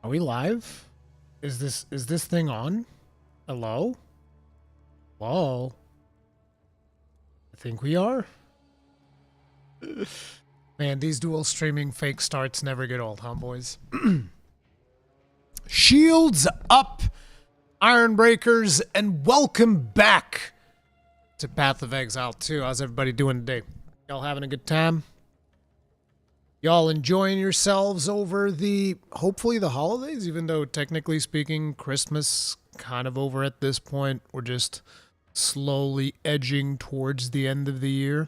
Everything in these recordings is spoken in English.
Are we live? Is this thing on? Hello? Hello? I think we are. Man, these dual streaming fake starts never get old, huh, boys? Shields up, Ironbreakers, and welcome back to Path of Exile 2. How's everybody doing today? Y'all having a good time? Y'all enjoying yourselves over hopefully the holidays, even though technically speaking, Christmas kind of over at this point. We're just slowly edging towards the end of the year.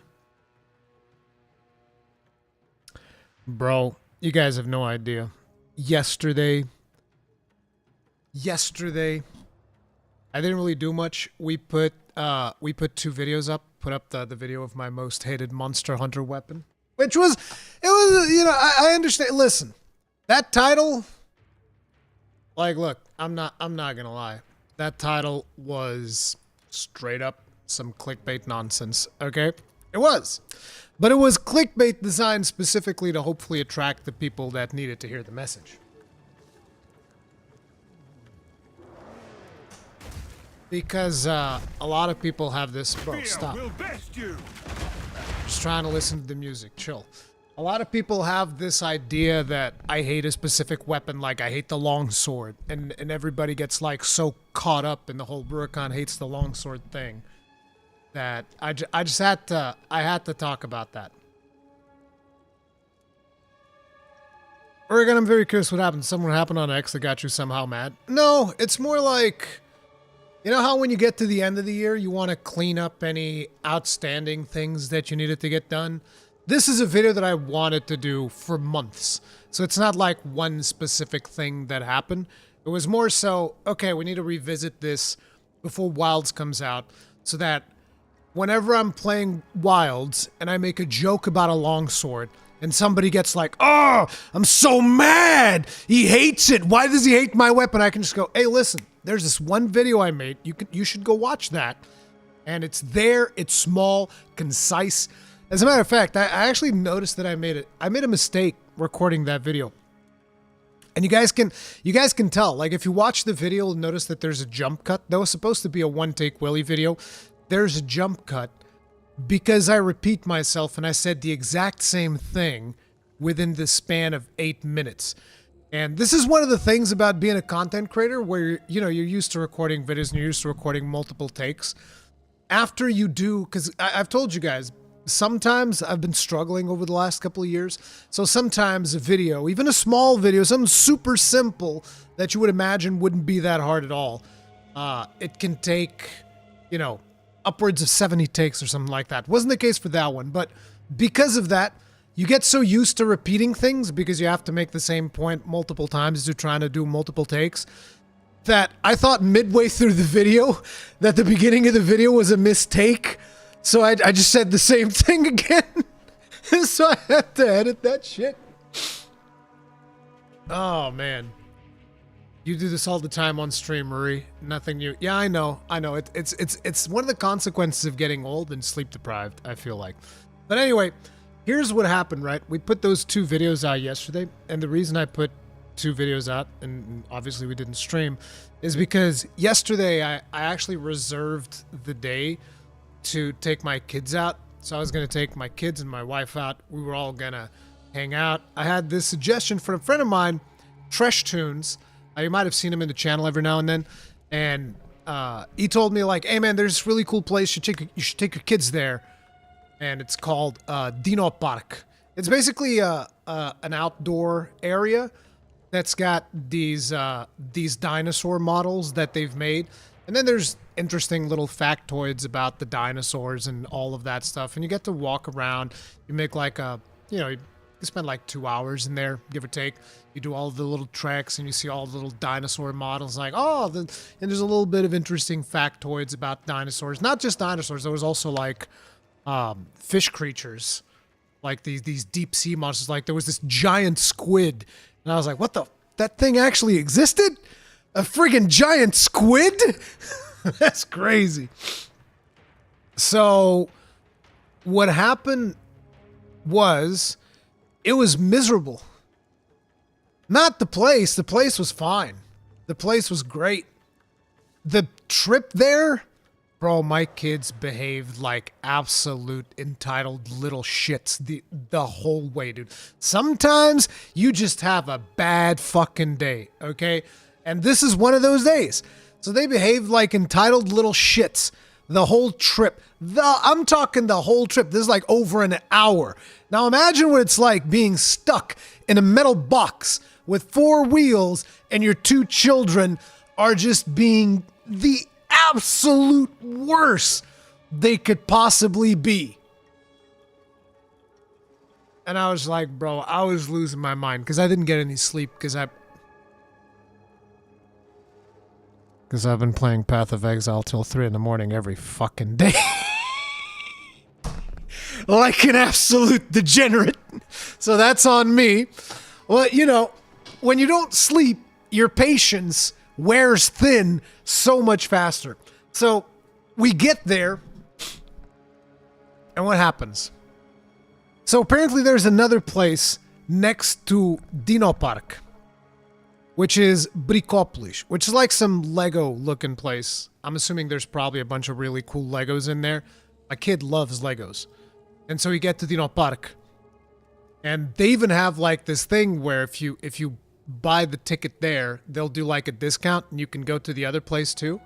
Bro, you guys have no idea. Yesterday, I didn't really do much. We put 2 videos up. Put up the video of my most hated Monster Hunter weapon. Which was, you know, I understand. Listen, that title, like, look, I'm not gonna lie. That title was straight up some clickbait nonsense, okay? It was. But it was clickbait designed specifically to hopefully attract the people that needed to hear the message. Because a lot of people have this, bro, stop. Just trying to listen to the music, chill. A lot of people have this idea that I hate a specific weapon, like I hate the longsword, and everybody gets like so caught up in the whole Rurikhan hates the longsword thing that I just had to talk about that. Rurikhan, I'm very curious what happened. Something happened on X that got you somehow mad? No, it's more like, you know how when you get to the end of the year, you want to clean up any outstanding things that you needed to get done? This is a video that I wanted to do for months. So it's not like one specific thing that happened. It was more so, okay, we need to revisit this before Wilds comes out so that whenever I'm playing Wilds and I make a joke about a longsword and somebody gets like, oh, I'm so mad. He hates it. Why does he hate my weapon? I can just go, hey, listen. There's this one video I made. You should go watch that. And it's there. It's small, concise. As a matter of fact, I actually noticed that I made a mistake recording that video. And you guys can tell. Like if you watch the video, you'll notice that there's a jump cut. That was supposed to be a one-take Willy video. There's a jump cut because I repeat myself and I said the exact same thing within the span of 8 minutes. And this is one of the things about being a content creator where, you're used to recording videos and you're used to recording multiple takes. After you do, because I've told you guys, sometimes I've been struggling over the last couple of years. So sometimes a video, even a small video, something super simple that you would imagine wouldn't be that hard at all. It can take, upwards of 70 takes or something like that. Wasn't the case for that one, but because of that, you get so used to repeating things because you have to make the same point multiple times as you're trying to do multiple takes that I thought midway through the video that the beginning of the video was a mistake. So I just said the same thing again. So I had to edit that shit. Oh, man. You do this all the time on stream, Ruri. Nothing new. Yeah, I know. It's one of the consequences of getting old and sleep deprived, I feel like. But anyway, here's what happened, right? We put those 2 videos out yesterday, and the reason I put 2 videos out, and obviously we didn't stream, is because yesterday I actually reserved the day to take my kids out. So I was going to take my kids and my wife out. We were all going to hang out. I had this suggestion from a friend of mine, Tresh Tunes. You might have seen him in the channel every now and then. And he told me like, hey man, there's this really cool place. You should take your kids there. And it's called Dino Park. It's basically an outdoor area that's got these dinosaur models that they've made. And then there's interesting little factoids about the dinosaurs and all of that stuff. And you get to walk around. You make like you spend like 2 hours in there, give or take. You do all the little treks and you see all the little dinosaur models. Like, and there's a little bit of interesting factoids about dinosaurs. Not just dinosaurs. There was also like fish creatures, like these deep sea monsters. Like there was this giant squid, and I was like, "What the? That thing actually existed? A friggin' giant squid? That's crazy." So, what happened was, it was miserable. Not the place. The place was fine. The place was great. The trip there, bro, my kids behaved like absolute entitled little shits the whole way, dude. Sometimes you just have a bad fucking day, okay? And this is one of those days. So they behaved like entitled little shits the whole trip. I'm talking the whole trip. This is like over an hour. Now imagine what it's like being stuck in a metal box with 4 wheels and your 2 children are just being the absolute worst they could possibly be. And I was like, bro, I was losing my mind because I didn't get any sleep because I've been playing Path of Exile till 3 in the morning every fucking day. Like an absolute degenerate. So that's on me. Well, you know, when you don't sleep, your patience wears thin so much faster. So we get there, and what happens? So apparently there's another place next to Dino Park, which is Bricopolis, which is like some Lego-looking place. I'm assuming there's probably a bunch of really cool Legos in there. My kid loves Legos. And so we get to Dino Park, and they even have like this thing where if you buy the ticket there, they'll do like a discount, and you can go to the other place too.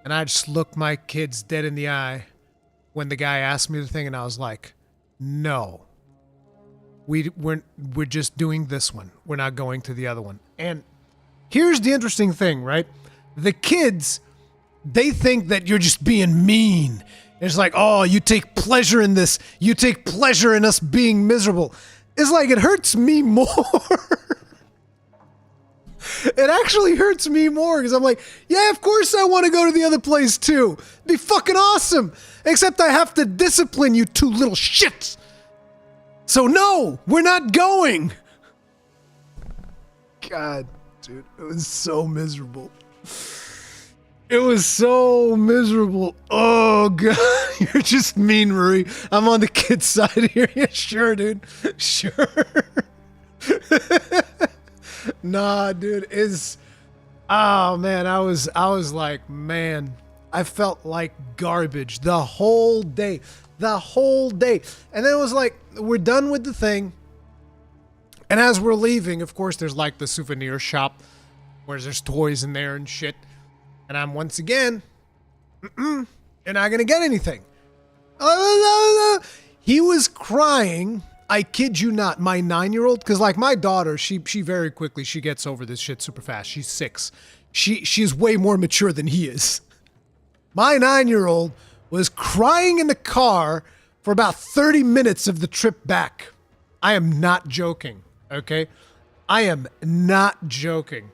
And I just looked my kids dead in the eye when the guy asked me the thing, and I was like, no. We're just doing this one. We're not going to the other one. And here's the interesting thing, right? The kids, they think that you're just being mean. It's like, oh, you take pleasure in this. You take pleasure in us being miserable. It's like, it hurts me more. It actually hurts me more because I'm like, yeah, of course I want to go to the other place too. It'd be fucking awesome. Except I have to discipline you 2 little shits. So no, we're not going. God, dude, it was so miserable. It was so miserable. Oh, God. You're just mean, Ruri. I'm on the kid's side here. Yeah, sure, dude. Sure. Nah, dude. Oh, man. I was like, man. I felt like garbage the whole day. The whole day. And then it was like, we're done with the thing. And as we're leaving, of course, there's like the souvenir shop where there's toys in there and shit. And I'm once again, you're not going to get anything. He was crying. I kid you not. My 9-year-old, because like my daughter, she very quickly, she gets over this shit super fast. She's 6. She's way more mature than he is. My 9-year-old was crying in the car for about 30 minutes of the trip back. I am not joking, okay? I am not joking.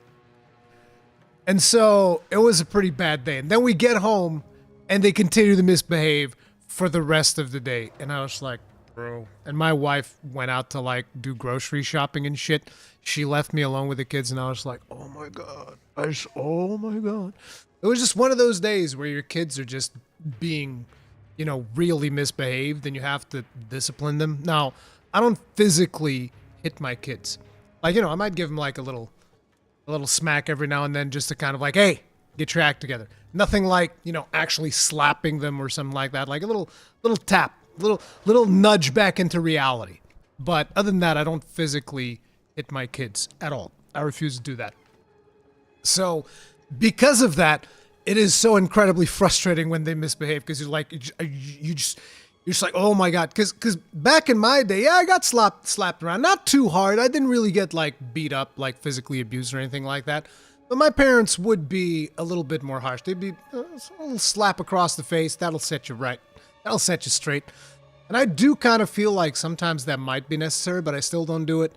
And so it was a pretty bad day. And then we get home and they continue to misbehave for the rest of the day. And I was like, bro. And my wife went out to like do grocery shopping and shit. She left me alone with the kids and I was like, oh my God. Oh my God. It was just one of those days where your kids are just being, you know, really misbehaved and you have to discipline them. Now, I don't physically hit my kids. Like, you know, I might give them like a little smack every now and then just to kind of like, hey, get your act together. Nothing like, you know, actually slapping them or something like that. Like a little tap, little nudge back into reality. But other than that, I don't physically hit my kids at all. I refuse to do that. So because of that, it is so incredibly frustrating when they misbehave because you're like, you're just like, oh my God. Because back in my day, yeah, I got slapped around. Not too hard. I didn't really get like beat up, like physically abused or anything like that. But my parents would be a little bit more harsh. They'd be a little slap across the face. That'll set you right. That'll set you straight. And I do kind of feel like sometimes that might be necessary, but I still don't do it.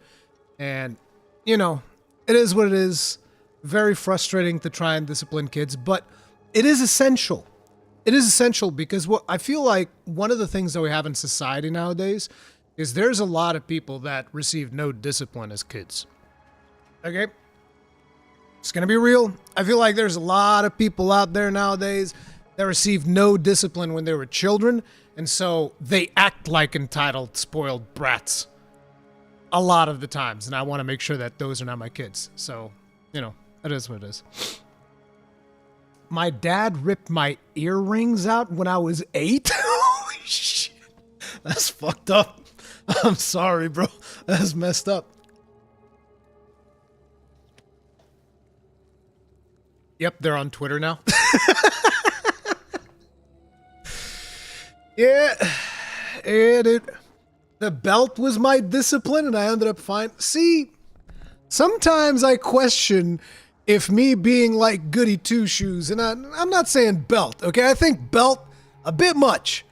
And, you know, it is what it is. Very frustrating to try and discipline kids, but it is essential. It is essential because what I feel like one of the things that we have in society nowadays is there's a lot of people that receive no discipline as kids. Okay? It's going to be real. I feel like there's a lot of people out there nowadays that received no discipline when they were children, and so they act like entitled, spoiled brats. a lot of the times, and I want to make sure that those are not my kids. So, you know, it is what it is. My dad ripped my earrings out when I was 8. Holy shit. That's fucked up. I'm sorry, bro. That's messed up. Yep, they're on Twitter now. Yeah, dude. The belt was my discipline, and I ended up fine. See, sometimes I question if me being like goody two-shoes, and I'm not saying belt, okay? I think belt a bit much.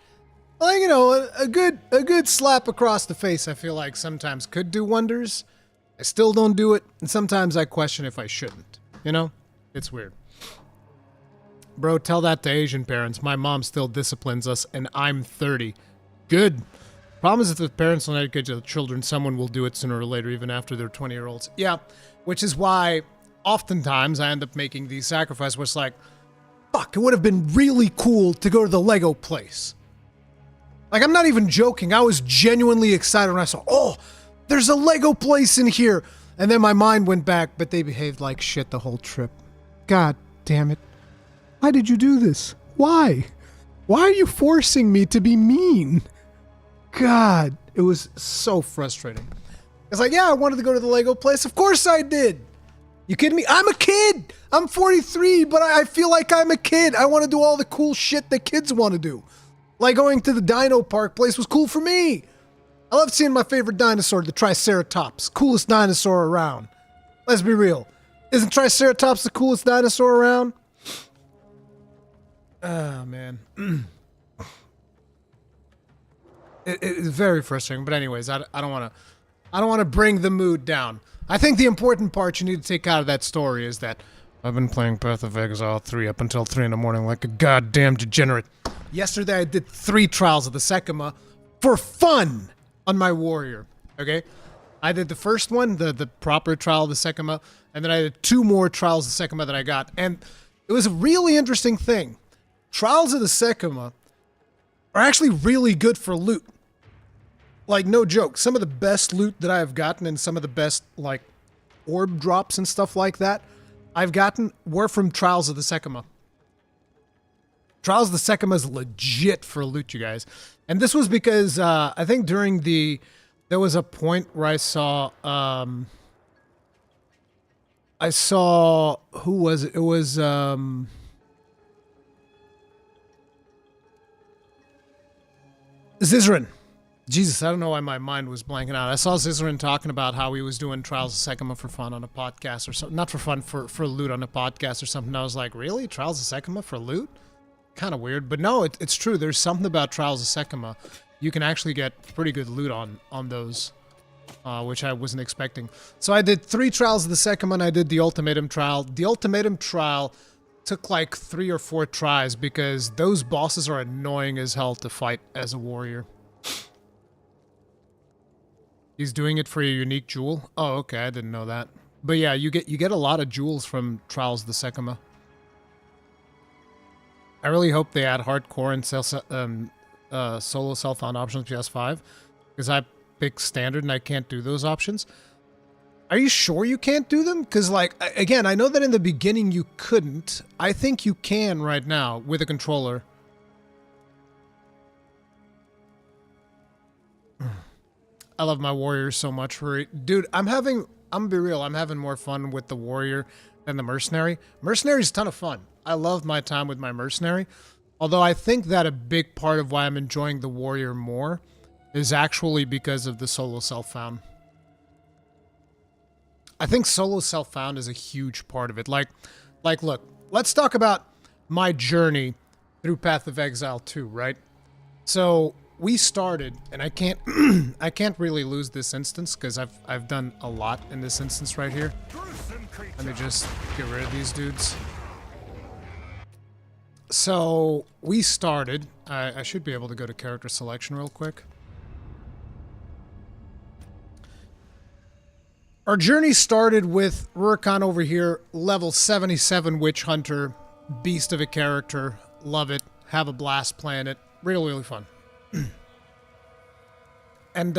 Like, you know, a good slap across the face, I feel like sometimes could do wonders. I still don't do it, and sometimes I question if I shouldn't. You know? It's weird. Bro, tell that to Asian parents. My mom still disciplines us, and I'm 30. Good. Problem is if the parents don't educate the children, someone will do it sooner or later, even after they're 20-year-olds. Yeah, which is why oftentimes I end up making these sacrifices where it's like, fuck, it would have been really cool to go to the Lego place. Like, I'm not even joking. I was genuinely excited when I saw, oh, there's a Lego place in here. And then my mind went back, but they behaved like shit the whole trip. God damn it. Why did you do this? Why? Why are you forcing me to be mean? God, it was so frustrating. It's like, yeah, I wanted to go to the Lego place. Of course I did. You kidding me? I'm a kid. I'm 43, but I feel like I'm a kid. I want to do all the cool shit that kids want to do. Like going to the Dino Park place was cool for me. I love seeing my favorite dinosaur, the Triceratops. Coolest dinosaur around. Let's be real. Isn't Triceratops the coolest dinosaur around? Oh, man. It's very frustrating, but anyways, I don't want to bring the mood down. I think the important part you need to take out of that story is that I've been playing Path of Exile 3 up until 3 in the morning like a goddamn degenerate. Yesterday I did 3 Trials of the Sekima for fun on my warrior, okay? I did the first one, the proper Trial of the Sekima, and then I did 2 more Trials of the Sekima that I got, and it was a really interesting thing. Trials of the Sekima are actually really good for loot. Like, no joke. Some of the best loot that I have gotten and some of the best, like, orb drops and stuff like that I've gotten were from Trials of the Sekima. Trials of the Sekima is legit for loot, you guys. And this was because, I think during there was a point where I saw, who was it? It was, Zizrin. Jesus, I don't know why my mind was blanking out. I saw Zizrin talking about how he was doing Trials of Sekima for fun on a podcast or something. Not for fun, for loot on a podcast or something. I was like, really? Trials of Sekima for loot? Kind of weird. But no, it's true. There's something about Trials of Sekima. You can actually get pretty good loot on those, which I wasn't expecting. So I did 3 Trials of the Sekima and I did the Ultimatum Trial. The Ultimatum Trial took like 3 or 4 tries because those bosses are annoying as hell to fight as a warrior. He's doing it for a unique jewel? Oh, okay, I didn't know that. But yeah, you get a lot of jewels from Trials of the Sekima. I really hope they add hardcore and solo self-found options PS5, because I picked standard and I can't do those options. Are you sure you can't do them? Because, like, again, I know that in the beginning you couldn't. I think you can right now with a controller. I love my warrior so much. Dude, I'm gonna be real, I'm having more fun with the warrior than the mercenary. Mercenary's a ton of fun. I love my time with my mercenary. Although I think that a big part of why I'm enjoying the warrior more is actually because of the solo self-found. I think solo self-found is a huge part of it. Like, look, let's talk about my journey through Path of Exile 2, right? So we started, and I can't I can't really lose this instance because I've done a lot in this instance right here. Let me just get rid of these dudes. So we started. I should be able to go to character selection real quick. Our journey started with Rurikhan over here, level 77 Witch Hunter, beast of a character. Love it. Have a blast playing it. Really, really fun. And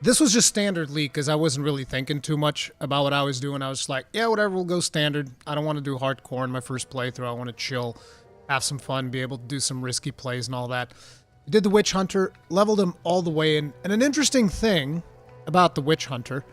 This was just standard league because I wasn't really thinking too much about what I was doing. I was just like, yeah, whatever, we'll go standard. I don't want to do hardcore in my first playthrough. I want to chill, have some fun, be able to do some risky plays and all that. Did the Witch Hunter, leveled him all the way in. And an interesting thing about the Witch Hunter,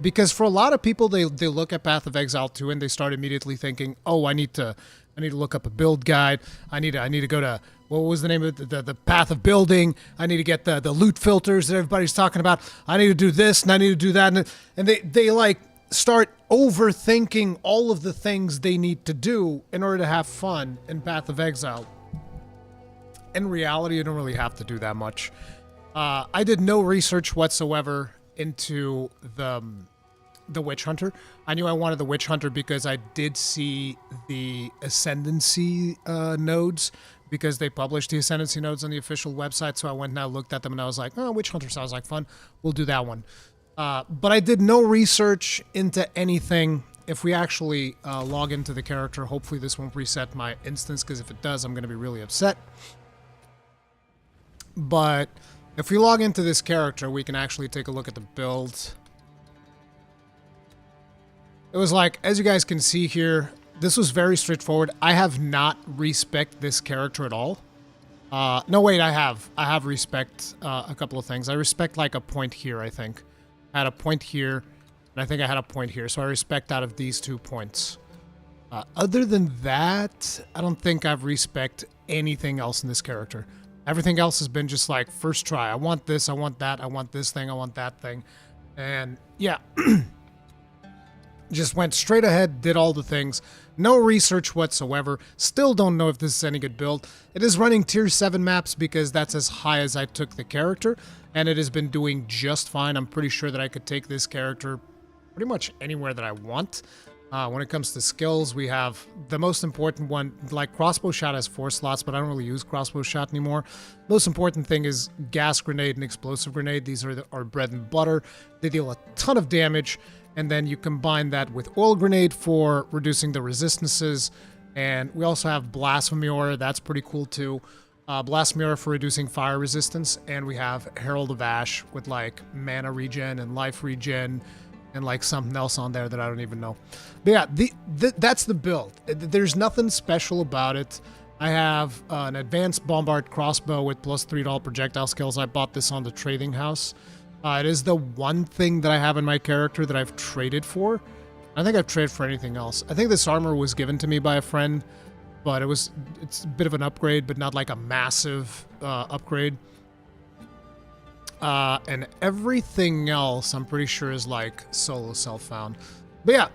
because for a lot of people, they look at Path of Exile 2 and they start immediately thinking, oh, I need to look up a build guide. I need to go to, what was the name of the path of building? I need to get the loot filters that everybody's talking about. I need to do this and I need to do that. And they like start overthinking all of the things they need to do in order to have fun in Path of Exile. In reality, you don't really have to do that much. I did no research whatsoever into the Witch Hunter. I knew I wanted the Witch Hunter because I did see the Ascendancy nodes, because they published the Ascendancy nodes on the official website, so I went and I looked at them and I was like, oh, Witch Hunter sounds like fun. We'll do that one. But I did no research into anything. If we actually log into the character, hopefully this won't reset my instance, because if it does, I'm going to be really upset. But if we log into this character, we can actually take a look at the build. It was like, as you guys can see here, this was very straightforward. I have not respect this character at all. No, wait, I have. I have respect a couple of things. I respect like a point here, I think. I had a point here, and I think I had a point here. So I respect out of these 2 points. Other than that, I don't think I've respect anything else in this character. Everything else has been just like, first try. I want this, I want that, I want this thing, I want that thing. And yeah. Just went straight ahead, did all the things. No research whatsoever. Still don't know if this is any good build. It is running tier 7 maps because that's as high as I took the character. And it has been doing just fine. I'm pretty sure that I could take this character pretty much anywhere that I want. When it comes to skills, we have the most important one. Like, crossbow shot has 4 slots, but I don't really use crossbow shot anymore. Most important thing is gas grenade and explosive grenade. These are our bread and butter. They deal a ton of damage. And then you combine that with oil grenade for reducing the resistances. And we also have blasphemy aura. That's pretty cool too. Blasphemy aura for reducing fire resistance. And we have Herald of Ash with like mana regen and life regen and like something else on there that I don't even know. But yeah, that's the build. There's nothing special about it. I have an advanced bombard crossbow with +3 to all projectile skills. I bought this on the trading house. It is the one thing that I have in my character that I've traded for. I think I've traded for anything else. I think this armor was given to me by a friend, but it's a bit of an upgrade, but not like a massive upgrade. And everything else, I'm pretty sure, is like solo self-found. But yeah,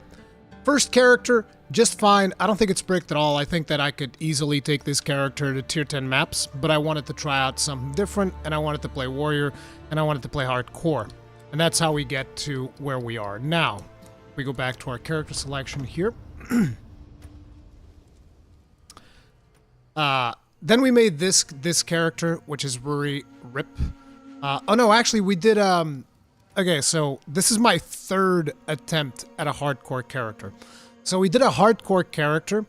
first character, just fine. I don't think it's bricked at all. I think that I could easily take this character to tier 10 maps, but I wanted to try out something different, and I wanted to play warrior, and I wanted to play hardcore. And that's how we get to where we are now. We go back to our character selection here. Then we made this character, which is Rurikhan. Oh no, actually we did, okay, so this is my 3rd attempt at a hardcore character. So we did a hardcore character,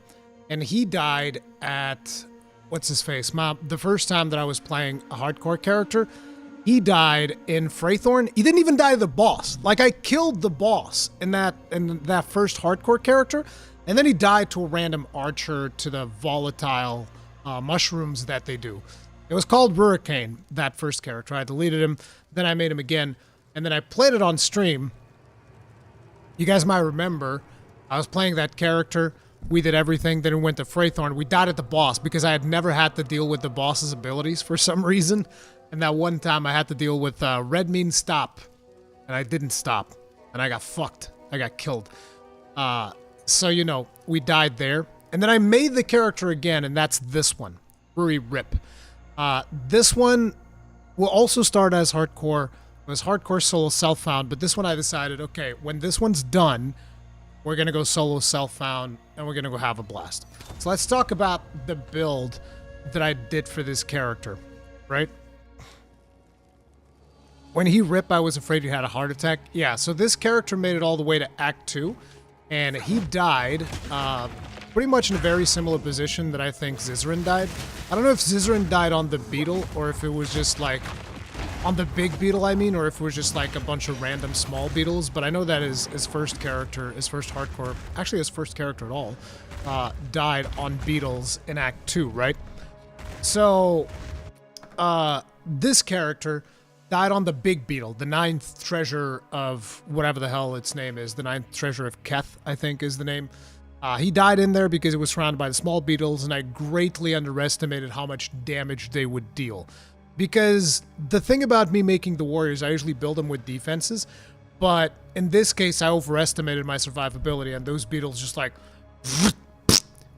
and he died at, what's his face? The first time that I was playing a hardcore character, he died in Freythorn. He didn't even die to the boss. Like, I killed the boss in that first hardcore character, and then he died to a random archer to the volatile mushrooms that they do. It was called Rurikhan, that first character. I deleted him, then I made him again, and then I played it on stream. You guys might remember, I was playing that character, we did everything, then we went to Freythorn. We died at the boss because I had never had to deal with the boss's abilities for some reason. And that one time I had to deal with red means stop, and I didn't stop, and I got fucked. I got killed. So, you know, we died there. And then I made the character again, and that's this one, Rurikhan. This one will also start as hardcore. It was hardcore solo self-found, but this one I decided, okay, when this one's done, we're going to go solo self-found, and we're going to go have a blast. So let's talk about the build that I did for this character, right? When he ripped, I was afraid he had a heart attack. Yeah, so this character made it all the way to Act 2, and he died pretty much in a very similar position that I think Zizaran died. I don't know if Zizaran died on the beetle, or if it was just like On the big beetle, I mean, or if it was just like a bunch of random small beetles. But I know that his first character, his first hardcore, actually his first character at all, died on beetles in Act 2, right? So, this character died on the big beetle, the ninth treasure of whatever the hell its name is. The ninth treasure of Keth, I think, is the name. He died in there because it was surrounded by the small beetles, and I greatly underestimated how much damage they would deal. Because the thing about me making the warriors, I usually build them with defenses, but in this case, I overestimated my survivability, and those beetles just like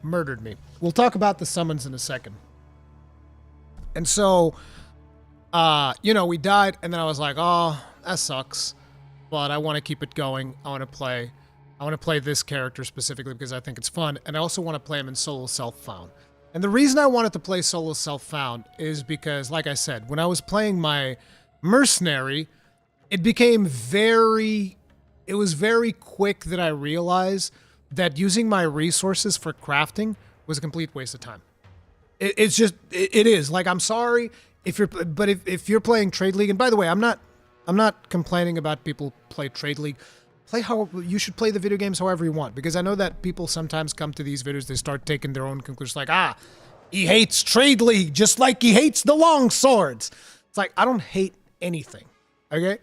murdered me. We'll talk about the summons in a second. And so, you know, we died, and then I was like, oh, that sucks, but I want to keep it going. I want to play this character specifically because I think it's fun, and I also want to play him in solo self-found. And the reason I wanted to play solo self-found is because, like I said, when I was playing my mercenary, it was very quick that I realized that using my resources for crafting was a complete waste of time. It is. Like, I'm sorry if you're playing Trade League, and by the way, I'm not complaining about people play Trade League. You should play the video games however you want, because I know that people sometimes come to these videos, they start taking their own conclusions, like, he hates Trade League just like he hates the long swords. It's like, I don't hate anything, okay?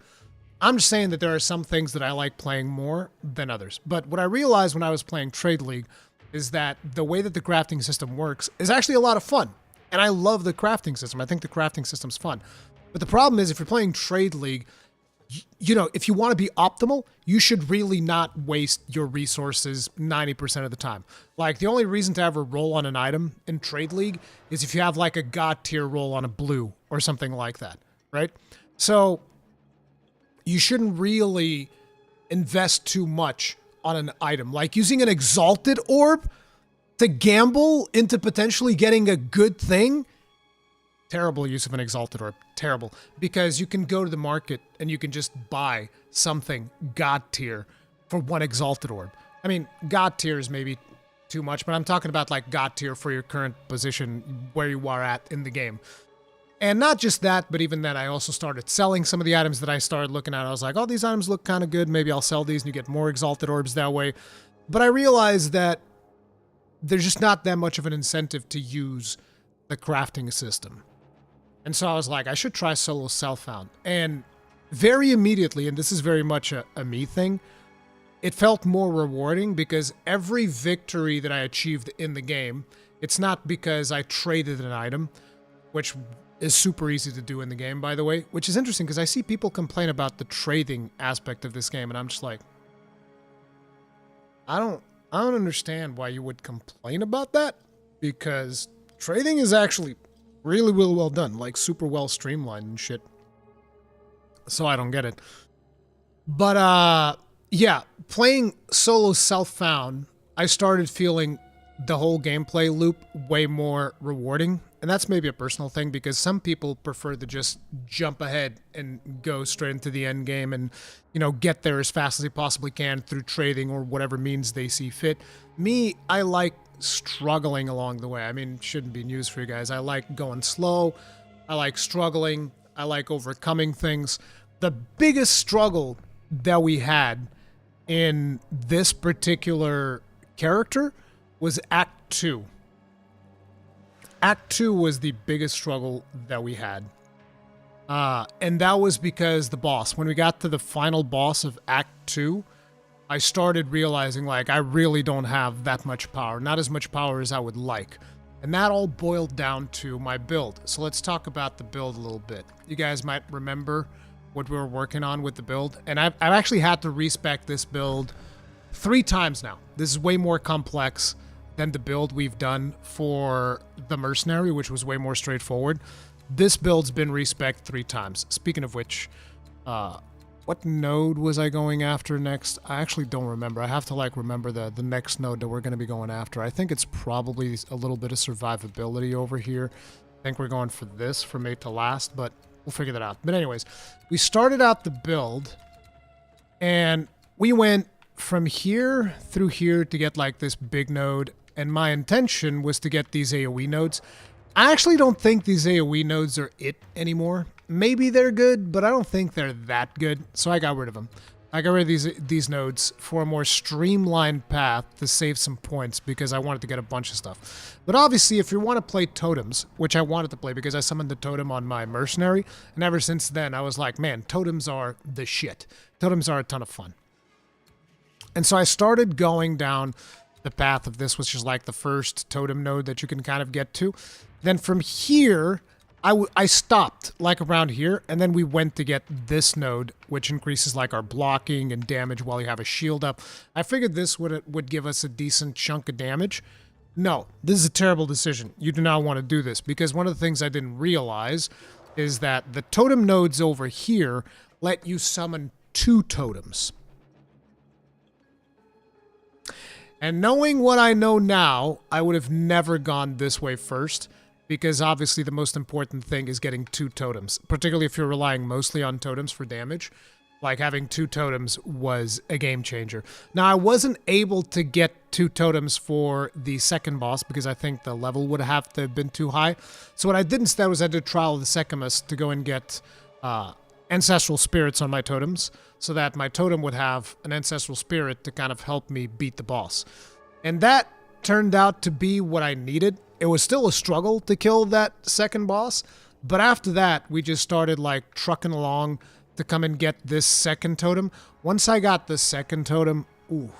I'm just saying that there are some things that I like playing more than others. But what I realized when I was playing Trade League is that the way that the crafting system works is actually a lot of fun. And I love the crafting system. I think the crafting system's fun. But the problem is, if you're playing Trade League, you know, if you want to be optimal, you should really not waste your resources 90% of the time. Like, the only reason to ever roll on an item in Trade League is if you have like a god tier roll on a blue or something like that, right? So you shouldn't really invest too much on an item. Like using an exalted orb to gamble into potentially getting a good thing. Terrible use of an exalted orb. Terrible. Because you can go to the market and you can just buy something god tier for one exalted orb. I mean, god tier is maybe too much, but I'm talking about like god tier for your current position where you are at in the game. And not just that, but even then I also started selling some of the items that I started looking at. I was like, oh, these items look kind of good. Maybe I'll sell these and you get more exalted orbs that way. But I realized that there's just not that much of an incentive to use the crafting system. And so I was like, I should try solo self-found. And very immediately, and this is very much a me thing, it felt more rewarding because every victory that I achieved in the game, it's not because I traded an item, which is super easy to do in the game, by the way, which is interesting because I see people complain about the trading aspect of this game, and I'm just like, I don't understand why you would complain about that, because trading is actually really, really well done, like super well streamlined and shit. So I don't get it. But yeah, playing solo self-found, I started feeling the whole gameplay loop way more rewarding. And that's maybe a personal thing, because some people prefer to just jump ahead and go straight into the end game and, you know, get there as fast as they possibly can through trading or whatever means they see fit. Me, I like struggling along the way. I mean, it shouldn't be news for you guys. I like going slow. I like struggling. I like overcoming things. The biggest struggle that we had in this particular character was Act 2. Act 2 was the biggest struggle that we had. And that was because the boss, when we got to the final boss of Act 2, I started realizing, like, I really don't have that much power. Not as much power as I would like. And that all boiled down to my build. So let's talk about the build a little bit. You guys might remember what we were working on with the build. And I've actually had to respec this build 3 times now. This is way more complex than the build we've done for the mercenary, which was way more straightforward. This build's been respec'd 3 times. Speaking of which, what node was I going after next? I actually don't remember. I have to like remember the next node that we're going to be going after. I think it's probably a little bit of survivability over here. I think we're going for this, for mate to last, but we'll figure that out. But anyways, we started out the build, and we went from here through here to get like this big node, and my intention was to get these AoE nodes. I actually don't think these AoE nodes are it anymore. maybe they're good, but I don't think they're that good, so I got rid of them. I got rid of these nodes for a more streamlined path to save some points because I wanted to get a bunch of stuff. But obviously, if you want to play totems, which I wanted to play because I summoned the totem on my mercenary, and ever since then I was like, man, totems are the shit. Totems are a ton of fun. And so I started going down the path of this, which is like the first totem node that you can kind of get to. Then from here, I stopped like around here, and then we went to get this node, which increases like our blocking and damage while you have a shield up. I figured this would give us a decent chunk of damage. No, this is a terrible decision. You do not want to do this, because one of the things I didn't realize is that the totem nodes over here let you summon 2 totems. And knowing what I know now, I would have never gone this way first, because obviously the most important thing is getting 2 totems, particularly if you're relying mostly on totems for damage. Like, having 2 totems was a game changer. Now, I wasn't able to get 2 totems for the second boss because I think the level would have to have been too high. So what I did instead was I did Trial of the Secamus to go and get ancestral spirits on my totems, so that my totem would have an ancestral spirit to kind of help me beat the boss. And that turned out to be what I needed. It was still a struggle to kill that second boss, but after that, we just started like trucking along to come and get this second totem. Once I got the second totem, ooh,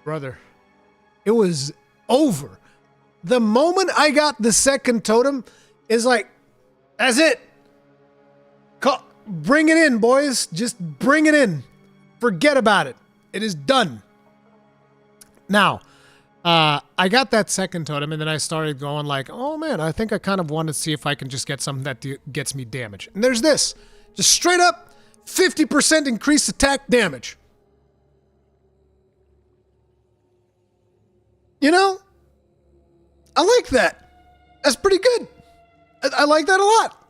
brother, it was over. The moment I got the second totem is like, that's it. Bring it in, boys. Just bring it in. Forget about it. It is done. Now, I got that second totem, and then I started going like, oh man, I think I kind of want to see if I can just get something that gets me damage. And there's this. Just straight up 50% increased attack damage. You know? I like that. That's pretty good. I like that a lot.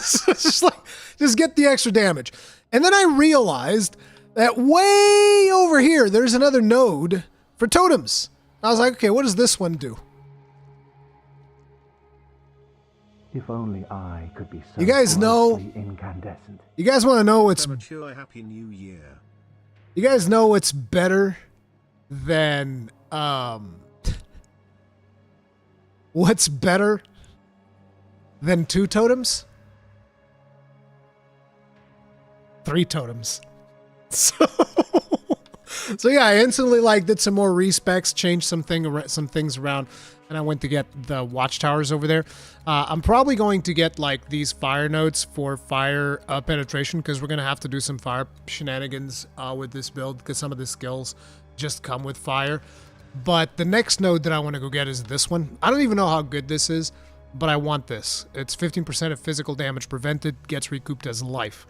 So it's just like, just get the extra damage. And then I realized that way over here, there's another node for totems. I was like, okay, what does this one do? If only I could be so you guys know, incandescent. You guys want to know what's Happy New Year. You guys know what's better than what's better than 2 totems? 3 totems. So yeah, I instantly like did some more respecs, changed some things around, and I went to get the watchtowers over there. I'm probably going to get like these fire nodes for fire penetration, because we're gonna have to do some fire shenanigans with this build, because some of the skills just come with fire. But the next node that I want to go get is this one. I don't even know how good this is, but I want this. It's 15% of physical damage prevented, gets recouped as life.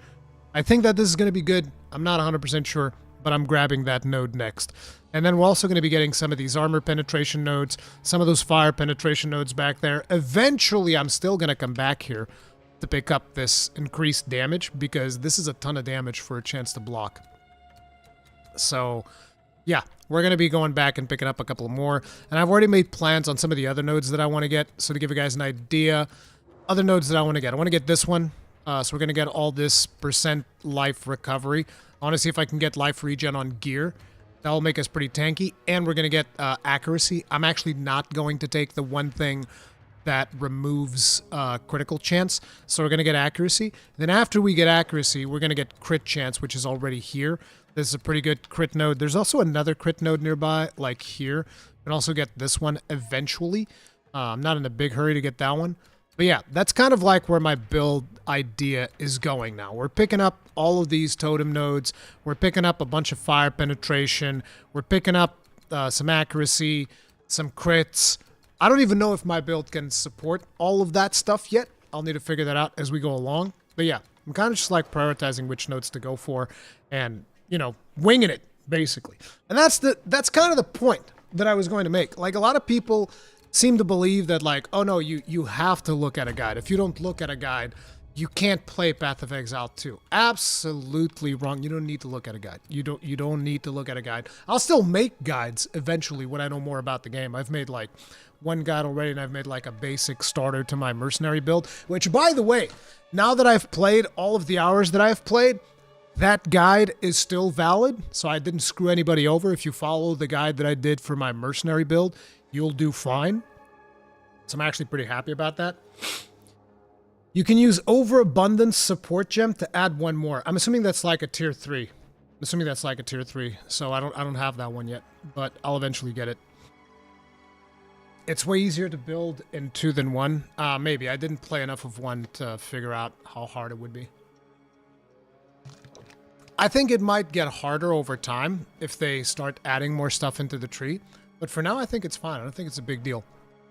I think that this is going to be good. I'm not 100% sure, but I'm grabbing that node next. And then we're also going to be getting some of these armor penetration nodes, some of those fire penetration nodes back there. Eventually, I'm still going to come back here to pick up this increased damage, because this is a ton of damage for a chance to block. So, yeah, we're going to be going back and picking up a couple more. And I've already made plans on some of the other nodes that I want to get. So to give you guys an idea, other nodes that I want to get this one. So we're going to get all this percent life recovery. I want to see if I can get life regen on gear. That will make us pretty tanky. And we're going to get accuracy. I'm actually not going to take the one thing that removes critical chance. So we're going to get accuracy. Then after we get accuracy, we're going to get crit chance, which is already here. This is a pretty good crit node. There's also another crit node nearby, like here. We can also get this one eventually. I'm not in a big hurry to get that one. But yeah, that's kind of like where my build idea is going now. We're picking up all of these totem nodes. We're picking up a bunch of fire penetration. We're picking up some accuracy, some crits. I don't even know if my build can support all of that stuff yet. I'll need to figure that out as we go along. But yeah, I'm kind of just like prioritizing which nodes to go for and, you know, winging it, basically. And that's kind of the point that I was going to make. Like, a lot of people seem to believe that, like, oh no, you have to look at a guide. If you don't look at a guide, you can't play Path of Exile 2. Absolutely wrong. You don't need to look at a guide. You don't need to look at a guide. I'll still make guides eventually when I know more about the game. I've made like one guide already, and I've made like a basic starter to my mercenary build, which, by the way, now that I've played all of the hours that I've played, that guide is still valid, so I didn't screw anybody over. If you follow the guide that I did for my mercenary build, you'll do fine. So I'm actually pretty happy about that. You can use overabundance support gem to add one more. I'm assuming that's like a tier 3. I'm assuming that's like a tier 3, so I don't have that one yet, but I'll eventually get it. It's way easier to build in 2 than 1. Maybe. I didn't play enough of 1 to figure out how hard it would be. I think it might get harder over time if they start adding more stuff into the tree. But for now, I think it's fine. I don't think it's a big deal.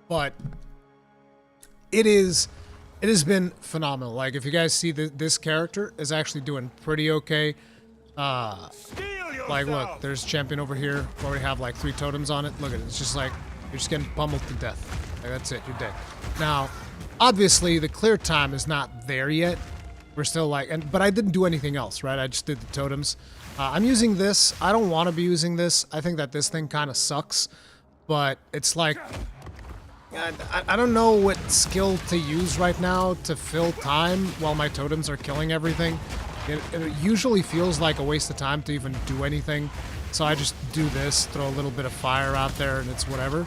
But it has been phenomenal. Like, if you guys see this character is actually doing pretty okay. Like, look, there's champion over here. We already have like 3 totems on it. Look at it. It's just like, you're just getting pummeled to death. Like, that's it. You're dead. Now, obviously, the clear time is not there yet. We're still like, but I didn't do anything else, right? I just did the totems. I'm using this. I don't want to be using this. I think that this thing kind of sucks. But it's like, I don't know what skill to use right now to fill time while my totems are killing everything. It usually feels like a waste of time to even do anything. So I just do this, throw a little bit of fire out there, and it's whatever.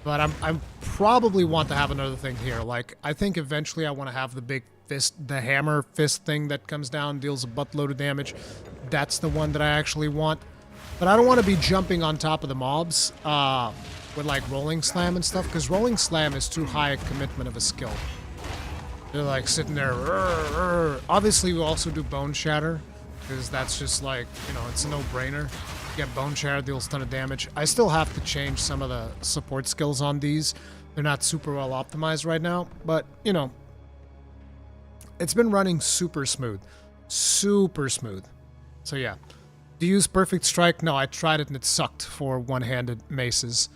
But I probably want to have another thing here. Like, I think eventually I want to have the big fist, the hammer fist thing that comes down, deals a buttload of damage. That's the one that I actually want. But I don't want to be jumping on top of the mobs with like rolling slam and stuff, because rolling slam is too high a commitment of a skill. They're like sitting there. Obviously, we also do bone shatter, because that's just like, you know, it's a no-brainer. Get bone shatter, deals a ton of damage. I still have to change some of the support skills on these. They're not super well optimized right now, but you know, it's been running super smooth. Super smooth. So yeah. Do you use Perfect Strike? No, I tried it and it sucked for one-handed maces.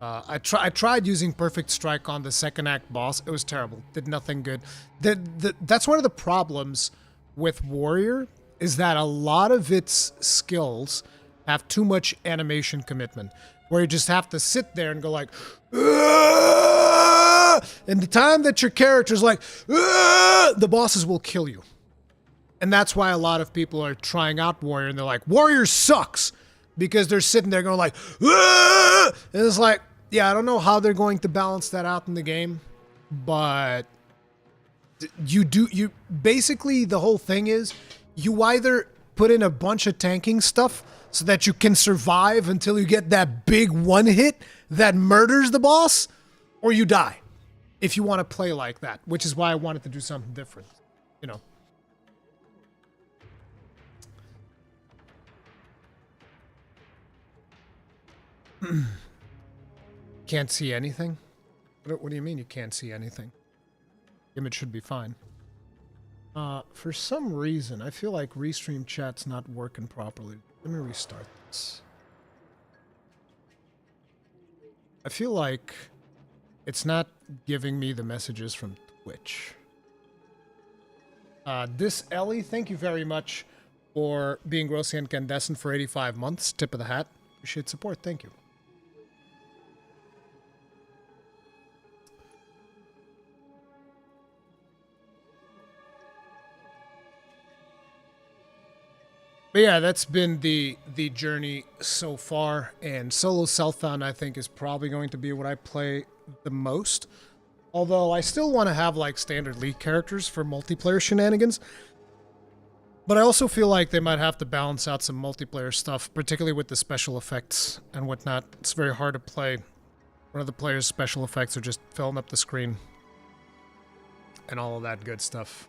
I tried using Perfect Strike on the second act boss. It was terrible. Did nothing good. That's one of the problems with Warrior, is that a lot of its skills have too much animation commitment, where you just have to sit there and go like, "Aah!" And the time that your character's like, "Aah!" the bosses will kill you. And that's why a lot of people are trying out Warrior and they're like, Warrior sucks, because they're sitting there going like, "Aah!" And it's like, yeah, I don't know how they're going to balance that out in the game, but you basically, the whole thing is you either put in a bunch of tanking stuff so that you can survive until you get that big one hit that murders the boss, or you die if you want to play like that, which is why I wanted to do something different, you know. Can't see anything? What do you mean you can't see anything? Image should be fine. For some reason, I feel like Restream chat's not working properly. Let me restart this. I feel like it's not giving me the messages from Twitch. This Ellie, thank you very much for being grossly incandescent for 85 months. Tip of the hat. Appreciate support. Thank you. But yeah, that's been the journey so far, and solo self-found I think is probably going to be what I play the most. Although I still want to have like standard league characters for multiplayer shenanigans. But I also feel like they might have to balance out some multiplayer stuff, particularly with the special effects and whatnot. It's very hard to play. One of the players' special effects are just filling up the screen and all of that good stuff.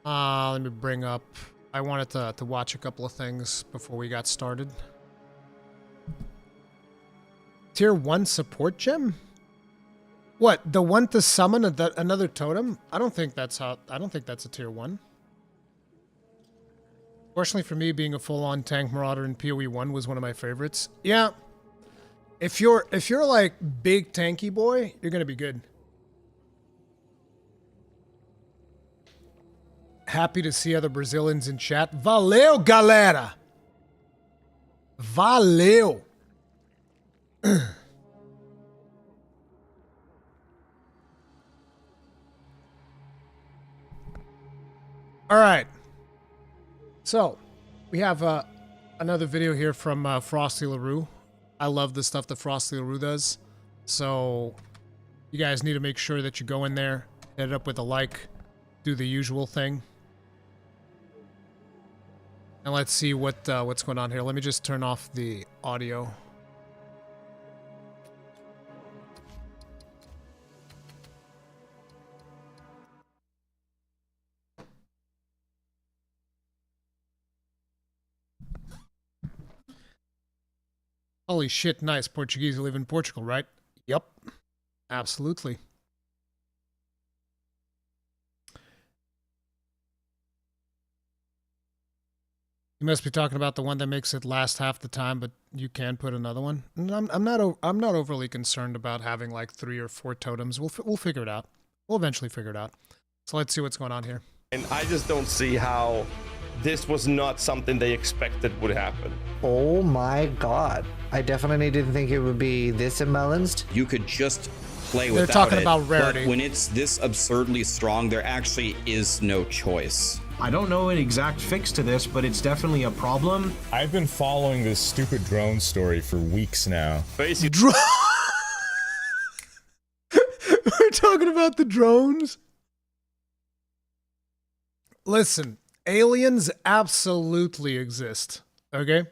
Let me bring up... I wanted to watch a couple of things before we got started. Tier 1 support gem? What, the one to summon another totem? I don't think that's a tier 1. Fortunately for me, being a full-on tank marauder in PoE 1 was one of my favorites. Yeah. If you're like big tanky boy, you're gonna be good. Happy to see other Brazilians in chat. Valeu, galera! Valeu! All right. So, we have another video here from Frosty LaRue. I love the stuff that Frosty LaRue does. So, you guys need to make sure that you go in there, hit it up with a like, do the usual thing. And let's see what's going on here. Let me just turn off the audio. Holy shit, nice. Portuguese live in Portugal, right? Yep. Absolutely. You must be talking about the one that makes it last half the time, but you can put another one. I'm not overly concerned about having like 3 or 4 totems. We'll figure it out. We'll eventually figure it out. So let's see what's going on here. And I just don't see how this was not something they expected would happen. Oh my god. I definitely didn't think it would be this imbalanced. You could just play They're without talking it, about rarity. but when it's this absurdly strong, there actually is no choice. I don't know an exact fix to this, but it's definitely a problem. I've been following this stupid drone story for weeks now. Basically, We're talking about the drones? Listen, aliens absolutely exist, okay?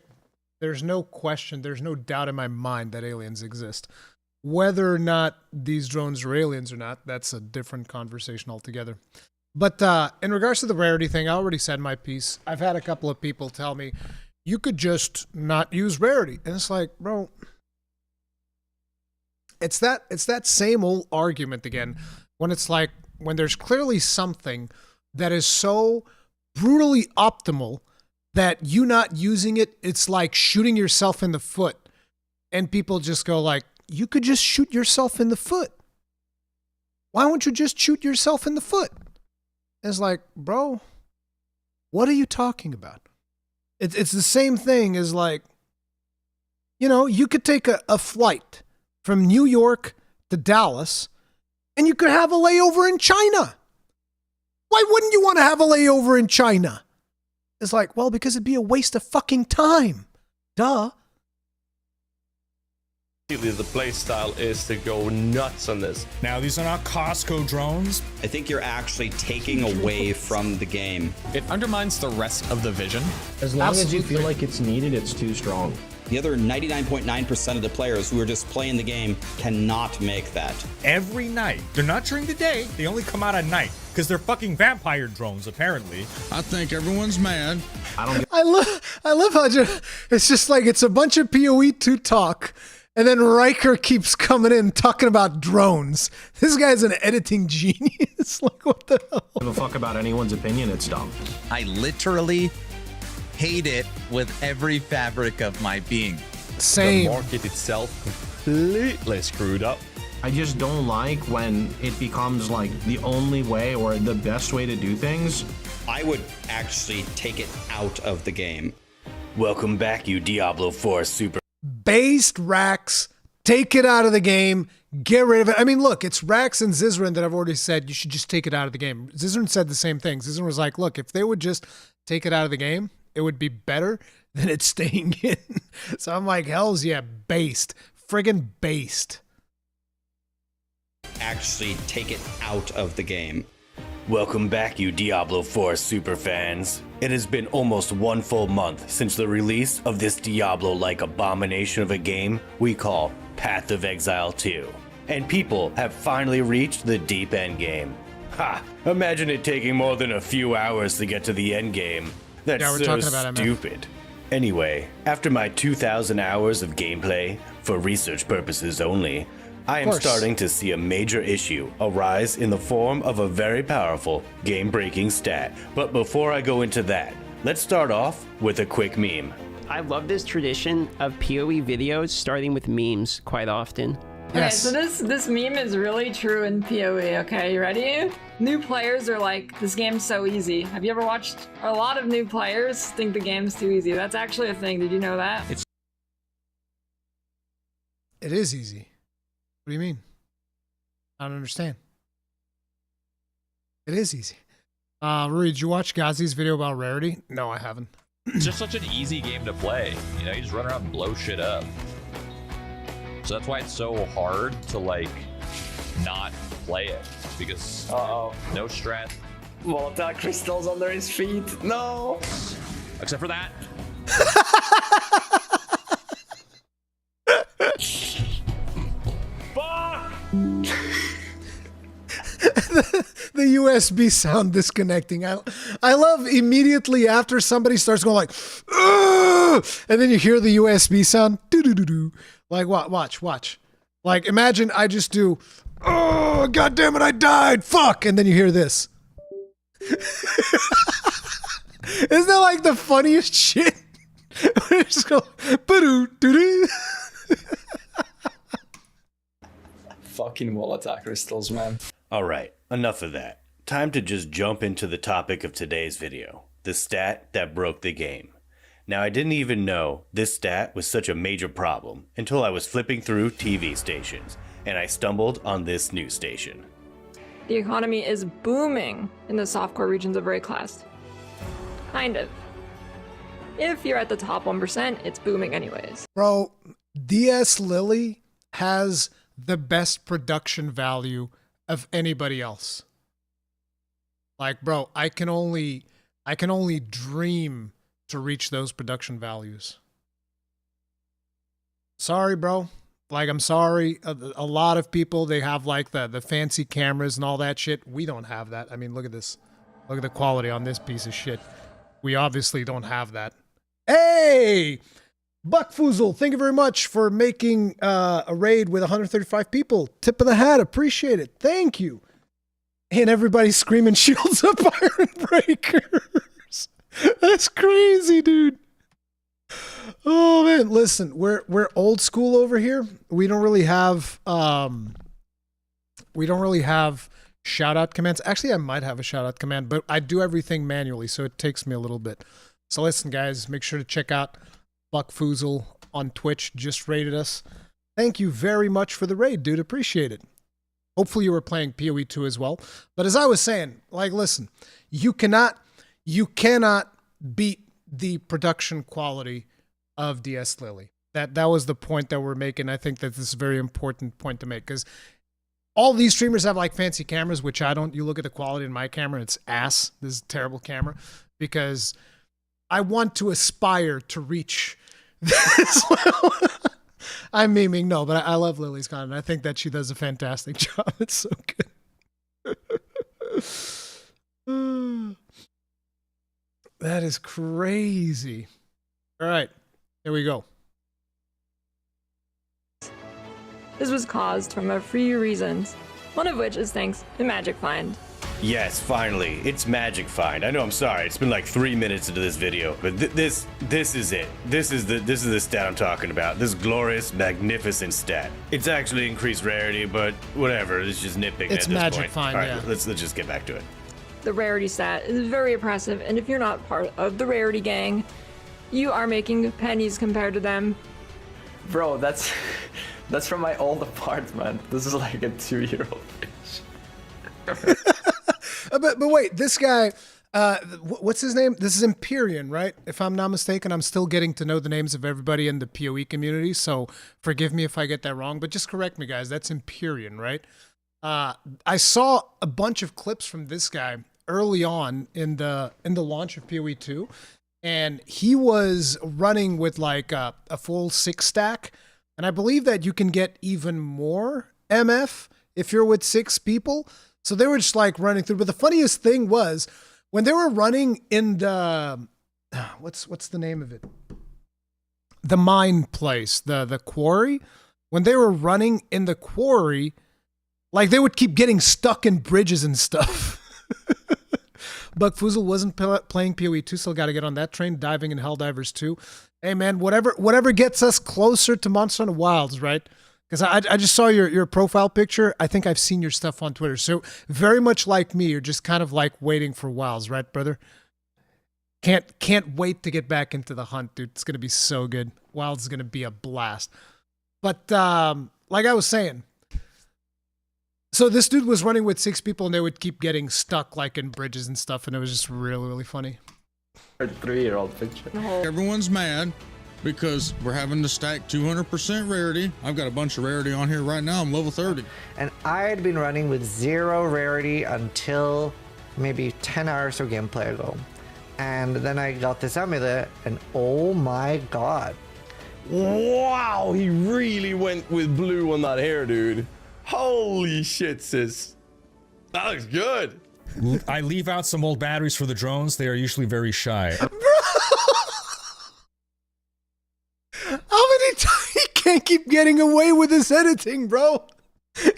There's no question, there's no doubt in my mind that aliens exist. Whether or not these drones are aliens or not, that's a different conversation altogether. But in regards to the rarity thing, I already said my piece. I've had a couple of people tell me, you could just not use rarity. And it's like, bro, it's that same old argument again, when it's like, when there's clearly something that is so brutally optimal that you not using it, it's like shooting yourself in the foot. And people just go like, you could just shoot yourself in the foot. Why won't you just shoot yourself in the foot? It's like, bro, what are you talking about? It's the same thing as like, you know, you could take a flight from New York to Dallas and you could have a layover in China. Why wouldn't you want to have a layover in China? It's like, well, because it'd be a waste of fucking time. Duh. the play style is to go nuts on this. Now, these are not Costco drones. I think you're actually taking away from the game. It undermines the rest of the vision. As long as you Absolutely. feel like it's needed, it's too strong. The other 99.9% of the players who are just playing the game cannot make that. Every night. They're not during the day. They only come out at night because they're fucking vampire drones, apparently. I think everyone's mad. I love how it's just like it's a bunch of PoE 2 talk, and then Riker keeps coming in talking about drones. This guy's an editing genius. Like, what the hell? Give a fuck about anyone's opinion, it's dumb. I literally hate it with every fabric of my being. Same. The market itself completely screwed up. I just don't like when it becomes like the only way or the best way to do things. I would actually take it out of the game. Welcome back, you Diablo 4 super. Based Rax, take it out of the game, get rid of it. I mean, look, it's Rax and Zizran that I've already said you should just take it out of the game. Zizran said the same thing. Zizran was like, look, if they would just take it out of the game, it would be better than it staying in. So I'm like, hells yeah, based. Friggin' based. Actually take it out of the game. Welcome back, you Diablo 4 super fans. It has been almost 1 full month since the release of this Diablo-like abomination of a game we call Path of Exile 2. And people have finally reached the deep endgame. Ha! Imagine it taking more than a few hours to get to the endgame. That's Yeah, we're so talking about it, man. stupid. Anyway, after my 2,000 hours of gameplay, for research purposes only, I am course. starting to see a major issue arise in the form of a very powerful, game-breaking stat. But before I go into that, let's start off with a quick meme. I love this tradition of PoE videos starting with memes quite often. Yes. Okay, so this meme is really true in PoE, okay, you ready? New players are like, this game's so easy. Have you ever watched, a lot of new players think the game's too easy. That's actually a thing, did you know that? It is easy. What do you mean? I don't understand. It is easy. Ruri, did you watch Ghazi's video about rarity? No, I haven't. It's just such an easy game to play. You know, you just run around and blow shit up. So that's why it's so hard to like not play it, because no stress. Molotov crystals under his feet. No. Except for that. The USB sound disconnecting. I love immediately after somebody starts going like, ugh! And then you hear the USB sound. Doo-doo-doo-doo. Like, watch. Like, imagine I just do, oh, God damn it, I died. Fuck. And then you hear this. Isn't that like the funniest shit? Just go, ba-doo-doo-doo. Fucking Molotov crystals, man. All right, enough of that. Time to just jump into the topic of today's video, the stat that broke the game. Now, I didn't even know this stat was such a major problem until I was flipping through TV stations, and I stumbled on this news station. The economy is booming in the softcore regions of raid class. Kind of. If you're at the top 1%, it's booming anyways. Bro, DS Lily has the best production value of anybody else. Like, bro, I can only dream to reach those production values. Sorry, bro. Like, I'm sorry. A lot of people, they have like the fancy cameras and all that shit. We don't have that. I mean, look at this. Look at the quality on this piece of shit. We obviously don't have that. Hey! Buckfoozle, thank you very much for making a raid with 135 people. Tip of the hat, appreciate it. Thank you. And everybody's screaming shields up iron breakers. That's crazy, dude. Oh man, listen, we're old school over here. We don't really have shout out commands. Actually, I might have a shout out command, but I do everything manually, so it takes me a little bit. So listen, guys, make sure to check out Buckfoozle on Twitch. Just raided us. Thank you very much for the raid, dude. Appreciate it. Hopefully you were playing PoE 2 as well. But as I was saying, like, listen, you cannot beat the production quality of DS Lily. That was the point that we're making. I think that this is a very important point to make, because all these streamers have like fancy cameras, which I don't. You look at the quality in my camera, it's ass. This is a terrible camera, because I want to aspire to reach this level. I'm memeing, no, but I love Lily's content. I think that she does a fantastic job. It's so good. That is crazy. All right, here we go. This was caused from a few reasons, one of which is thanks to Magic Find. Yes, finally, it's Magic Find. I know, I'm sorry, it's been like 3 minutes into this video, but this is it. This is the stat I'm talking about. This glorious, magnificent stat. It's actually increased rarity, but whatever. It's just nitpicking It's at this Magic point. Find, All right, yeah. let's just get back to it. The rarity stat is very oppressive, and if you're not part of the rarity gang, you are making pennies compared to them. Bro, that's from my old apartment. This is like a 2-year-old. But wait, this guy, what's his name? This is Empyrean, right? If I'm not mistaken, I'm still getting to know the names of everybody in the PoE community, so forgive me if I get that wrong, but just correct me, guys. That's Empyrean, right? I saw a bunch of clips from this guy early on in the launch of PoE 2, and he was running with like a full 6 stack, and I believe that you can get even more MF if you're with 6 people. So they were just like running through. But the funniest thing was when they were running in the, what's the name of it? The mine place, the quarry. When they were running in the quarry, like they would keep getting stuck in bridges and stuff. Buckfoozle wasn't playing PoE 2, still got to get on that train. Diving in Helldivers 2. Hey man, whatever gets us closer to Monster Hunter Wilds, right? Because I just saw your profile picture. I think I've seen your stuff on Twitter. So very much like me, you're just kind of like waiting for Wilds, right, brother? Can't wait to get back into the hunt, dude. It's gonna be so good. Wilds is gonna be a blast. But like I was saying, So this dude was running with 6 people and they would keep getting stuck like in bridges and stuff, and it was just really, really funny. A 3-year-old picture. Everyone's mad because we're having to stack 200% rarity. I've got a bunch of rarity on here right now. I'm level 30. And I had been running with 0 rarity until maybe 10 hours of gameplay ago. And then I got this amulet, and oh my god. Wow, he really went with blue on that hair, dude. Holy shit, sis. That looks good. I leave out some old batteries for the drones. They are usually very shy. How many times he can't keep getting away with his editing, bro?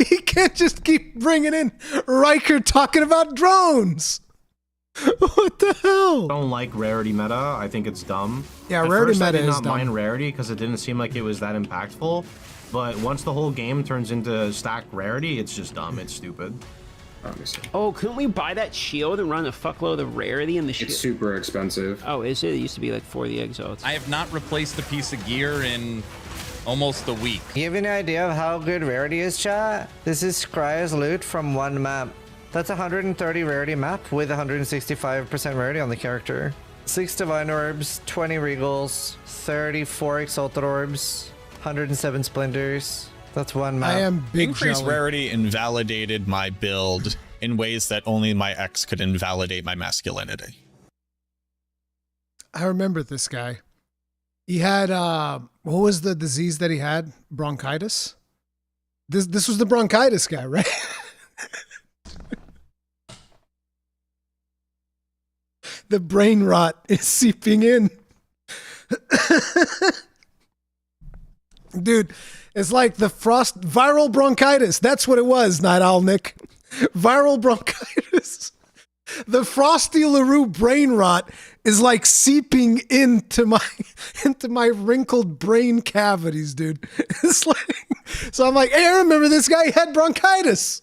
He can't just keep bringing in Riker talking about drones. What the hell? I don't like rarity meta. I think it's dumb. Yeah, At rarity first, meta I did is not dumb. mind rarity because it didn't seem like it was that impactful. But once the whole game turns into stacked rarity, it's just dumb. It's stupid. Oh, couldn't we buy that shield and run a fuckload of rarity in the shield? It's super expensive. Oh, is it? It used to be like 4 the exiles. I have not replaced a piece of gear in almost a week. You have any idea of how good rarity is, chat? This is Scry's loot from one map. That's 130 rarity map with 165% rarity on the character. 6 divine orbs, 20 regals, 34 exalted orbs, 107 splendors. That's one map. I am big Increased jelly. rarity invalidated my build in ways that only my ex could invalidate my masculinity. I remember this guy. He had what was the disease that he had? Bronchitis. This was the bronchitis guy, right? The brain rot is seeping in. Dude, it's like the viral bronchitis. That's what it was, Night Owl Nick. Viral bronchitis. The Frosty LaRue brain rot is like seeping into my wrinkled brain cavities, dude. It's like, so I'm like, hey, I remember this guy had bronchitis.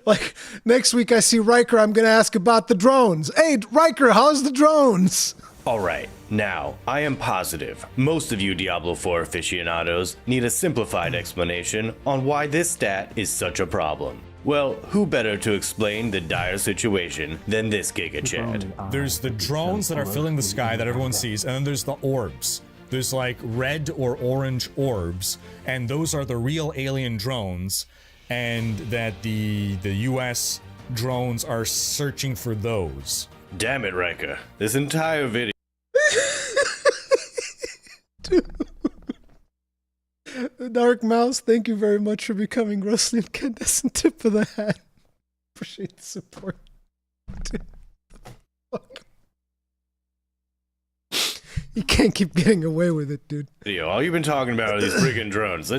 Like, next week I see Riker, I'm going to ask about the drones. Hey, Riker, how's the drones? Alright, now, I am positive most of you Diablo 4 aficionados need a simplified explanation on why this stat is such a problem. Well, who better to explain the dire situation than this Giga Chad? There's the drones that are filling the sky that everyone sees, and then there's the orbs. There's like red or orange orbs, and those are the real alien drones, and that the US drones are searching for those. Damn it, Riker. This entire video. The Dark Mouse, thank you very much for becoming grossly incandescent. Tip of the hat. Appreciate the support. Dude, fuck. You can't keep getting away with it, dude. Video, all you've been talking about are these freaking drones.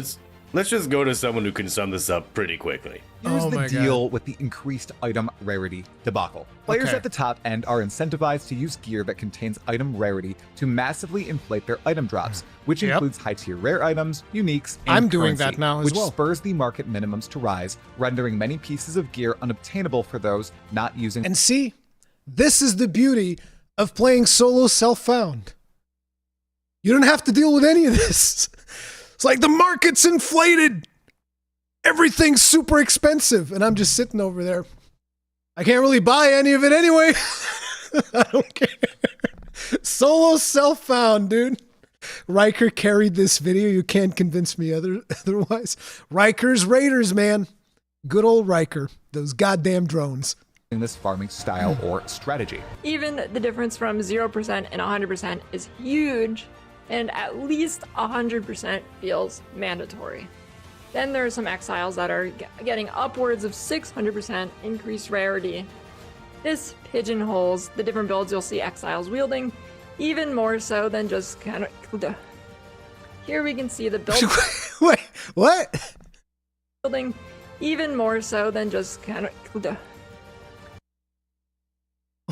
Let's just go to someone who can sum this up pretty quickly. Here's Oh the my deal with the increased item rarity debacle. Players Okay. at the top end are incentivized to use gear that contains item rarity to massively inflate their item drops, which includes high-tier rare items, uniques, and I'm doing currency, that now as which well. spurs the market minimums to rise, rendering many pieces of gear unobtainable for those not using. And see, this is the beauty of playing solo self-found. You don't have to deal with any of this. It's like the market's inflated. Everything's super expensive. And I'm just sitting over there. I can't really buy any of it anyway. I don't care. Solo self-found, dude. Riker carried this video. You can't convince me otherwise. Riker's Raiders, man. Good old Riker. Those goddamn drones. In this farming style or strategy. Even the difference from 0% and 100% is huge, and at least 100% feels mandatory. Then there are some exiles that are getting upwards of 600% increased rarity. This pigeonholes the different builds you'll see exiles wielding, even more so than just kind of... Here we can see the build... Wait, what? Building, even more so than just kind of...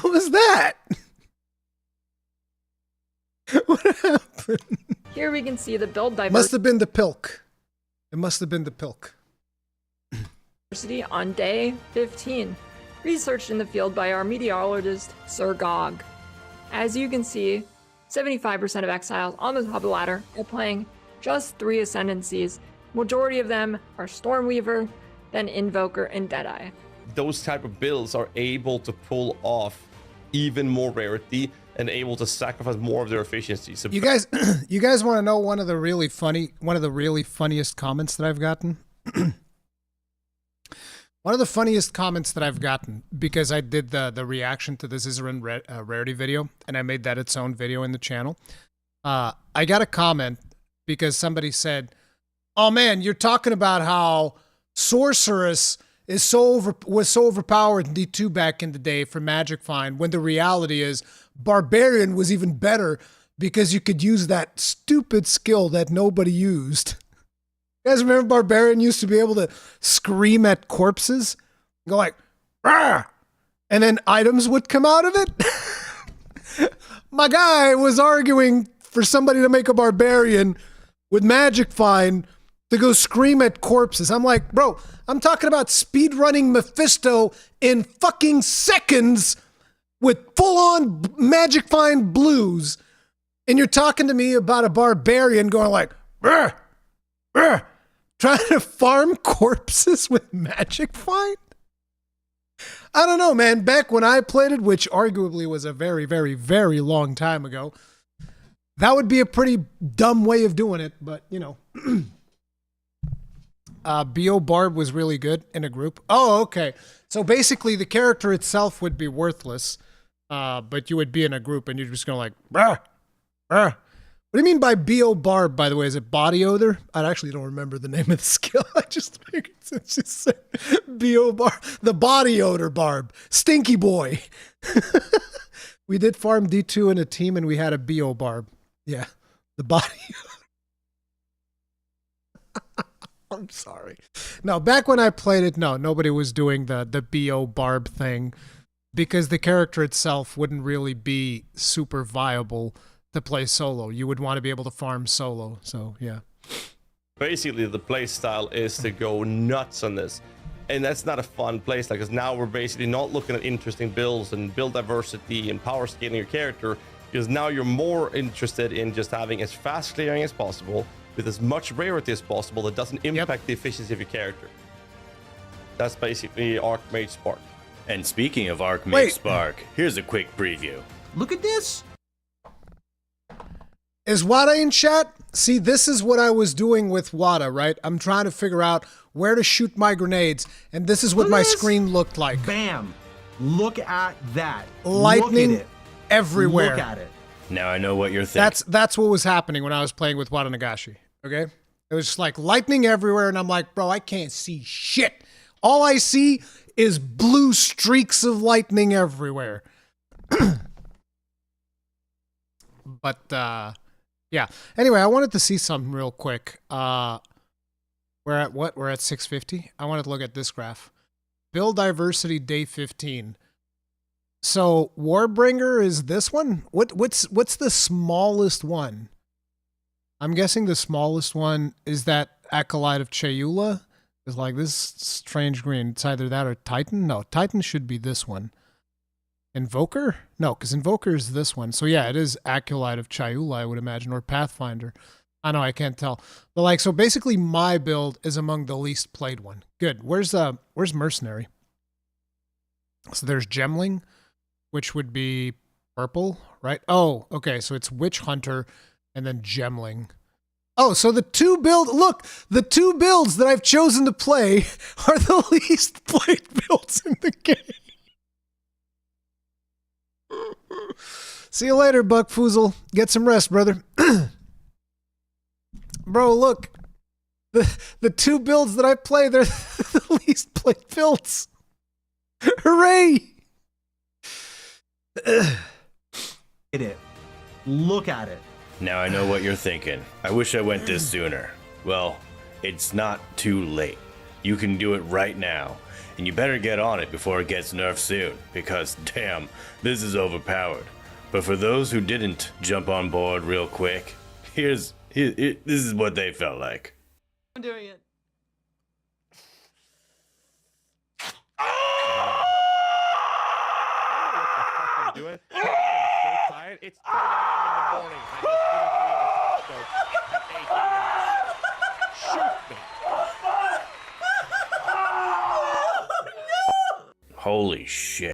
What was that? What happened? Here we can see the build Must have been the pilk. It must have been the pilk. diversity on day 15, researched in the field by our meteorologist, Sir Gog. As you can see, 75% of exiles on the top of the ladder are playing just 3 ascendancies. Majority of them are Stormweaver, than Invoker and Deadeye. Those type of builds are able to pull off even more rarity and able to sacrifice more of their efficiency. So You guys want to know one of the really funniest comments that I've gotten? One of the funniest comments that I've gotten, because I did the reaction to the Zizaran rarity video, and I made that its own video in the channel. I got a comment because somebody said, "Oh man, you're talking about how Sorceress was so overpowered in D2 back in the day for Magic Find, when the reality is Barbarian was even better because you could use that stupid skill that nobody used." You guys remember Barbarian used to be able to scream at corpses? Go like, "Rah!" And then items would come out of it? My guy was arguing for somebody to make a Barbarian with Magic Find to go scream at corpses. I'm like, bro, I'm talking about speedrunning Mephisto in fucking seconds with full-on Magic Find blues, and you're talking to me about a Barbarian going like, "Rah! Rah!" Trying to farm corpses with Magic Find? I don't know, man. Back when I played it, which arguably was a very, very, very long time ago, that would be a pretty dumb way of doing it, but, you know. B.O. Barb was really good in a group. Oh, okay. So basically, the character itself would be worthless, but you would be in a group, and you're just going like, "Rah! Rah!" What do you mean by B.O. Barb, by the way? Is it body odor? I actually don't remember the name of the skill. I just figured since you said B.O. Barb. The body odor Barb. Stinky boy. We did farm D2 in a team, and we had a B.O. Barb. Yeah. The body odor. I'm sorry. No, back when I played it, no, nobody was doing the B.O. Barb thing because the character itself wouldn't really be super viable to play solo. You would want to be able to farm solo. So yeah. Basically, the play style is to go nuts on this, and that's not a fun play style because now we're basically not looking at interesting builds and build diversity and power scaling your character, because now you're more interested in just having as fast clearing as possible with as much rarity as possible that doesn't impact the efficiency of your character. That's basically Archmage Spark. And speaking of Archmage Spark, here's a quick preview. Look at this. Is Wada in chat? See, this is what I was doing with Wada, right? I'm trying to figure out where to shoot my grenades, and this is what my screen looked like. Bam! Look at that. Lightning Look at it. everywhere. Look at it. Now I know what you're thinking. That's what was happening when I was playing with Wada Nagashi, okay? It was just like lightning everywhere, and I'm like, bro, I can't see shit. All I see is blue streaks of lightning everywhere. But, yeah. Anyway, I wanted to see something real quick. We're at what? We're at 650. I wanted to look at this graph. Build diversity day 15. So Warbringer is this one? What's the smallest one? I'm guessing the smallest one is that Acolyte of Chayula. It's like this strange green. It's either that or Titan. No, Titan should be this one. Invoker? No, because Invoker is this one. So yeah, it is Acolyte of Chayula, I would imagine, or Pathfinder. I know, I can't tell. But like, so basically my build is among the least played one. Good. Where's Mercenary? So there's Gemling, which would be purple, right? Oh, okay, so it's Witch Hunter and then Gemling. Oh, so the two builds that I've chosen to play are the least played builds in the game. See you later, Buckfoozle. Get some rest, brother. Bro, look. The two builds that I play, they're the least played builds. Hooray! Look at it. Look at it. Now I know what you're thinking. I wish I went this sooner. Well, it's not too late. You can do it right now. And you better get on it before it gets nerfed soon, because damn, this is overpowered. But for those who didn't jump on board real quick, this is what they felt like. I'm doing it. I'm doing. I'm so tired. It's 10 a.m. in the morning. I just finished reading a at 8 a.m. Shoot me. Holy shit.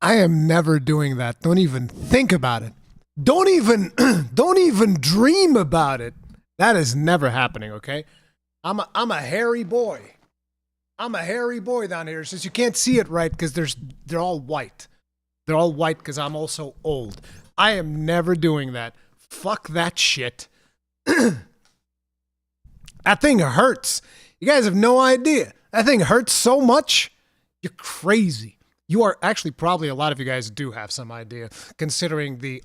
I am never doing that. Don't even think about it. Don't even don't even dream about it. That is never happening, okay? I'm a hairy boy. I'm a hairy boy down here. Since you can't see it right because they're all white. They're all white because I'm also old. I am never doing that. Fuck that shit. That thing hurts. You guys have no idea. That thing hurts so much. You're crazy. You are actually probably, a lot of you guys do have some idea, considering the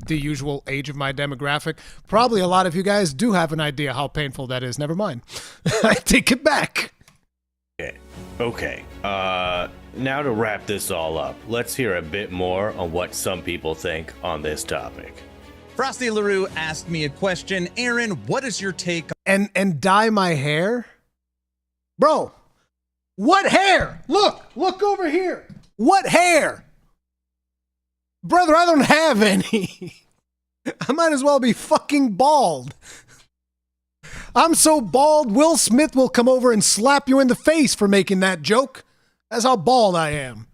usual age of my demographic. Probably a lot of you guys do have an idea how painful that is. Never mind. I take it back. Okay. Now to wrap this all up, let's hear a bit more on what some people think on this topic. Frosty LaRue asked me a question. Aaron, what is your take on... And dye my hair? Bro, what hair? Look over here. What hair? Brother, I don't have any. I might as well be fucking bald. I'm so bald, Will Smith will come over and slap you in the face for making that joke. That's how bald I am.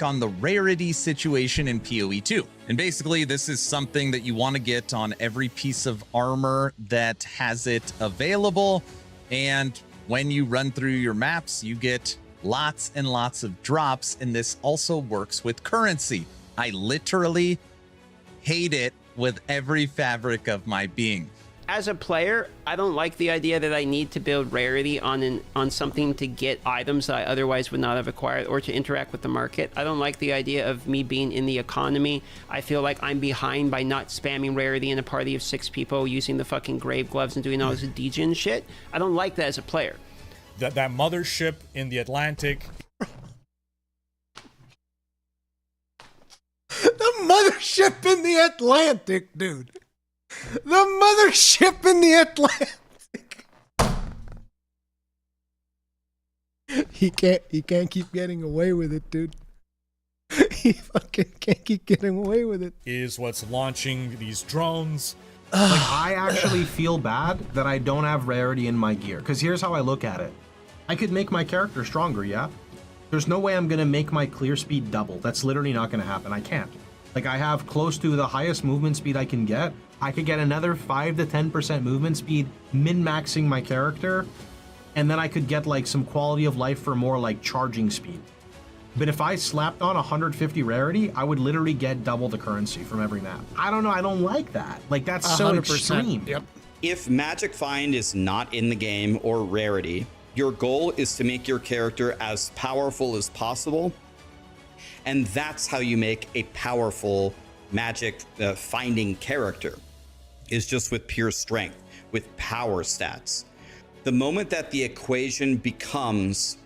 on the rarity situation in PoE 2? And basically, this is something that you want to get on every piece of armor that has it available. And when you run through your maps, you get lots and lots of drops, and this also works with currency. I literally hate it with every fabric of my being. As a player, I don't like the idea that I need to build rarity on something to get items that I otherwise would not have acquired or to interact with the market. I don't like the idea of me being in the economy. I feel like I'm behind by not spamming rarity in a party of 6 people using the fucking grave gloves and doing all this degen shit. I don't like that as a player. That mothership in the Atlantic. The mothership in the Atlantic, dude. The mothership in the Atlantic. He can't keep getting away with it, dude. He fucking can't keep getting away with it. Is what's launching these drones. Like, I actually feel bad that I don't have rarity in my gear. Because here's how I look at it. I could make my character stronger, yeah? There's no way I'm going to make my clear speed double. That's literally not going to happen. I can't. Like, I have close to the highest movement speed I can get. I could get another 5 to 10% movement speed, min-maxing my character, and then I could get like some quality of life for more like charging speed. But if I slapped on 150 rarity, I would literally get double the currency from every map. I don't know, I don't like that. Like, that's so 100%. extreme. Yep. If Magic Find is not in the game or rarity, your goal is to make your character as powerful as possible. And that's how you make a powerful Magic finding character, is just with pure strength, with power stats. The moment that the equation becomes,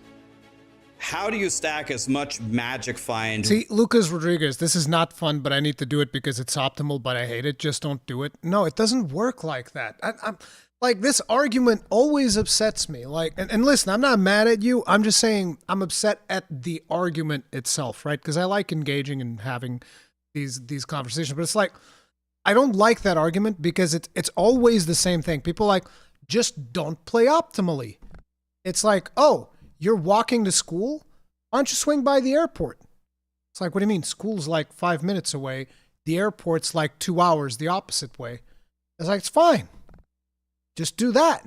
how do you stack as much Magic Find? See, Lucas Rodriguez, this is not fun, but I need to do it because it's optimal, but I hate it. Just don't do it. No, it doesn't work like that. I'm like, this argument always upsets me. Like, and listen, I'm not mad at you. I'm just saying I'm upset at the argument itself, right? Because I like engaging and having these conversations, but it's like, I don't like that argument because it's always the same thing. People like, just don't play optimally. It's like, oh, you're walking to school? Why don't you swing by the airport? It's like, what do you mean? School's like 5 minutes away. The airport's like 2 hours the opposite way. It's like, it's fine. Just do that.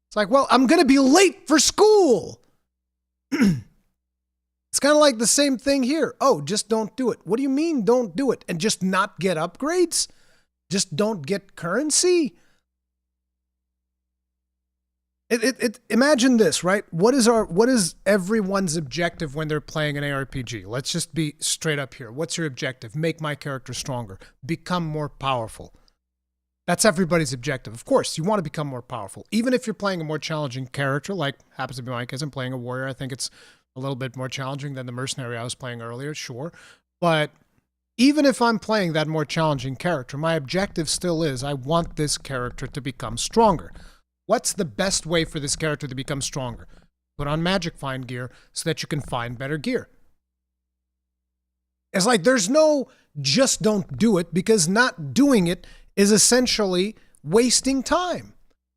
It's like, well, I'm going to be late for school. It's kind of like the same thing here. Oh, just don't do it. What do you mean don't do it? And just not get upgrades? Just don't get currency? Imagine this, right? What is everyone's objective when they're playing an ARPG? Let's just be straight up here. What's your objective? Make my character stronger. Become more powerful. That's everybody's objective. Of course, you want to become more powerful. Even if you're playing a more challenging character, like happens to be my case, I'm playing a warrior. I think it's a little bit more challenging than the mercenary I was playing earlier, sure. But even if I'm playing that more challenging character, my objective still is I want this character to become stronger. What's the best way for this character to become stronger? Put on Magic Find gear so that you can find better gear. It's like there's no just don't do it, because not doing it is essentially wasting time.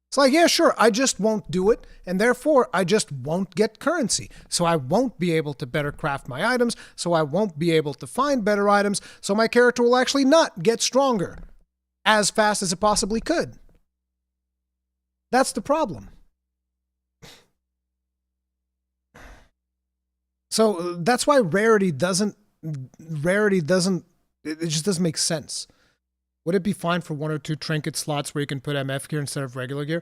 It's like, yeah, sure, I just won't do it, and therefore I just won't get currency. So I won't be able to better craft my items, so I won't be able to find better items, so my character will actually not get stronger as fast as it possibly could. That's the problem. So that's why rarity doesn't, it just doesn't make sense. Would it be fine for 1 or 2 trinket slots where you can put MF gear instead of regular gear?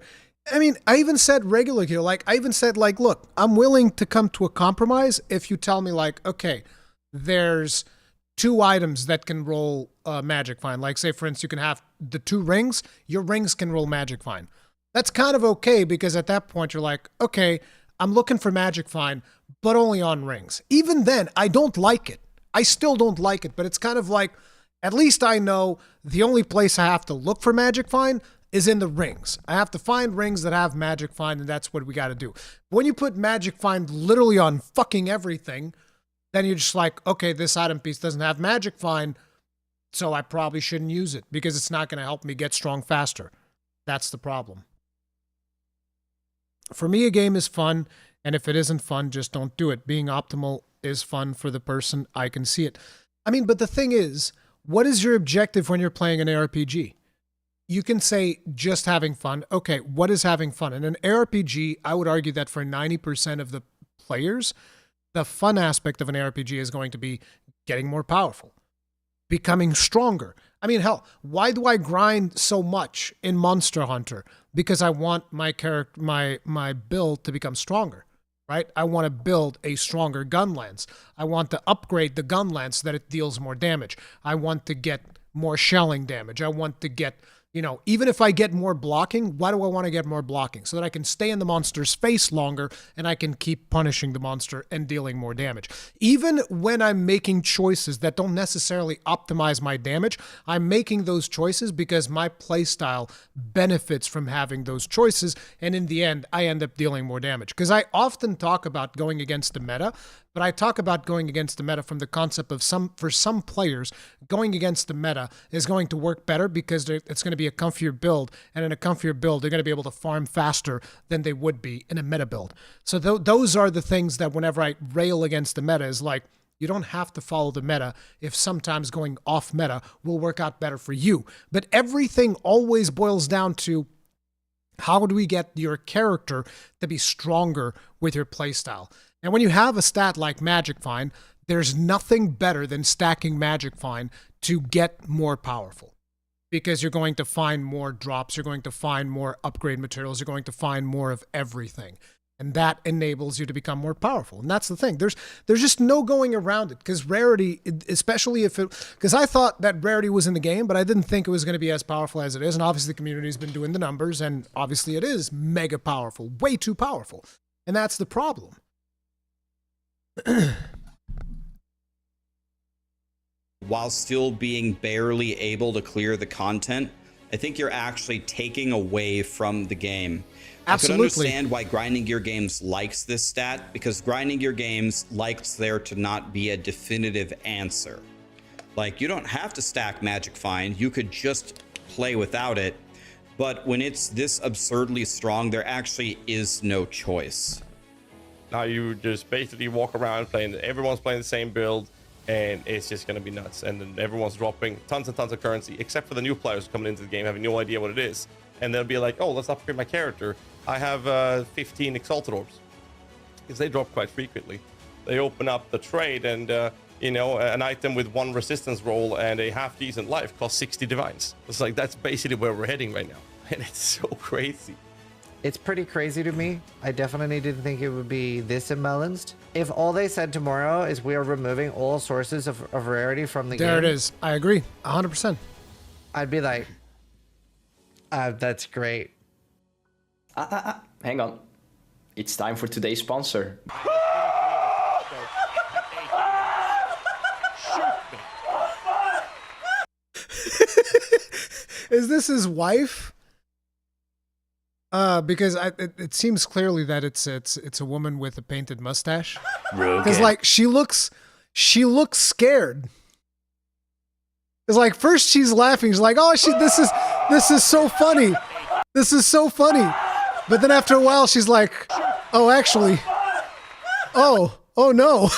I mean, I even said regular gear. Like, I even said, like, look, I'm willing to come to a compromise if you tell me, like, okay, there's 2 items that can roll Magic Find. Like, say, for instance, you can have the 2 rings. Your rings can roll Magic Find. That's kind of okay because at that point you're like, okay, I'm looking for Magic Find, but only on rings. Even then, I don't like it. I still don't like it, but it's kind of like, at least I know the only place I have to look for Magic Find is in the rings. I have to find rings that have Magic Find, and that's what we got to do. When you put Magic Find literally on fucking everything, then you're just like, okay, this item piece doesn't have Magic Find, so I probably shouldn't use it because it's not going to help me get strong faster. That's the problem. For me, a game is fun, and if it isn't fun, just don't do it. Being optimal is fun for the person. I can see it. I mean, but the thing is, what is your objective when you're playing an ARPG? You can say just having fun. Okay, what is having fun? In an ARPG, I would argue that for 90% of the players, the fun aspect of an ARPG is going to be getting more powerful, becoming stronger. I mean, hell, why do I grind so much in Monster Hunter? Because I want my character, my build to become stronger. Right? I want to build a stronger gun lance. I want to upgrade the gun lance so that it deals more damage. I want to get more shelling damage. I want to get, even if I get more blocking, why do I want to get more blocking? So that I can stay in the monster's face longer and I can keep punishing the monster and dealing more damage. Even when I'm making choices that don't necessarily optimize my damage, I'm making those choices because my playstyle benefits from having those choices, and in the end, I end up dealing more damage. Because I often talk about going against the meta, but I talk about going against the meta from the concept of for some players, going against the meta is going to work better because it's going to be a comfier build, and in a comfier build, they're going to be able to farm faster than they would be in a meta build. So those are the things that whenever I rail against the meta is like, you don't have to follow the meta if sometimes going off meta will work out better for you. But everything always boils down to how do we get your character to be stronger with your playstyle? And when you have a stat like Magic Find, there's nothing better than stacking Magic Find to get more powerful. Because you're going to find more drops, you're going to find more upgrade materials, you're going to find more of everything. And that enables you to become more powerful. And that's the thing. There's just no going around it. Because rarity, especially because I thought that rarity was in the game, but I didn't think it was going to be as powerful as it is. And obviously the community's been doing the numbers, and obviously it is mega powerful, way too powerful. And that's the problem. While still being barely able to clear the content, I think you're actually taking away from the game. Absolutely. I could understand why Grinding Gear Games likes this stat, because Grinding Gear Games likes there to not be a definitive answer. Like, you don't have to stack Magic Find, you could just play without it, but when it's this absurdly strong, there actually is no choice. Now you just basically walk around everyone's playing the same build, and it's just going to be nuts. And then everyone's dropping tons and tons of currency, except for the new players coming into the game having no idea what it is. And they'll be like, oh, let's upgrade my character. I have 15 Exalted Orbs. Because they drop quite frequently. They open up the trade, and an item with 1 resistance roll and a half-decent life costs 60 divines. It's like, that's basically where we're heading right now. And it's so crazy. It's pretty crazy to me. I definitely didn't think it would be this imbalanced. If all they said tomorrow is we are removing all sources of rarity from the game. There it is. I agree. 100%. I'd be like, that's great. Hang on. It's time for today's sponsor. Is this his wife? Because it seems clearly that it's a woman with a painted mustache. Because like she looks scared. It's like first she's laughing. She's like, oh, This is so funny. This is so funny. But then after a while, she's like, oh, actually, oh no.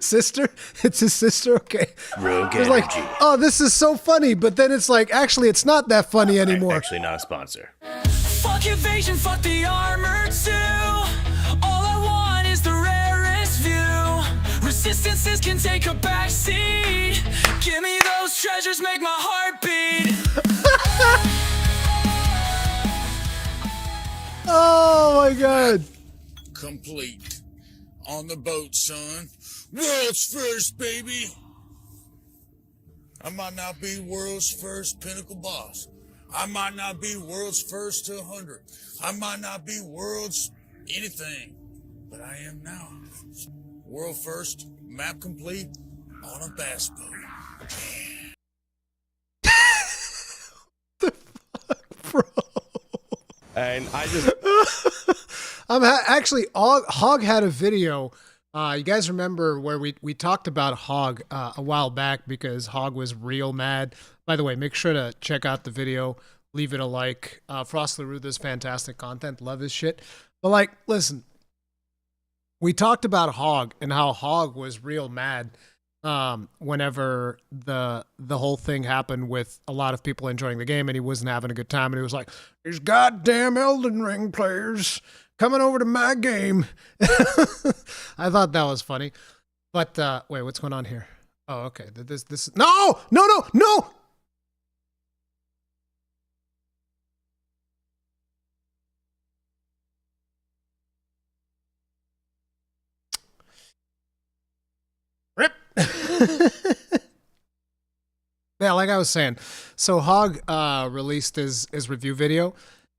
Sister? It's his sister? Okay. Rogue It's like, energy. oh, this is so funny. But then it's like, actually, it's not that funny anymore. Actually, not a sponsor. Fuck evasion, fuck the armor too. All I want is the rarest view. Resistances can take a backseat. Give me those treasures, make my heart beat. Oh my god. Complete. On the boat, son. World's first, baby. I might not be world's first pinnacle boss. I might not be world's first to 100. I might not be world's anything. But I am now. World first, map complete, on a bass boat. And I just... Actually, Hog had a video. You guys remember where we talked about Hog a while back because Hog was real mad. By the way, make sure to check out the video. Leave it a like. Frost LaRue does fantastic content. Love his shit. But like, listen. We talked about Hog and how Hog was real mad whenever the whole thing happened with a lot of people enjoying the game and he wasn't having a good time and he was like, these goddamn Elden Ring players coming over to my game. I thought that was funny. But wait, what's going on here? Oh, okay. This no. Rip. Yeah, like I was saying, so Hog released his review video,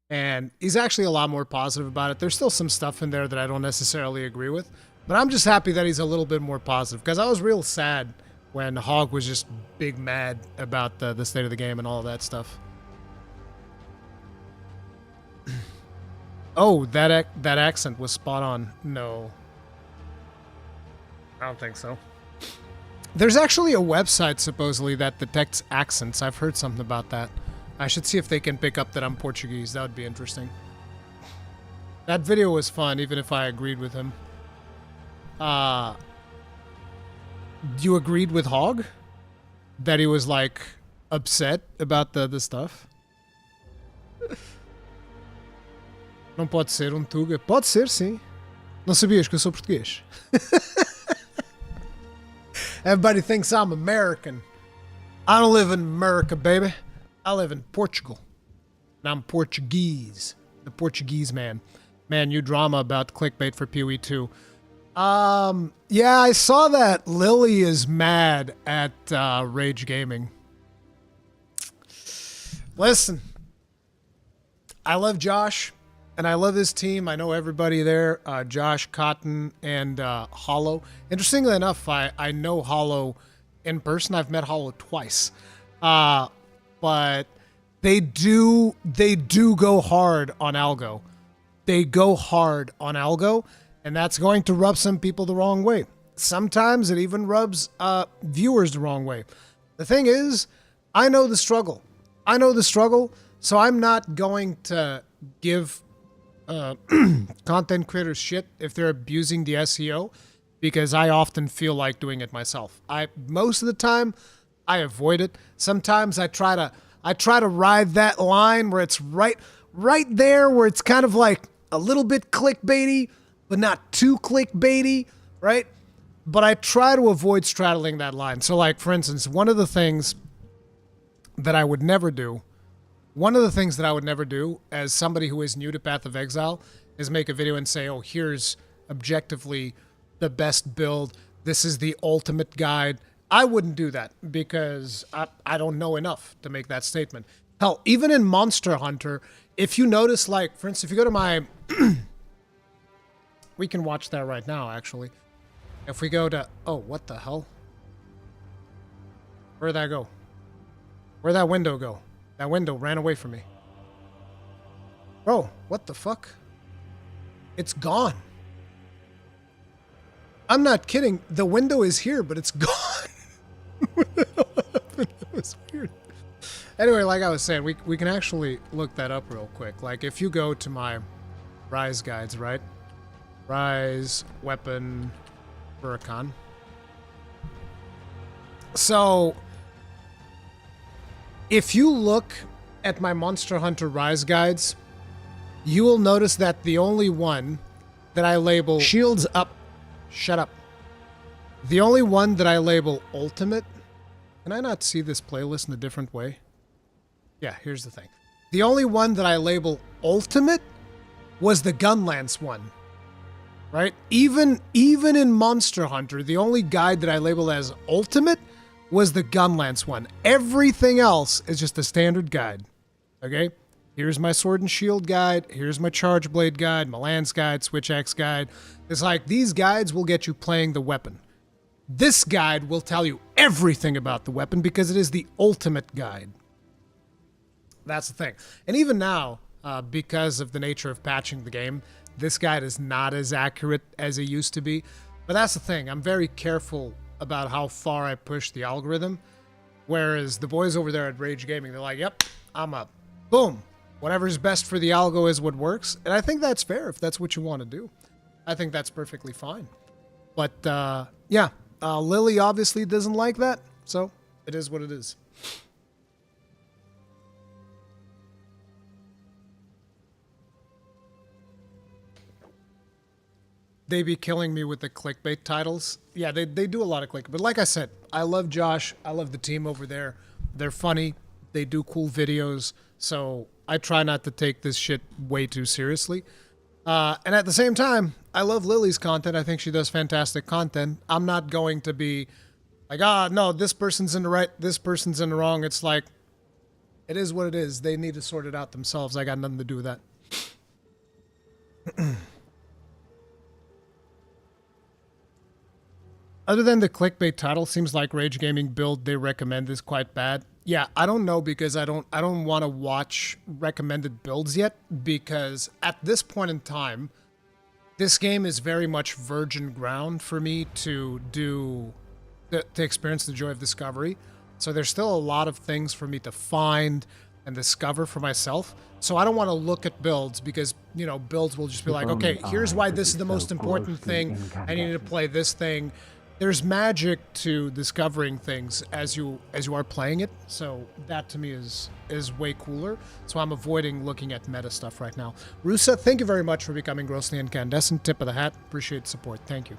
and he's actually a lot more positive about it. There's still some stuff in there that I don't necessarily agree with, but I'm just happy that he's a little bit more positive, because I was real sad when Hog was just big mad about the state of the game and all of that stuff. Oh, that accent was spot on. No. I don't think so. There's actually a website, supposedly, that detects accents. I've heard something about that. I should see if they can pick up that I'm Portuguese. That would be interesting. That video was fun, even if I agreed with him. You agreed with Hog? That he was, like, upset about the stuff? Não pode ser Tuga. Pode ser, sim. Não sabias que eu sou português? Everybody thinks I'm American. I don't live in America, baby. I live in Portugal. And I'm Portuguese. The Portuguese man. Man, you drama about clickbait for PoE 2. Yeah, I saw that Lily is mad at Rage Gaming. Listen. I love Josh. And I love his team. I know everybody there. Josh, Cotton, and Hollow. Interestingly enough, I know Hollow in person. I've met Hollow twice. But they do go hard on Algo. They go hard on Algo, and that's going to rub some people the wrong way. Sometimes it even rubs viewers the wrong way. The thing is, I know the struggle. So I'm not going to give content creators shit if they're abusing the SEO, because I often feel like doing it myself. Most of the time I avoid it. Sometimes I try to ride that line where it's right there, where it's kind of like a little bit clickbaity, but not too clickbaity, right? But I try to avoid straddling that line. So like, for instance, one of the things that I would never do as somebody who is new to Path of Exile is make a video and say, oh, here's objectively the best build. This is the ultimate guide. I wouldn't do that because I don't know enough to make that statement. Hell, even in Monster Hunter, if you notice, like, for instance, if you go to my... we can watch that right now, actually. If we go to... Oh, what the hell? Where'd that go? Where'd that window go? That window ran away from me. Bro, what the fuck? It's gone. I'm not kidding. The window is here, but it's gone. That was weird. Anyway, like I was saying, we can actually look that up real quick. Like, if you go to my Rise guides, right? Rise, weapon, Rurikhan. So, if you look at my Monster Hunter Rise guides, you will notice that the only one that I label shields up. Shut up. The only one that I label ultimate. Can I not see this playlist in a different way? Yeah, here's the thing. The only one that I label ultimate was the Gunlance one. Right? Even in Monster Hunter, the only guide that I labeled as ultimate was the Gunlance one. Everything else is just a standard guide. Okay? Here's my Sword and Shield guide. Here's my Charge Blade guide, my Lance guide, Switch Axe guide. It's like these guides will get you playing the weapon. This guide will tell you everything about the weapon because it is the ultimate guide. That's the thing. And even now, because of the nature of patching the game, this guide is not as accurate as it used to be. But that's the thing. I'm very careful about how far I push the algorithm. Whereas the boys over there at Rage Gaming, they're like, yep, I'm up. Boom. Whatever's best for the algo is what works. And I think that's fair if that's what you want to do. I think that's perfectly fine. But, yeah. Lily obviously doesn't like that. So, it is what it is. They be killing me with the clickbait titles. Yeah, they do a lot of clickbait. But like I said, I love Josh. I love the team over there. They're funny. They do cool videos. So I try not to take this shit way too seriously. And at the same time, I love Lily's content. I think she does fantastic content. I'm not going to be like, no, this person's in the right, this person's in the wrong. It's like, it is what it is. They need to sort it out themselves. I got nothing to do with that. Other than the clickbait title, seems like Rage Gaming build they recommend is quite bad. Yeah, I don't know because I don't want to watch recommended builds yet because at this point in time, this game is very much virgin ground for me to experience the joy of discovery. So there's still a lot of things for me to find and discover for myself. So I don't want to look at builds because, you know, builds will just be like, okay, here's why this is the most important thing. I need to play this thing. There's magic to discovering things as you are playing it, so that to me is way cooler. So I'm avoiding looking at meta stuff right now. Rusa, thank you very much for becoming grossly incandescent. Tip of the hat. Appreciate the support. Thank you.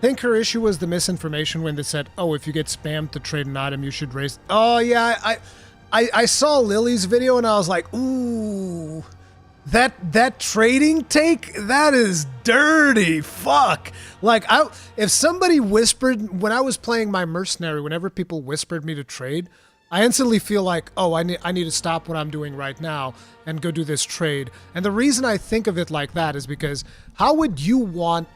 Think her issue was the misinformation when they said, oh, if you get spammed to trade an item, you should raise... Oh, yeah, I saw Lily's video and I was like, ooh... That trading take, that is dirty. Fuck. Like, if somebody whispered, when I was playing my mercenary, whenever people whispered me to trade, I instantly feel like, oh, I need to stop what I'm doing right now and go do this trade. And the reason I think of it like that is because how would you want,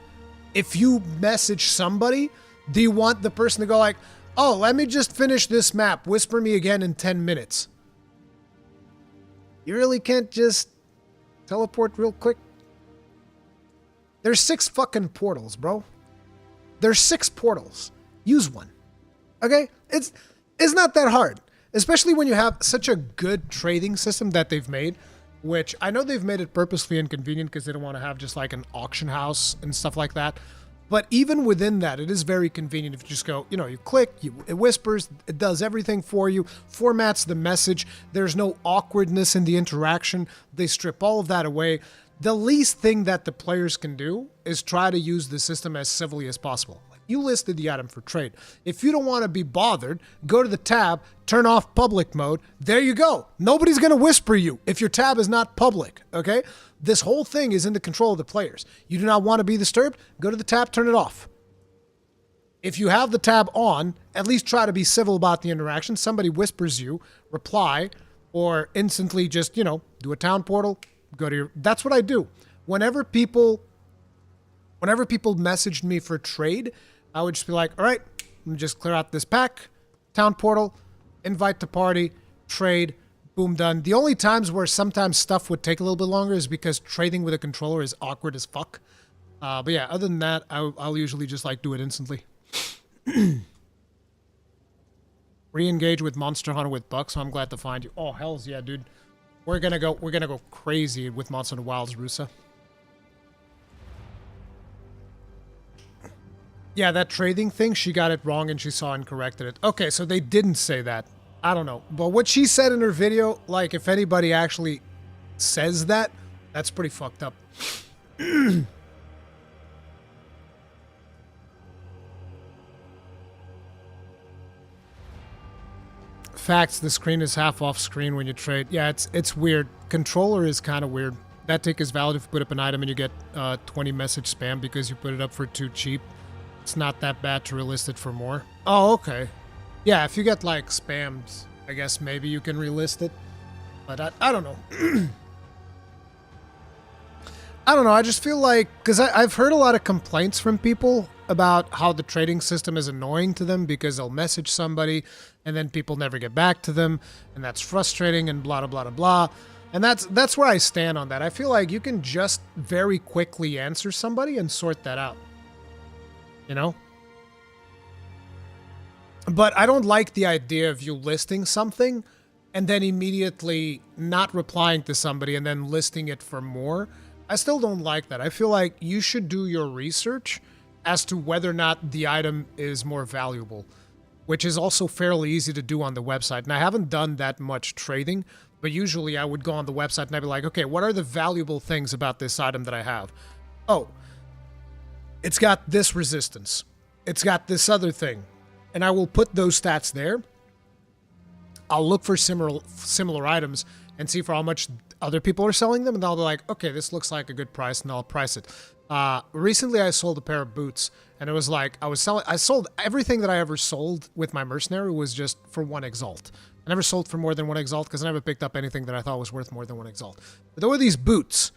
if you message somebody, do you want the person to go like, oh, let me just finish this map, whisper me again in 10 minutes? You really can't just teleport real quick. There's 6 fucking portals, bro. There's 6 portals. Use one. Okay? It's not that hard. Especially when you have such a good trading system that they've made, which I know they've made it purposely inconvenient because they don't want to have just like an auction house and stuff like that. But even within that, it is very convenient if you just go, you know, you click, it whispers, it does everything for you, formats the message. There's no awkwardness in the interaction. They strip all of that away. The least thing that the players can do is try to use the system as civilly as possible. You listed the item for trade. If you don't want to be bothered, go to the tab, turn off public mode. There you go. Nobody's going to whisper you if your tab is not public, okay? This whole thing is in the control of the players. You do not want to be disturbed, go to the tab, turn it off. If you have the tab on, at least try to be civil about the interaction. Somebody whispers you, reply, or instantly just, you know, do a town portal, go to your... That's what I do. Whenever people messaged me for trade, I would just be like, all right, let me just clear out this pack, town portal, invite to party, trade, boom, done. The only times where sometimes stuff would take a little bit longer is because trading with a controller is awkward as fuck. But yeah, other than that, I'll usually just like do it instantly. Re-engage with Monster Hunter with Buck, so I'm glad to find you. Oh, hells yeah, dude. We're gonna go crazy with Monster Hunter Wilds, Rusa. Yeah, that trading thing, she got it wrong and she saw and corrected it. Okay, so they didn't say that. I don't know. But what she said in her video, like, if anybody actually says that, that's pretty fucked up. Facts, the screen is half off screen when you trade. Yeah, it's weird. Controller is kind of weird. That tick is valid if you put up an item and you get 20 message spam because you put it up for too cheap. It's not that bad to relist it for more. Oh, okay. Yeah, if you get, like, spams, I guess maybe you can relist it. But I don't know. I don't know, I just feel like... Because I've heard a lot of complaints from people about how the trading system is annoying to them because they'll message somebody and then people never get back to them, and that's frustrating and blah, blah, blah, blah. And that's where I stand on that. I feel like you can just very quickly answer somebody and sort that out. You know? But I don't like the idea of you listing something and then immediately not replying to somebody and then listing it for more. I still don't like that. I feel like you should do your research as to whether or not the item is more valuable, which is also fairly easy to do on the website. And I haven't done that much trading, but usually I would go on the website and I'd be like, okay, what are the valuable things about this item that I have? Oh, it's got this resistance. It's got this other thing. And I will put those stats there. I'll look for similar items and see for how much other people are selling them, and I'll be like, okay, this looks like a good price, and I'll price it. Recently, I sold a pair of boots, and it was like I sold everything that I ever sold with my mercenary was just for 1 exalt. I never sold for more than 1 exalt because I never picked up anything that I thought was worth more than 1 exalt. But there were these boots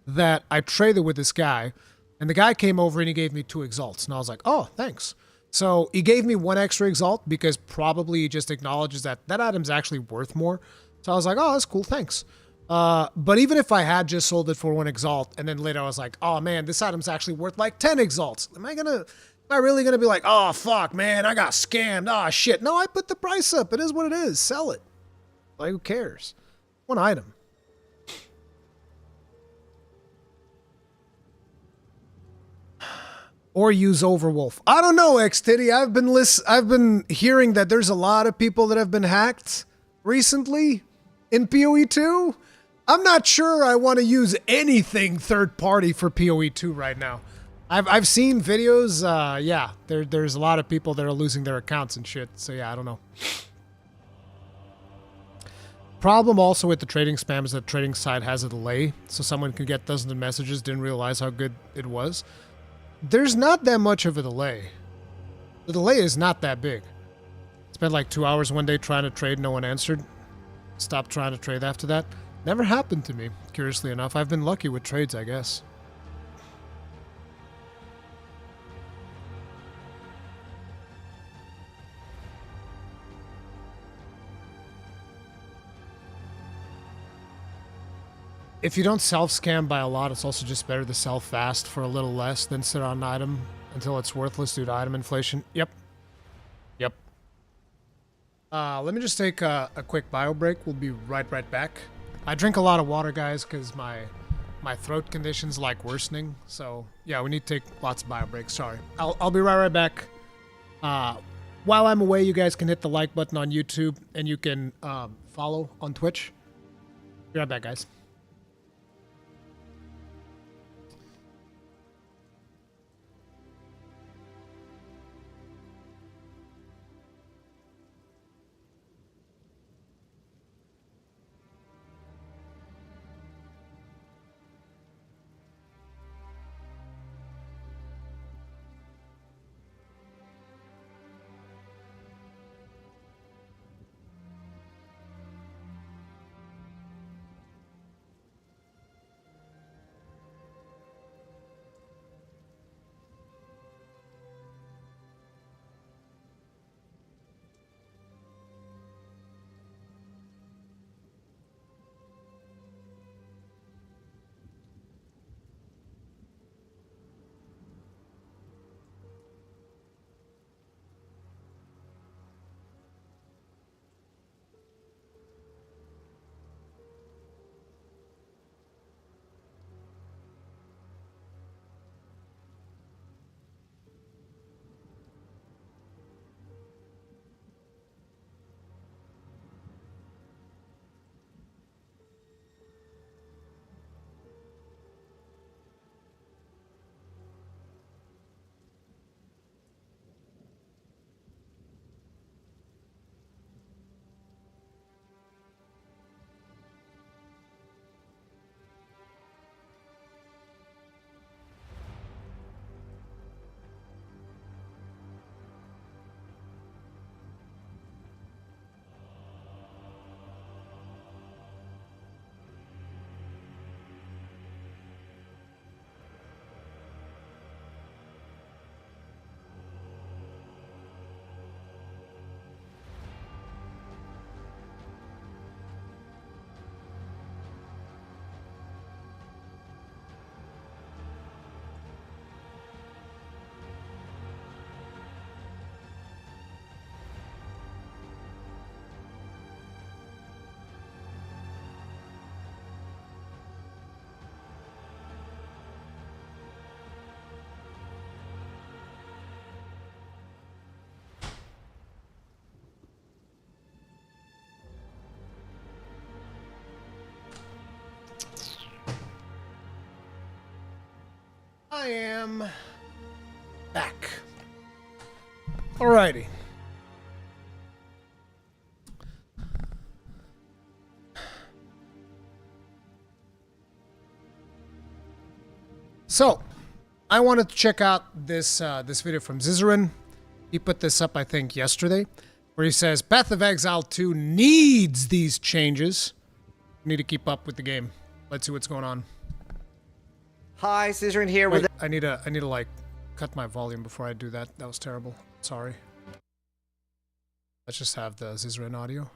that I traded with this guy, and the guy came over and he gave me 2 exalts, and I was like, oh, thanks. So he gave me 1 extra exalt because probably he just acknowledges that that item's actually worth more. So I was like, oh, that's cool, thanks. But even if I had just sold it for 1 exalt, and then later I was like, oh man, this item's actually worth like 10 exalts. Am I really gonna be like, oh fuck, man, I got scammed, oh shit. No, I put the price up. It is what it is. Sell it. Like, who cares? 1 item. Or use Overwolf. I don't know, X-Titty. I've been hearing that there's a lot of people that have been hacked recently in PoE 2. I'm not sure I want to use anything third party for PoE 2 right now. I've seen videos. Yeah, there's a lot of people that are losing their accounts and shit. So yeah, I don't know. Problem also with the trading spam is that trading site has a delay, so someone can get dozens of messages, didn't realize how good it was. There's not that much of a delay. The delay is not that big. Spent like 2 hours one day trying to trade, no one answered. Stopped trying to trade after that. Never happened to me, curiously enough. I've been lucky with trades, I guess. If you don't self-scam by a lot, it's also just better to sell fast for a little less than sit on an item until it's worthless due to item inflation. Yep. Yep. Let me just take a quick bio break. We'll be right back. I drink a lot of water, guys, because my throat condition's like worsening. So yeah, we need to take lots of bio breaks. Sorry. I'll be right back. While I'm away, you guys can hit the like button on YouTube and you can follow on Twitch. Be right back, guys. I am back. Alrighty. So, I wanted to check out this this video from Zizarin. He put this up, I think, yesterday, where he says, Path of Exile 2 needs these changes. Need to keep up with the game. Let's see what's going on. Hi, Zizarin here with... I need to like cut my volume before I do that. That was terrible. Sorry. Let's just have the Zizarin audio.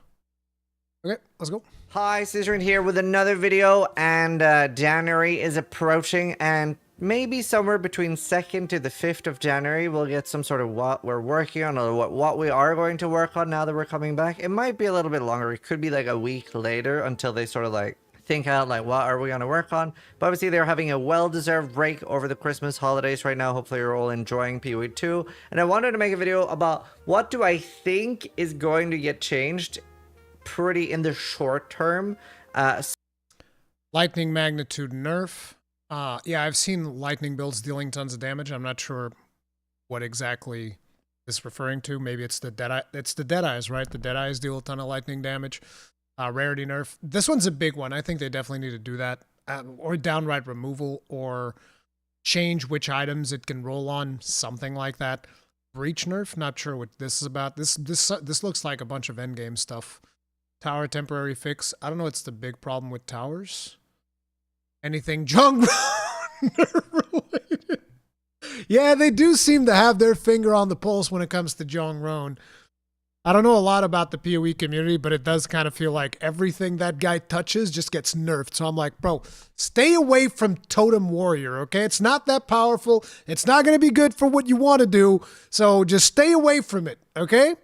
Okay, let's go. Hi, Zizarin here with another video, and January is approaching, and maybe somewhere between 2nd to the 5th of January, we'll get some sort of what we're working on, or what we are going to work on now that we're coming back. It might be a little bit longer. It could be like a week later until they sort of like think out like what are we going to work on. But obviously they're having a well-deserved break over the Christmas holidays right now. Hopefully you're all enjoying PoE 2. And I wanted to make a video about what do I think is going to get changed pretty in the short term. Lightning magnitude nerf. Yeah, I've seen lightning builds dealing tons of damage. I'm not sure what exactly this is referring to. Maybe it's the Deadeye. It's the Deadeyes, right? The Deadeyes deal a ton of lightning damage. Rarity nerf. This one's a big one. I think they definitely need to do that. Or downright removal, or change which items it can roll on. Something like that. Breach nerf. Not sure what this is about. This looks like a bunch of endgame stuff. Tower temporary fix. I don't know what's the big problem with towers. Anything Jong related. Yeah, they do seem to have their finger on the pulse when it comes to Jong Ron. I don't know a lot about the PoE community, but it does kind of feel like everything that guy touches just gets nerfed. So I'm like, bro, stay away from Totem Warrior, okay? It's not that powerful. It's not going to be good for what you want to do. So just stay away from it, okay?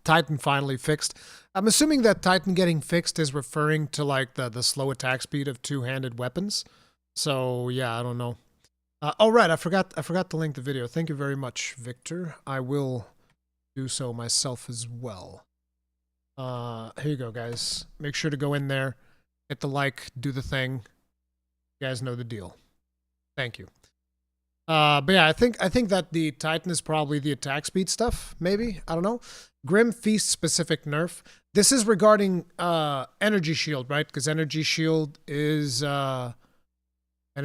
Titan finally fixed. I'm assuming that Titan getting fixed is referring to like the slow attack speed of two-handed weapons. So yeah, I don't know. Oh right, I forgot to link the video. Thank you very much, Victor. I will do so myself as well. Here you go, guys. Make sure to go in there, hit the like, do the thing. You guys know the deal. Thank you. But yeah, I think that the Titan is probably the attack speed stuff, maybe. I don't know. Grim Feast specific nerf. This is regarding Energy Shield, right? Because Energy Shield is Energy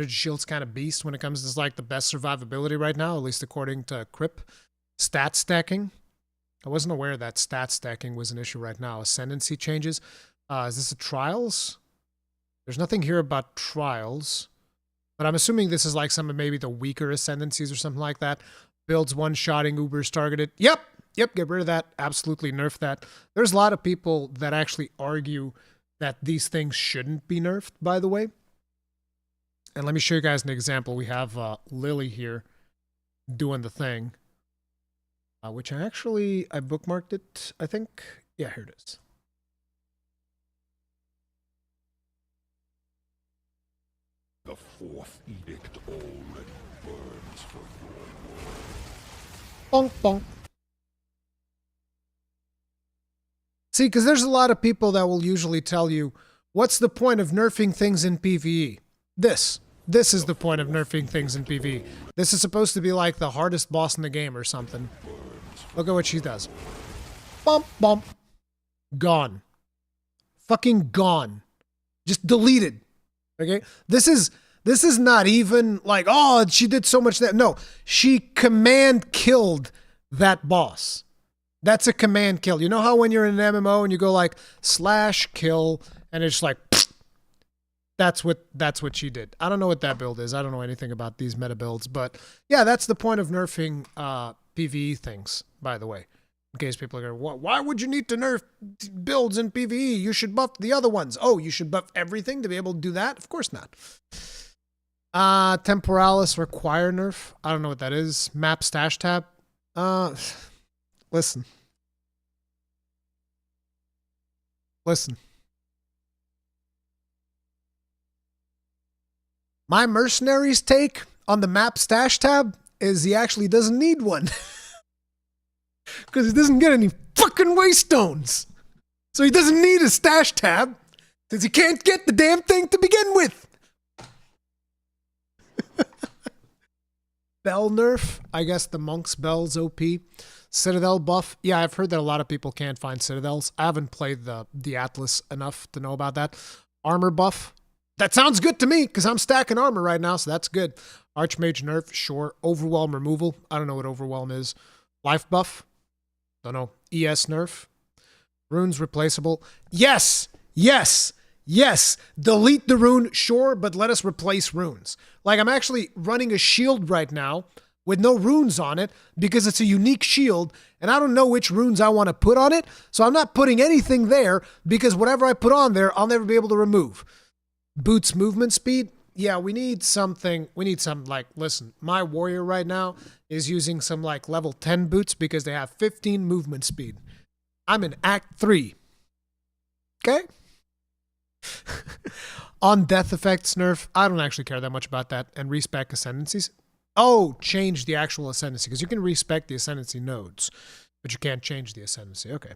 Shield's kind of beast when it comes to like the best survivability right now, at least according to Crip. Stat stacking. I wasn't aware that stat stacking was an issue right now. Ascendancy changes. Is this a trials? There's nothing here about trials. But I'm assuming this is like some of maybe the weaker ascendancies or something like that. Builds one-shotting, Ubers targeted. Yep, get rid of that. Absolutely nerf that. There's a lot of people that actually argue that these things shouldn't be nerfed, by the way. And let me show you guys an example. We have Lily here doing the thing. Which I bookmarked it, I think. Yeah, here it is. The fourth edict already burns for your Bonk, bonk. See, because there's a lot of people that will usually tell you, what's the point of nerfing things in PvE? This is the point of nerfing things in PvE. This is supposed to be like the hardest boss in the game or something. Look at what she does. Bump, bump. Gone. Fucking gone. Just deleted. Okay? This is not even like, oh, she did so much that. No, she command killed that boss. That's a command kill. You know how when you're in an MMO and you go like /kill and it's just like, that's what she did. I don't know what that build is. I don't know anything about these meta builds, but yeah, that's the point of nerfing PvE things, by the way. In case people are going, why would you need to nerf builds in PvE? You should buff the other ones. Oh, you should buff everything to be able to do that? Of course not. Temporalis require nerf. I don't know what that is. Map stash tab. Listen. My mercenary's take on the map stash tab is he actually doesn't need one. Because he doesn't get any fucking waystones. So he doesn't need a stash tab. Because he can't get the damn thing to begin with. bell nerf. I guess the monk's bell's OP. Citadel buff. Yeah, I've heard that a lot of people can't find citadels. I haven't played the Atlas enough to know about that. Armor buff. That sounds good to me because I'm stacking armor right now, so that's good. Archmage nerf, sure. Overwhelm removal. I don't know what overwhelm is. Life buff. Don't know. ES nerf. Runes replaceable. Yes! Yes! Yes! Delete the rune, sure, but let us replace runes. Like, I'm actually running a shield right now with no runes on it because it's a unique shield, and I don't know which runes I want to put on it, so I'm not putting anything there because whatever I put on there, I'll never be able to remove. Boots movement speed. Yeah, we need something. We need some, like, listen, my warrior right now is using some, like, level 10 boots because they have 15 movement speed. I'm in Act 3. Okay? On death effects nerf, I don't actually care that much about that. And respec ascendancies. Oh, change the actual ascendancy, because you can respec the ascendancy nodes, but you can't change the ascendancy. Okay.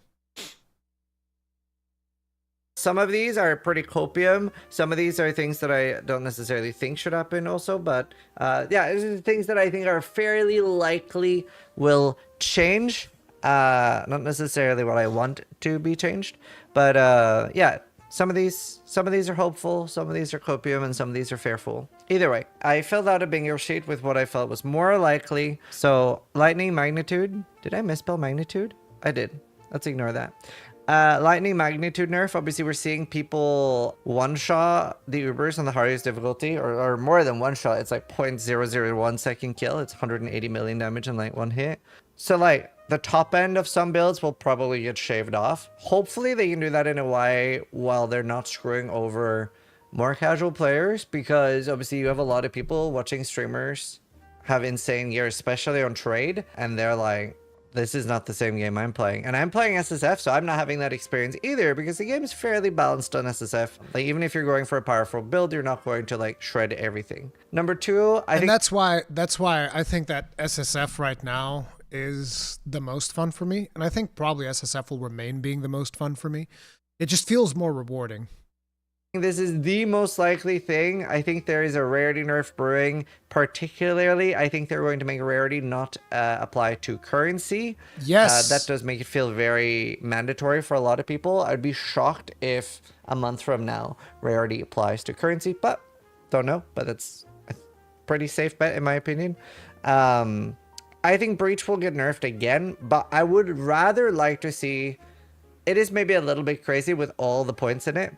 Some of these are pretty copium. Some of these are things that I don't necessarily think should happen also, but yeah, these are things that I think are fairly likely will change. Not necessarily what I want to be changed, but yeah, some of these are hopeful, some of these are copium, and some of these are fearful. Either way, I filled out a bingo sheet with what I felt was more likely. So lightning magnitude. Did I misspell magnitude? I did. Let's ignore that. Lightning magnitude nerf. Obviously, we're seeing people one-shot the Ubers on the hardest difficulty, or more than one-shot. It's like 0.001 second kill. It's 180 million damage in like one hit. So like the top end of some builds will probably get shaved off. Hopefully they can do that in a way while they're not screwing over more casual players, because obviously you have a lot of people watching streamers have insane gear, especially on trade, and they're like, this is not the same game I'm playing. And I'm playing SSF, so I'm not having that experience either, because the game is fairly balanced on SSF. Like, even if you're going for a powerful build, you're not going to like shred everything. Number two, I think that's why I think that SSF right now is the most fun for me. And I think probably SSF will remain being the most fun for me. It just feels more rewarding. this is the most likely thing. I think there is a rarity nerf brewing. Particularly, I think they're going to make rarity not apply to currency. Yes. That does make it feel very mandatory for a lot of people. I'd be shocked if a month from now rarity applies to currency, but don't know. But that's a pretty safe bet in my opinion. I think Breach will get nerfed again, but I would rather like to see... It is maybe a little bit crazy with all the points in it.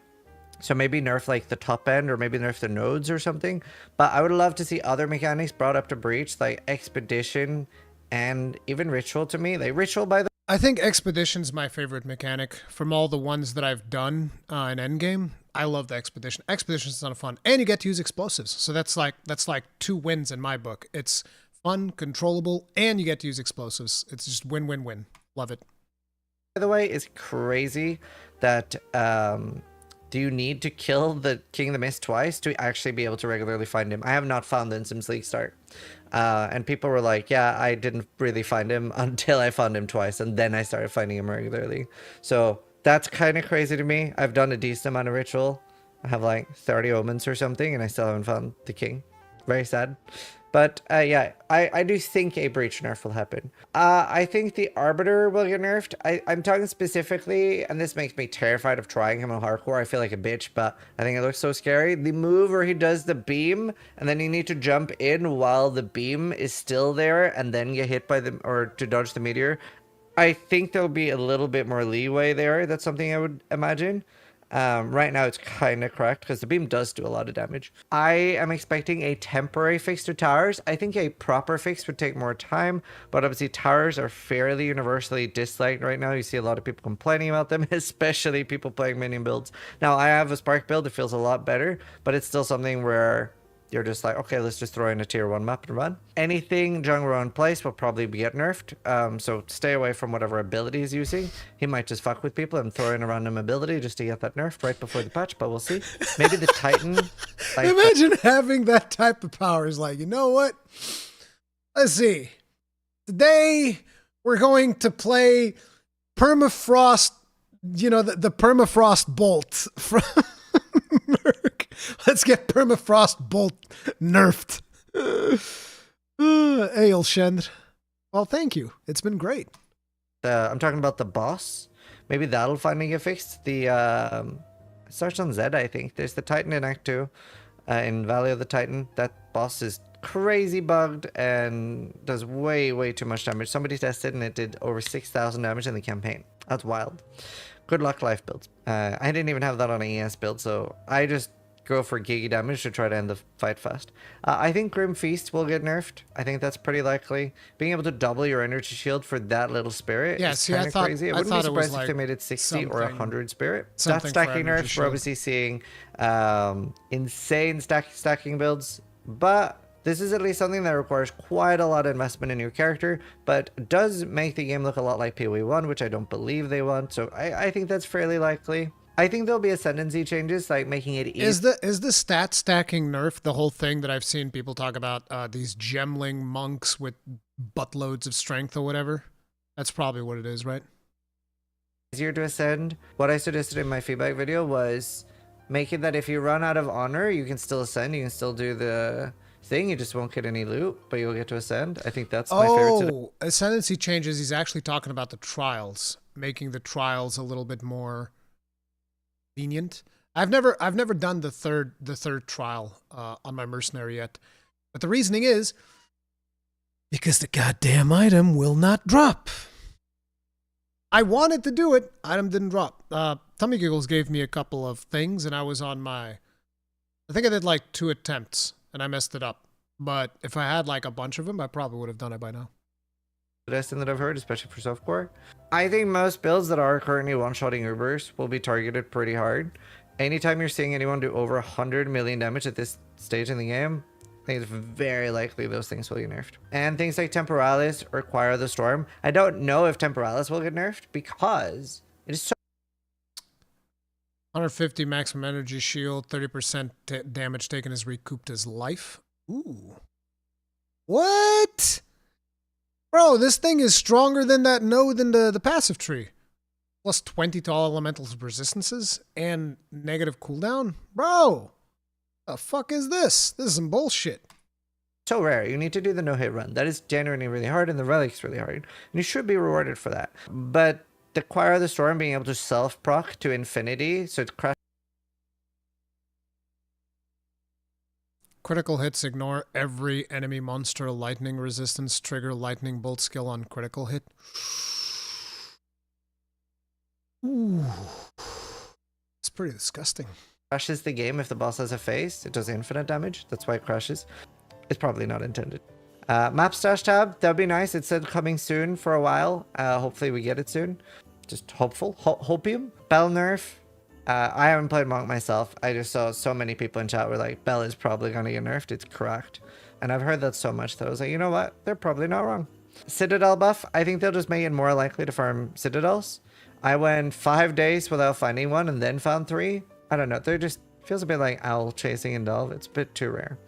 So maybe nerf like the top end, or maybe nerf the nodes or something. But I would love to see other mechanics brought up to Breach, like Expedition and even Ritual to me. Like Ritual by the... I think Expedition's my favorite mechanic from all the ones that I've done in endgame. I love the Expedition. Expedition's a ton of fun. And you get to use explosives. So that's like 2 wins in my book. It's fun, controllable, and you get to use explosives. It's just win, win, win. Love it. By the way, it's crazy that do you need to kill the King of the Mist twice to actually be able to regularly find him? I have not found the in Sims League start. And people were like, yeah, I didn't really find him until I found him twice, and then I started finding him regularly. So that's kind of crazy to me. I've done a decent amount of Ritual. I have like 30 omens or something, and I still haven't found the king. Very sad. But yeah, I do think a Breach nerf will happen. I think the Arbiter will get nerfed. I'm talking specifically, and this makes me terrified of trying him on hardcore. I feel like a bitch, but I think it looks so scary. The move where he does the beam, and then you need to jump in while the beam is still there, and then get hit by the, or to dodge the meteor. I think there'll be a little bit more leeway there. That's something I would imagine. Right now it's kind of correct because the beam does do a lot of damage. I am expecting a temporary fix to towers. I think a proper fix would take more time, but obviously towers are fairly universally disliked right now. You see a lot of people complaining about them, especially people playing minion builds. Now I have a Spark build that feels a lot better, but it's still something where you're just like, okay, let's just throw in a tier 1 map and run. Anything Jungle in place will probably get nerfed. So stay away from whatever ability he's using. He might just fuck with people and throw in a random ability just to get that nerfed right before the patch, but we'll see. Maybe the Titan. Like, imagine having that type of power is like, you know what? Let's see. Today we're going to play Permafrost, the Permafrost Bolt from Merc. Let's get Permafrost Bolt nerfed. Ailshend. Well, thank you. It's been great. I'm talking about the boss. Maybe that'll finally get fixed. The it starts on Z, I think. There's the Titan in Act 2, in Valley of the Titan. That boss is crazy bugged and does way too much damage. Somebody tested and it did over 6,000 damage in the campaign. That's wild. Good luck, life builds. I didn't even have that on an ES build, so I just go for giga damage to try to end the fight fast. I think Grim Feast will get nerfed. I think that's pretty likely. Being able to double your energy shield for that little spirit is kind of crazy. I wouldn't be surprised if they made it 60 or 100 spirit. That stacking nerf, we're obviously seeing insane stacking builds, but this is at least something that requires quite a lot of investment in your character, but does make the game look a lot like PoE 1, which I don't believe they want, so I think that's fairly likely. I think there'll be ascendancy changes, like making it easy. Is the stat stacking nerf the whole thing that I've seen people talk about? These gemling monks with buttloads of strength or whatever? That's probably what it is, right? Easier to ascend. What I suggested in my feedback video was make it that if you run out of honor, you can still ascend. You can still do the thing. You just won't get any loot, but you'll get to ascend. I think that's my favorite. Oh, ascendancy changes. He's actually talking about the trials, making the trials a little bit more convenient. I've never done the third trial on my mercenary yet, but the reasoning is because the goddamn item will not drop. I wanted to do it, item didn't drop. Tummy Giggles gave me a couple of things, and I was on I think I did like 2 attempts, and I messed it up. But if I had like a bunch of them, I probably would have done it by now. The best thing that I've heard, especially for softcore. I think most builds that are currently one-shotting Ubers will be targeted pretty hard. Anytime you're seeing anyone do over 100 million damage at this stage in the game, I think it's very likely those things will get nerfed. And things like Temporalis or Choir of the Storm. I don't know if Temporalis will get nerfed because it is so 150 maximum energy shield, 30% damage taken is recouped as life. Ooh. What? Bro, this thing is stronger than that node in the passive tree. Plus 20 to all elementals resistances and negative cooldown? Bro, the fuck is this? This is some bullshit. So rare. You need to do the no-hit run. That is genuinely really hard, and the relic's really hard. And you should be rewarded for that. But the Choir of the Storm being able to self-proc to infinity, so it crashes. Critical hits ignore every enemy monster lightning resistance. Trigger lightning bolt skill on critical hit. Ooh. It's pretty disgusting. Crashes the game if the boss has a face. It does infinite damage. That's why it crashes. It's probably not intended. Map stash tab. That'd be nice. It said coming soon for a while. Hopefully we get it soon. Just hopeful. Hopium. Bell nerf. I haven't played Monk myself. I just saw so many people in chat were like, Bell is probably going to get nerfed. It's correct. And I've heard that so much that I was like, you know what? They're probably not wrong. Citadel buff. I think they'll just make it more likely to farm Citadels. I went 5 days without finding one and then found 3. I don't know. They're just feels a bit like owl chasing in Delve. It's a bit too rare.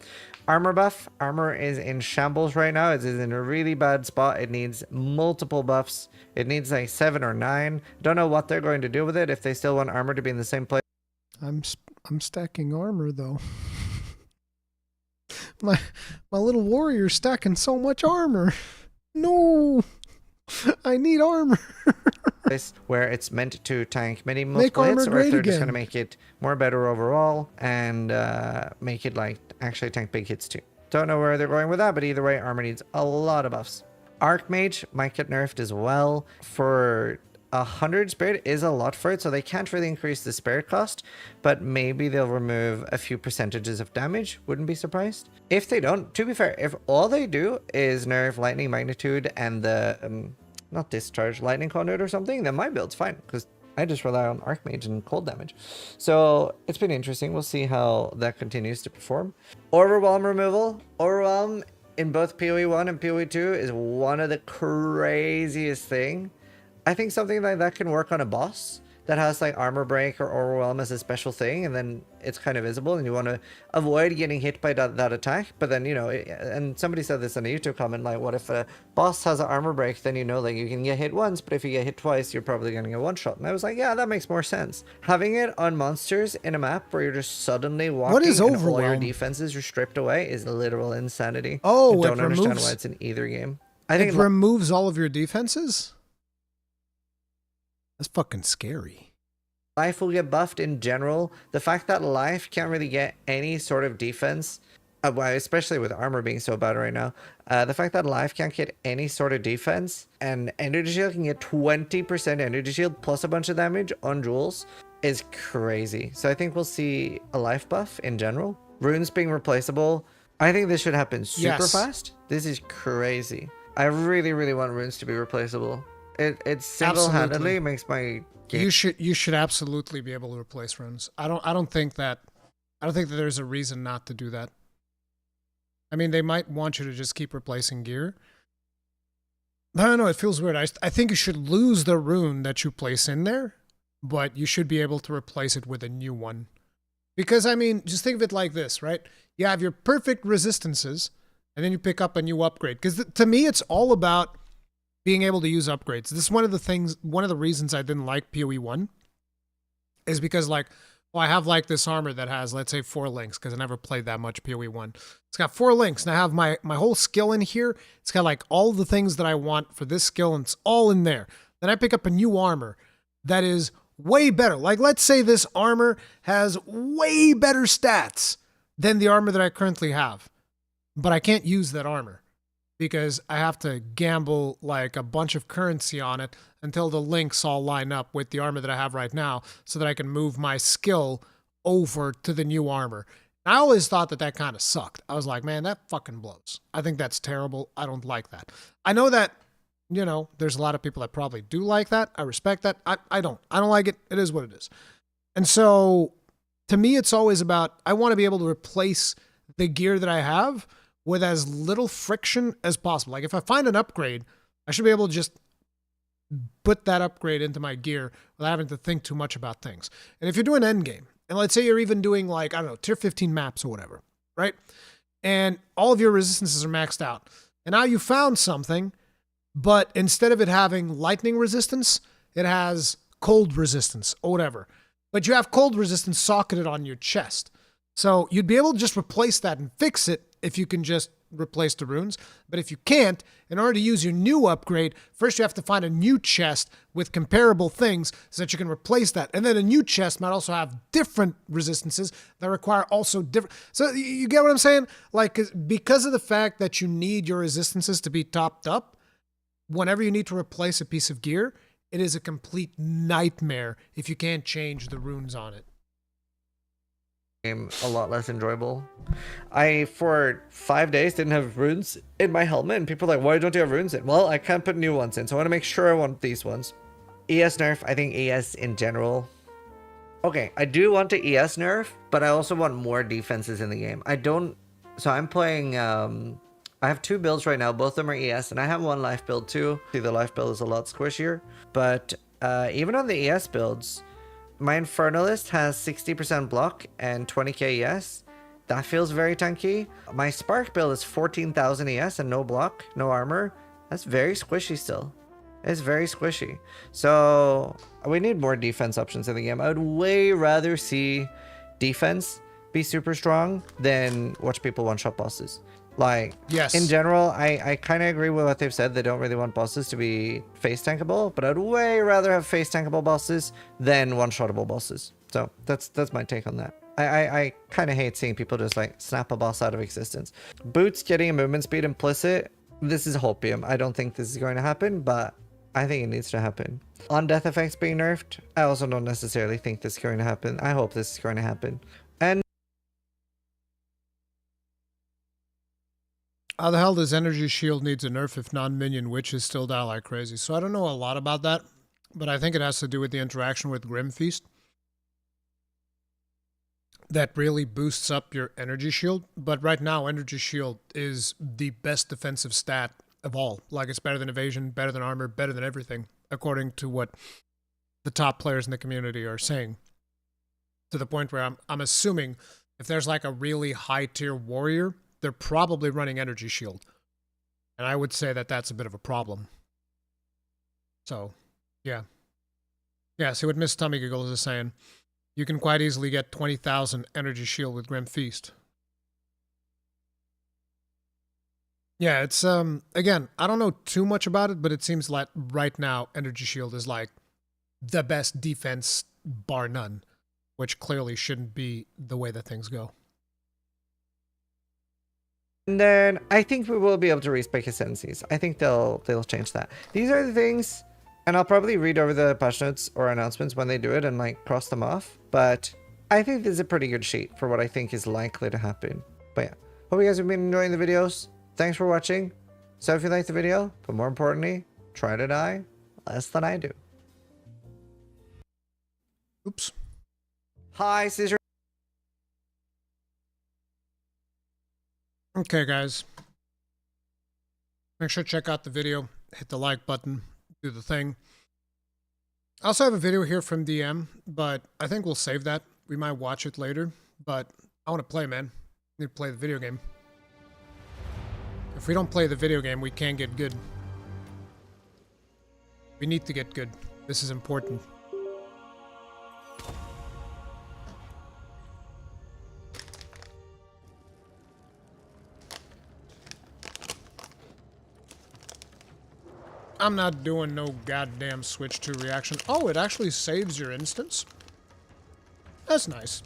Armor buff. Armor is in shambles right now. It is in a really bad spot. It needs multiple buffs. It needs like 7 or 9. Don't know what they're going to do with it if they still want armor to be in the same place. I'm stacking armor though. my little warrior's stacking so much armor. No, I need armor. Where it's meant to tank many multiple hits, or if they're just going to make it more better overall and make it like actually tank big hits too. Don't know where they're going with that, but either way, armor needs a lot of buffs. Archmage might get nerfed as well. For 100 spirit is a lot for it, so they can't really increase the spirit cost, but maybe they'll remove a few percentages of damage. Wouldn't be surprised. If they don't, to be fair, if all they do is nerf lightning magnitude and the not discharge lightning conduit or something, then my build's fine because I just rely on Archmage and cold damage. So it's been interesting. We'll see how that continues to perform. Overwhelm removal. Overwhelm in both PoE 1 and PoE 2 is one of the craziest thing. I think something like that can work on a boss. that has like armor break or overwhelm as a special thing, and then it's kind of visible, and you want to avoid getting hit by that attack. But then, you know, and somebody said this in a YouTube comment, like, what if a boss has an armor break? Then, you know, like, you can get hit once, but if you get hit twice, you're probably gonna get one shot. And I was like, yeah, that makes more sense. Having it on monsters in a map where you're just suddenly walking What is and all your overwhelm? defenses are stripped away is literal insanity. Oh, I don't it understand removes- why it's in either game. I think It removes all of your defenses? That's fucking scary. life will get buffed in general. The fact that life can't really get any sort of defense, well, especially with armor being so bad right now, the fact that life can't get any sort of defense and energy shield can get 20% energy shield plus a bunch of damage on jewels is crazy. So I think we'll see a life buff in general. Runes being replaceable. I think this should happen super Yes. fast. This is crazy. I really, really want runes to be replaceable. It single-handedly Absolutely. makes my game. You should absolutely be able to replace runes. I don't think that there's a reason not to do that. I mean, they might want you to just keep replacing gear. I don't know, it feels weird. I think you should lose the rune that you place in there, but you should be able to replace it with a new one. Because, I mean, just think of it like this, right? You have your perfect resistances, and then you pick up a new upgrade. Because to me, it's all about being able to use upgrades. This is one of the reasons I didn't like PoE 1 is because, like, well, I have like this armor that has, let's say, 4 links, because I never played that much PoE 1. It's got 4 links, and I have my whole skill in here. It's got like all the things that I want for this skill, and it's all in there. Then I pick up a new armor that is way better. Like, let's say this armor has way better stats than the armor that I currently have. But I can't use that armor because I have to gamble like a bunch of currency on it until the links all line up with the armor that I have right now so that I can move my skill over to the new armor. I always thought that kind of sucked. I was like, man, that fucking blows. I think that's terrible. I don't like that. I know that, you know, there's a lot of people that probably do like that. I respect that. I don't like it. It is what it is. And so to me, it's always about, I want to be able to replace the gear that I have with as little friction as possible. Like if I find an upgrade, I should be able to just put that upgrade into my gear without having to think too much about things. And if you're doing endgame, and let's say you're even doing like, I don't know, tier 15 maps or whatever, right? And all of your resistances are maxed out. And now you found something, but instead of it having lightning resistance, it has cold resistance or whatever. But you have cold resistance socketed on your chest. So you'd be able to just replace that and fix it if you can just replace the runes. But if you can't, in order to use your new upgrade, first you have to find a new chest with comparable things so that you can replace that. And then a new chest might also have different resistances that require also different. So you get what I'm saying? Like, because of the fact that you need your resistances to be topped up, whenever you need to replace a piece of gear, it is a complete nightmare if you can't change the runes on it. Game a lot less enjoyable. I, for 5 days, didn't have runes in my helmet, and people are like, why don't you have runes in? Well, I can't put new ones in, so I want to make sure I want these ones. ES nerf, I think ES in general. Okay, I do want the ES nerf, but I also want more defenses in the game. So I'm playing, I have 2 builds right now, both of them are ES, and I have 1 life build too. See, the life build is a lot squishier, but even on the ES builds, my Infernalist has 60% block and 20k ES. That feels very tanky. My Spark build is 14,000 ES and no block, no armor. That's very squishy still. It's very squishy. So we need more defense options in the game. I would way rather see defense be super strong than watch people one-shot bosses. Like, yes. In general, I kind of agree with what they've said. They don't really want bosses to be face tankable, but I'd way rather have face tankable bosses than one-shottable bosses. So that's my take on that. I kind of hate seeing people just like snap a boss out of existence. Boots getting a movement speed implicit. This is hopium. I don't think this is going to happen, but I think it needs to happen. On death effects being nerfed, I also don't necessarily think this is going to happen. I hope this is going to happen. And how the hell does Energy Shield needs a nerf if non-minion witches still die like crazy? So I don't know a lot about that, but I think it has to do with the interaction with Grim Feast. That really boosts up your Energy Shield. But right now, Energy Shield is the best defensive stat of all. Like, it's better than evasion, better than armor, better than everything, according to what the top players in the community are saying. To the point where I'm assuming if there's like a really high tier warrior, they're probably running energy shield. And I would say that that's a bit of a problem. So, yeah. Yeah, see what Miss Tummy Giggles is saying. You can quite easily get 20,000 energy shield with Grim Feast. Yeah, it's, again, I don't know too much about it, but it seems like right now energy shield is like the best defense bar none, which clearly shouldn't be the way that things go. And then I think we will be able to respec ascendancies. I think they'll change that. These are the things, and I'll probably read over the patch notes or announcements when they do it and like cross them off. But I think this is a pretty good sheet for what I think is likely to happen. But yeah, hope you guys have been enjoying the videos. Thanks for watching. So if you liked the video, but more importantly, try to die less than I do. Oops. Hi, Scissor. Okay, guys. Make sure to check out the video. Hit the like button. Do the thing. I also have a video here from DM, but I think we'll save that. We might watch it later, but I want to play, man. I need to play the video game. If we don't play the video game, we can't get good. We need to get good. This is important. I'm not doing no goddamn switch to reaction. Oh, it actually saves your instance? That's nice.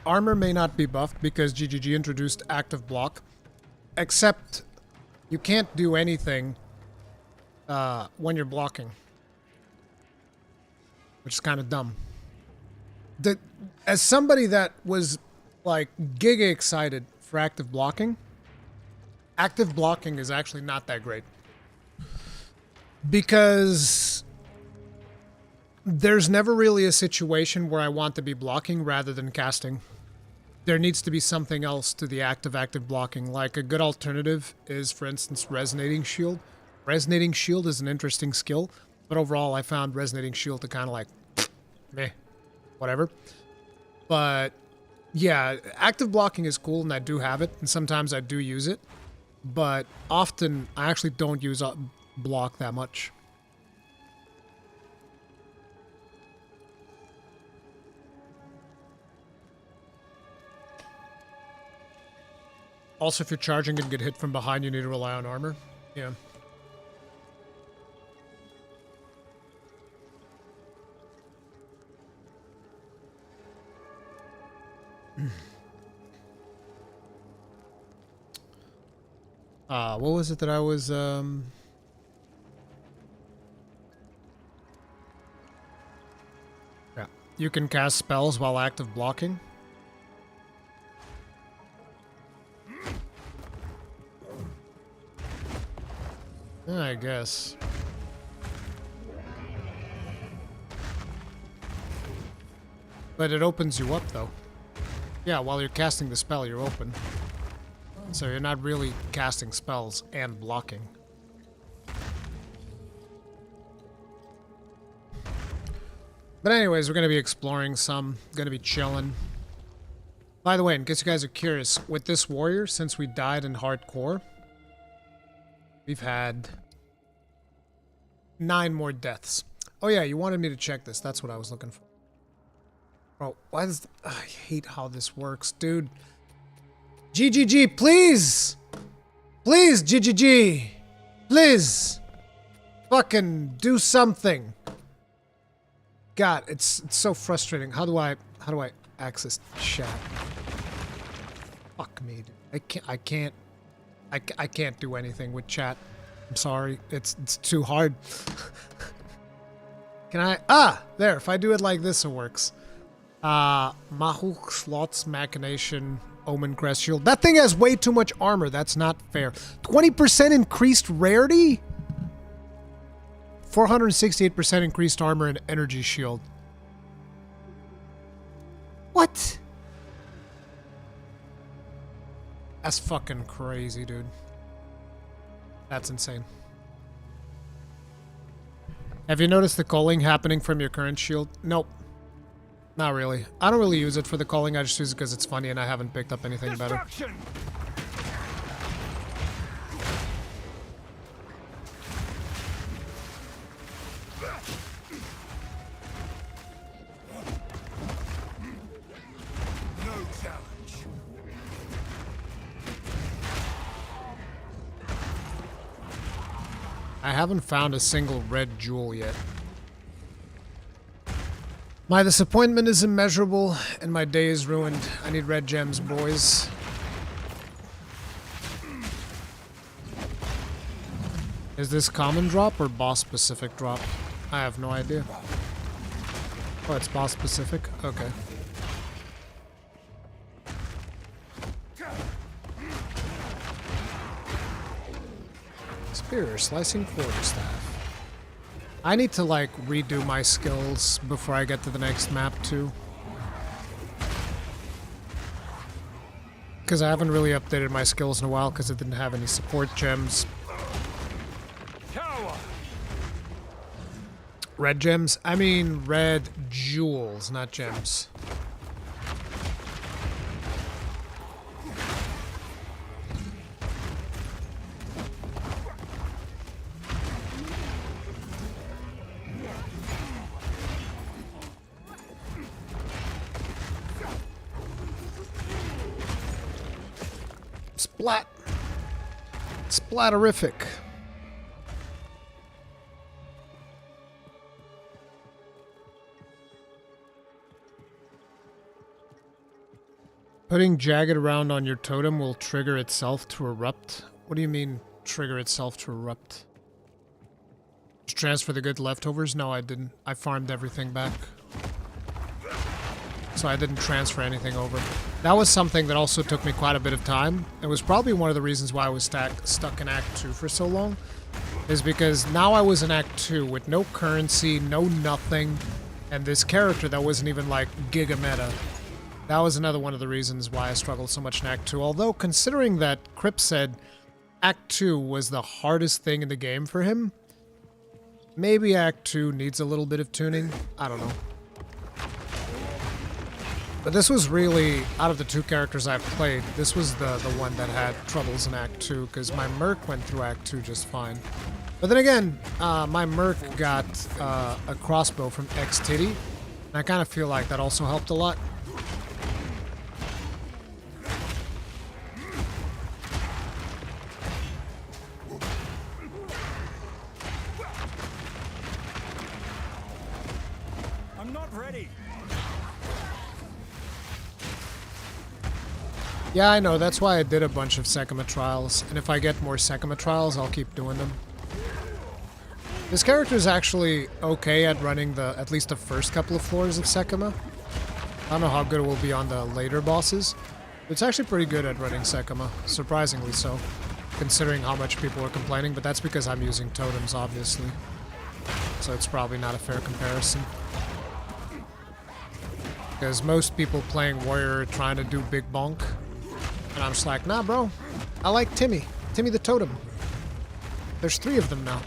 Armor may not be buffed because GGG introduced active block, except you can't do anything when you're blocking, which is kind of dumb. As somebody that was like giga excited for active blocking is actually not that great because there's never really a situation where I want to be blocking rather than casting. There needs to be something else to the active blocking. Like a good alternative is, for instance, Resonating Shield. Resonating Shield is an interesting skill, but overall I found Resonating Shield to kind of like, meh, whatever. But yeah, active blocking is cool and I do have it, and sometimes I do use it, but often I actually don't use block that much. Also, if you're charging and get hit from behind, you need to rely on armor. Yeah. What was it that I was, yeah, you can cast spells while active blocking. I guess. But it opens you up, though. Yeah, while you're casting the spell, you're open. So you're not really casting spells and blocking. But anyways, we're going to be exploring some. Going to be chilling. By the way, in case you guys are curious, with this warrior, since we died in hardcore, we've had 9 more deaths. Oh yeah, you wanted me to check this. That's what I was looking for. Bro, why does... I hate how this works, dude. GGG, please! Please, GGG! Please! Fucking do something! God, it's so frustrating. How do I access chat? Fuck me, dude. I can't do anything with chat. I'm sorry. It's too hard. Can I... Ah! There, if I do it like this, it works. Mahuk Slots Machination Omen Crest Shield. That thing has way too much armor. That's not fair. 20% increased rarity? 468% increased armor and energy shield. What? That's fucking crazy, dude. That's insane. Have you noticed the culling happening from your current shield? Nope. Not really. I don't really use it for the culling. I just use it because it's funny and I haven't picked up anything better. I haven't found a single red jewel yet. My disappointment is immeasurable, and my day is ruined. I need red gems, boys. Is this common drop or boss specific drop? I have no idea. Oh, it's boss specific? Okay. Spear, slicing quarterstaff. I need to like redo my skills before I get to the next map too. Because I haven't really updated my skills in a while because it didn't have any support gems. Red gems? I mean red jewels, not gems. Splat. Splatterific. Putting jagged around on your totem will trigger itself to erupt. What do you mean, trigger itself to erupt? Just transfer the good leftovers? No, I didn't. I farmed everything back. So I didn't transfer anything over. That was something that also took me quite a bit of time. It was probably one of the reasons why I was stuck in Act 2 for so long. Is because now I was in Act 2 with no currency, no nothing, and this character that wasn't even like giga meta. That was another one of the reasons why I struggled so much in Act 2. Although, considering that Crip said Act 2 was the hardest thing in the game for him, maybe Act 2 needs a little bit of tuning. I don't know. But this was really, out of the two characters I've played, this was the one that had troubles in Act 2, because my Merc went through Act 2 just fine. But then again, my Merc got a crossbow from X-Titty, and I kind of feel like that also helped a lot. I'm not ready. Yeah, I know. That's why I did a bunch of Sekima trials. And if I get more Sekima trials, I'll keep doing them. This character is actually okay at running at least the first couple of floors of Sekima. I don't know how good it will be on the later bosses. But it's actually pretty good at running Sekima. Surprisingly so. Considering how much people are complaining. But that's because I'm using totems, obviously. So it's probably not a fair comparison. Because most people playing Warrior are trying to do big bonk. And I'm just like, nah, bro. I like Timmy. Timmy the Totem. There's 3 of them now.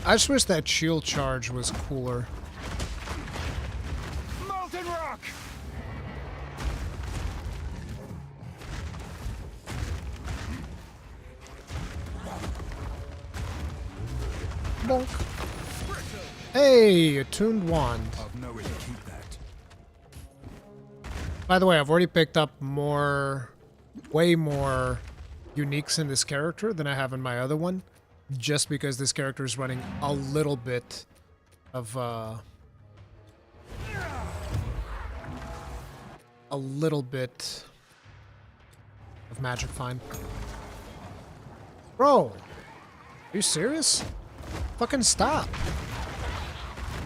I just wish that shield charge was cooler. Molten rock. Bonk. Hey, attuned wand. By the way, I've already picked up way more uniques in this character than I have in my other one, just because this character is running a little bit of magic find. Bro, are you serious? Fucking stop.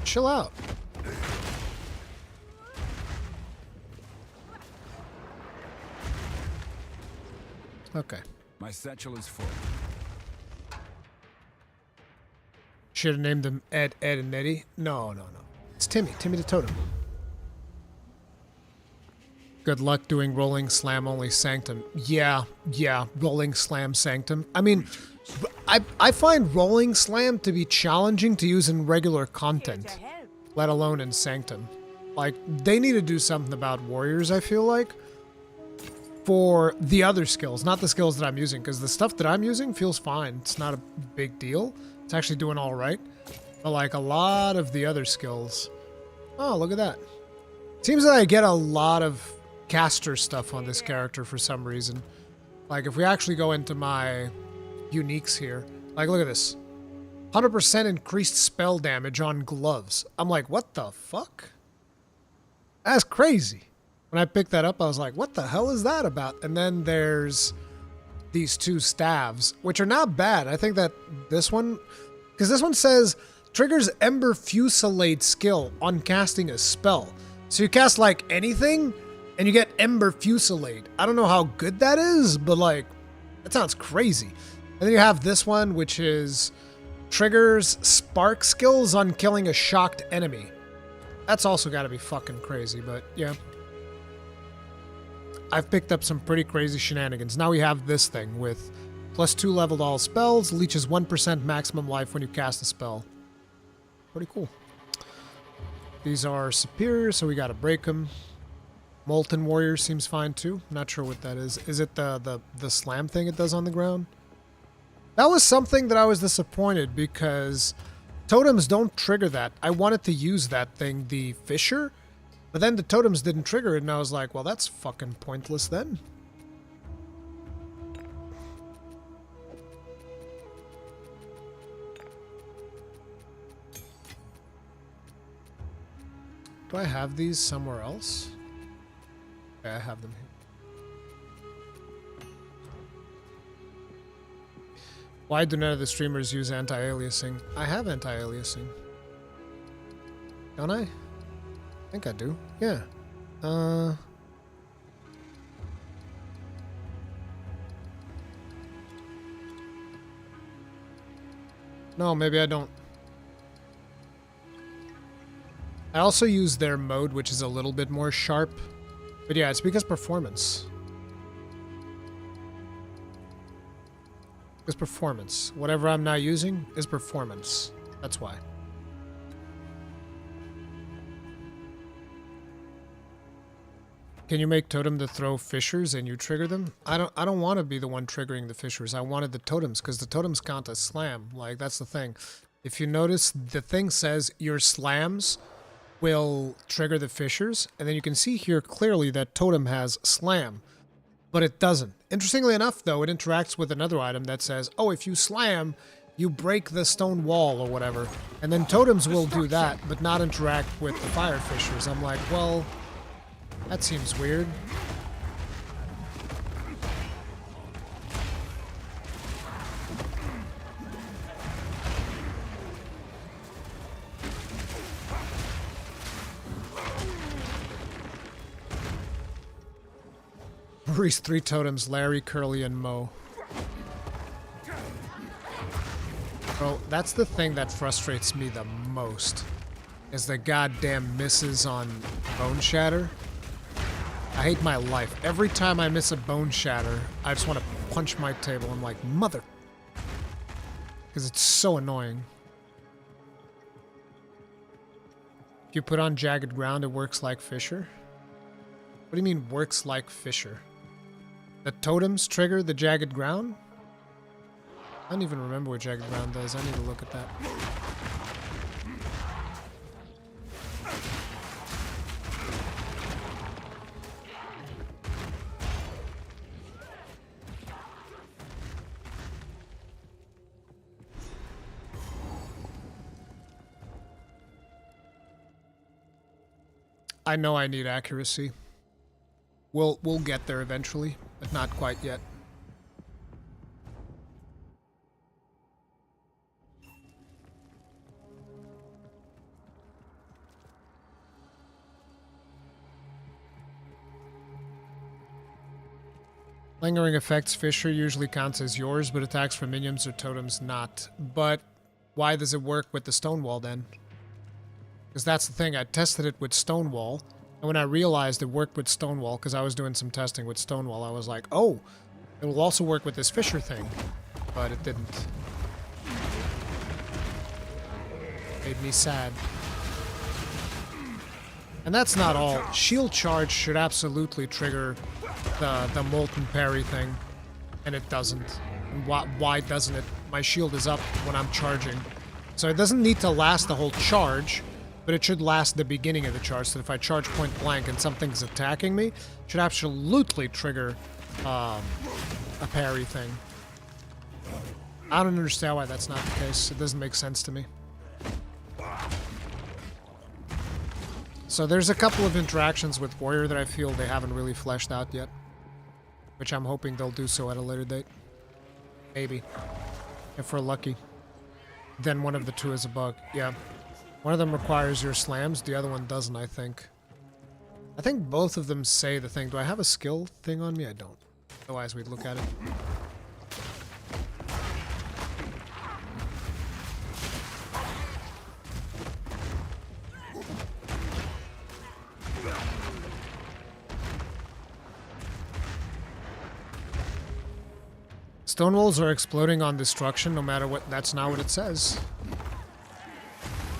Chill out. Okay. My satchel is full. Should have named them Ed, and Eddie. No. It's Timmy. Timmy the Totem. Good luck doing rolling slam only sanctum. Yeah, rolling slam sanctum. I mean, I find rolling slam to be challenging to use in regular content, let alone in sanctum. Like, they need to do something about warriors, I feel like, for the other skills, not the skills that I'm using, because the stuff that I'm using feels fine. It's not a big deal. It's actually doing all right. But like a lot of the other skills. Oh, look at that. Seems that I get a lot of caster stuff on this character for some reason. Like if we actually go into my uniques here, like look at this. 100% increased spell damage on gloves. I'm like, what the fuck? That's crazy. When I picked that up, I was like, what the hell is that about? And then there's these two staves, which are not bad. I think that this one, because this one says, triggers Ember Fusillade skill on casting a spell. So you cast like anything, and you get Ember Fusillade. I don't know how good that is, but like, that sounds crazy. And then you have this one, which is triggers Spark skills on killing a shocked enemy. That's also got to be fucking crazy, but yeah. I've picked up some pretty crazy shenanigans. Now we have this thing with +2 leveled all spells, leeches 1% maximum life when you cast a spell. Pretty cool. These are superior, so we gotta break them. Molten Warrior seems fine too. Not sure what that is. Is it the slam thing it does on the ground? That was something that I was disappointed because totems don't trigger that. I wanted to use that thing, the Fissure, but then the totems didn't trigger it, and I was like, well, that's fucking pointless then. Do I have these somewhere else? Okay, I have them here. Why do none of the streamers use anti-aliasing? I have anti-aliasing. Don't I? I think I do. Yeah. No, maybe I don't. I also use their mode, which is a little bit more sharp. But yeah, it's because performance. It's performance. Whatever I'm not using is performance. That's why. Can you make totem to throw fissures and you trigger them? I don't want to be the one triggering the fissures. I wanted the totems because the totems count as slam. Like, that's the thing. If you notice, the thing says your slams will trigger the fissures, and then you can see here clearly that totem has slam, but it doesn't. Interestingly enough, though, it interacts with another item that says, oh, if you slam, you break the stone wall or whatever, and then totems will do that, but not interact with the fire fissures. I'm like, well, that seems weird. Maurice 3 totems, Larry, Curly, and Mo. Bro, that's the thing that frustrates me the most, is the goddamn misses on Bone Shatter. I hate my life. Every time I miss a Bone Shatter, I just want to punch my table. I'm like, mother... Because it's so annoying. If you put on Jagged Ground, it works like Fissure? What do you mean, works like Fissure? The totems trigger the Jagged Ground? I don't even remember what Jagged Ground does. I need to look at that. I know I need accuracy. We'll get there eventually, but not quite yet. Lingering effects, Fissure usually counts as yours, but attacks from minions or totems not. But why does it work with the Stonewall then? Because that's the thing, I tested it with Stonewall, And when I realized it worked with Stonewall, because I was doing some testing with Stonewall, I was like, oh, it will also work with this Fisher thing. But it didn't. Made me sad. And that's not all. Shield charge should absolutely trigger the Molten Parry thing. And it doesn't. And why doesn't it? My shield is up when I'm charging. So it doesn't need to last the whole charge, but it should last the beginning of the charge. So if I charge point blank and something's attacking me, it should absolutely trigger a parry thing. I don't understand why that's not the case. It doesn't make sense to me. So there's a couple of interactions with Warrior that I feel they haven't really fleshed out yet, which I'm hoping they'll do so at a later date. Maybe. If we're lucky. Then one of the two is a bug. Yeah. One of them requires your slams, the other one doesn't, I think. I think both of them say the thing. Do I have a skill thing on me? I don't. Otherwise, we'd look at it. Stonewalls are exploding on destruction no matter what. That's not what it says.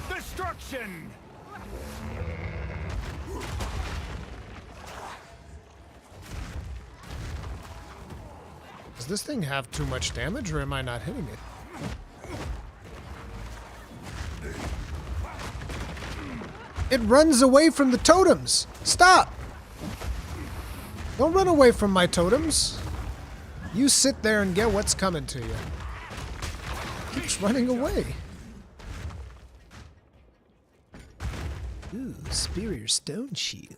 Destruction! Does this thing have too much damage or am I not hitting it? It runs away from the totems! Stop! Don't run away from my totems! You sit there and get what's coming to you. Keeps running away. Ooh, Superior Stone Shield.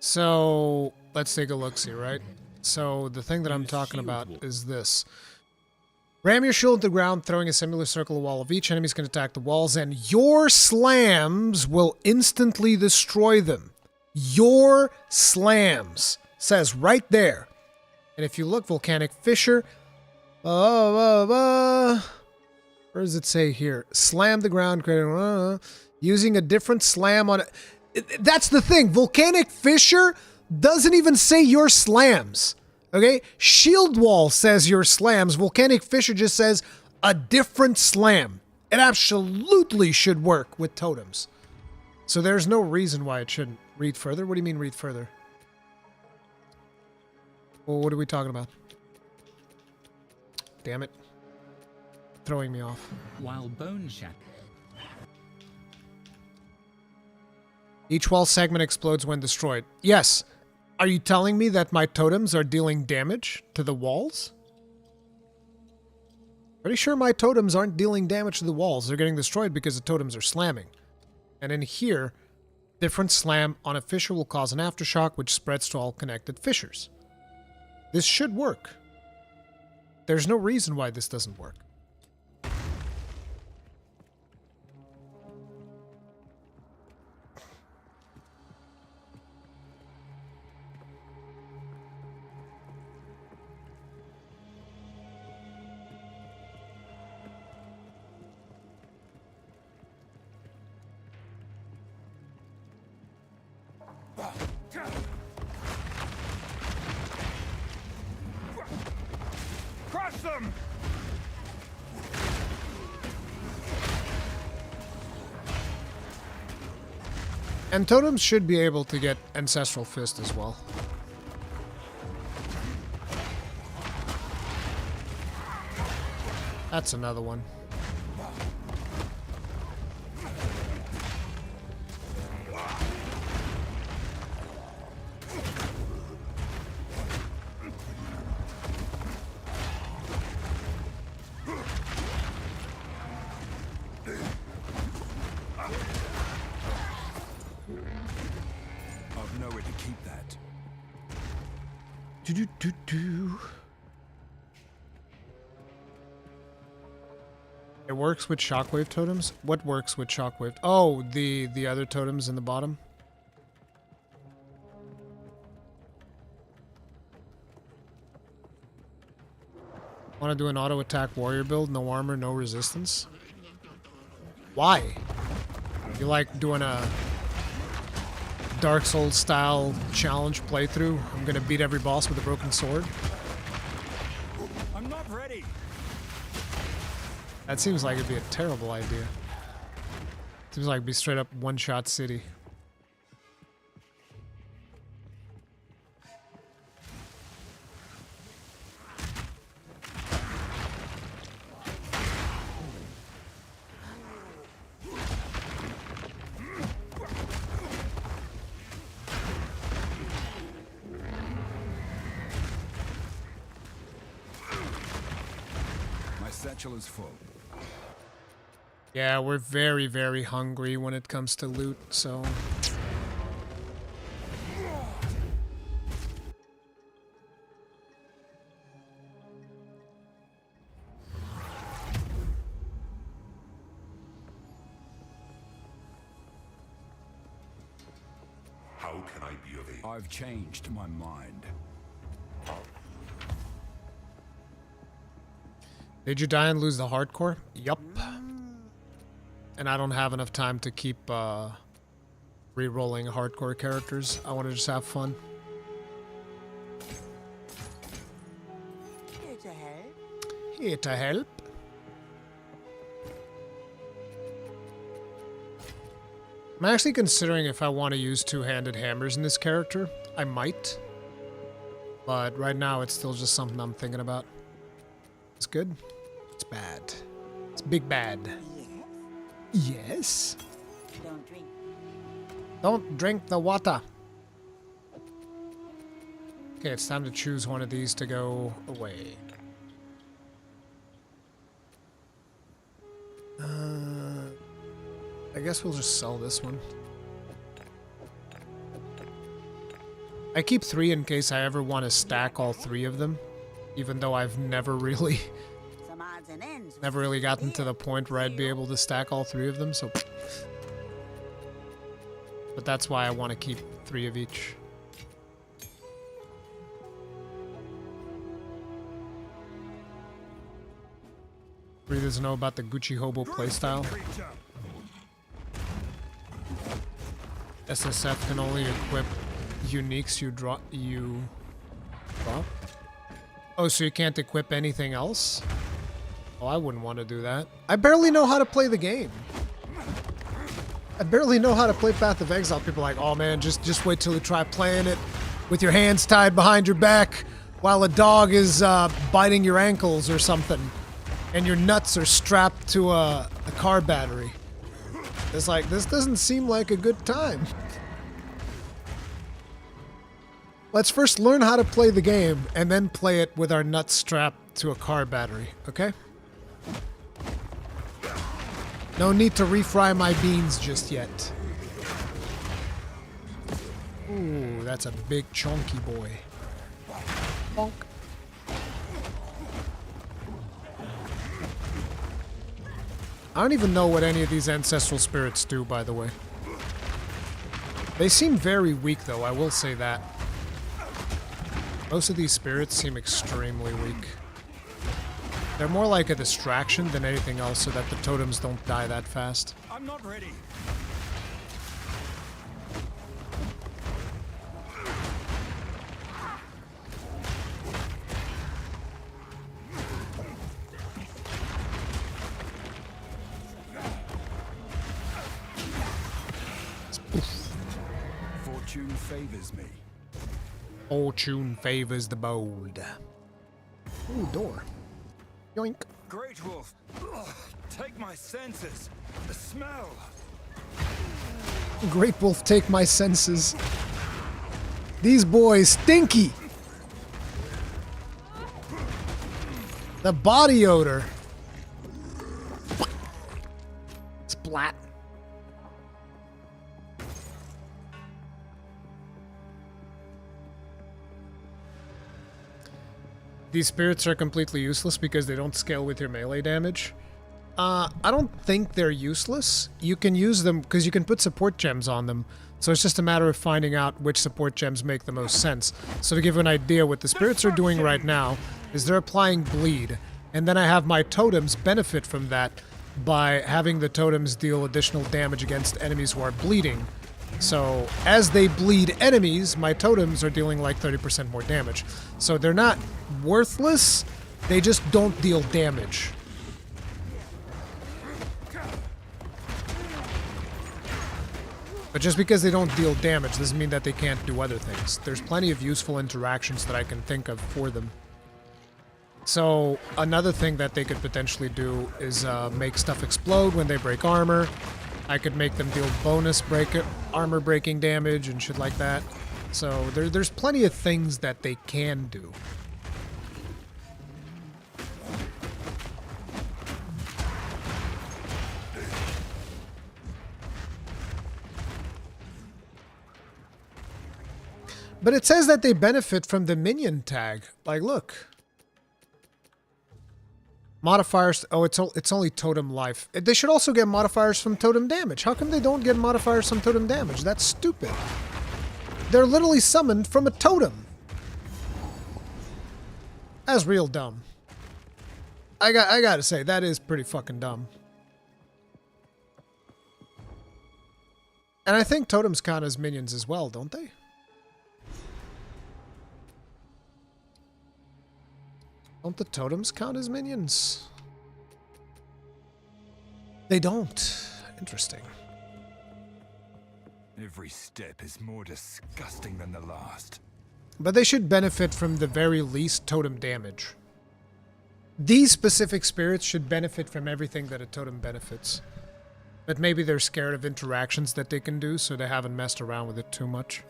So, let's take a look-see, right? So, the thing that I'm talking about is this. Ram your shield to the ground, throwing a similar circular wall of each enemy's going to attack the walls, and your slams will instantly destroy them. Your slams. Says right there. And if you look, Volcanic Fissure. Where does it say here? Slam the ground, using a different slam on it. That's the thing. Volcanic Fissure doesn't even say your slams. Okay? Shield Wall says your slams. Volcanic Fissure just says a different slam. It absolutely should work with totems. So there's no reason why it shouldn't. Read further? What do you mean read further? Well, what are we talking about? Damn it. Throwing me off. While bone shatter. Each wall segment explodes when destroyed. Yes. Are you telling me that my totems are dealing damage to the walls? Pretty sure my totems aren't dealing damage to the walls. They're getting destroyed because the totems are slamming. And in here, different slam on a fissure will cause an aftershock which spreads to all connected fissures. This should work. There's no reason why this doesn't work. Crush them! And totems should be able to get Ancestral Fist as well. That's another one. I've nowhere to keep that. It works with shockwave totems? What works with shockwave? Oh, the other totems in the bottom? Want to do an auto attack warrior build? No armor, no resistance? Why? You like doing a Dark Souls style challenge playthrough? I'm gonna beat every boss with a broken sword. I'm not ready. That seems like it'd be a terrible idea. Seems like it'd be straight up one-shot city. My satchel is full. Yeah, we're very, very hungry when it comes to loot, so... How can I be of aid? I've changed my mind. Did you die and lose the hardcore? Yup. And I don't have enough time to keep re-rolling hardcore characters. I want to just have fun. Here to help. Here to help. I'm actually considering if I want to use two-handed hammers in this character. I might. But right now it's still just something I'm thinking about. It's good. It's bad. It's big bad. Yes. Don't drink. Don't drink the water. Okay, it's time to choose one of these to go away. I guess we'll just sell this one. I keep 3 in case I ever want to stack all 3 of them, even though I've never really gotten to the point where I'd be able to stack all 3 of them, so... But that's why I want to keep 3 of each. Everybody doesn't know about the Gucci Hobo playstyle. SSF can only equip uniques you drop. Oh, so you can't equip anything else? Oh, I wouldn't want to do that. I barely know how to play the game. I barely know how to play Path of Exile. People are like, oh man, just wait till you try playing it with your hands tied behind your back while a dog is biting your ankles or something, and your nuts are strapped to a car battery. It's like, this doesn't seem like a good time. Let's first learn how to play the game, and then play it with our nuts strapped to a car battery, okay? No need to refry my beans just yet. Ooh, that's a big chunky boy. Bonk. I don't even know what any of these ancestral spirits do, by the way. They seem very weak, though, I will say that. Most of these spirits seem extremely weak. They're more like a distraction than anything else so that the totems don't die that fast. I'm not ready. Fortune favors me. Fortune favors the bold. Ooh, door. Yoink. Great Wolf, take my senses. The smell. Great Wolf, take my senses. These boys stinky. The body odor. Splat. These spirits are completely useless because they don't scale with your melee damage. I don't think they're useless. You can use them because you can put support gems on them. So it's just a matter of finding out which support gems make the most sense. So to give you an idea, what the spirits are doing right now is they're applying bleed. And then I have my totems benefit from that by having the totems deal additional damage against enemies who are bleeding. So as they bleed enemies, my totems are dealing like 30% more damage. So they're not worthless, they just don't deal damage. But just because they don't deal damage doesn't mean that they can't do other things. There's plenty of useful interactions that I can think of for them. So another thing that they could potentially do is make stuff explode when they break armor. I could make them deal bonus armor breaking damage and shit like that. So there's plenty of things that they can do. But it says that they benefit from the minion tag. Like, look. Modifiers. Oh, it's only totem life. They should also get modifiers from totem damage. How come they don't get modifiers from totem damage? That's stupid. They're literally summoned from a totem. That's real dumb. I gotta say, that is pretty fucking dumb. And I think totems count as minions as well, don't they? Don't the totems count as minions? They don't. Interesting. Every step is more disgusting than the last. But they should benefit from the very least totem damage. These specific spirits should benefit from everything that a totem benefits. But maybe they're scared of interactions that they can do, so they haven't messed around with it too much.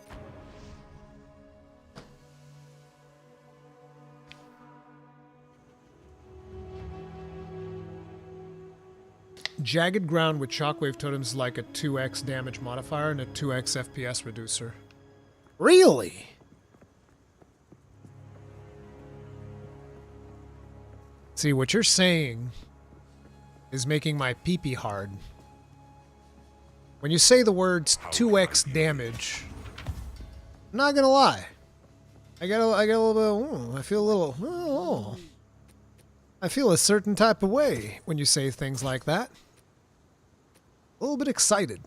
Jagged ground with shockwave totems is like a 2x damage modifier and a 2x FPS reducer. Really? See, what you're saying is making my pee-pee hard. When you say the words 2x damage, I'm not gonna lie. I get a little bit, I feel a little, I feel a certain type of way when you say things like that. A little bit excited.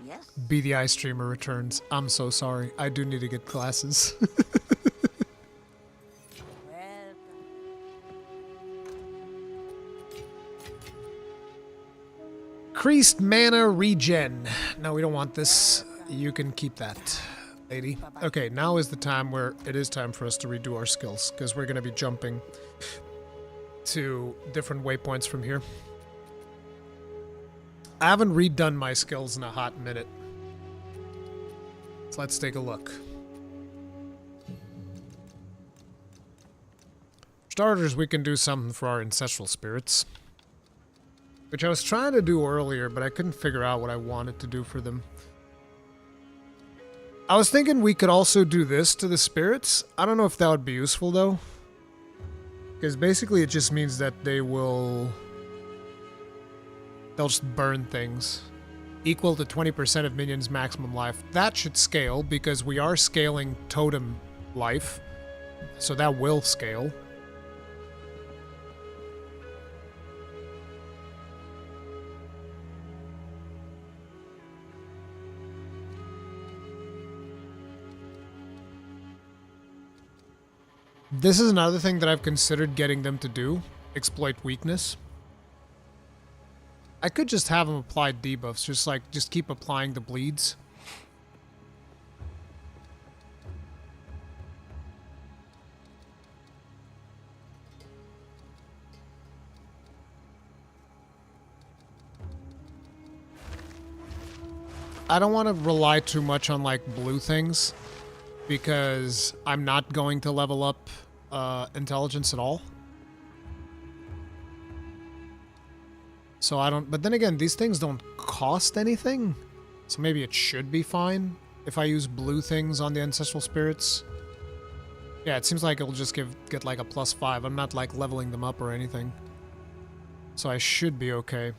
Yes. BDI streamer returns. I'm so sorry. I do need to get glasses. Increased mana regen. No, we don't want this. You can keep that, lady. Okay, now is the time where it is time for us to redo our skills, because we're going to be jumping to different waypoints from here. I haven't redone my skills in a hot minute. So let's take a look. For starters, we can do something for our ancestral spirits, which I was trying to do earlier, but I couldn't figure out what I wanted to do for them. I was thinking we could also do this to the spirits. I don't know if that would be useful, though. Because basically it just means that they'll just burn things. Equal to 20% of minions' maximum life. That should scale, because we are scaling totem life. So that will scale. This is another thing that I've considered getting them to do. Exploit weakness. I could just have them apply debuffs. Just keep applying the bleeds. I don't want to rely too much on, like, blue things, because I'm not going to level up intelligence at all. So I don't, but then again, these things don't cost anything, so maybe it should be fine if I use blue things on the ancestral spirits. Yeah, it seems like it'll just get like a +5. I'm not like leveling them up or anything, so I should be okay.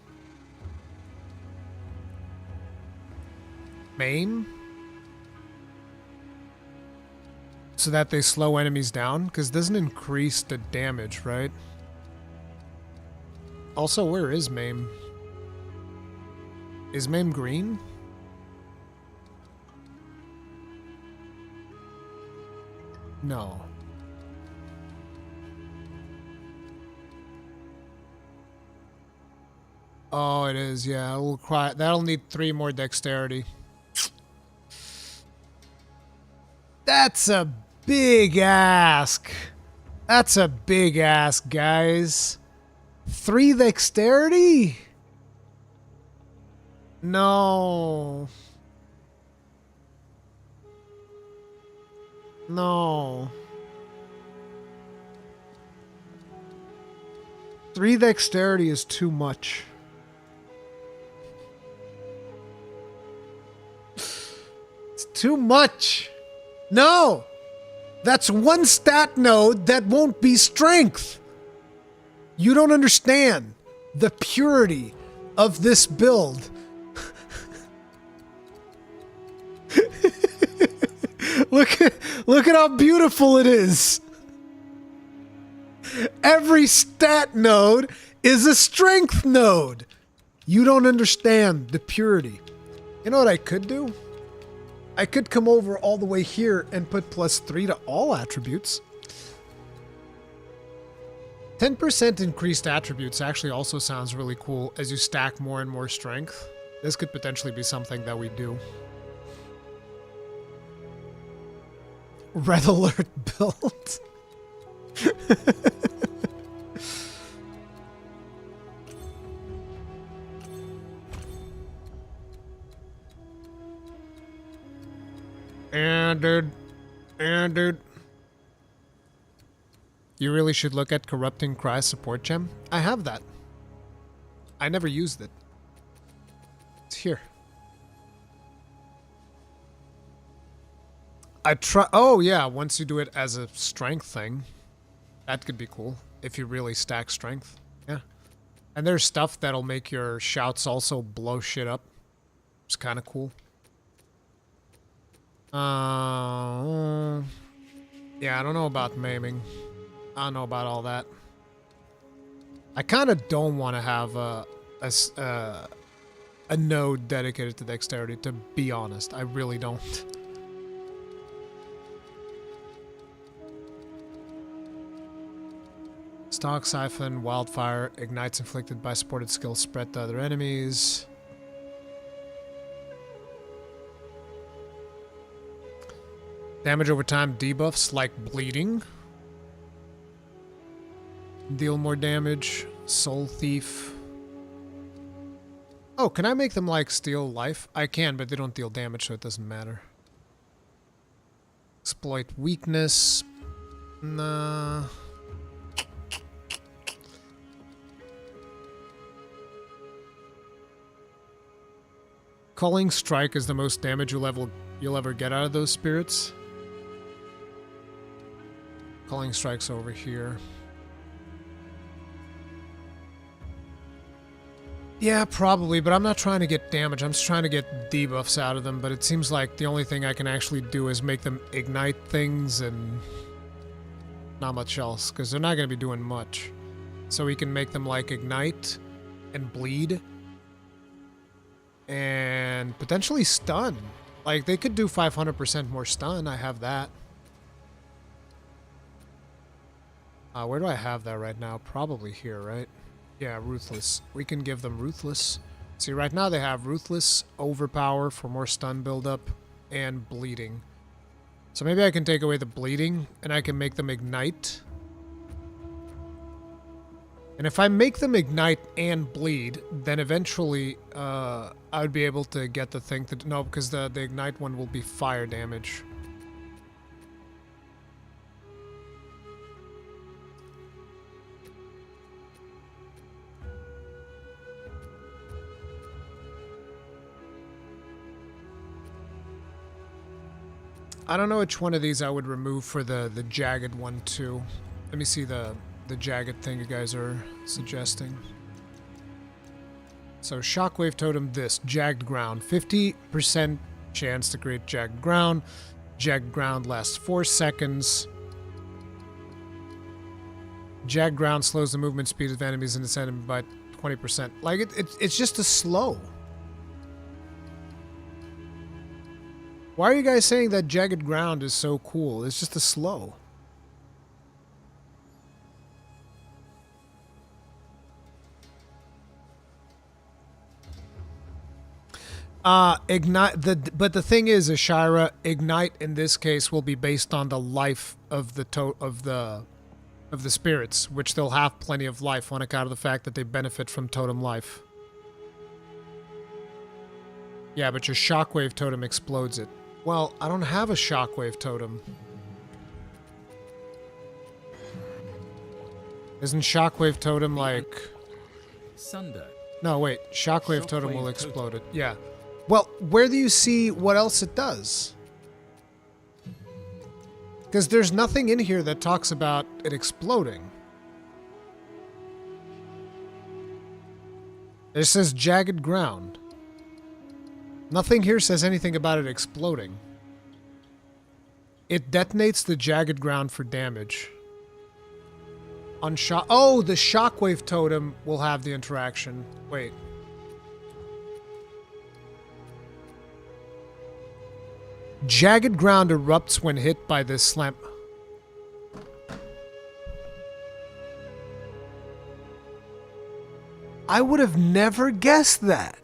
Maim? so that they slow enemies down, because it doesn't increase the damage, right? Also, where is Maim? Is Maim green? No. Oh, it is, yeah. That'll need 3 more dexterity. That's a big ask. That's a big ask, guys. 3 dexterity? No. No. 3 dexterity is too much. It's too much. No! That's 1 stat node that won't be strength. You don't understand the purity of this build. Look at how beautiful it is. Every stat node is a strength node. You don't understand the purity. You know what I could do? I could come over all the way here and put +3 to all attributes. 10% increased attributes actually also sounds really cool as you stack more and more strength. This could potentially be something that we do. Red alert build. And dude. You really should look at Corrupting Cry support gem. I have that. I never used it. It's here. Oh yeah, once you do it as a strength thing, that could be cool if you really stack strength. Yeah. And there's stuff that'll make your shouts also blow shit up. It's kind of cool. Yeah, I don't know about maiming. I don't know about all that. I kind of don't want to have a node dedicated to dexterity, to be honest. I really don't. Stalk, Siphon, Wildfire, ignites inflicted by supported skills spread to other enemies. Damage over time debuffs like bleeding. Deal more damage. Soul Thief. Oh, can I make them like steal life? I can, but they don't deal damage, so it doesn't matter. Exploit weakness. Nah. Culling Strike is the most damage you'll ever get out of those spirits. Culling Strike's over here. Yeah, probably, but I'm not trying to get damage. I'm just trying to get debuffs out of them, but it seems like the only thing I can actually do is make them ignite things and not much else, because they're not going to be doing much. So we can make them like ignite and bleed and potentially stun. Like, they could do 500% more stun. I have that. Where do I have that right now? Probably here, right? Yeah, Ruthless. We can give them Ruthless. See, right now they have Ruthless, Overpower for more stun buildup, and Bleeding. So maybe I can take away the Bleeding, and I can make them Ignite. And if I make them Ignite and Bleed, then eventually I would be able to get the thing to... No, because the Ignite one will be fire damage. I don't know which one of these I would remove for the jagged one too. Let me see the jagged thing you guys are suggesting. So Shockwave Totem, this jagged ground, 50% chance to create jagged ground. Jagged Ground lasts 4 seconds. Jagged Ground slows the movement speed of enemies in this enemy by 20%. Like, it's just a slow. Why are you guys saying that Jagged Ground is so cool? It's just a slow. Ignite but the thing is, Ashira, Ignite in this case will be based on the life of the spirits, which they'll have plenty of life on account of the fact that they benefit from totem life. Yeah, but your shockwave totem explodes it. Well, I don't have a shockwave totem. Isn't shockwave totem like... Sunder. No, wait. Shockwave totem will explode it. Yeah. Well, where do you see what else it does? Because there's nothing in here that talks about it exploding. It says Jagged Ground. Nothing here says anything about it exploding. It detonates the Jagged Ground for damage. Oh, the Shockwave Totem will have the interaction. Wait. Jagged Ground erupts when hit by this slam. I would have never guessed that.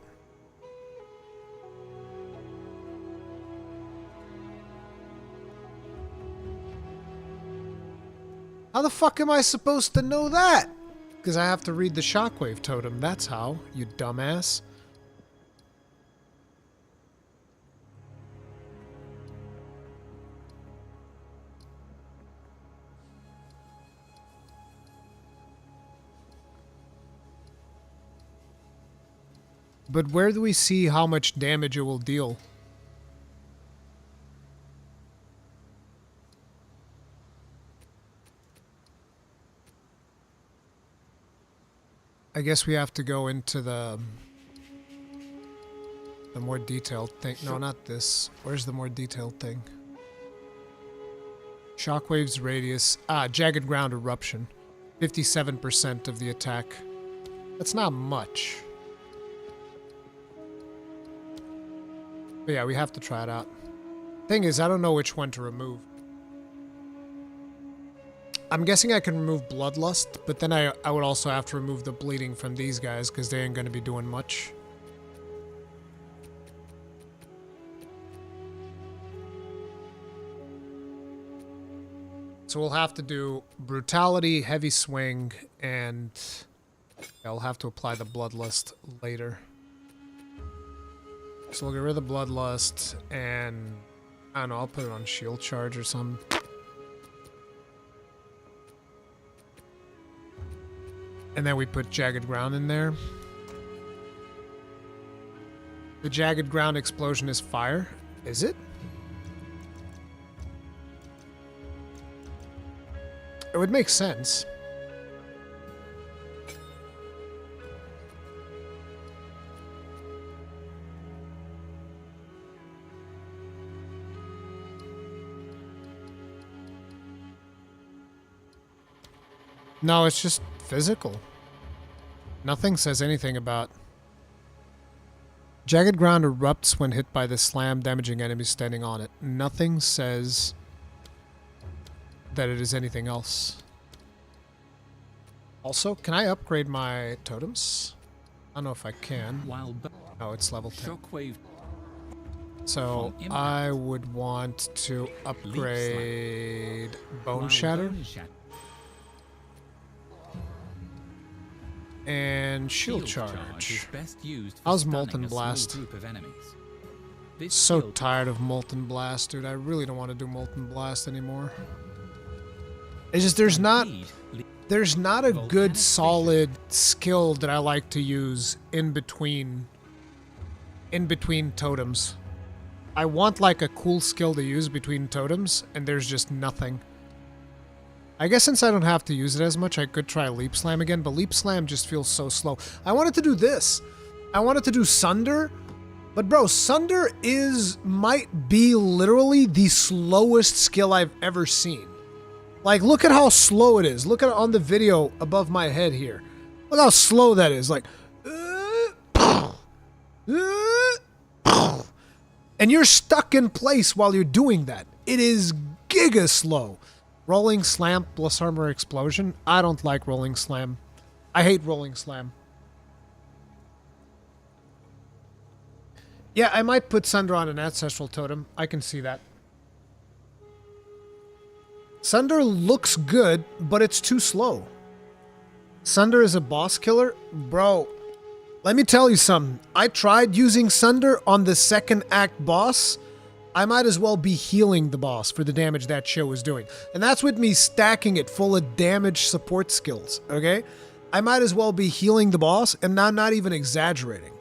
How the fuck am I supposed to know that? Because I have to read the Shockwave Totem. That's how, you dumbass. But where do we see how much damage it will deal? I guess we have to go into the more detailed thing. No, not this. Where's the more detailed thing? Shockwave's radius. Jagged Ground eruption. 57% of the attack. That's not much. But yeah, we have to try it out. Thing is, I don't know which one to remove. I'm guessing I can remove Bloodlust, but then I would also have to remove the bleeding from these guys because they ain't going to be doing much. So we'll have to do Brutality, Heavy Swing, and I'll have to apply the Bloodlust later. So we'll get rid of the Bloodlust, and I don't know, I'll put it on Shield Charge or something. And then we put Jagged Ground in there. The Jagged Ground explosion is fire. Is it? It would make sense. No, it's just physical. Nothing says anything about... Jagged Ground erupts when hit by the slam, damaging enemies standing on it. Nothing says that it is anything else. Also, can I upgrade my totems? I don't know if I can. Oh, it's level 10. So I would want to upgrade Bone Shatter. And Shield Charge. How's Molten Blast? So tired of Molten Blast, dude. I really don't want to do Molten Blast anymore. It's just there's not a good solid skill that I like to use in between totems. I want like a cool skill to use between totems, and there's just nothing. I guess since I don't have to use it as much, I could try Leap Slam again, but Leap Slam just feels so slow. I wanted to do this. I wanted to do Sunder, But bro, Sunder might be literally the slowest skill I've ever seen. Like, look at how slow it is. Look at it on the video above my head here. Look how slow that is. Like, and you're stuck in place while you're doing that. It is giga slow. Rolling slam plus armor explosion. I don't like rolling slam. I hate rolling slam. Yeah, I might put Sunder on an ancestral totem. I can see that. Sunder looks good, but it's too slow. Sunder is a boss killer? Bro, let me tell you something. I tried using Sunder on the second act boss. I might as well be healing the boss for the damage that shit was doing. And that's with me stacking it full of damage support skills, okay? I might as well be healing the boss, and I'm not even exaggerating.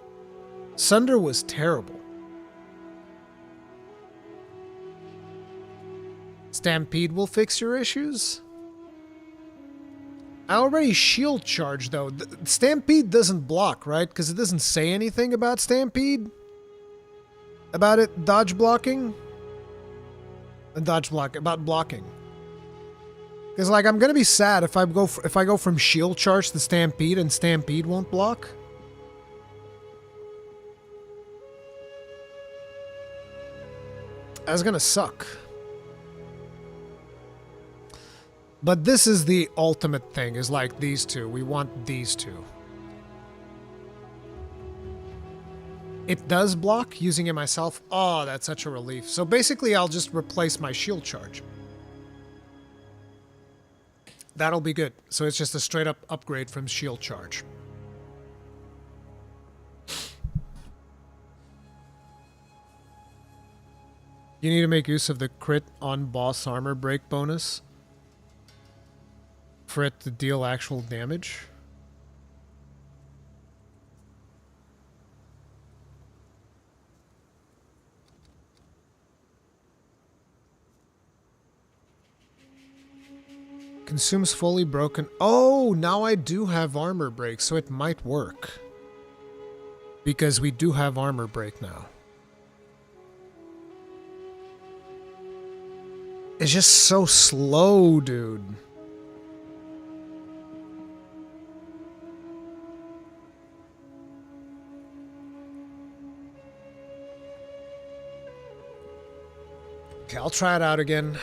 Sunder was terrible. Stampede will fix your issues? I already shield charge, though. Stampede doesn't block, right? Because it doesn't say anything about Stampede. About it dodge blocking? About blocking. Because, like, I'm going to be sad if I go from shield charge to Stampede and Stampede won't block. That's going to suck. But this is the ultimate thing, is like these two. We want these two. It does block using it myself. Oh, that's such a relief. So basically, I'll just replace my shield charge. That'll be good. So it's just a straight up upgrade from shield charge. You need to make use of the crit on boss armor break bonus for it to deal actual damage. Consumes fully broken. Oh, now I do have armor break, so it might work. Because we do have armor break now. It's just so slow, dude. Okay, I'll try it out again.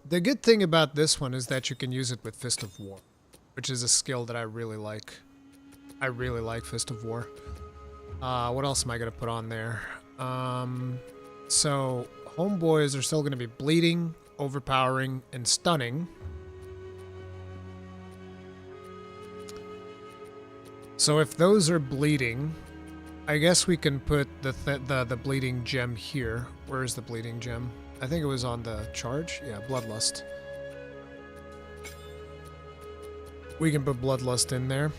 The good thing about this one is that you can use it with Fist of War, which is a skill that I really like. I really like Fist of War. What else am I going to put on there? So, homeboys are still going to be bleeding, overpowering, and stunning. So if those are bleeding, I guess we can put the bleeding gem here. Where is the bleeding gem? I think it was on the charge. Yeah, Bloodlust. We can put Bloodlust in there.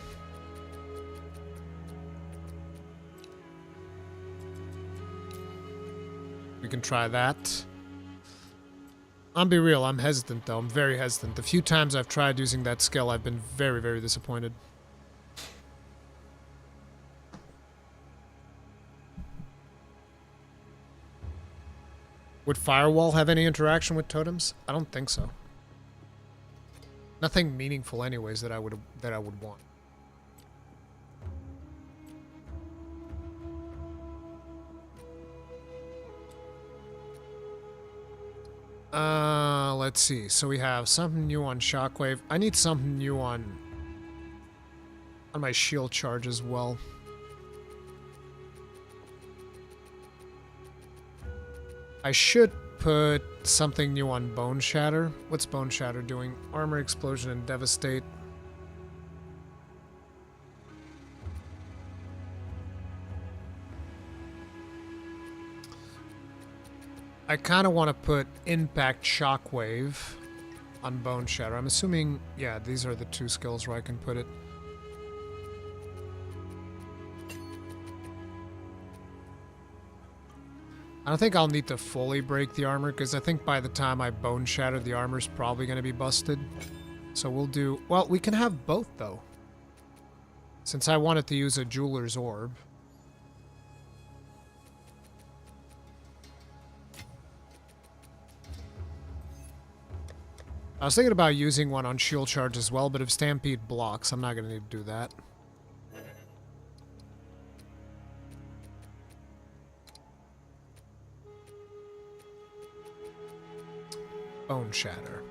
We can try that. I'll be real, I'm hesitant though. I'm very hesitant. The few times I've tried using that skill, I've been very, very disappointed. Would Firewall have any interaction with totems? I don't think so. Nothing meaningful anyways that I would want. Let's see. So we have something new on Shockwave. I need something new on my shield charge as well. I should put something new on Bone Shatter. What's Bone Shatter doing? Armor Explosion and Devastate. I kind of want to put Impact Shockwave on Bone Shatter. I'm assuming, yeah, these are the two skills where I can put it. I don't think I'll need to fully break the armor, because I think by the time I bone shatter, the armor's probably going to be busted. So we'll do... Well, we can have both, though. Since I wanted to use a jeweler's orb. I was thinking about using one on shield charge as well, but if Stampede blocks, I'm not going to need to do that. Bone shatter.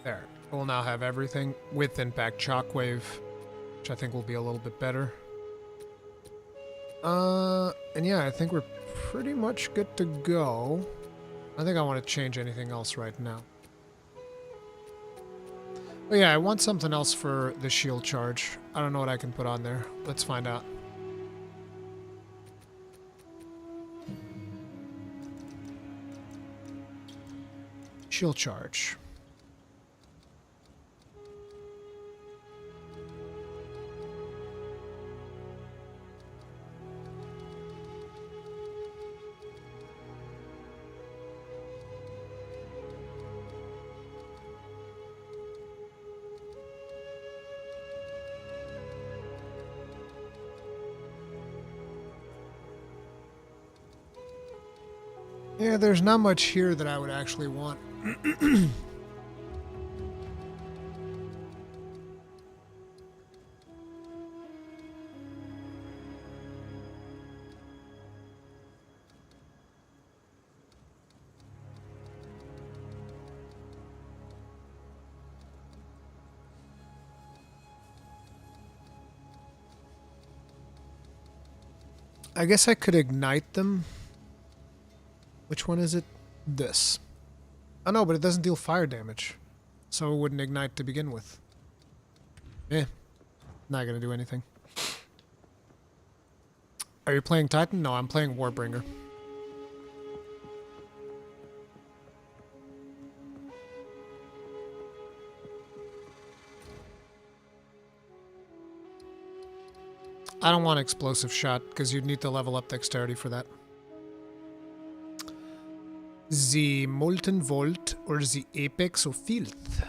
There. We'll now have everything with impact shockwave, which I think will be a little bit better. And yeah, I think we're pretty much good to go. I think I want to change anything else right now. But yeah, I want something else for the shield charge. I don't know what I can put on there. Let's find out. Shield charge. Yeah, there's not much here that I would actually want. I guess I could ignite them. Which one is it? This. Oh no, but it doesn't deal fire damage. So it wouldn't ignite to begin with. Not gonna do anything. Are you playing Titan? No, I'm playing Warbringer. I don't want explosive shot, because you'd need to level up dexterity for that. The Molten Vault or the Apex of Filth?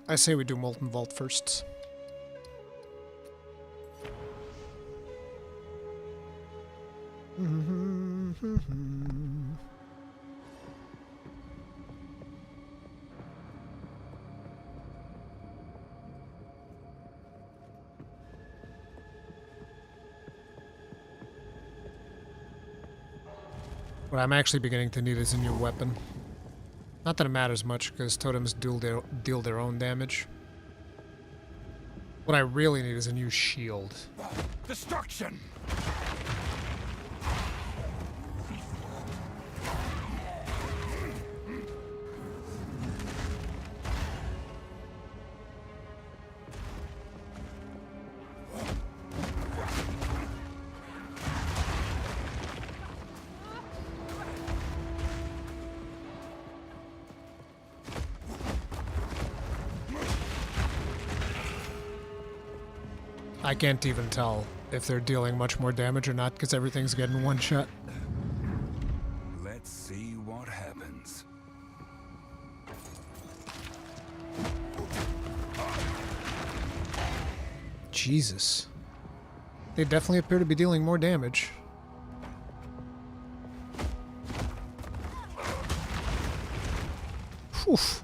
I say we do Molten Vault first. What I'm actually beginning to need is a new weapon. Not that it matters much, because totems deal their own damage. What I really need is a new shield. Destruction! I can't even tell if they're dealing much more damage or not, because everything's getting one shot. Let's see what happens. Jesus. They definitely appear to be dealing more damage. Oof.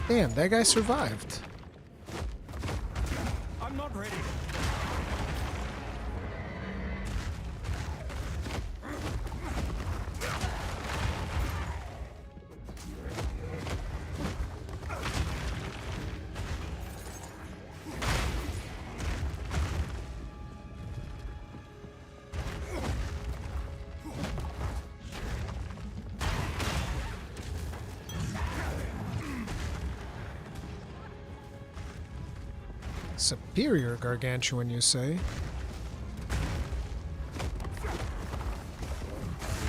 Damn, that guy survived. I'm not ready. Superior gargantuan, you say?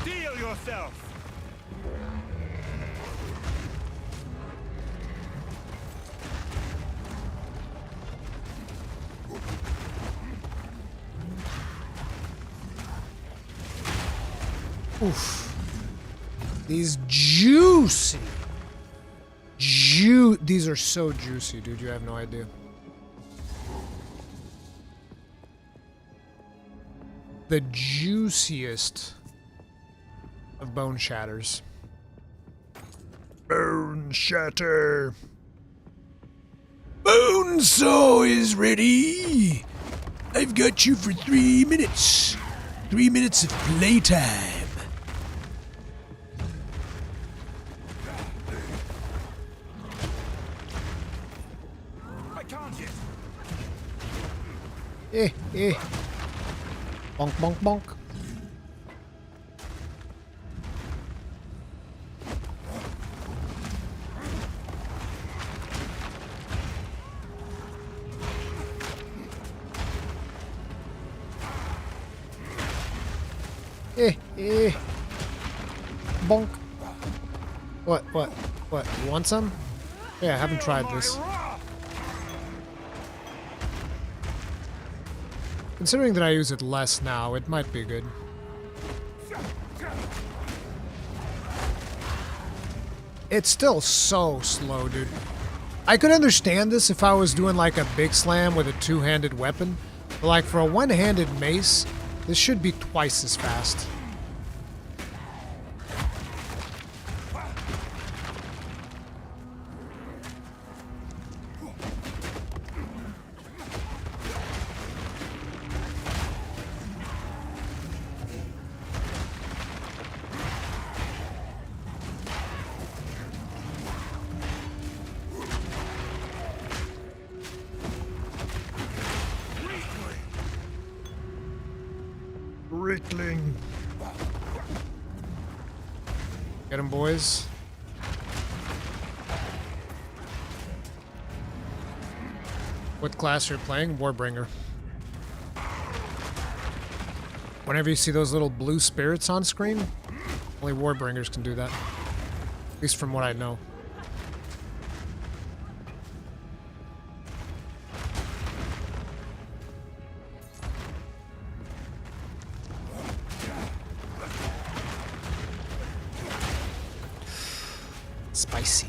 Steel yourself! Oof. These juicy. These are so juicy, dude. You have no idea. The juiciest of bone shatters. Bone shatter. Bone saw is ready. I've got you for 3 minutes. 3 minutes of playtime. Eh. Bonk, bonk, bonk. Eh. Bonk. What? You want some? Yeah, I haven't tried this. Considering that I use it less now, it might be good. It's still so slow, dude. I could understand this if I was doing like a big slam with a two-handed weapon, but like for a one-handed mace, this should be twice as fast. Rickling. Get him, boys. What class you're playing? Warbringer. Whenever you see those little blue spirits on screen, only Warbringers can do that. At least from what I know. Spicy.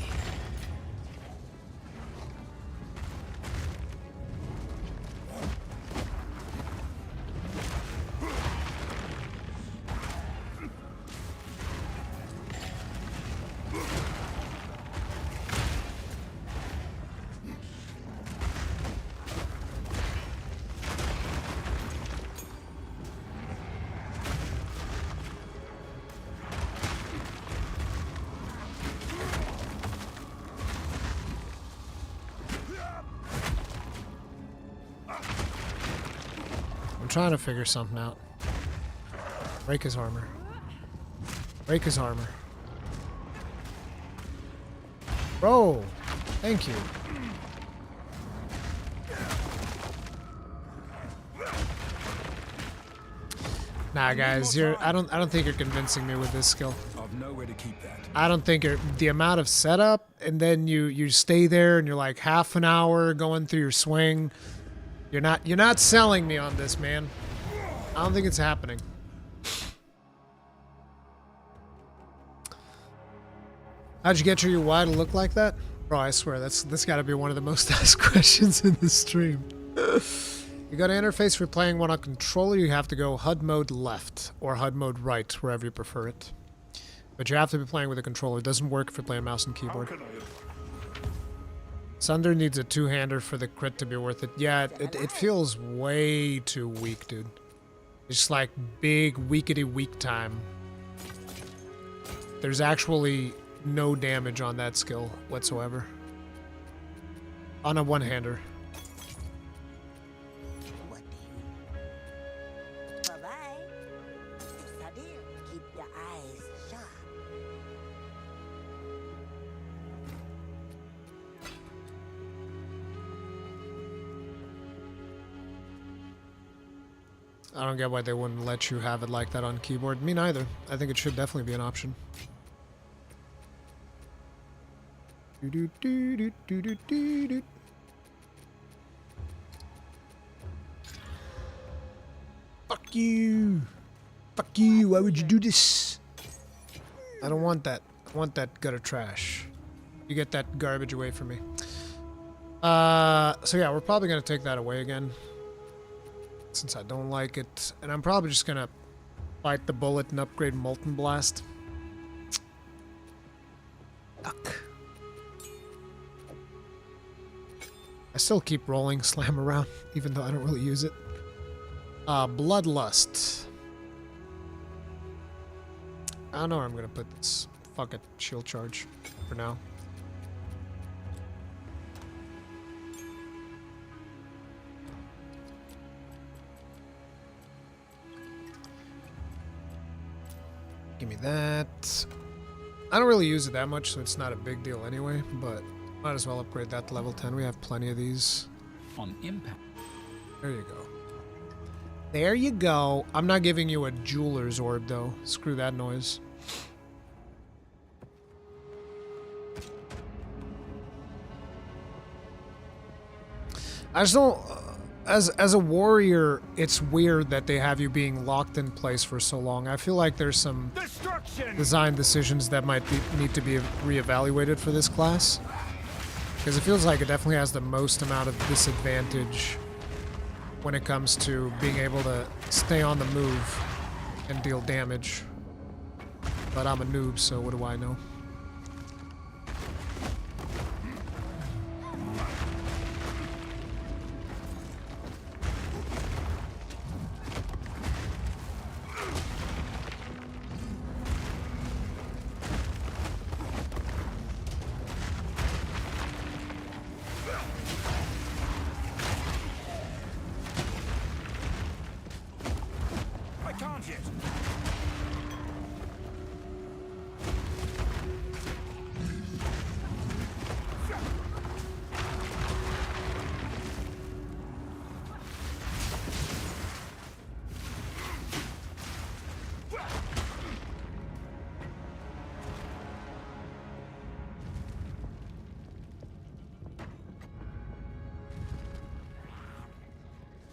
Trying to figure something out. Break his armor. Break his armor. Bro, thank you. Nah, guys, I don't think you're convincing me with this skill. I've nowhere to keep that. I don't think the amount of setup, and then you stay there and you're like half an hour going through your swing. You're not selling me on this, man. I don't think it's happening. How'd you get your UI to look like that? Bro, I swear, this gotta be one of the most asked questions in the stream. You got an interface for playing one on controller, you have to go HUD mode left or HUD mode right, wherever you prefer it. But you have to be playing with a controller. It doesn't work if you're playing mouse and keyboard. Sunder needs a two-hander for the crit to be worth it. Yeah, it feels way too weak, dude. It's just like big, weakety-weak time. There's actually no damage on that skill whatsoever. On a one-hander. I don't get why they wouldn't let you have it like that on keyboard. Me neither. I think it should definitely be an option. Fuck you. Fuck you. Why would you do this? I don't want that. I want that gutter trash. You get that garbage away from me. So yeah, we're probably going to take that away again. Since I don't like it. And I'm probably just going to bite the bullet and upgrade Molten Blast. Fuck. I still keep rolling Slam around, even though I don't really use it. Bloodlust. I don't know where I'm going to put this. Fuck it. Shield Charge for now. Give me that. I don't really use it that much, so it's not a big deal anyway, but might as well upgrade that to level 10. We have plenty of these. On impact. There you go. There you go. I'm not giving you a jeweler's orb, though. Screw that noise. I just don't... As a warrior, it's weird that they have you being locked in place for so long. I feel like there's some design decisions that might need to be reevaluated for this class. Because it feels like it definitely has the most amount of disadvantage when it comes to being able to stay on the move and deal damage. But I'm a noob, so what do I know?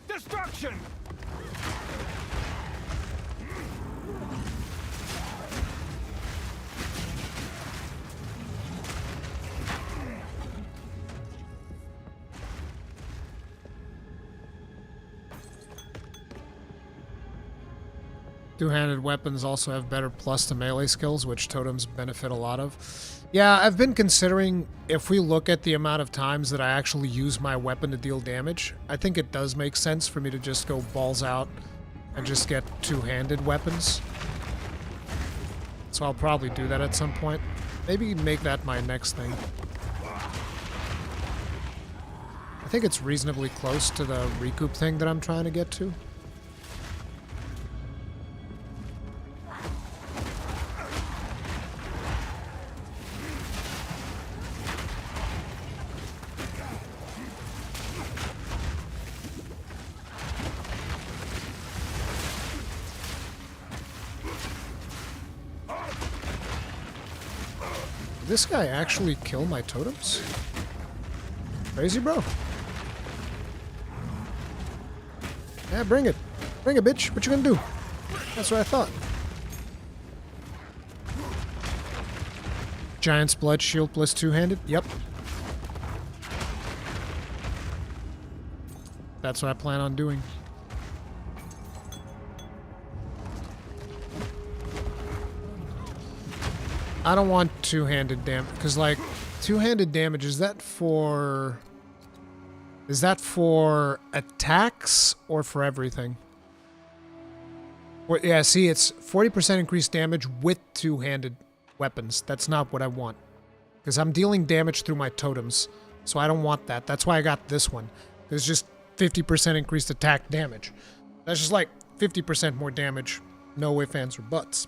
Destruction! Two-handed weapons also have better plus to melee skills, which totems benefit a lot of. Yeah, I've been considering if we look at the amount of times that I actually use my weapon to deal damage, I think it does make sense for me to just go balls out and just get two-handed weapons. So I'll probably do that at some point. Maybe make that my next thing. I think it's reasonably close to the recoup thing that I'm trying to get to. Did this guy actually kill my totems? Crazy, bro. Yeah, bring it. Bring it, bitch. What you gonna do? That's what I thought. Giant's Blood Shield plus two-handed? Yep. That's what I plan on doing. I don't want two-handed damage, because, like, two-handed damage, is that for attacks or for everything? Well, yeah, see, it's 40% increased damage with two-handed weapons. That's not what I want, because I'm dealing damage through my totems, so I don't want that. That's why I got this one. It's just 50% increased attack damage. That's just like 50% more damage. No ifs, ands, or buts.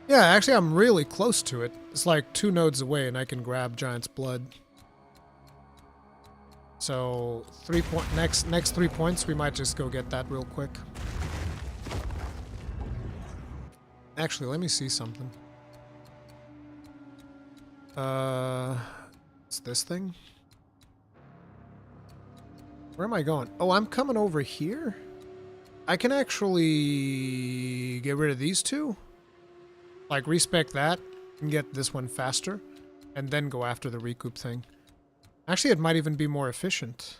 Yeah, actually, I'm really close to it. It's like 2 nodes away, and I can grab Giant's Blood. So next 3 points, we might just go get that real quick. Actually, let me see something. It's this thing? Where am I going? Oh, I'm coming over here? I can actually get rid of these two? Like, respec that and get this one faster, and then go after the recoup thing. Actually, it might even be more efficient.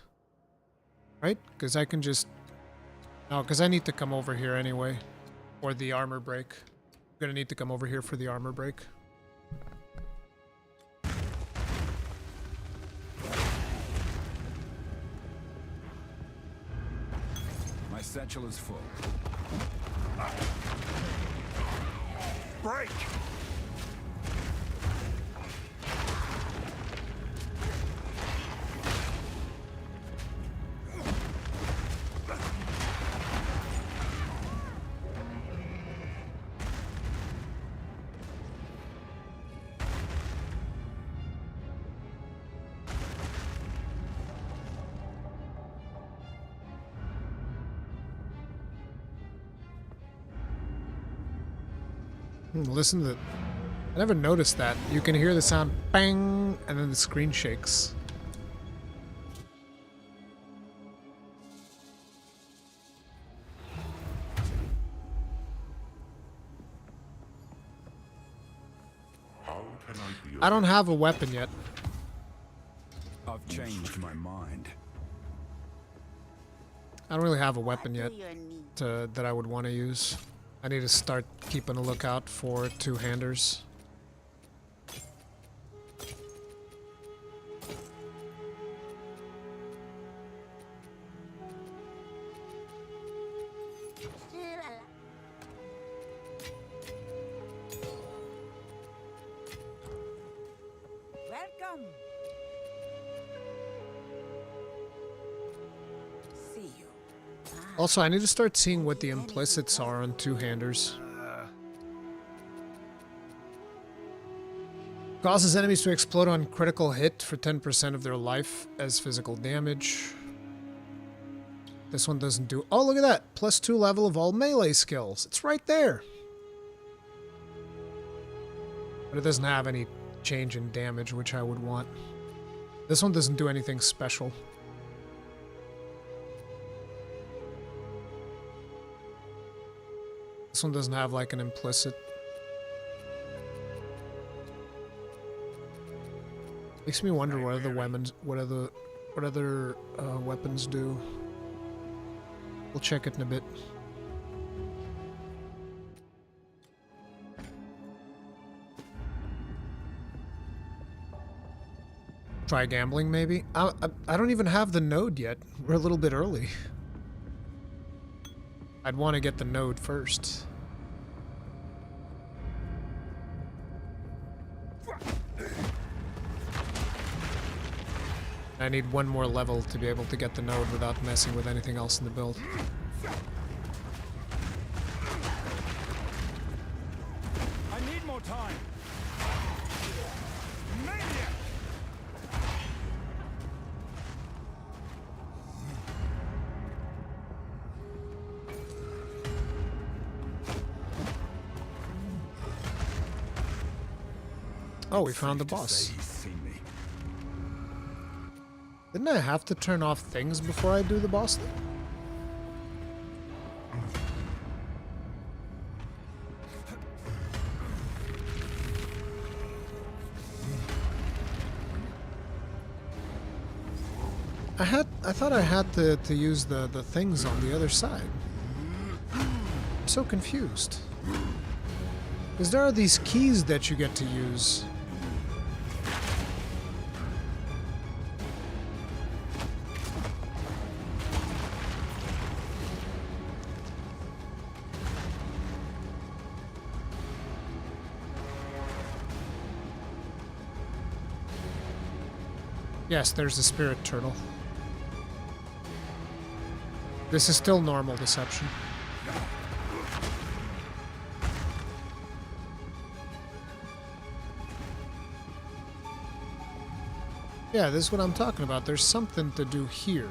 Right? Because I can just... No, because I need to come over here anyway. For the armor break. I'm gonna need to come over here for the armor break. My satchel is full. Break! Listen to the... I never noticed that. You can hear the sound bang, and then the screen shakes. I don't have a weapon yet. I've changed my mind. I don't really have a weapon yet that I would want to use. I need to start keeping a lookout for two-handers. Welcome. See you. Also, I need to start seeing what the implicits are on two-handers. Causes enemies to explode on critical hit for 10% of their life as physical damage. This one doesn't do... Oh, look at that! +2 level of all melee skills. It's right there! But it doesn't have any change in damage, which I would want. This one doesn't do anything special. This one doesn't have like an implicit. Makes me wonder what other weapons, what other weapons do. We'll check it in a bit. Try gambling, maybe? I don't even have the node yet. We're a little bit early. I'd want to get the node first. I need one more level to be able to get the node without messing with anything else in the build. I need more time. Maniac! Oh, we found the boss. Didn't I have to turn off things before I do the boss thing? I thought I had to use the things on the other side. I'm so confused. Because there are these keys that you get to use. Yes, there's the spirit turtle. This is still normal deception. Yeah, this is what I'm talking about. There's something to do here.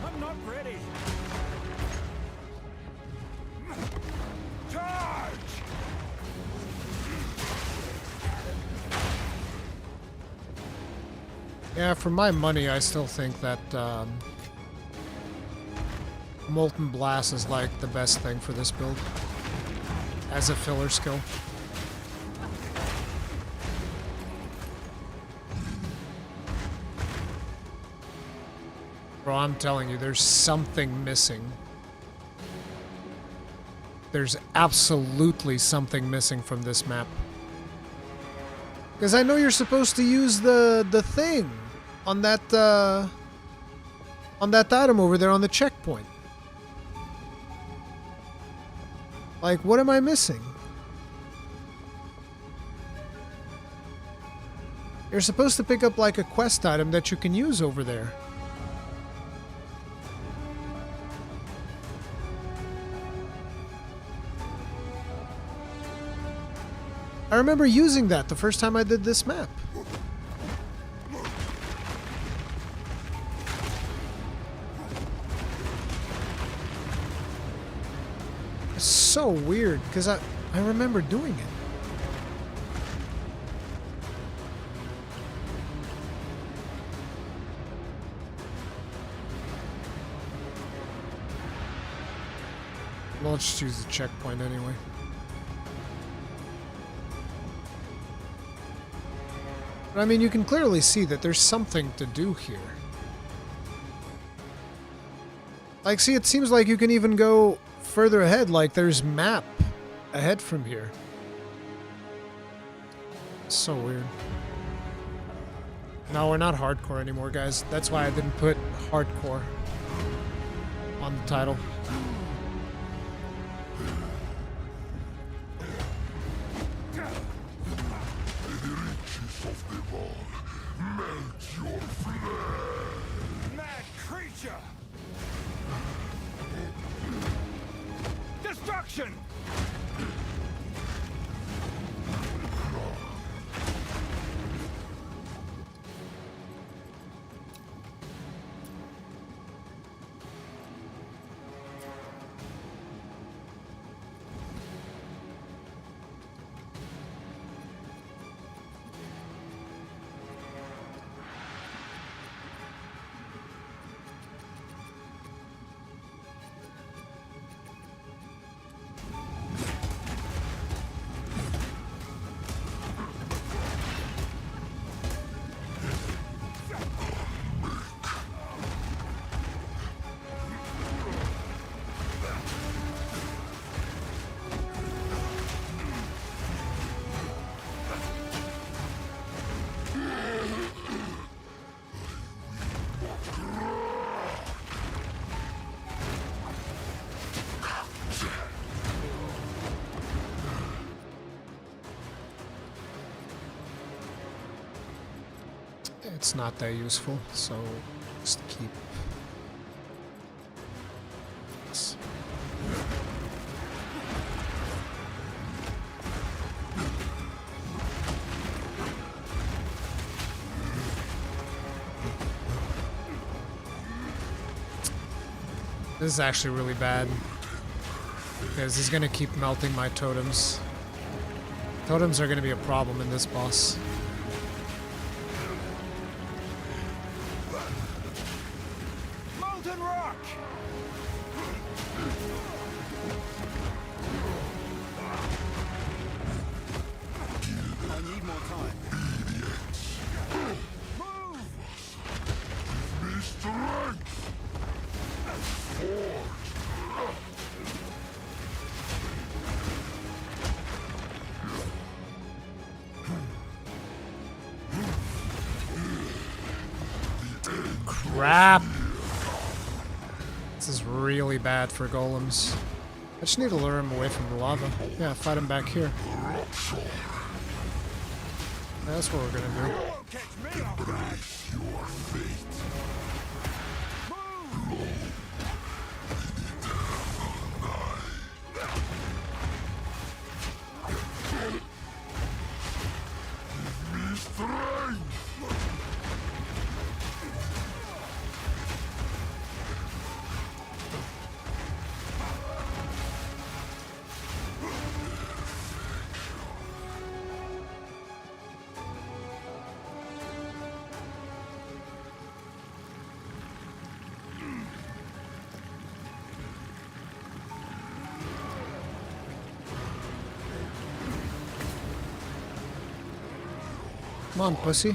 I'm not ready. Charge! Yeah, for my money, I still think that Molten Blast is like the best thing for this build as a filler skill. Bro, I'm telling you, there's something missing. There's absolutely something missing from this map. Because I know you're supposed to use the thing on that item over there on the checkpoint. Like, what am I missing? You're supposed to pick up like a quest item that you can use over there. I remember using that the first time I did this map. It's so weird, because I remember doing it. Well, let's just use the checkpoint anyway. But I mean, you can clearly see that there's something to do here. Like, see, it seems like you can even go further ahead, like there's map ahead from here. It's so weird. No, we're not hardcore anymore, guys. That's why I didn't put hardcore on the title. Mad creature! Destruction! It's not that useful, so just keep this. This is actually really bad. Because he's gonna keep melting my totems. Totems are gonna be a problem in this boss. Molten rock! I need more time. Move! Crap! This is really bad for golems. I just need to lure him away from the lava. Yeah, fight him back here. That's what we're gonna do. Come on, pussy.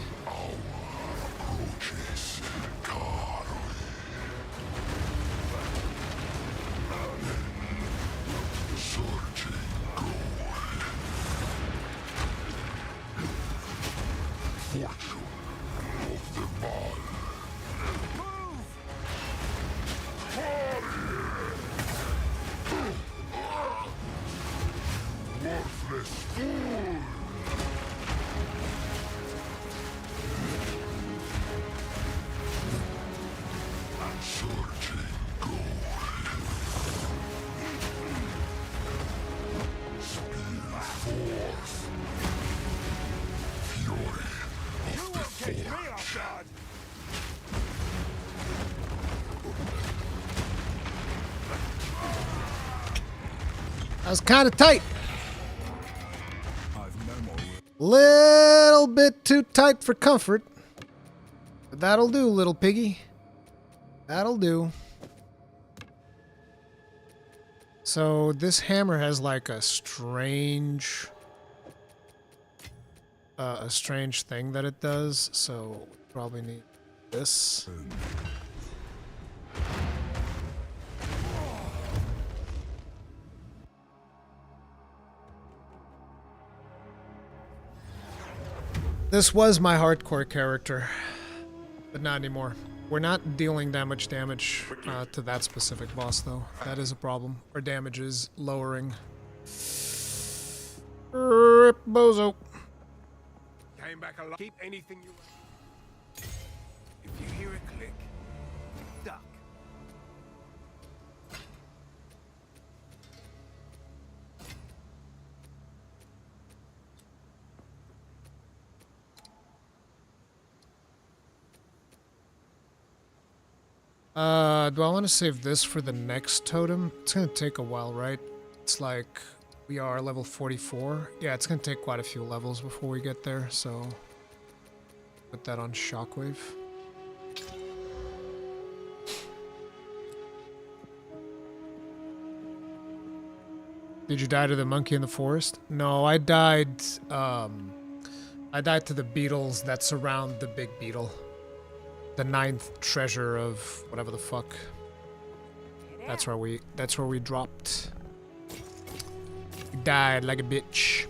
That was kind of tight. Little bit too tight for comfort. But that'll do, little piggy. That'll do. So this hammer has like a strange thing that it does. So we probably need this. This was my hardcore character, but not anymore. We're not dealing that much damage to that specific boss, though. That is a problem. Our damage is lowering. Rip bozo. Came back alive. Keep anything you want. If you hear a click, duck. Do I want to save this for the next totem? It's gonna take a while, right? It's like we are level 44. Yeah, it's gonna take quite a few levels before we get there, so put that on shockwave. Did you die to the monkey in the forest? No, I died to the beetles that surround the big beetle. The 9th treasure of whatever the fuck. That's where we dropped. We died like a bitch.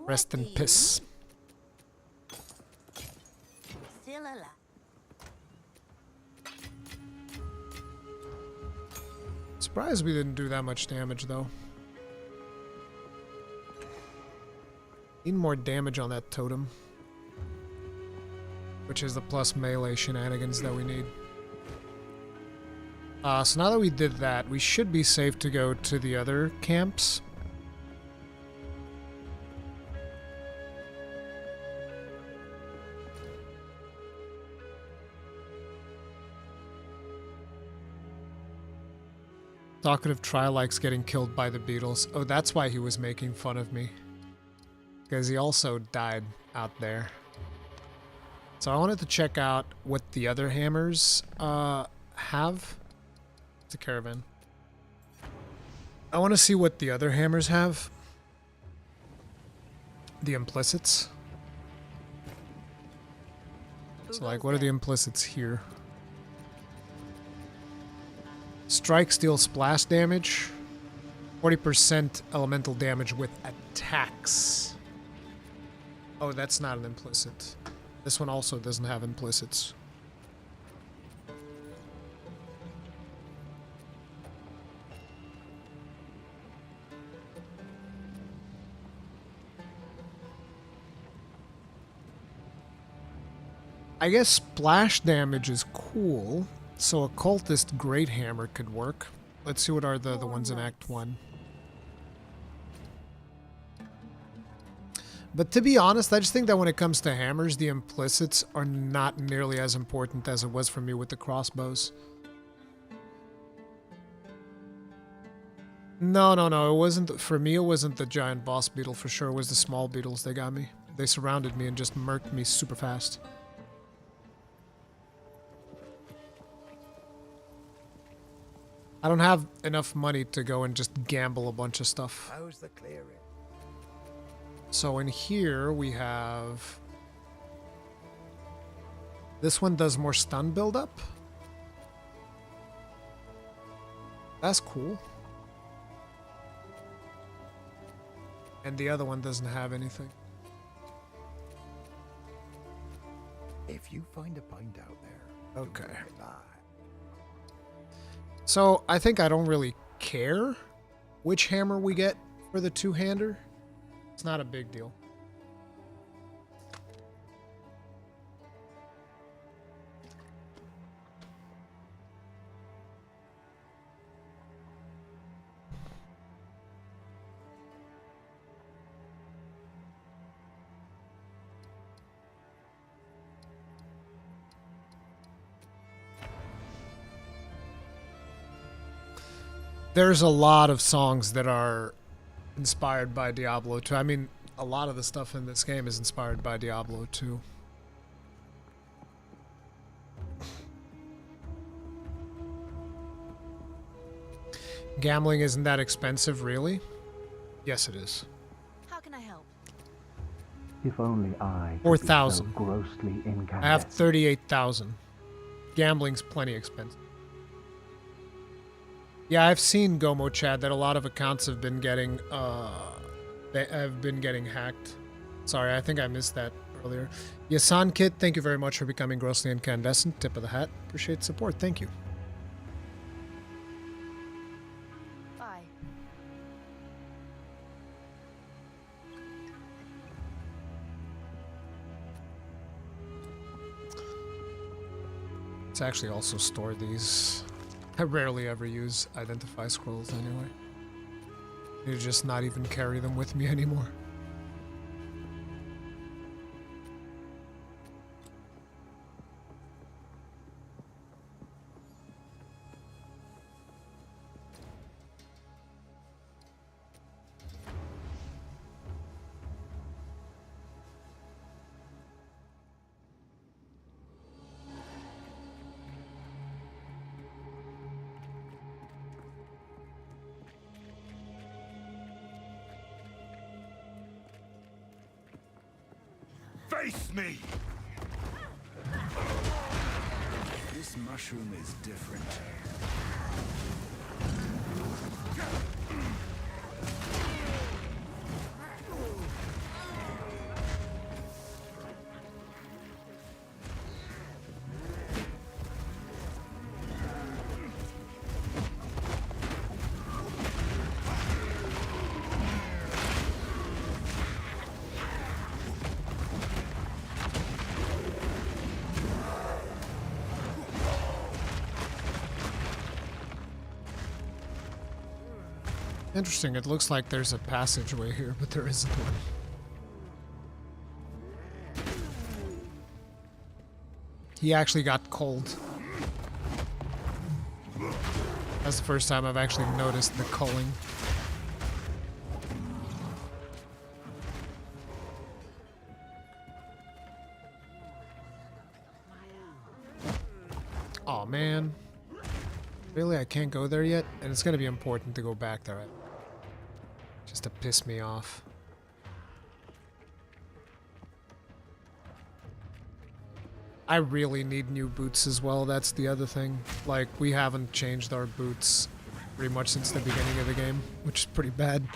Rest in piss. Still alive. Surprised we didn't do that much damage though. Need more damage on that totem. Which is the plus melee shenanigans that we need. So now that we did that, we should be safe to go to the other camps. talkative Tri likes getting killed by the beetles. Oh, that's why he was making fun of me. Because he also died out there. So I wanted to check out what the other hammers have. It's a caravan. I want to see what the other hammers have. The implicits. So like, what are the implicits here? Strike, steal, splash damage. 40% elemental damage with attacks. Oh, that's not an implicit. This one also doesn't have implicits. I guess splash damage is cool, so a cultist great hammer could work. Let's see what are the ones in Act 1. But to be honest, I just think that when it comes to hammers, the implicits are not nearly as important as it was for me with the crossbows. No, it wasn't. For me, it wasn't the giant boss beetle for sure. It was the small beetles that got me. They surrounded me and just murked me super fast. I don't have enough money to go and just gamble a bunch of stuff. How's the clearing? So in here we have... This one does more stun buildup. That's cool. And the other one doesn't have anything. If you find a pint out there... Okay. So I think I don't really care which hammer we get for the two-hander. It's not a big deal. There's a lot of songs that are inspired by Diablo 2. I mean, a lot of the stuff in this game is inspired by Diablo 2. Gambling isn't that expensive, really? Yes, it is. How can I help? If only I 4,000. grossly incandescent. I have 38,000. Gambling's plenty expensive. Yeah, I've seen Gomo Chad that a lot of accounts have been getting hacked. Sorry, I think I missed that earlier. Yasan Kit, thank you very much for becoming grossly incandescent. Tip of the hat. Appreciate the support. Thank you. Bye. Let's actually also store these. I rarely ever use identify scrolls anyway. You just not even carry them with me anymore. Face me! This mushroom is different. Interesting, it looks like there's a passageway here, but there isn't one. He actually got cold. That's the first time I've actually noticed the culling. Oh man. Really, I can't go there yet? And it's gonna be important to go back there. Just to piss me off. I really need new boots as well, that's the other thing. Like, we haven't changed our boots pretty much since the beginning of the game, which is pretty bad.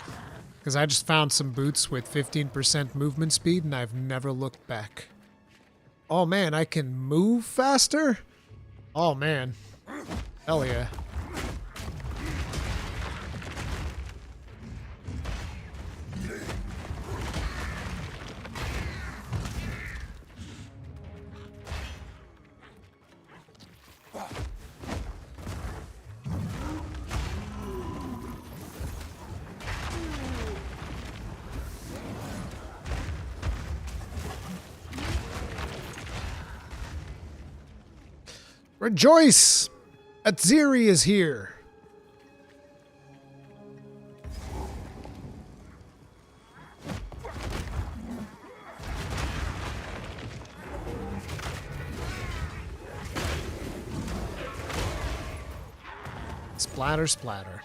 Because I just found some boots with 15% movement speed and I've never looked back. Oh man, I can move faster? Oh man. Hell yeah. Rejoice! Atziri is here! Splatter, splatter.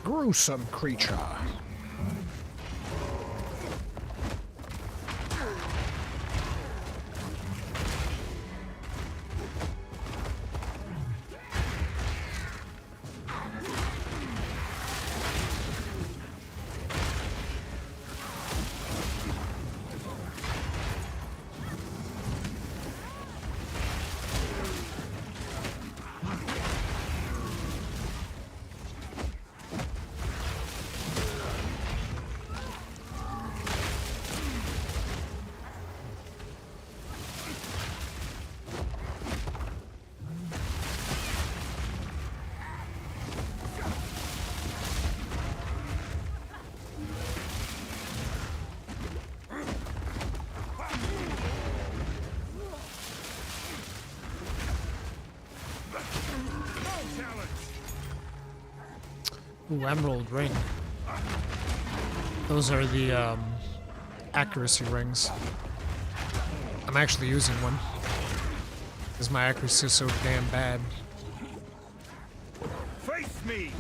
Gruesome creature. Ooh, emerald ring. Those are the accuracy rings. I'm actually using one because my accuracy is so damn bad. Face me!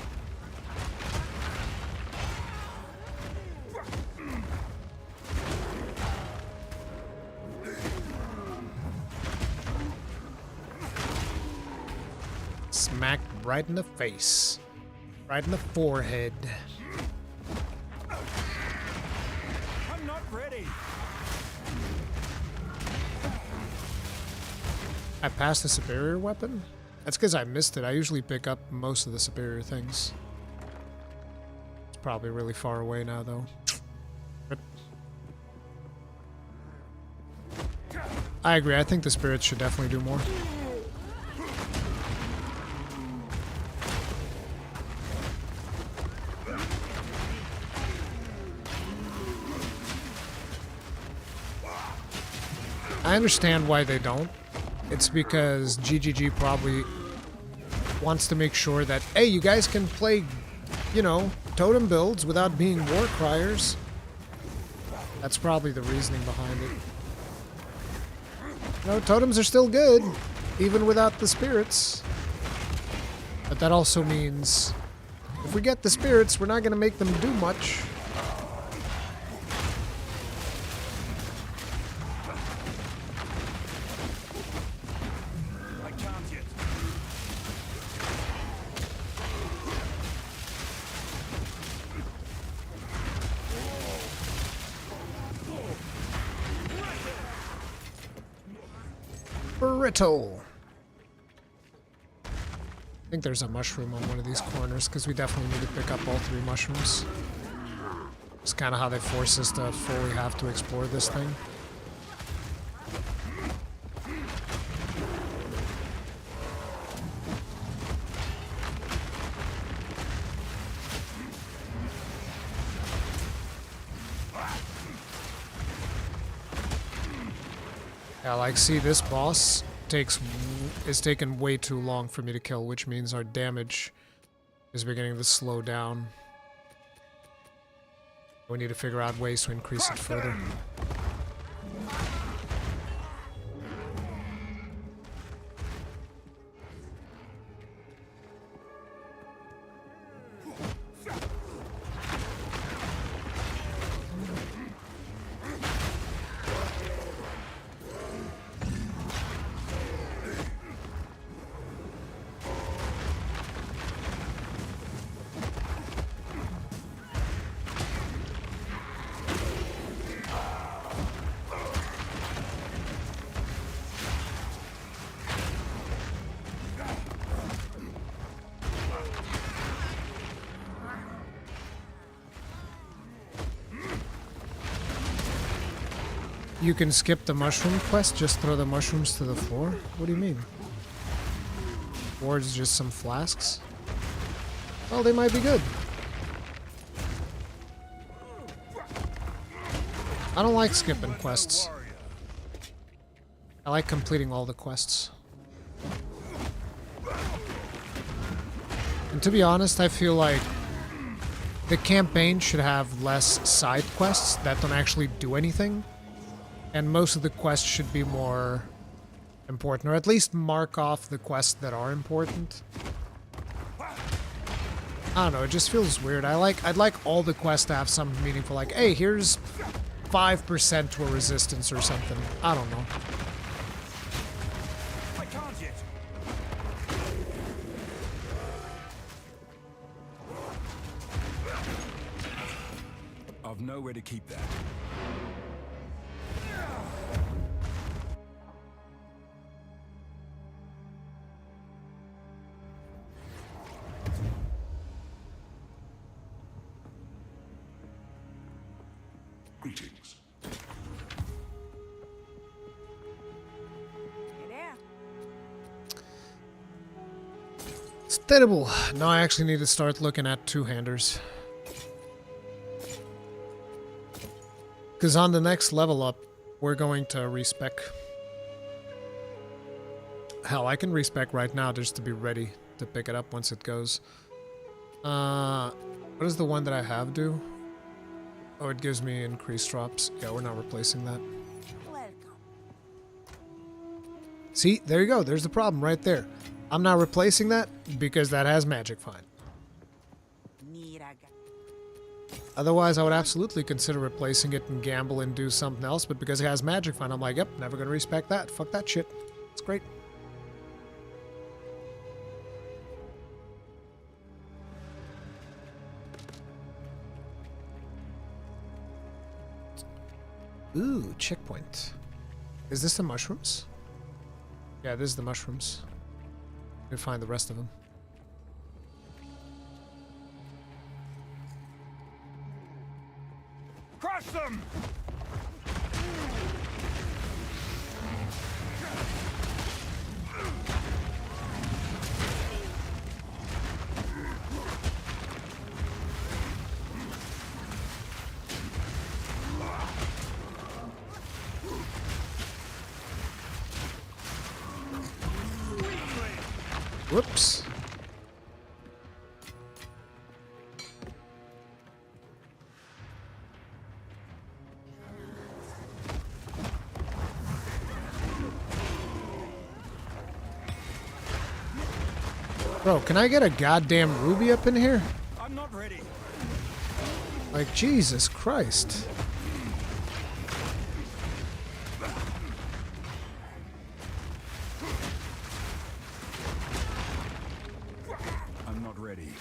Smacked right in the face. Right in the forehead. I'm not ready. I passed the superior weapon? That's because I missed it. I usually pick up most of the superior things. It's probably really far away now, though. Rip. I agree. I think the spirits should definitely do more. I understand why they don't. It's because GGG probably wants to make sure that, hey, you guys can play, you know, totem builds without being war criers. That's probably the reasoning behind it. You know, totems are still good, even without the spirits. But that also means if we get the spirits, we're not going to make them do much. Burrito. I think there's a mushroom on one of these corners because we definitely need to pick up all 3 mushrooms. It's kind of how they force us to fully have to explore this thing. Yeah, like, see, this boss is taking way too long for me to kill, which means our damage is beginning to slow down. We need to figure out ways to increase it further. You can skip the mushroom quest, just throw the mushrooms to the floor? What do you mean? Or it's just some flasks? Well, they might be good. I don't like skipping quests. I like completing all the quests. And to be honest, I feel like the campaign should have less side quests that don't actually do anything. And most of the quests should be more important, or at least mark off the quests that are important. I don't know, it just feels weird. I'd like all the quests to have something meaningful, like, hey, here's 5% to a resistance or something. I don't know. I've nowhere to keep that. Greetings. It's terrible. Now I actually need to start looking at two-handers. Because on the next level up, we're going to respec. Hell, I can respec right now just to be ready to pick it up once it goes. What does the one that I have do? Oh, it gives me increased drops. Yeah, we're not replacing that. See, there you go. There's the problem right there. I'm not replacing that because that has magic find. Otherwise, I would absolutely consider replacing it and gamble and do something else, but because it has magic find, I'm like, yep, never gonna respec that. Fuck that shit. It's great. Ooh, checkpoint. Is this the mushrooms? Yeah, this is the mushrooms. We'll find the rest of them. Crush them! Whoops. Bro, can I get a goddamn ruby up in here? I'm not ready. Like, Jesus Christ. I'm not ready.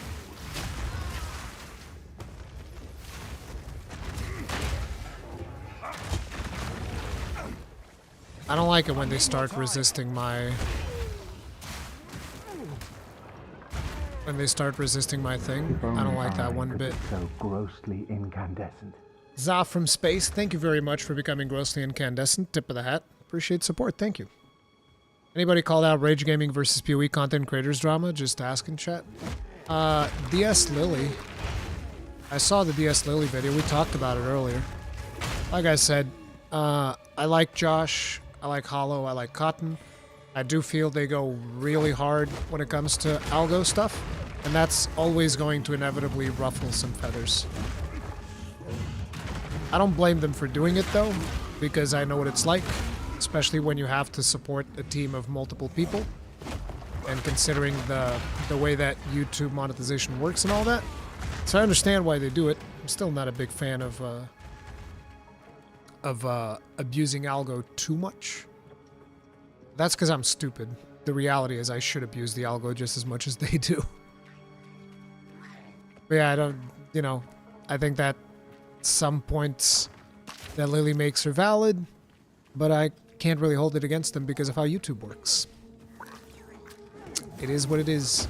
I don't like it when they start resisting my... When they start resisting my thing. I don't like that one bit. So grossly incandescent. Za from Space, thank you very much for becoming grossly incandescent. Tip of the hat. Appreciate support. Thank you. Anybody called out Rage Gaming versus PoE content creators drama? Just ask in chat. DS Lily. I saw the DS Lily video. We talked about it earlier. Like I said, I like Josh. I like Hollow, I like Cotton. I do feel they go really hard when it comes to algo stuff, and that's always going to inevitably ruffle some feathers. I don't blame them for doing it though, because I know what it's like, especially when you have to support a team of multiple people, and considering the way that YouTube monetization works and all that. So I understand why they do it. I'm still not a big fan of abusing algo too much. That's because I'm stupid. The reality is I should abuse the algo just as much as they do. But yeah, I don't, you know, I think that some points that Lily makes are valid, but I can't really hold it against them because of how YouTube works. It is what it is.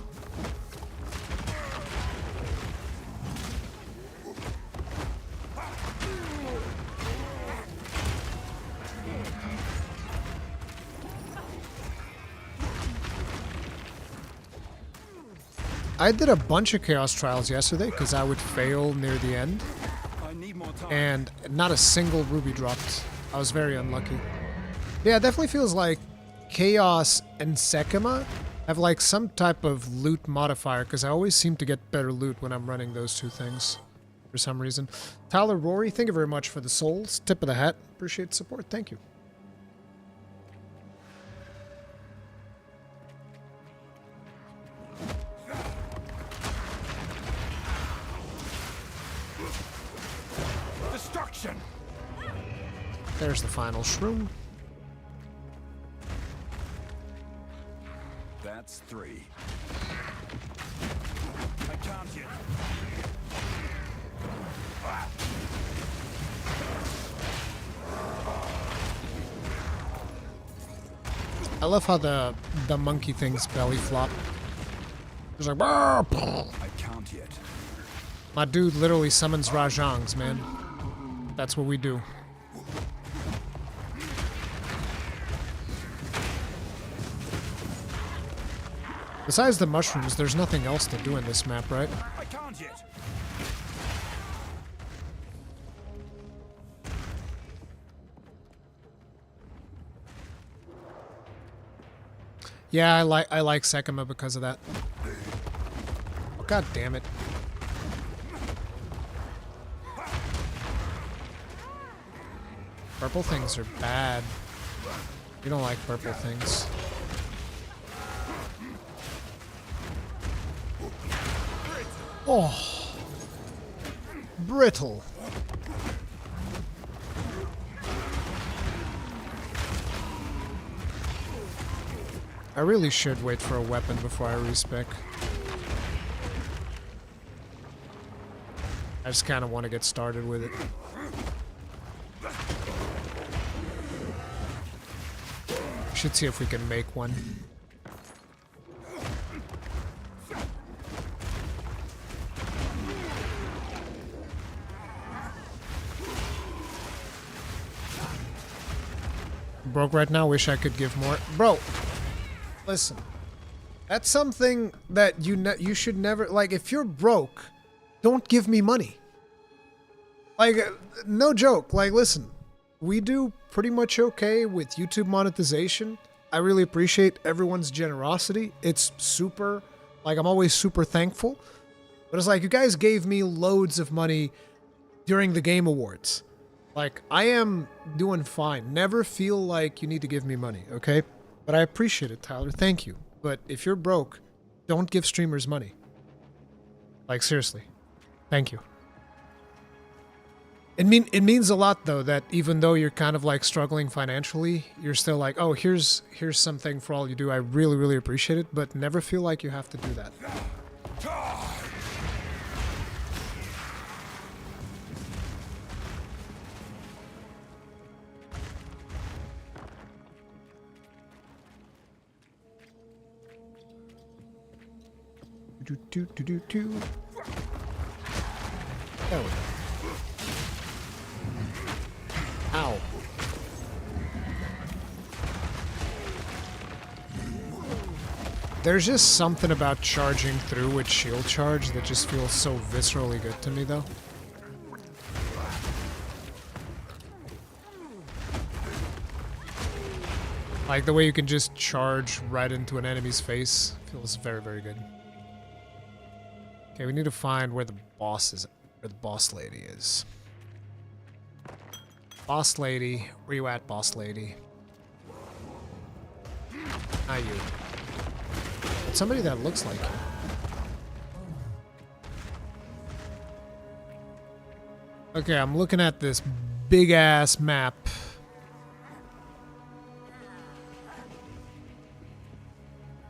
I did a bunch of Chaos Trials yesterday because I would fail near the end, and not a single ruby dropped. I was very unlucky. Yeah, it definitely feels like Chaos and Sekima have like some type of loot modifier because I always seem to get better loot when I'm running those two things for some reason. Tyler Rory, thank you very much for the souls. Tip of the hat. Appreciate the support. Thank you. Destruction. There's the final shroom. That's 3. I can't yet. I love how the monkey things belly flop. It's like, I can't yet. My dude literally summons Rajangs, man. That's what we do. Besides the mushrooms, there's nothing else to do in this map, right? I can't yet. Yeah, I like Sekima because of that. God damn it. Purple things are bad. You don't like purple things. Oh. Brittle. I really should wait for a weapon before I respec. I just kind of want to get started with it. Should see if we can make one. Broke right now, wish I could give more. Bro, listen. That's something that you should never, like, if you're broke, don't give me money. Like, no joke. Like, listen, we do pretty much okay with YouTube monetization. I really appreciate everyone's generosity. It's super, like, I'm always super thankful. But it's like, you guys gave me loads of money during the Game Awards. Like, I am doing fine. Never feel like you need to give me money, okay? But I appreciate it, Tyler. Thank you. But if you're broke, don't give streamers money. Like, seriously. Thank you. It means a lot, though, that even though you're kind of, like, struggling financially, you're still like, oh, here's something for all you do. I really, really appreciate it, but never feel like you have to do that. There we go. Ow. There's just something about charging through with shield charge that just feels so viscerally good to me, though. Like the way you can just charge right into an enemy's face. Feels very, very good. Okay, we need to find where the boss is, where the boss lady is. Boss lady, where you at, boss lady? Not you. But somebody that looks like you. Okay, I'm looking at this big ass map.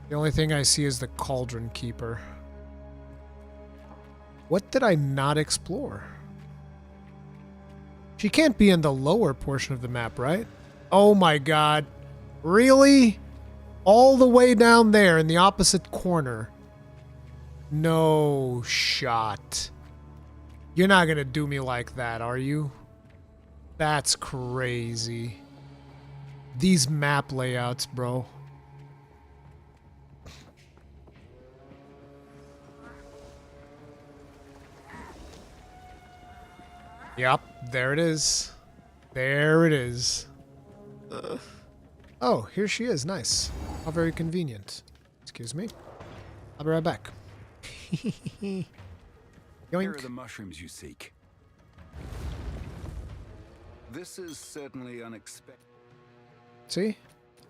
The only thing I see is the Cauldron Keeper. What did I not explore? She can't be in the lower portion of the map, right? Oh my god. Really? All the way down there in the opposite corner. No shot. You're not gonna do me like that, are you? That's crazy. These map layouts, bro. Yep, there it is. There it is. Oh, here she is. Nice. How very convenient. Excuse me. I'll be right back. Here are Yoink. the mushrooms you seek. This is certainly unexpected. See?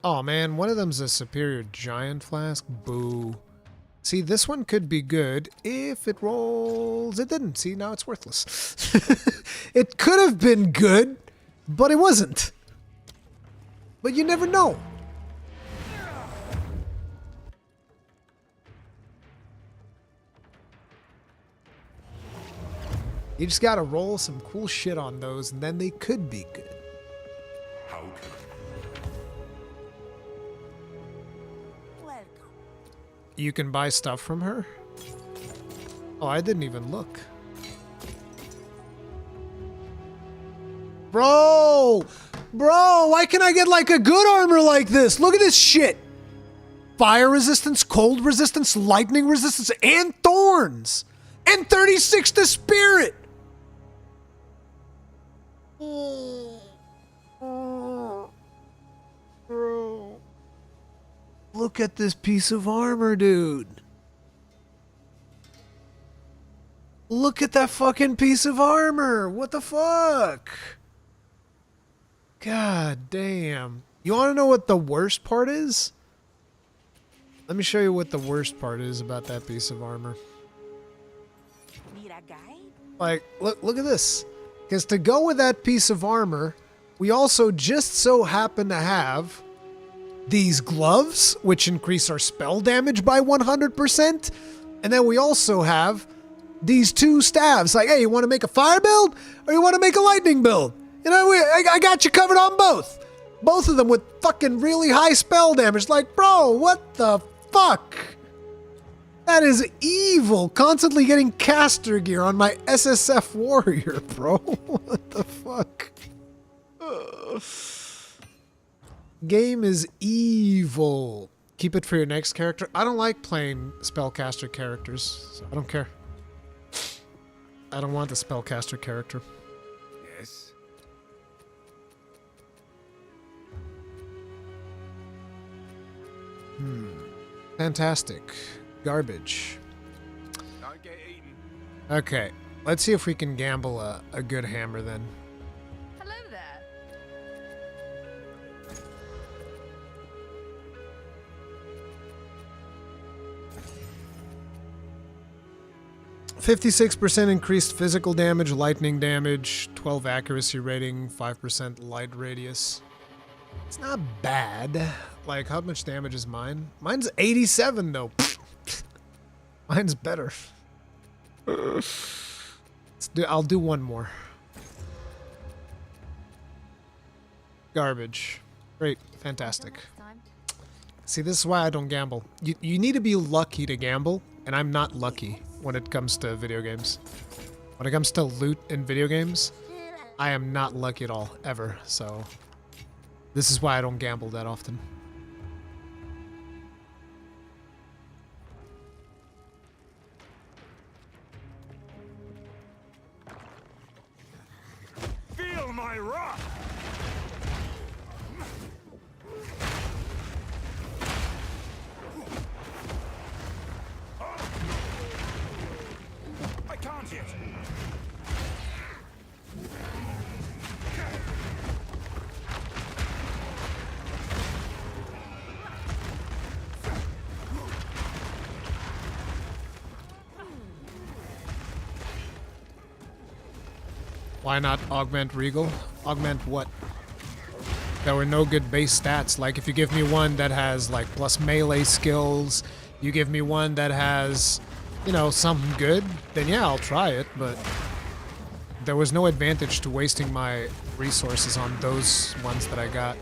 Oh man, one of them's a superior giant flask. Boo. See, this one could be good if it rolls. It didn't. See, now it's worthless. It could have been good, but it wasn't. But you never know. You just gotta roll some cool shit on those, and then they could be good. You can buy stuff from her? Oh, I didn't even look. Bro! Bro, why can't I get like a good armor like this? Look at this shit! Fire resistance, cold resistance, lightning resistance, and thorns! And 36 to spirit! Bro. Look at this piece of armor, dude. Look at that fucking piece of armor. What the fuck? God damn. You want to know what the worst part is? Let me show you what the worst part is about that piece of armor. Need a guide? Like, look at this. Because to go with that piece of armor, we also just so happen to have these gloves, which increase our spell damage by 100%. And then we also have these two staves. Like, hey, you want to make a fire build or you want to make a lightning build? You know, I got you covered on both. Both of them with fucking really high spell damage. Like, bro, what the fuck? That is evil. Constantly getting caster gear on my SSF warrior, bro. What the fuck? Ugh. Game is evil. Keep it for your next character. I don't like playing spellcaster characters, so I don't care. I don't want the spellcaster character. Yes. Fantastic. Garbage. Don't get eaten. Okay, let's see if we can gamble a good hammer then. Hello there. 56% increased physical damage, lightning damage, 12 accuracy rating, 5% light radius. It's not bad. Like, how much damage is mine? Mine's 87 though. Mine's better. I'll do one more. Garbage. Great. Fantastic. See, this is why I don't gamble. You need to be lucky to gamble, and I'm not lucky when it comes to video games. When it comes to loot in video games, I am not lucky at all, ever. So, this is why I don't gamble that often. Feel my wrath! Why not augment Regal? Augment what? There were no good base stats. Like, if you give me one that has, like, plus melee skills, you give me one that has, you know, something good, then yeah, I'll try it, but there was no advantage to wasting my resources on those ones that I got.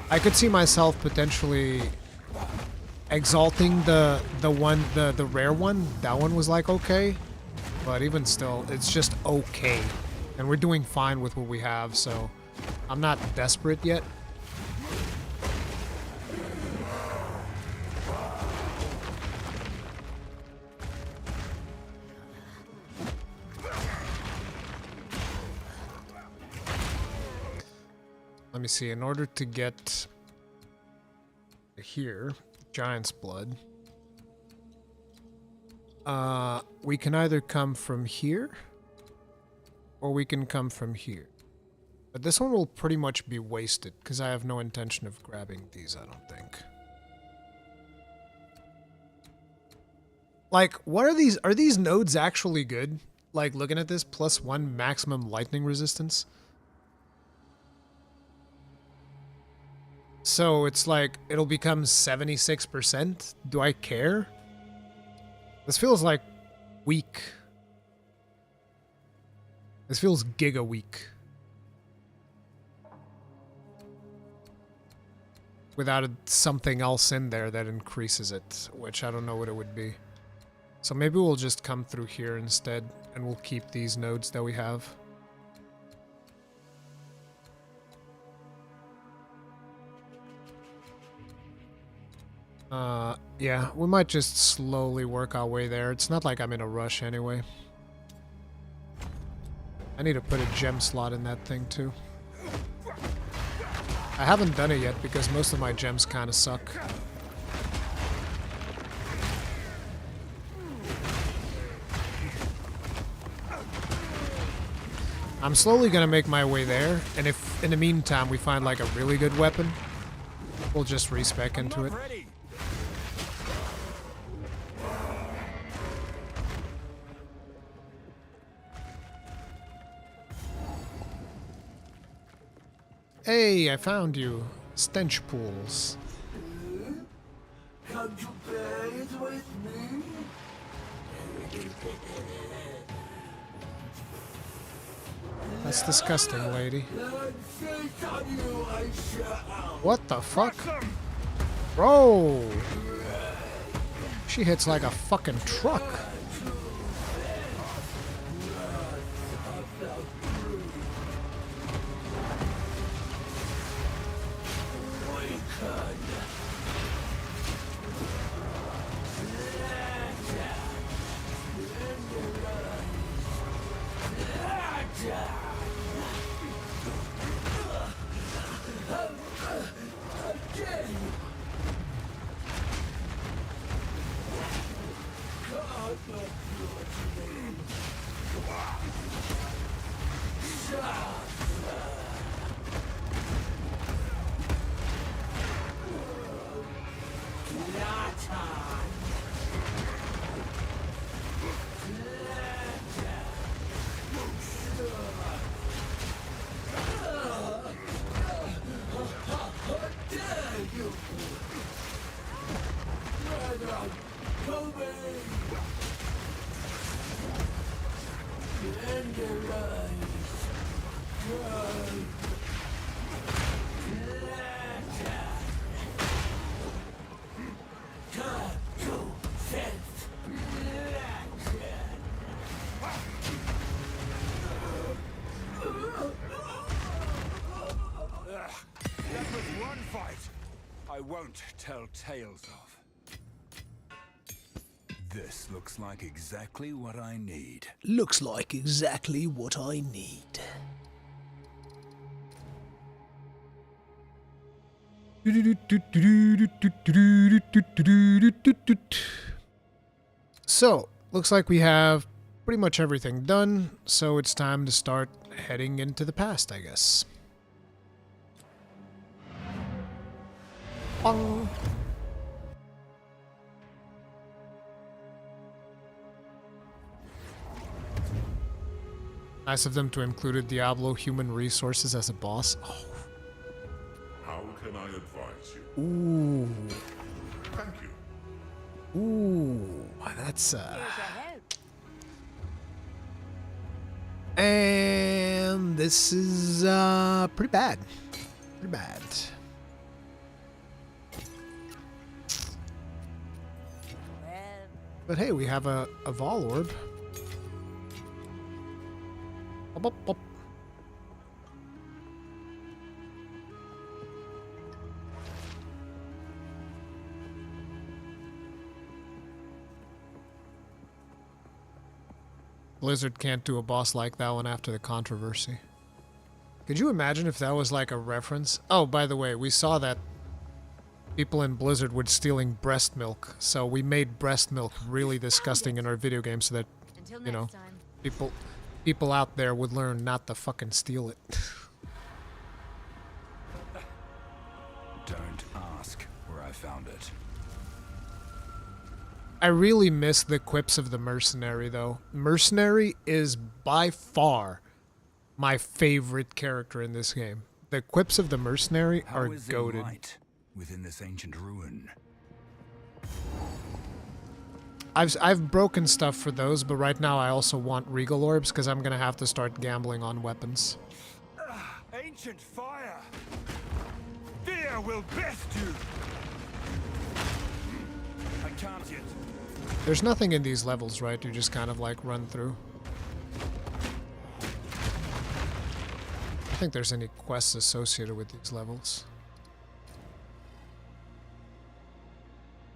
I could see myself potentially exalting the rare one. That one was, like, okay, but even still, it's just okay. And we're doing fine with what we have, so I'm not desperate yet. Let me see, in order to get here, Giant's Blood, we can either come from here, or we can come from here. But this one will pretty much be wasted, because I have no intention of grabbing these, I don't think. Like, what are these? Are these nodes actually good? Like, looking at this, +1 maximum lightning resistance. So it's like, it'll become 76%? Do I care? This feels like weak. This feels giga weak. Without something else in there that increases it, which I don't know what it would be. So maybe we'll just come through here instead, and we'll keep these nodes that we have. Yeah, we might just slowly work our way there. It's not like I'm in a rush anyway. I need to put a gem slot in that thing too. I haven't done it yet because most of my gems kind of suck. I'm slowly gonna make my way there, and if in the meantime we find like a really good weapon, we'll just respec into it. Hey, I found you. Stench pools. Come to bed with me? That's disgusting, lady. What the fuck? Bro! She hits like a fucking truck. Won't tell tales of. This looks like exactly what I need. Looks like exactly what I need. So, looks like we have pretty much everything done, so it's time to start heading into the past, I guess. Bong. Nice of them to include Diablo human resources as a boss. Oh. How can I advise you? Ooh. Thank you. Ooh. That's And this is pretty bad. Pretty bad. But hey, we have a Vol Orb. Bop, bop, bop. Blizzard can't do a boss like that one after the controversy. Could you imagine if that was like a reference? Oh, by the way, we saw that people in Blizzard were stealing breast milk, so we made breast milk really disgusting in our video game so that, you know, people out there would learn not to fucking steal it. Don't ask where I found it. I really miss the quips of the Mercenary, though. Mercenary is by far my favorite character in this game. The quips of the Mercenary are goated. Within this ancient ruin. I've broken stuff for those, but right now I also want Regal Orbs because I'm gonna have to start gambling on weapons. Ancient fire! Fear will best you! I can't yet. There's nothing in these levels, right? You just kind of like run through. I think there's any quests associated with these levels.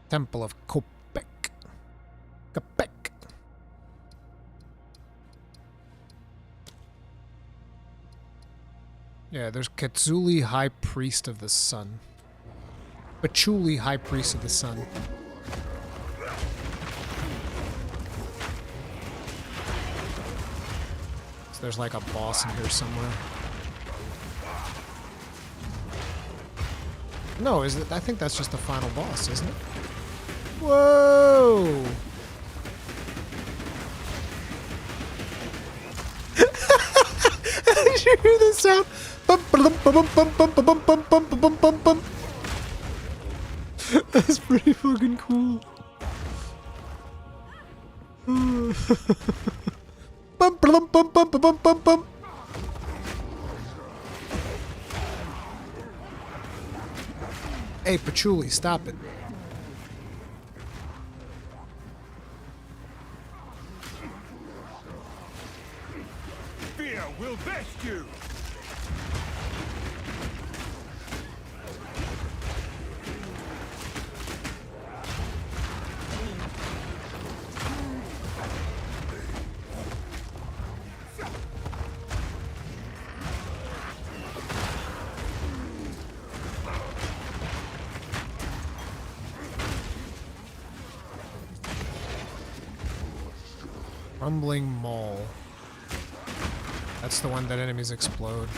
Temple of Kopek. Kopek. Yeah, there's Katsuli, High Priest of the Sun. Patchouli, High Priest of the Sun. So there's like a boss in here somewhere. No, is it? I think that's just the final boss, isn't it? Whoa! Did you hear this sound? That's pretty fucking cool. Hey, Patchouli, stop it. Fear will best you! Rumbling Maul. That's the one that enemies explode.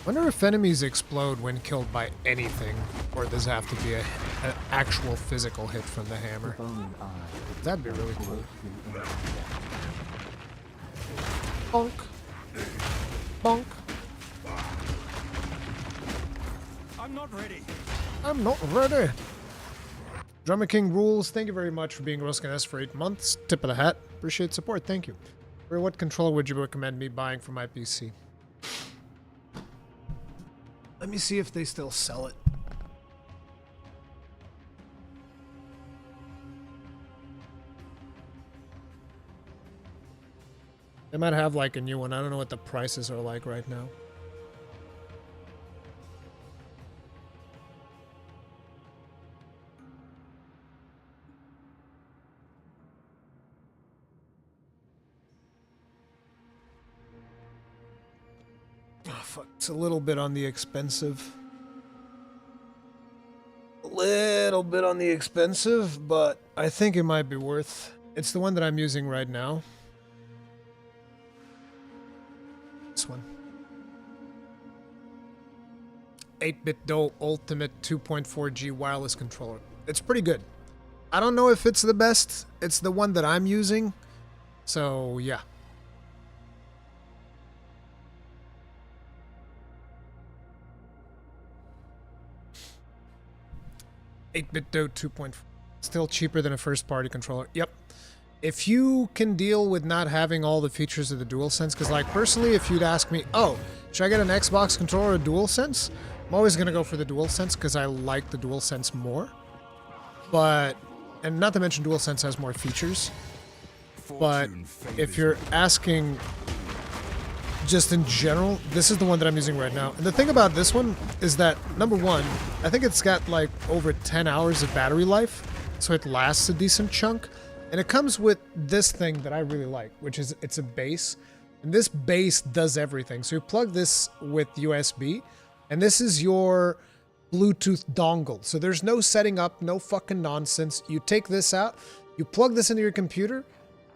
Wonder if enemies explode when killed by anything, or does it have to be an actual physical hit from the hammer? That'd be really cool. Bonk. Bonk. I'm not ready. I'm not ready. Drummer King rules. Thank you very much for being Ruskin S for 8 months. Tip of the hat. Appreciate support. Thank you. For what controller would you recommend me buying for my PC? Let me see if they still sell it. They might have like a new one. I don't know what the prices are like right now. Oh, fuck. It's a little bit on the expensive. A little bit on the expensive, but I think it might be worth. It's the one that I'm using right now. This one. 8-bit Dole Ultimate 2.4G wireless controller. It's pretty good. I don't know if it's the best. It's the one that I'm using. So, yeah. $8-bit Doe 2.4. Still cheaper than a first-party controller. Yep. If you can deal with not having all the features of the DualSense, because, like, personally, if you'd ask me, oh, should I get an Xbox controller or a DualSense? I'm always going to go for the DualSense because I like the DualSense more. But, and not to mention DualSense has more features. But if you're asking just in general, this is the one that I'm using right now. And the thing about this one is that, number one, I think it's got like over 10 hours of battery life, so it lasts a decent chunk. And it comes with this thing that I really like, which is it's a base. And this base does everything. So you plug this with USB, and this is your Bluetooth dongle. So there's no setting up, no fucking nonsense. You take this out, you plug this into your computer,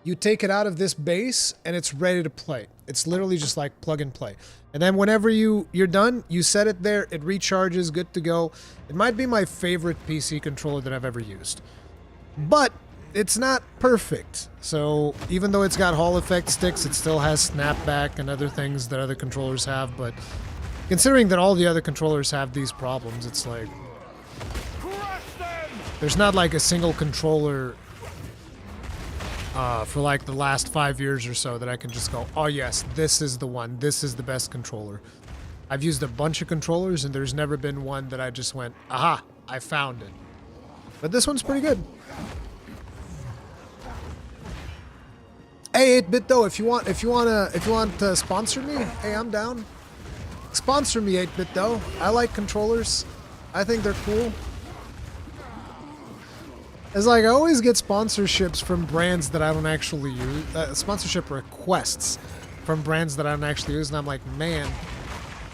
you take it out of this base, and it's ready to play. It's literally just like plug and play. And then whenever you're done, you set it there, it recharges, good to go. It might be my favorite PC controller that I've ever used. But it's not perfect. So even though it's got Hall effect sticks, it still has snapback and other things that other controllers have. But considering that all the other controllers have these problems, it's like there's not like a single controller for like the last 5 years or so that I can just go, oh yes, this is the one, this is the best controller. I've used a bunch of controllers and there's never been one that I just went, aha, I found it. But this one's pretty good. Hey, 8-bit though, if you want to sponsor me, hey, I'm down. Sponsor me, 8-bit though. I like controllers. I think they're cool. It's like I always get sponsorships from brands that I don't actually use. Sponsorship requests from brands that I don't actually use, and I'm like, man,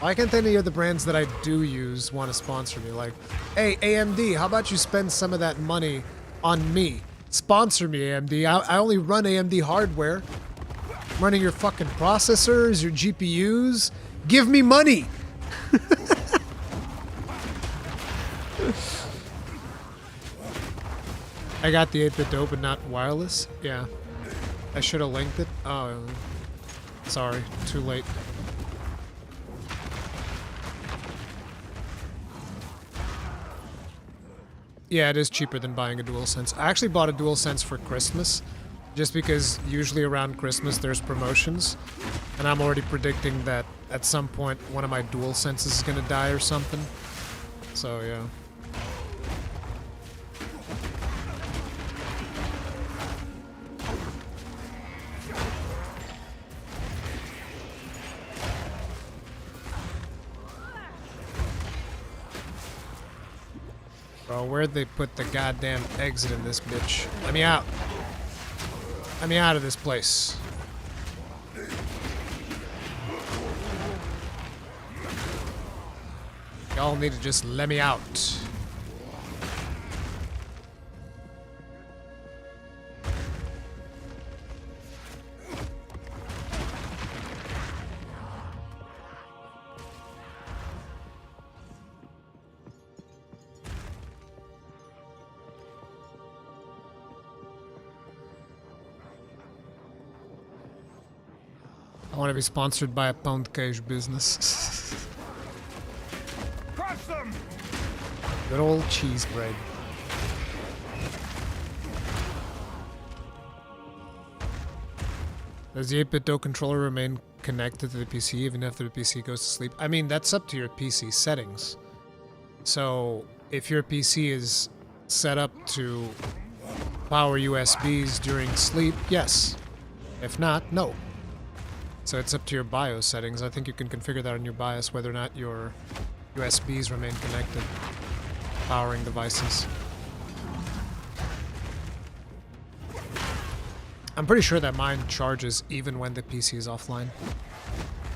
why can't any of the brands that I do use want to sponsor me? Like, hey, AMD, how about you spend some of that money on me? Sponsor me, AMD. I only run AMD hardware. I'm running your fucking processors, your GPUs. Give me money! I got the 8-bit Doe, but not wireless. Yeah. I should have linked it. Oh, sorry. Too late. Yeah, it is cheaper than buying a DualSense. I actually bought a DualSense for Christmas, just because usually around Christmas there's promotions, and I'm already predicting that at some point one of my DualSenses is gonna die or something. So yeah. Bro, where'd they put the goddamn exit in this bitch? Let me out. Let me out of this place. Y'all need to just let me out. I want to be sponsored by a pound cage business. Crush them! Good old cheese bread. Does the 8-bit Doe controller remain connected to the PC even after the PC goes to sleep? I mean, that's up to your PC settings. So, if your PC is set up to power USBs during sleep, yes. If not, no. So it's up to your BIOS settings. I think you can configure that on your BIOS whether or not your USBs remain connected, powering devices. I'm pretty sure that mine charges even when the PC is offline,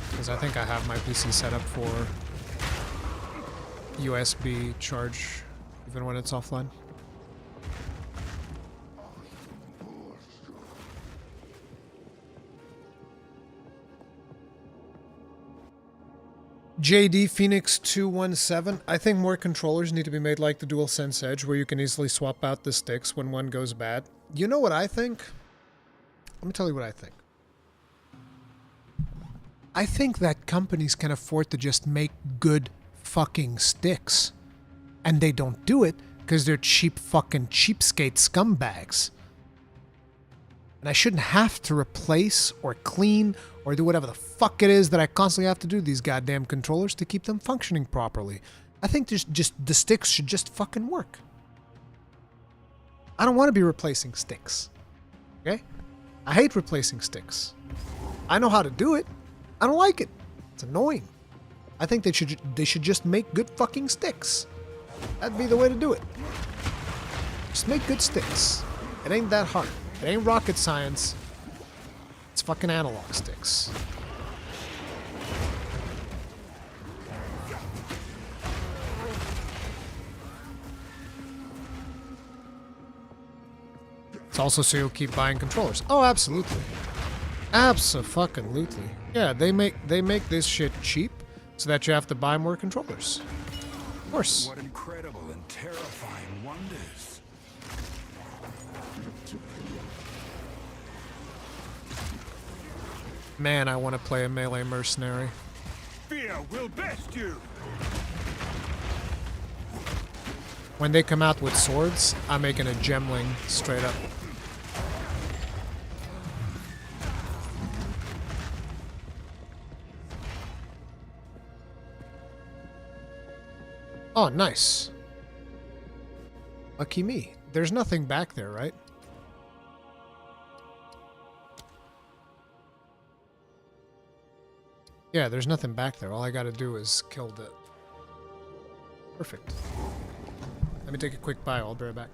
because I think I have my PC set up for USB charge even when it's offline. JD Phoenix 217. I think more controllers need to be made like the DualSense Edge, where you can easily swap out the sticks when one goes bad. You know what I think? Let me tell you what I think. I think that companies can afford to just make good fucking sticks. And they don't do it because they're cheap fucking cheapskate scumbags. And I shouldn't have to replace or clean or do whatever the fuck it is that I constantly have to do these goddamn controllers to keep them functioning properly. I think the sticks should just fucking work. I don't want to be replacing sticks. Okay? I hate replacing sticks. I know how to do it. I don't like it. It's annoying. I think they should just make good fucking sticks. That'd be the way to do it. Just make good sticks. It ain't that hard. It ain't rocket science. It's fucking analog sticks. It's also so you'll keep buying controllers. Oh, absolutely. Abso-fucking-lutely. Yeah, they make this shit cheap so that you have to buy more controllers. Of course. What incredible and terrifying wonders. Man, I want to play a melee mercenary. Fear will best you. When they come out with swords, I'm making a gemling straight up. Oh, nice. Lucky me. There's nothing back there, right? Yeah, there's nothing back there. All I gotta do is kill the... Perfect. Let me take a quick bio. I'll be right back.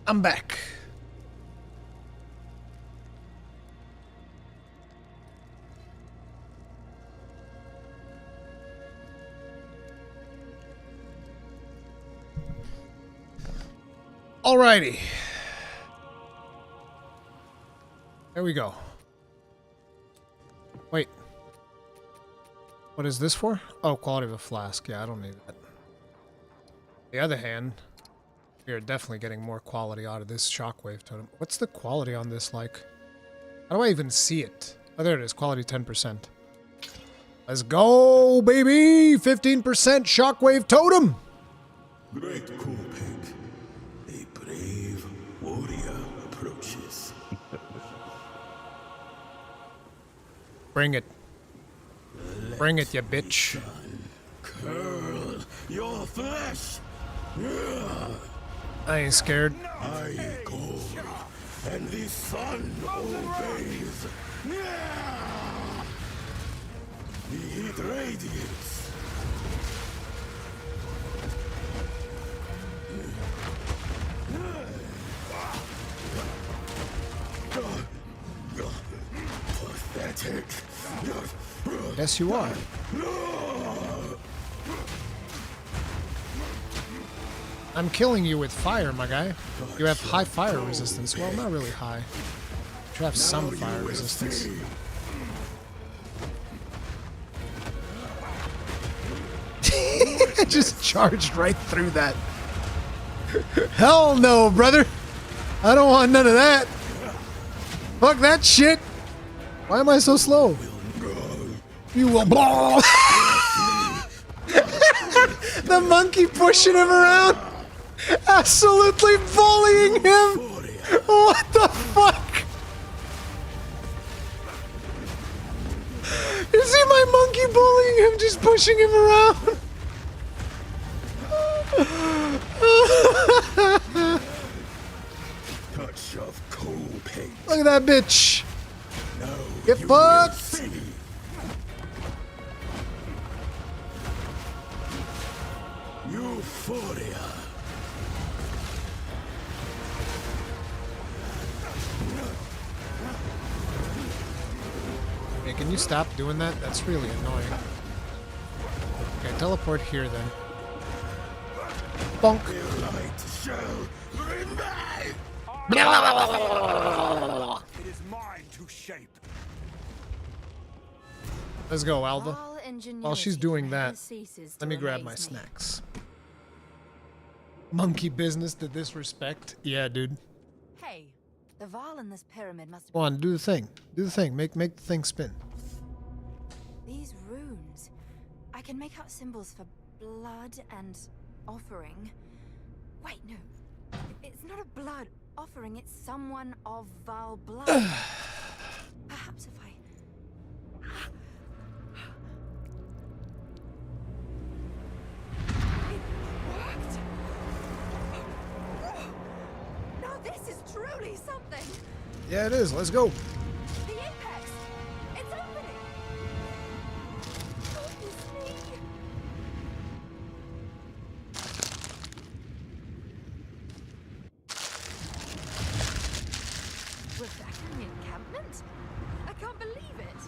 I'm back. Alrighty. There we go. Wait. What is this for? Oh, quality of a flask. Yeah, I don't need that. On the other hand, we are definitely getting more quality out of this shockwave totem. What's the quality on this like? How do I even see it? Oh, there it is. Quality 10%. Let's go, baby! 15% shockwave totem! Great Coolpig, a brave warrior approaches. Bring it. Bring it, you bitch. Curl your flesh. I ain't scared. I go, and the sun obeys. The heat radiates. Pathetic. Yes, you are. I'm killing you with fire, my guy. You have high fire resistance. Well, not really high. You have some fire resistance. Just charged right through that. Hell no, brother. I don't want none of that. Fuck that shit. Why am I so slow? You will blow. The monkey pushing him around. Absolutely bullying him. What the fuck? You see my monkey bullying him, just pushing him around? Touch of cold paint. Look at that bitch. Get fucked. Euphoria. Hey, can you stop doing that? That's really annoying. Okay, teleport here then. Bonk. It is mine to shape. Let's go, Alva. While she's doing that, let me grab my amaze me. snacks. Monkey business to disrespect. Yeah, dude. Hey, the Val in this pyramid must Go on, do the thing. Do the thing. Make the thing spin. These runes. I can make out symbols for blood and offering. Wait, no. It's not a blood offering, it's someone of Val blood. Perhaps if I... It worked! Now this is truly something! Yeah, it is. Let's go. The apex! It's opening! Goodness me! Was that an encampment? I can't believe it!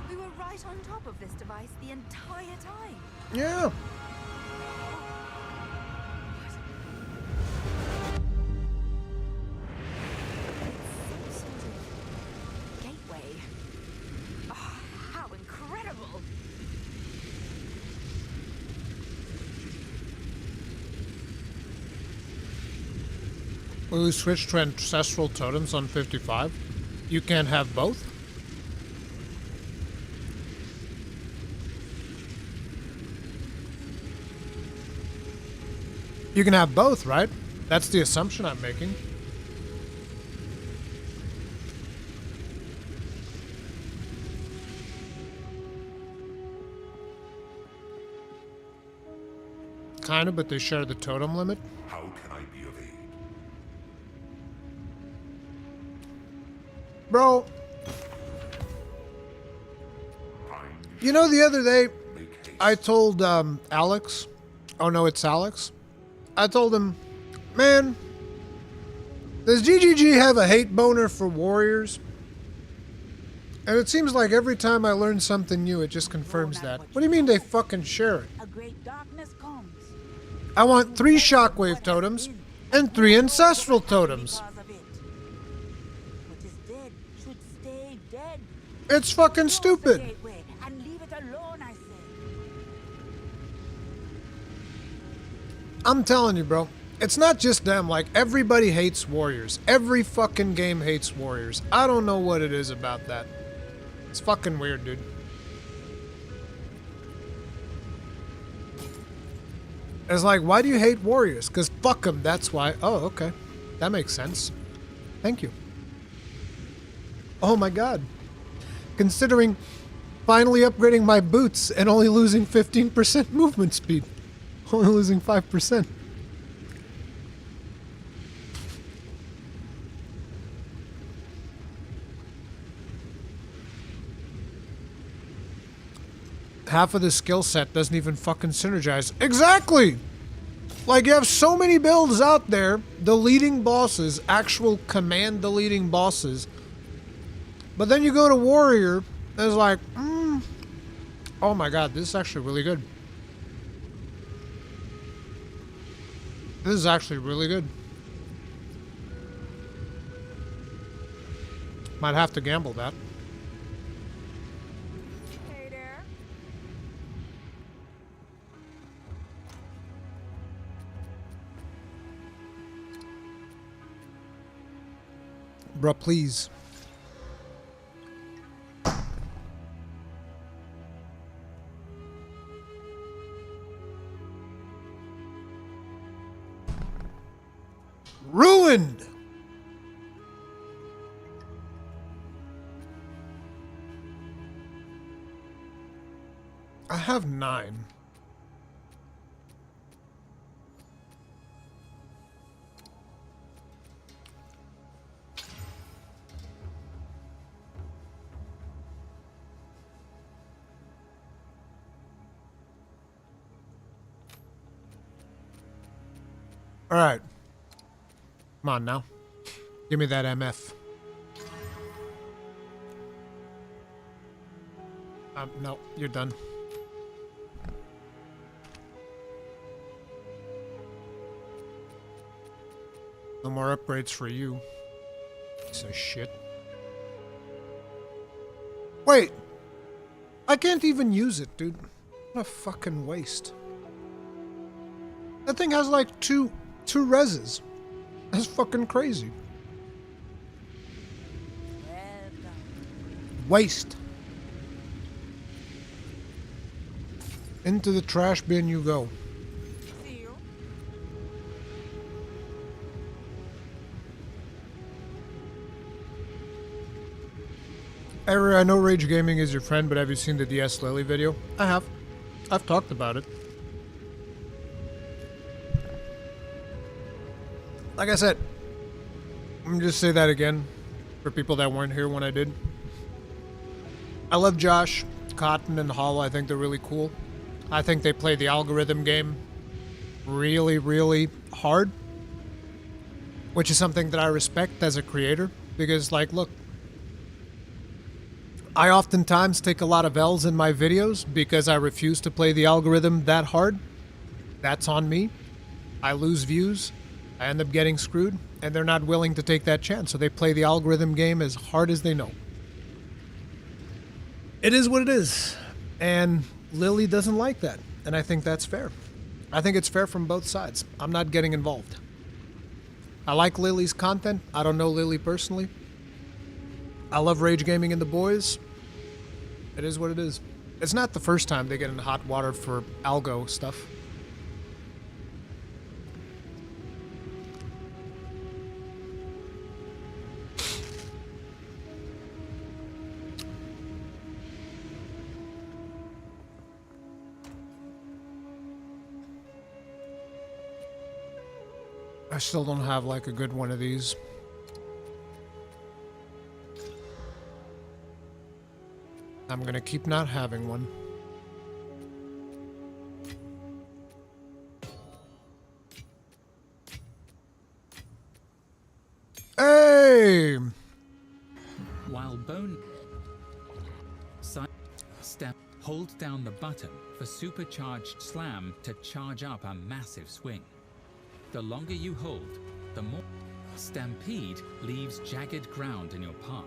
We were right on top of this device the entire time. Yeah. Some sort of gateway. Oh, how incredible! Will we switch to ancestral totems on 55? You can't have both? You can have both, right? That's the assumption I'm making. Kinda, but they share the totem limit. How can I be of aid? Bro. You know, the other day, I told Alex, oh no, it's Alex. I told him, man, does GGG have a hate boner for warriors? And it seems like every time I learn something new, it just confirms that. What do you mean they fucking share it? A great darkness comes. I want 3 shockwave totems and 3 ancestral totems. What is dead should stay dead. It's fucking stupid. Gateway and leave it alone. I'm telling you, bro. It's not just them. Like, everybody hates warriors. Every fucking game hates warriors. I don't know what it is about that. It's fucking weird, dude. It's like, why do you hate warriors? Because fuck them, that's why. Oh, okay. That makes sense. Thank you. Oh my god. Considering finally upgrading my boots and only losing 15% movement speed. Only losing 5%. Half of the skill set doesn't even fucking synergize. Exactly! Like, you have so many builds out there, deleting bosses, actual command deleting bosses. But then you go to warrior, and it's like, oh my god, this is actually really good. This is actually really good. Might have to gamble that. Bruh, please. Ruined! I have 9. All right. Come on now. Give me that MF. No, you're done. No more upgrades for you. Piece of shit. Wait! I can't even use it, dude. What a fucking waste. That thing has like two reses. That's fucking crazy. Waste. Into the trash bin you go. Ari, I know Rage Gaming is your friend, but have you seen the DS Lily video? I have. I've talked about it. Like I said, I'm just say that again for people that weren't here when I did. I love Josh, Cotton, and Hall. I think they're really cool. I think they play the algorithm game really, really hard, which is something that I respect as a creator because, like, look, I oftentimes take a lot of L's in my videos because I refuse to play the algorithm that hard. That's on me. I lose views. I end up getting screwed, and they're not willing to take that chance, so they play the algorithm game as hard as they know. It is what it is, and Lily doesn't like that, and I think that's fair. I think it's fair from both sides. I'm not getting involved. I like Lily's content. I don't know Lily personally. I love Rage Gaming and the boys. It is what it is. It's not the first time they get in hot water for algo stuff. I still don't have like a good one of these. I'm gonna keep not having one. Hey! While bone step, hold down the button for supercharged slam to charge up a massive swing. The longer you hold, the more stampede leaves jagged ground in your path.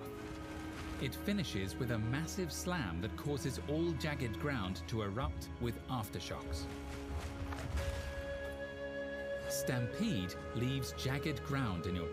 It finishes with a massive slam that causes all jagged ground to erupt with aftershocks. Stampede leaves jagged ground in your...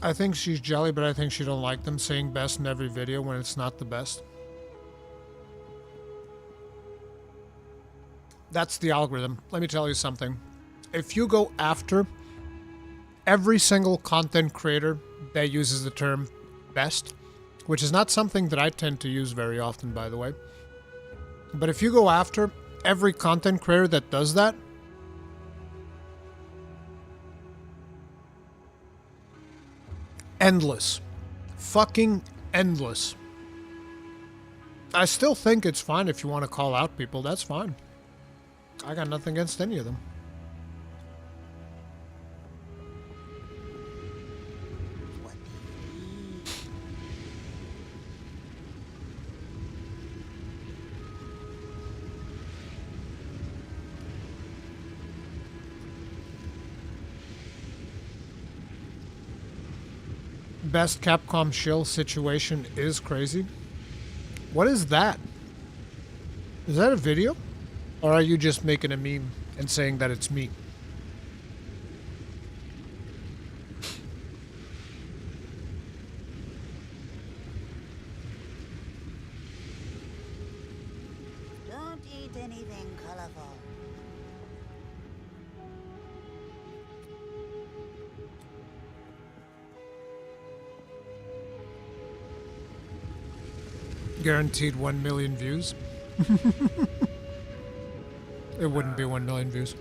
I think she's jelly, but I think she don't like them saying best in every video when it's not the best. That's the algorithm. Let me tell you something. If you go after every single content creator that uses the term best, which is not something that I tend to use very often, by the way, but if you go after every content creator that does that, endless. Fucking endless. I still think it's fine if you want to call out people. That's fine. I got nothing against any of them. Best Capcom shill situation is crazy. What is that? Is that a video? Or are you just making a meme and saying that it's me? Don't eat anything colorful. Guaranteed 1 million views. It wouldn't be 1 million views.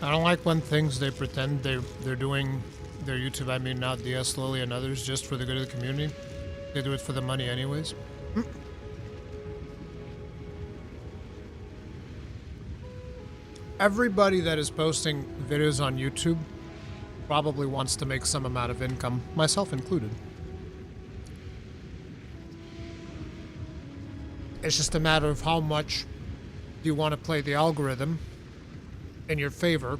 I don't like when things they pretend they're doing their YouTube, I mean not DS Lily and others, just for the good of the community. They do it for the money anyways. Everybody that is posting videos on YouTube probably wants to make some amount of income, myself included. It's just a matter of how much you want to play the algorithm in your favor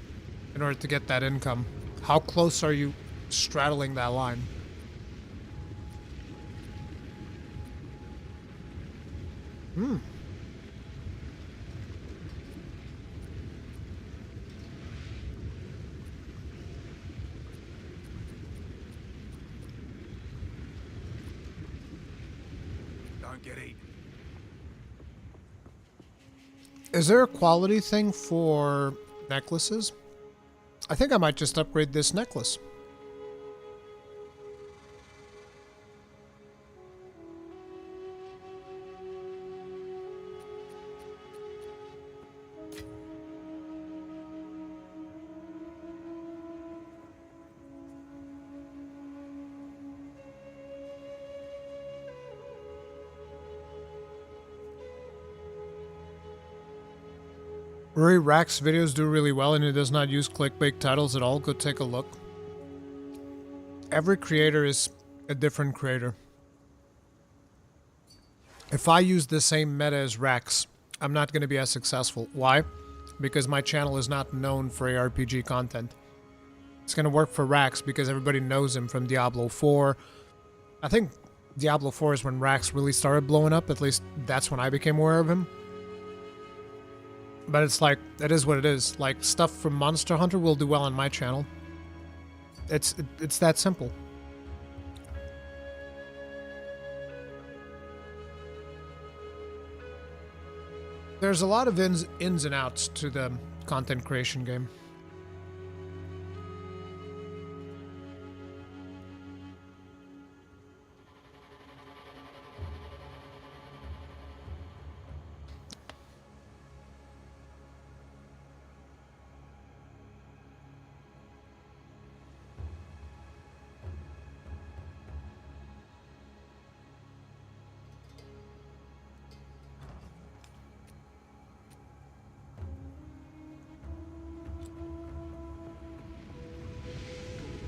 in order to get that income. How close are you straddling that line? Don't get eaten. Is there a quality thing for necklaces? I think I might just upgrade this necklace. Rack's videos do really well and he does not use clickbait titles at all. Go take a look. Every creator is a different creator. If I use the same meta as Rax, I'm not going to be as successful. Why? Because my channel is not known for ARPG content. It's going to work for Rax because everybody knows him from Diablo 4. I think Diablo 4 is when Rax really started blowing up. At least that's when I became aware of him. But it's like, it is what it is. Like, stuff from Monster Hunter will do well on my channel. It's that simple. There's a lot of ins and outs to the content creation game.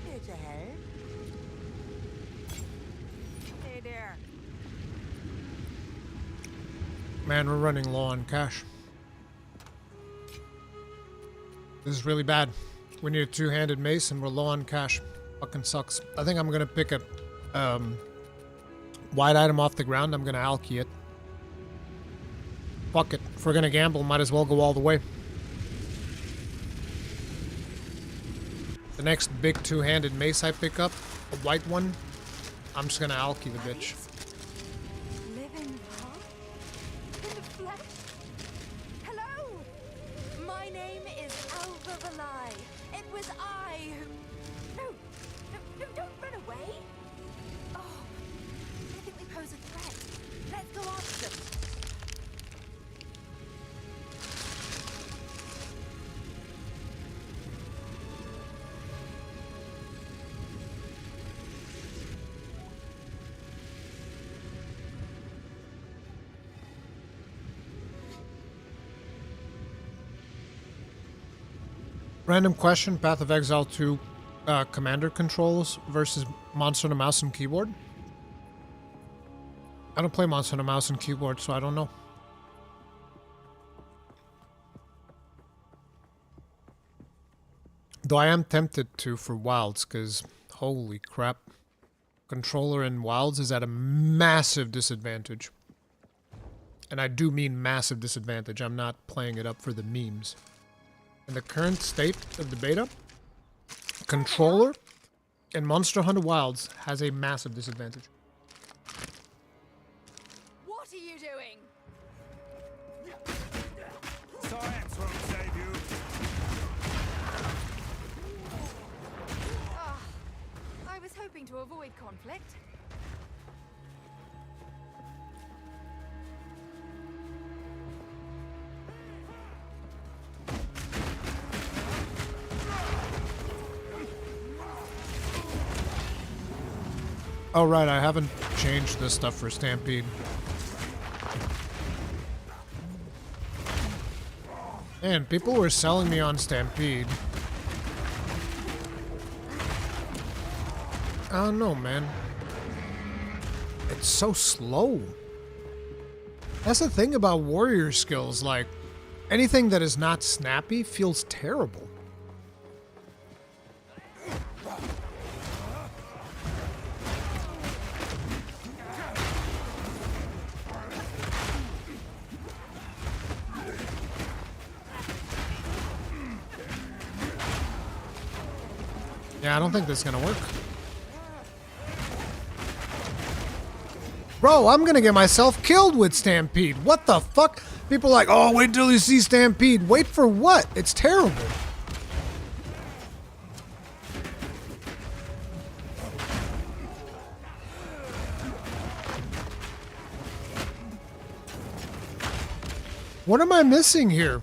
Here to help. Hey there. Man, we're running low on cash. This is really bad. We need a two-handed mace and we're low on cash. Fucking sucks. I think I'm gonna pick a white item off the ground. I'm gonna alky it. Fuck it. If we're gonna gamble, might as well go all the way. The next big two-handed mace I pick up, a white one, I'm just gonna alky the bitch. Living heart? In the flesh? Hello? My name is Alva Valai. It was I who... No, don't run away. Oh, I think we pose a threat. Let's go after them. Random question, Path of Exile 2 commander controls versus Monster on a Mouse and Keyboard? I don't play Monster on a Mouse and Keyboard, so I don't know. Though I am tempted to for Wilds, because holy crap. Controller in Wilds is at a massive disadvantage. And I do mean massive disadvantage. I'm not playing it up for the memes. In the current state of the beta, controller in Monster Hunter Wilds has a massive disadvantage. What are you doing? Science won't save you. I was hoping to avoid conflict. Oh right, I haven't changed this stuff for Stampede. Man, people were selling me on Stampede. I don't know, man. It's so slow. That's the thing about warrior skills, like, anything that is not snappy feels terrible. Yeah, I don't think this is gonna work. Bro, I'm gonna get myself killed with Stampede. What the fuck? People are like, oh, wait until you see Stampede. Wait for what? It's terrible. What am I missing here?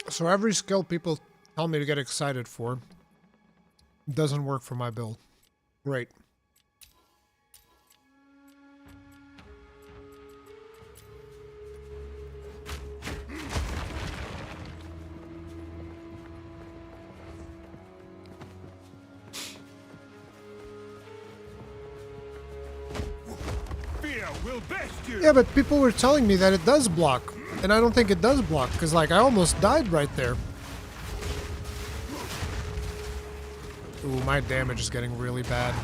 So every skill people tell me to get excited for doesn't work for my build. Great. here will best you. Yeah, but people were telling me that it does block, and I don't think it does block, because, like, I almost died right there. Ooh, my damage is getting really bad.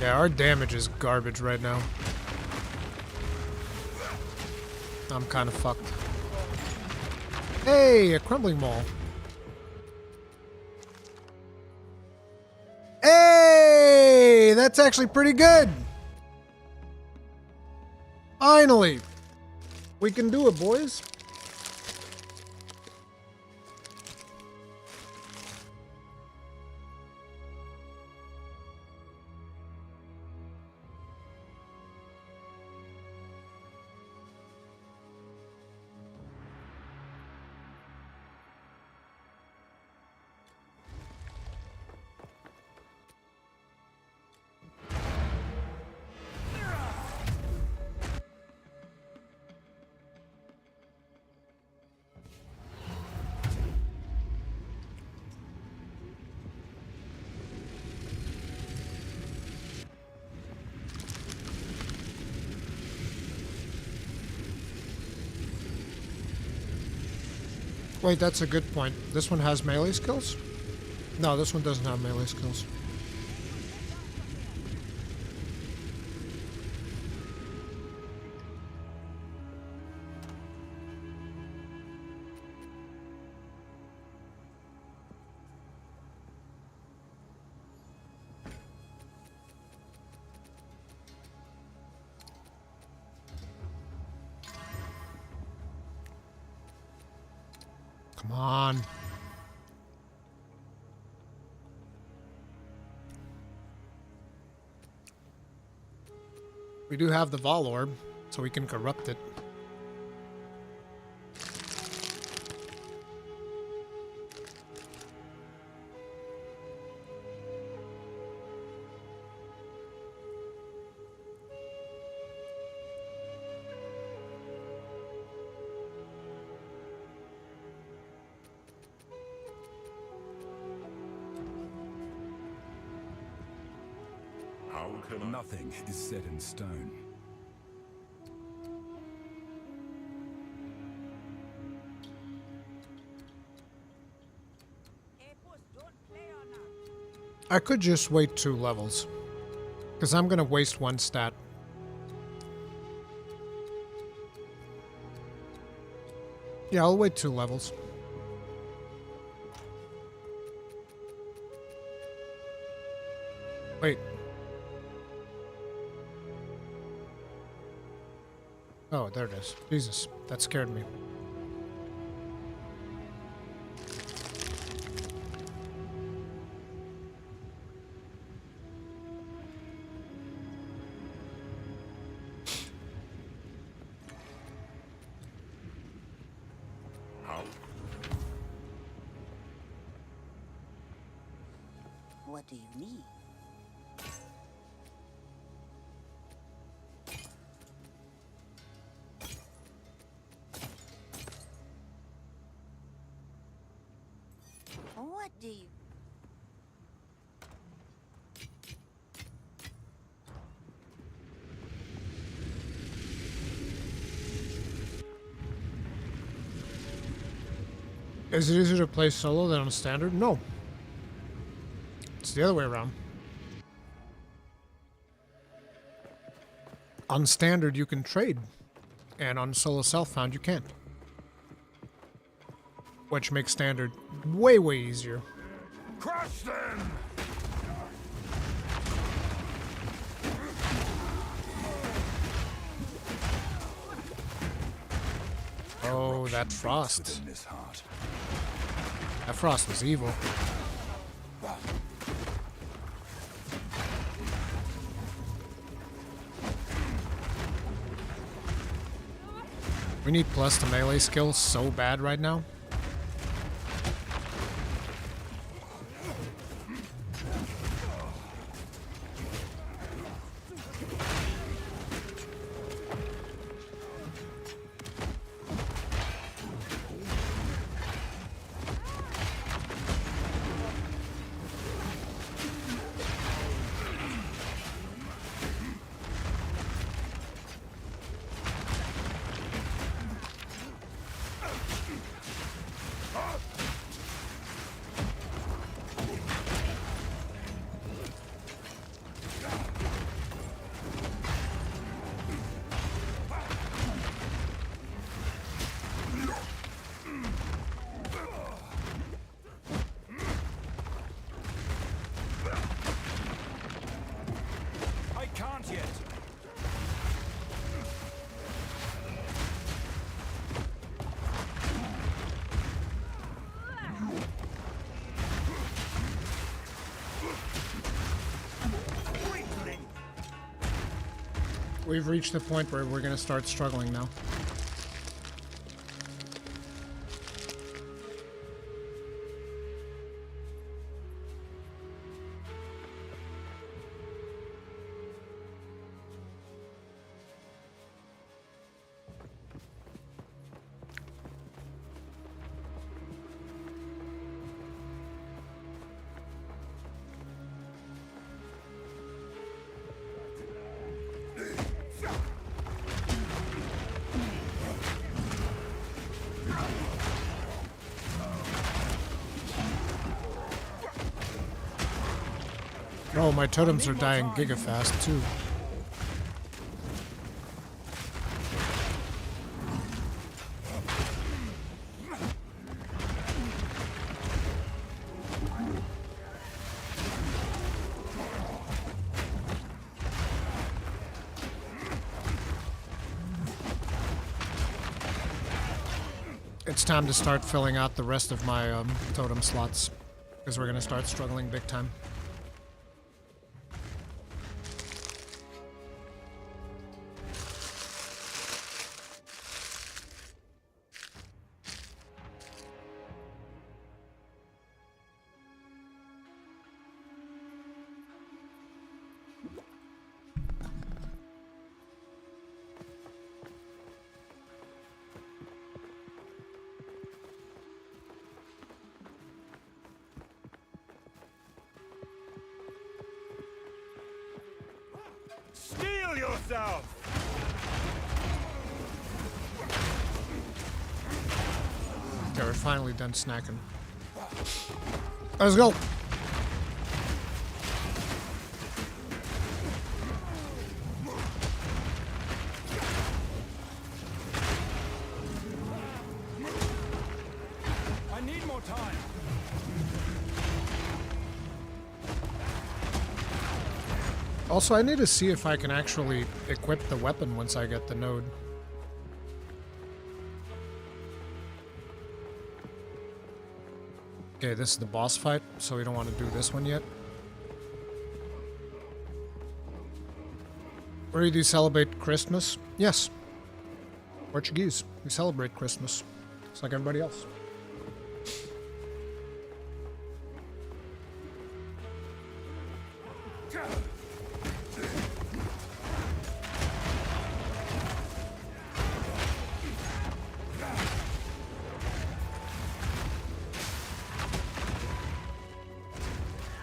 Yeah, our damage is garbage right now. I'm kind of fucked. Hey, a crumbling mall. Hey, that's actually pretty good. Finally. We can do it, boys. Wait, that's a good point. This one has melee skills? No, this one doesn't have melee skills. Come on. We do have the Vol Orb, so we can corrupt it. Nothing is set in stone. I could just wait 2 levels, because I'm going to waste 1 stat. Yeah, I'll wait 2 levels. Wait. Oh, there it is. Jesus, that scared me. What do you need? What do you... Is it easier to play solo than on standard? No. It's the other way around. On standard, you can trade. And on solo self-found, you can't. Which makes standard way, way easier. Crush them! Oh, that frost. That frost was evil. We need plus to melee skills so bad right now. We've reached the point where we're gonna start struggling now. Oh, my totems are dying giga fast too. It's time to start filling out the rest of my totem slots, because we're gonna start struggling big time. Steel yourself! Okay, we're finally done snacking. Let's go! I need more time. Also, I need to see if I can actually equip the weapon once I get the node. Okay, this is the boss fight, so we don't want to do this one yet. Where do you celebrate Christmas? Yes. Portuguese. We celebrate Christmas. Just like everybody else.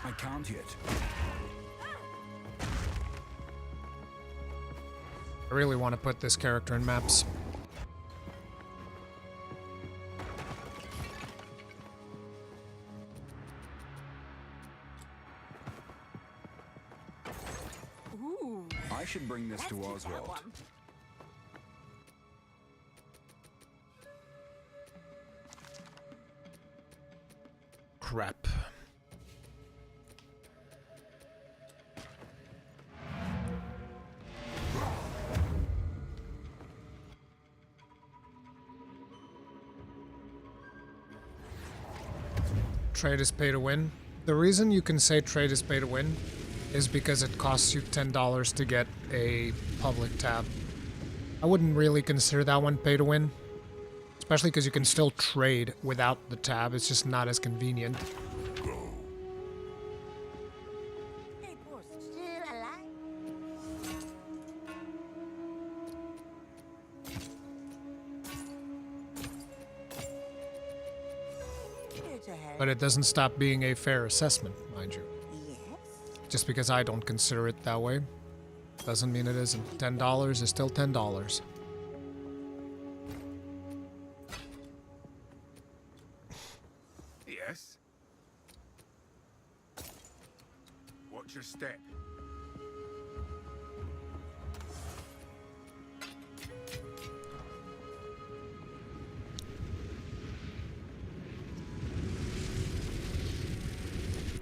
I can't yet. I really want to put this character in maps. Ooh, I should bring this to let's keep that Oswald. one. Crap. Trade is pay to win. The reason you can say trade is pay to win is because it costs you $10 to get a public tab. I wouldn't really consider that one pay to win, especially because you can still trade without the tab. It's just not as convenient. Still alive? Here to help. But it doesn't stop being a fair assessment, mind you. Yes? Just because I don't consider it that way doesn't mean it isn't. $10 is still $10. Yes? Watch your step.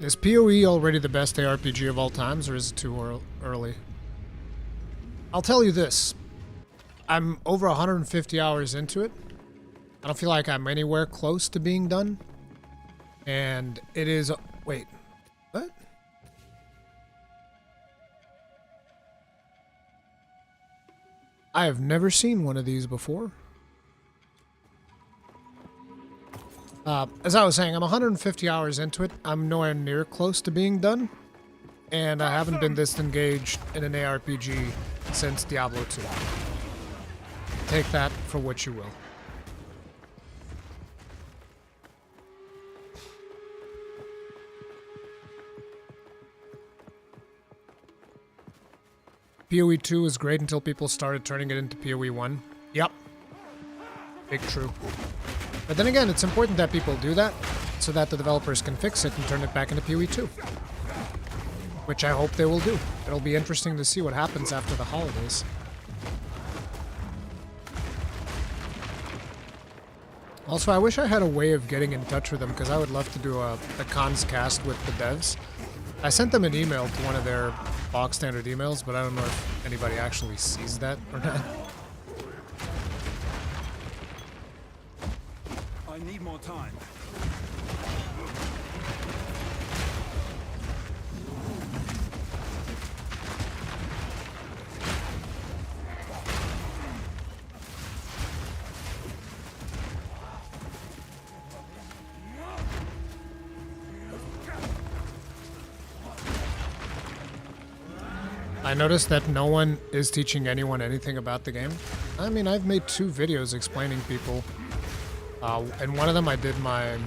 Is PoE already the best ARPG of all times, or is it too early? I'll tell you this. I'm over 150 hours into it. I don't feel like I'm anywhere close to being done. And it is... Wait. What? I have never seen one of these before. As I was saying, I'm 150 hours into it. I'm nowhere near close to being done. And I haven't been this engaged in an ARPG since Diablo 2. Take that for what you will. PoE 2 was great until people started turning it into PoE 1. Yep. Big true. But then again, it's important that people do that so that the developers can fix it and turn it back into PoE 2. Which I hope they will do. It'll be interesting to see what happens after the holidays. Also, I wish I had a way of getting in touch with them because I would love to do a cons cast with the devs. I sent them an email to one of their box standard emails, but I don't know if anybody actually sees that or not. I need more time. I noticed that no one is teaching anyone anything about the game. I mean, I've made 2 videos explaining people. And one of them I did my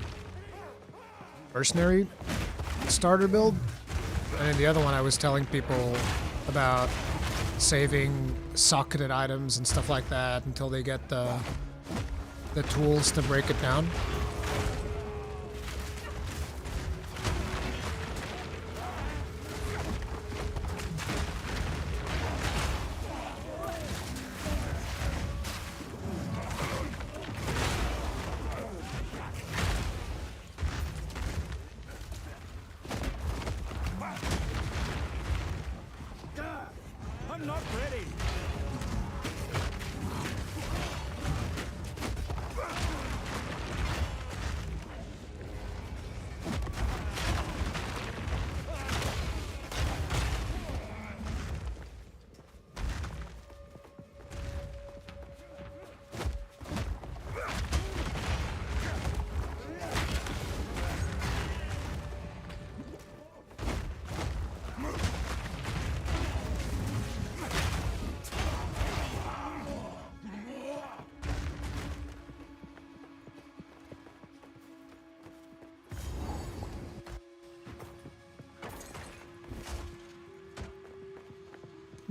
mercenary starter build. And in the other one I was telling people about saving socketed items and stuff like that until they get the tools to break it down. I'm not ready.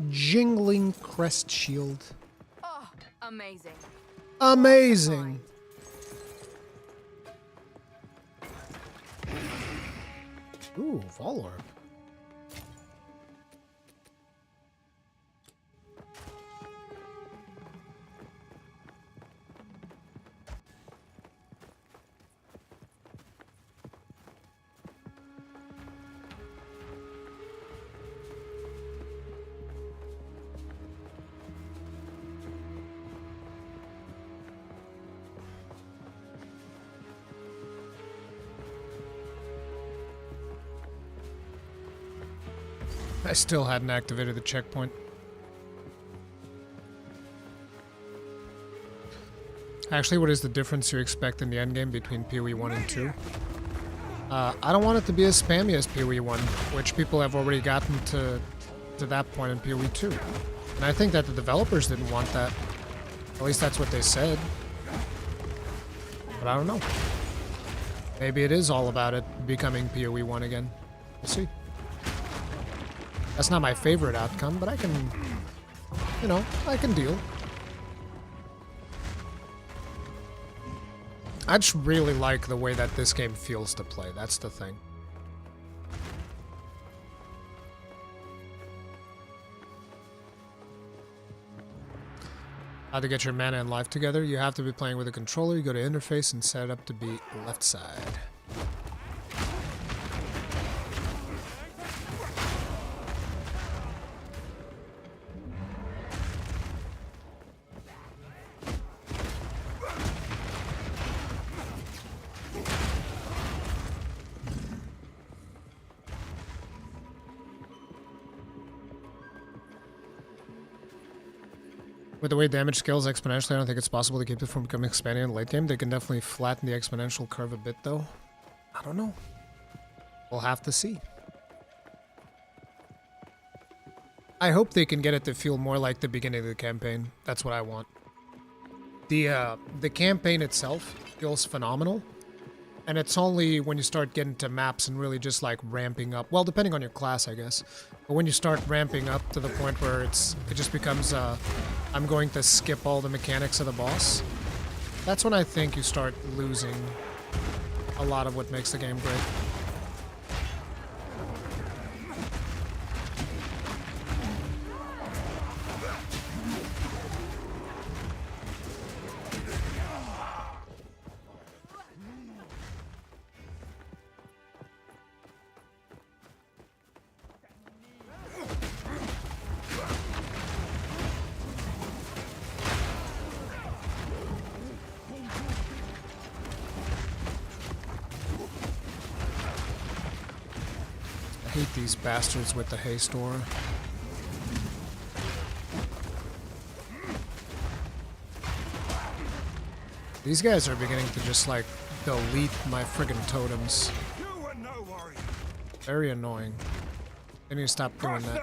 Jingling crest shield. Oh, amazing. Amazing. Ooh, Vol Orb. I still hadn't activated the checkpoint. Actually, what is the difference you expect in the endgame between PoE 1 and 2? I don't want it to be as spammy as PoE 1, which people have already gotten to that point in PoE 2. And I think that the developers didn't want that. At least that's what they said. But I don't know. Maybe it is all about it becoming PoE 1 again. We'll see. That's not my favorite outcome, but I can, you know, I can deal. I just really like the way that this game feels to play. That's the thing. How to get your mana and life together? You have to be playing with a controller. You go to interface and set it up to be left side. With the way damage scales exponentially, I don't think it's possible to keep it from becoming expanding in the late game. They can definitely flatten the exponential curve a bit, though. I don't know. We'll have to see. I hope they can get it to feel more like the beginning of the campaign. That's what I want. The campaign itself feels phenomenal. And it's only when you start getting to maps and really just like ramping up. Well, depending on your class, I guess. But when you start ramping up to the point where it just becomes, I'm going to skip all the mechanics of the boss. That's when I think you start losing a lot of what makes the game great. I hate these bastards with the haste aura. These guys are beginning to just like delete my friggin' totems. Very annoying. They need to stop doing that.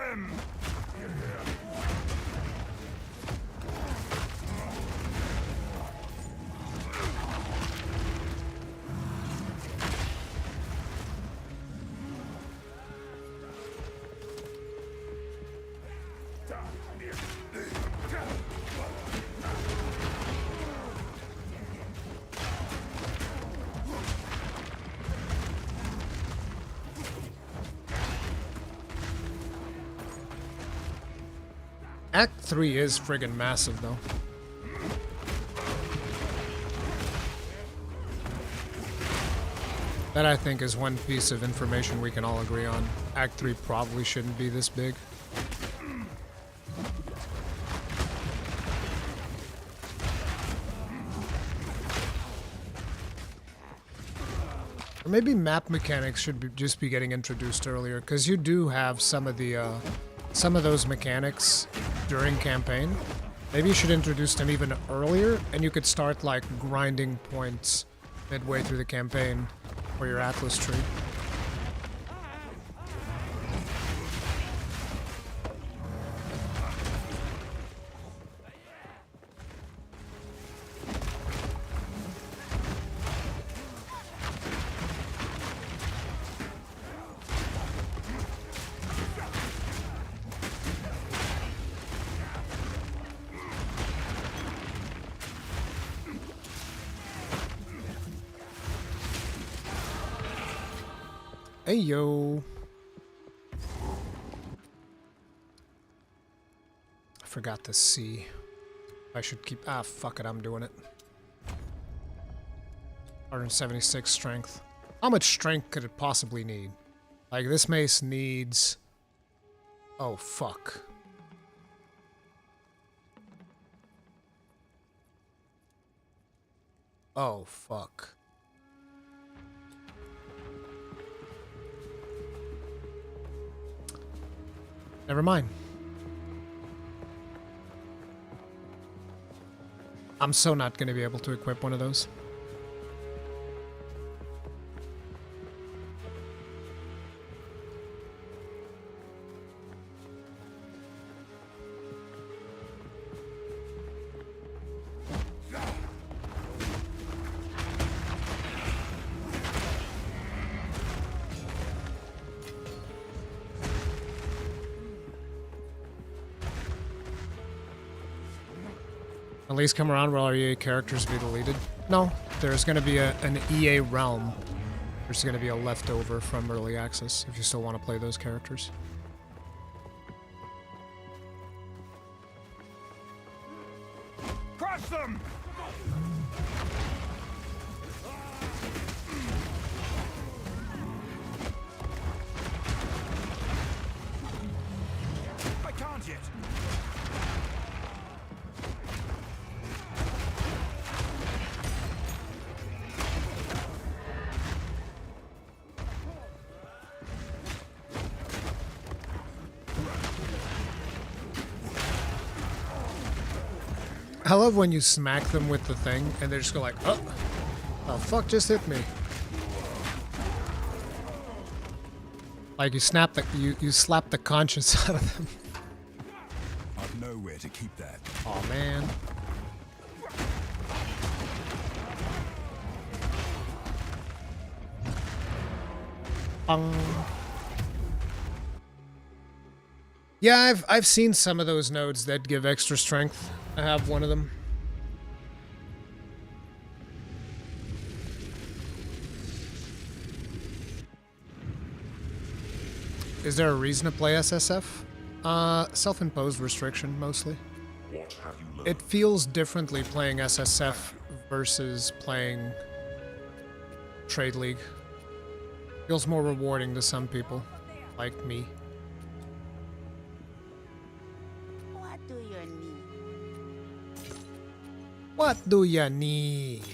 Act 3 is friggin' massive, though. That, I think, is one piece of information we can all agree on. Act 3 probably shouldn't be this big. Or maybe map mechanics should just be getting introduced earlier, because you do have some of those mechanics during campaign. Maybe you should introduce them even earlier, and you could start like grinding points midway through the campaign for your Atlas tree. Hey, yo. I forgot to see. I should keep... Ah, fuck it, I'm doing it. 176 strength. How much strength could it possibly need? Like, this mace needs... Oh, fuck. Oh, fuck. Never mind. I'm so not going to be able to equip one of those. At least come around where all EA characters be deleted. No, there's going to be an EA realm. There's going to be a leftover from early access if you still want to play those characters. Crush them! I can't yet. I love when you smack them with the thing and they just go like, oh fuck just hit me. Like you slap the conscience out of them. I've nowhere to keep that. Oh man. Yeah, I've seen some of those nodes that give extra strength. I have one of them. Is there a reason to play SSF? Self-imposed restriction, mostly. What have you learned? It feels differently playing SSF versus playing Trade League. Feels more rewarding to some people, like me. What do you need? What do you need?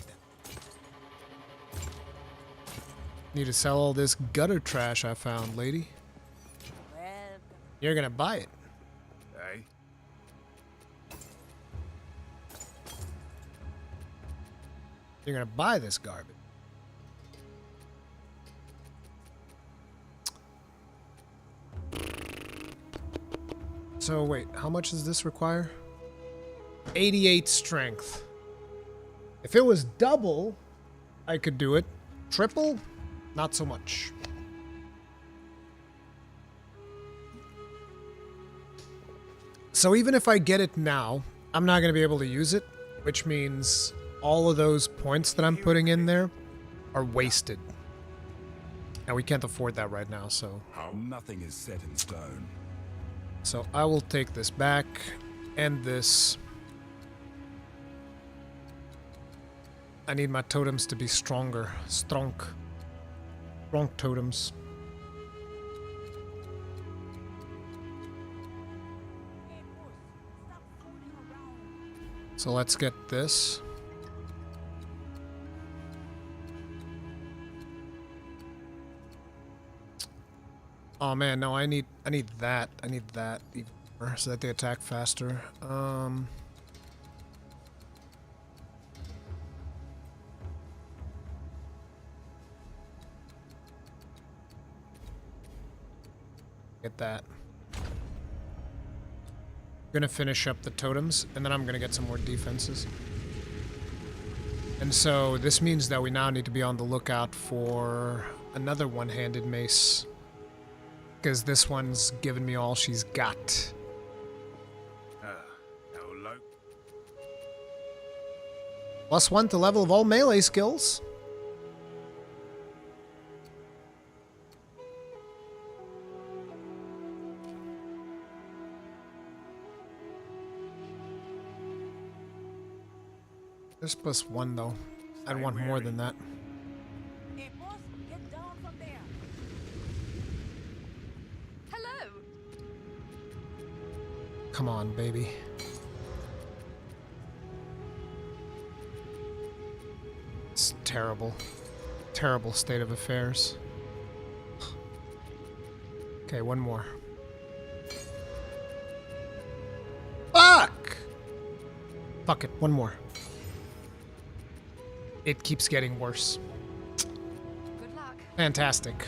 Need to sell all this gutter trash I found, lady. You're gonna buy it. Hey? You're gonna buy this garbage. So wait, how much does this require? 88 strength. If it was double, I could do it. Triple? Not so much. So even if I get it now, I'm not going to be able to use it, which means all of those points that I'm putting in there are wasted. And we can't afford that right now, so... Nothing is set in stone. So I will take this back, and this. I need my totems to be stronger. Strong totems. So let's get this. Oh man, no, I need that. I need that even more so that they attack faster. Get that. I'm gonna finish up the totems, and then I'm gonna get some more defenses. And so this means that we now need to be on the lookout for another one-handed mace. Because this one's given me all she's got. Hello. +1 to level of all melee skills. There's +1 though. I'd want more than that. Hey, boss, get down from there. Hello. Come on, baby. It's terrible. Terrible state of affairs. Okay, one more. Fuck! Fuck it, one more. It keeps getting worse. Good luck. Fantastic.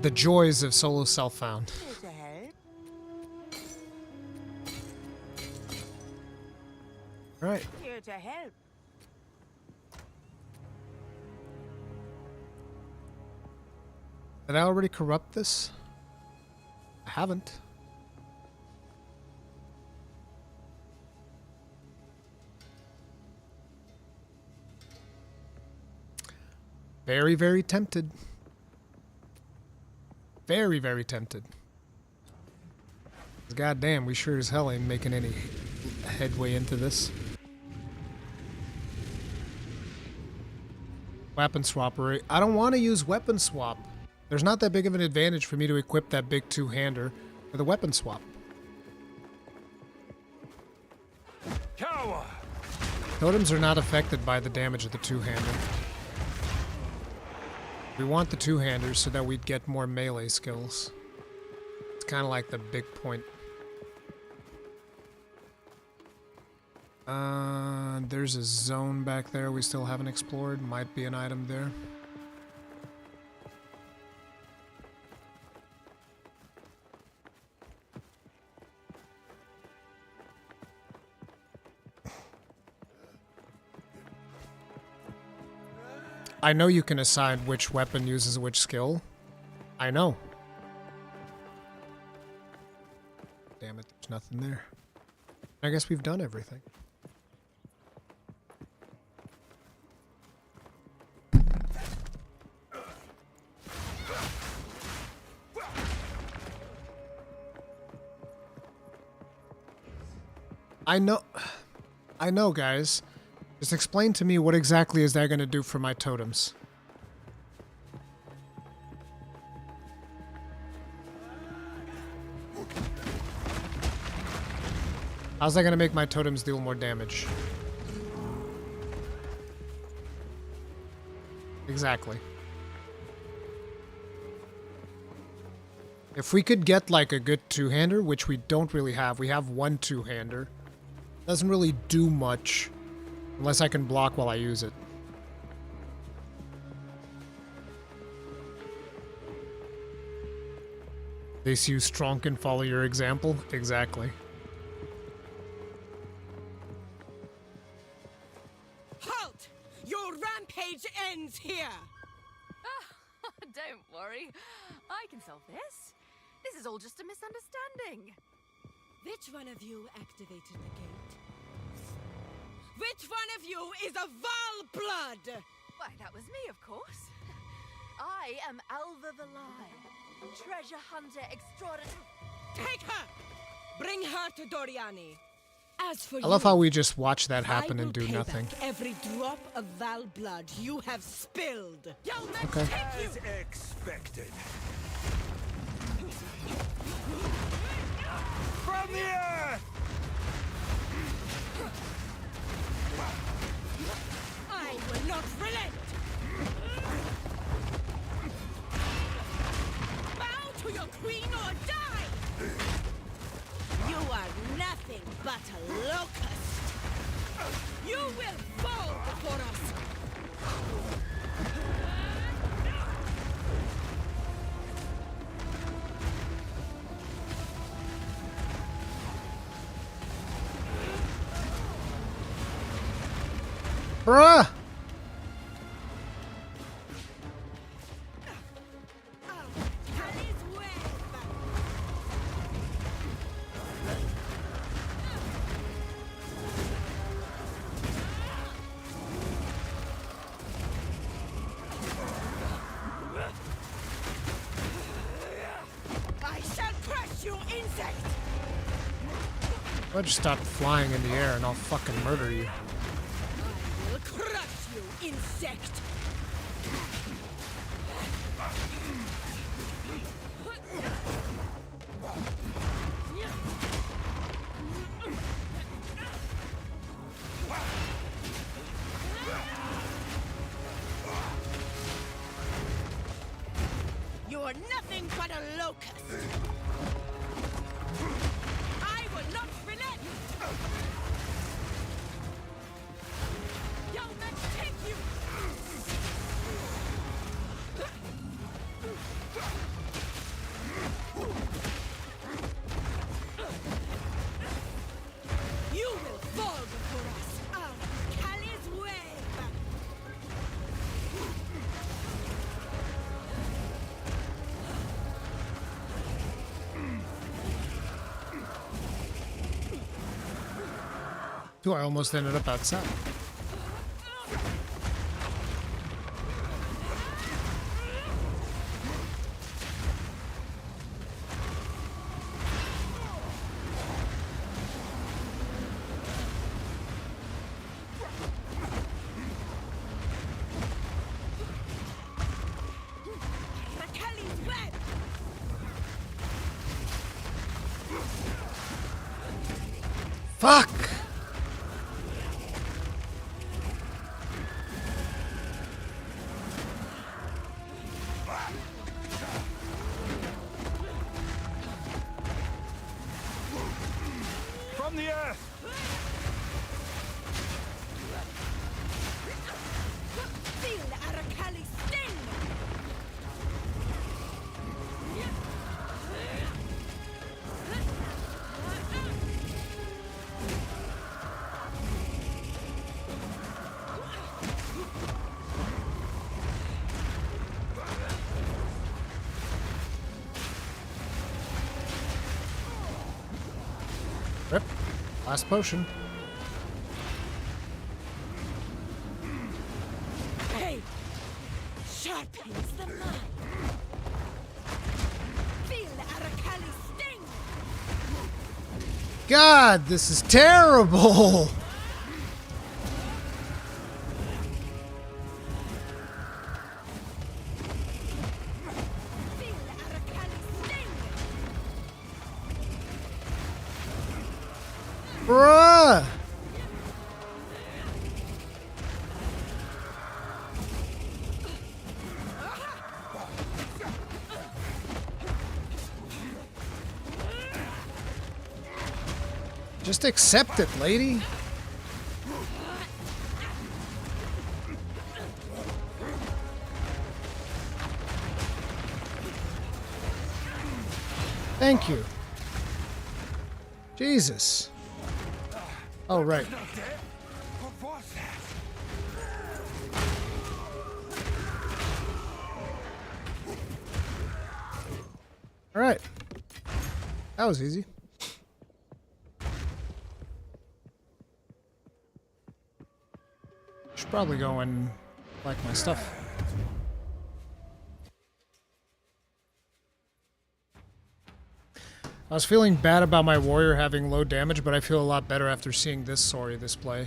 The joys of solo self-found. Here to help. Right. Here to help. Did I already corrupt this? I haven't. Very, very tempted. Very, very tempted. God damn, we sure as hell ain't making any headway into this. Weapon swapper. I don't want to use weapon swap. There's not that big of an advantage for me to equip that big two-hander with a weapon swap. Coward! Totems are not affected by the damage of the two-hander. We want the two-handers so that we'd get more melee skills. It's kind of like the big point. There's a zone back there we still haven't explored. Might be an item there. I know you can assign which weapon uses which skill. I know. Damn it, there's nothing there. I guess we've done everything. I know, guys. Just explain to me what exactly is that going to do for my totems? How's that going to make my totems deal more damage? Exactly. If we could get like a good two-hander, which we don't really have. We have one two-hander. Doesn't really do much. Unless I can block while I use it. They see you strong and follow your example? Exactly. Halt! Your rampage ends here! Don't worry. I can solve this. This is all just a misunderstanding. Which one of you activated the gate? Which one of you is a Val blood? Why, that was me, of course. I am Alva the Lie, treasure hunter extraordinary. Take her! Bring her to Doriani. As for I love how we just watch that happen and do pay nothing. back every drop of Val blood you have spilled. Okay. As expected. From the earth! I will not relent! Bow to your queen or die! You are nothing but a locust! You will fall before us! Bruh! I shall crush you, insect! Why don't you stop flying in the air and I'll fucking murder you. I will crush you, insect! You are nothing but a locust! I will not relent! Yo, let's take you! You will fall before us! Our Kali's wave! Dude, I almost ended up outside. The Kali's web! Fuck! From the earth! Rip. Last potion. Hey! Sharpens the mind. Feel the Arakali sting! God, this is terrible! Bruh! Just accept it, lady. Thank you. Jesus. Oh, right. All right. That was easy. Should probably go and collect my stuff. I was feeling bad about my warrior having low damage, but I feel a lot better after seeing this Sori display.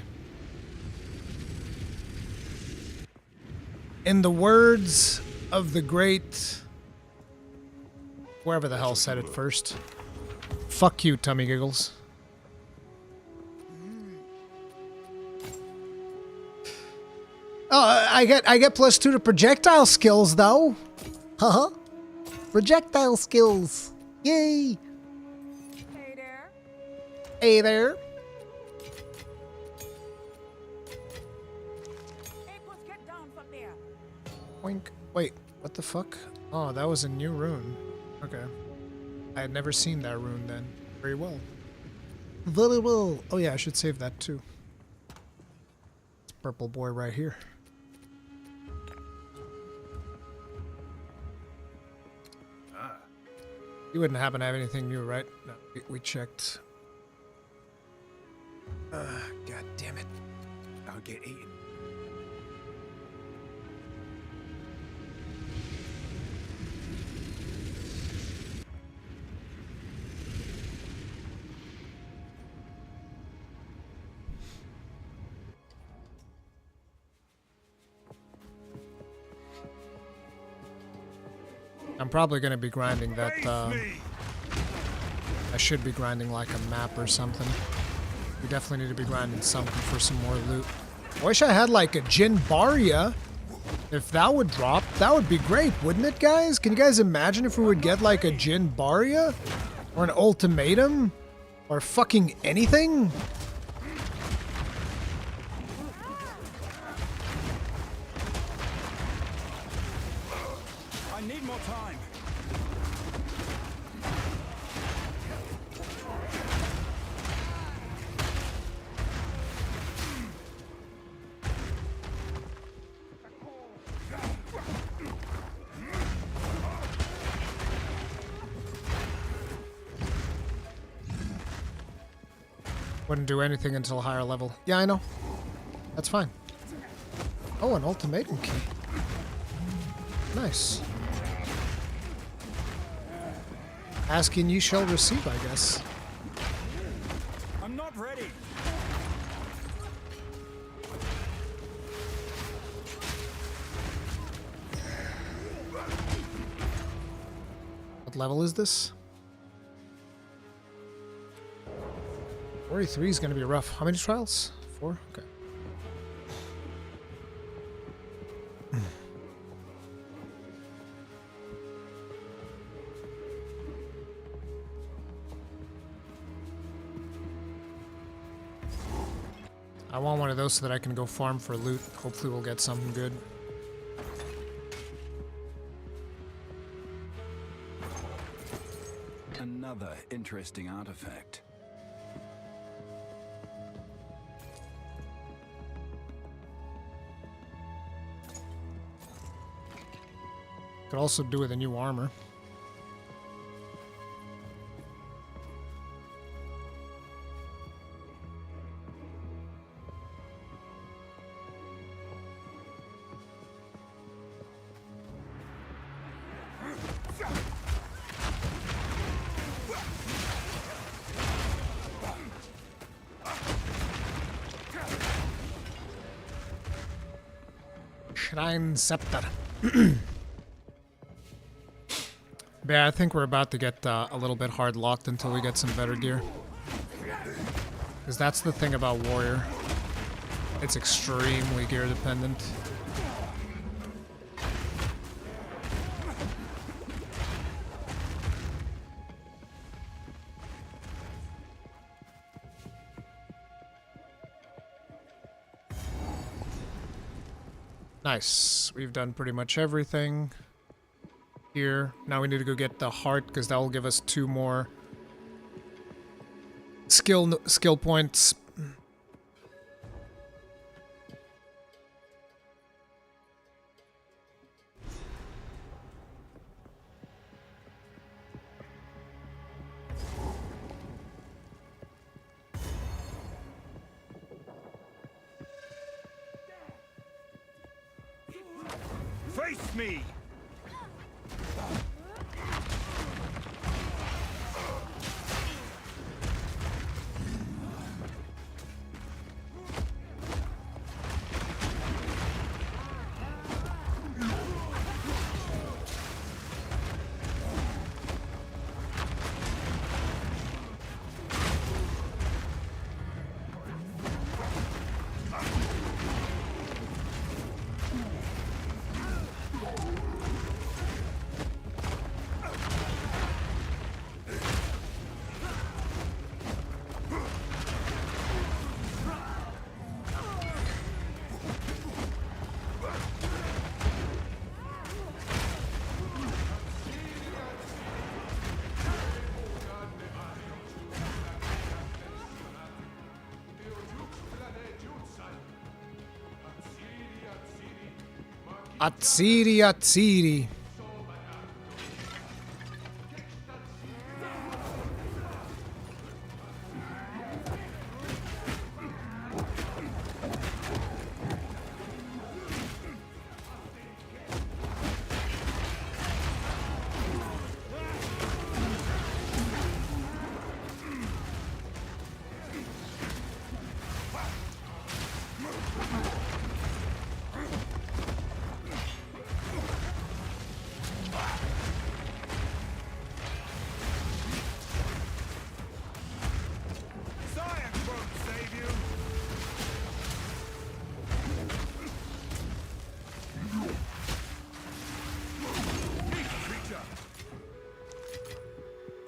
In the words of the great... whoever the hell said it first. Fuck you, Tummy Giggles. Oh, I get +2 to projectile skills though. Haha. Projectile skills. Yay. Hey there. Hey there. Hey, puss, get down from there. Oink. Wait, what the fuck? Oh, that was a new rune. Okay. I had never seen that rune then. Very well. Very well. Oh yeah, I should save that too. This purple boy right here. You wouldn't happen to have anything new, right? No, we checked. God damn it. I'll get eaten. I'm probably going to be grinding that, I should be grinding like a map or something. We definitely need to be grinding something for some more loot. I wish I had like a Jin Barya. If that would drop, that would be great, wouldn't it, guys? Can you guys imagine if we would get like a Jin Barya? Or an ultimatum? Or fucking anything? I need more time. Wouldn't do anything until higher level. Yeah, I know. That's fine. Oh, an ultimatum key. Nice. Ask and ye shall receive, I guess. I'm not ready. What level is this? 43 is going to be rough. How many trials? 4? Okay. I want one of those so that I can go farm for loot. Hopefully we'll get something good. Another interesting artifact. Could also do with a new armor. Shrine Scepter. Yeah, I think we're about to get a little bit hard locked until we get some better gear. Because that's the thing about Warrior. It's extremely gear dependent. Nice. We've done pretty much everything here. Now we need to go get the heart because that will give us 2 more skill points. Face me! Atsiri Atsiri.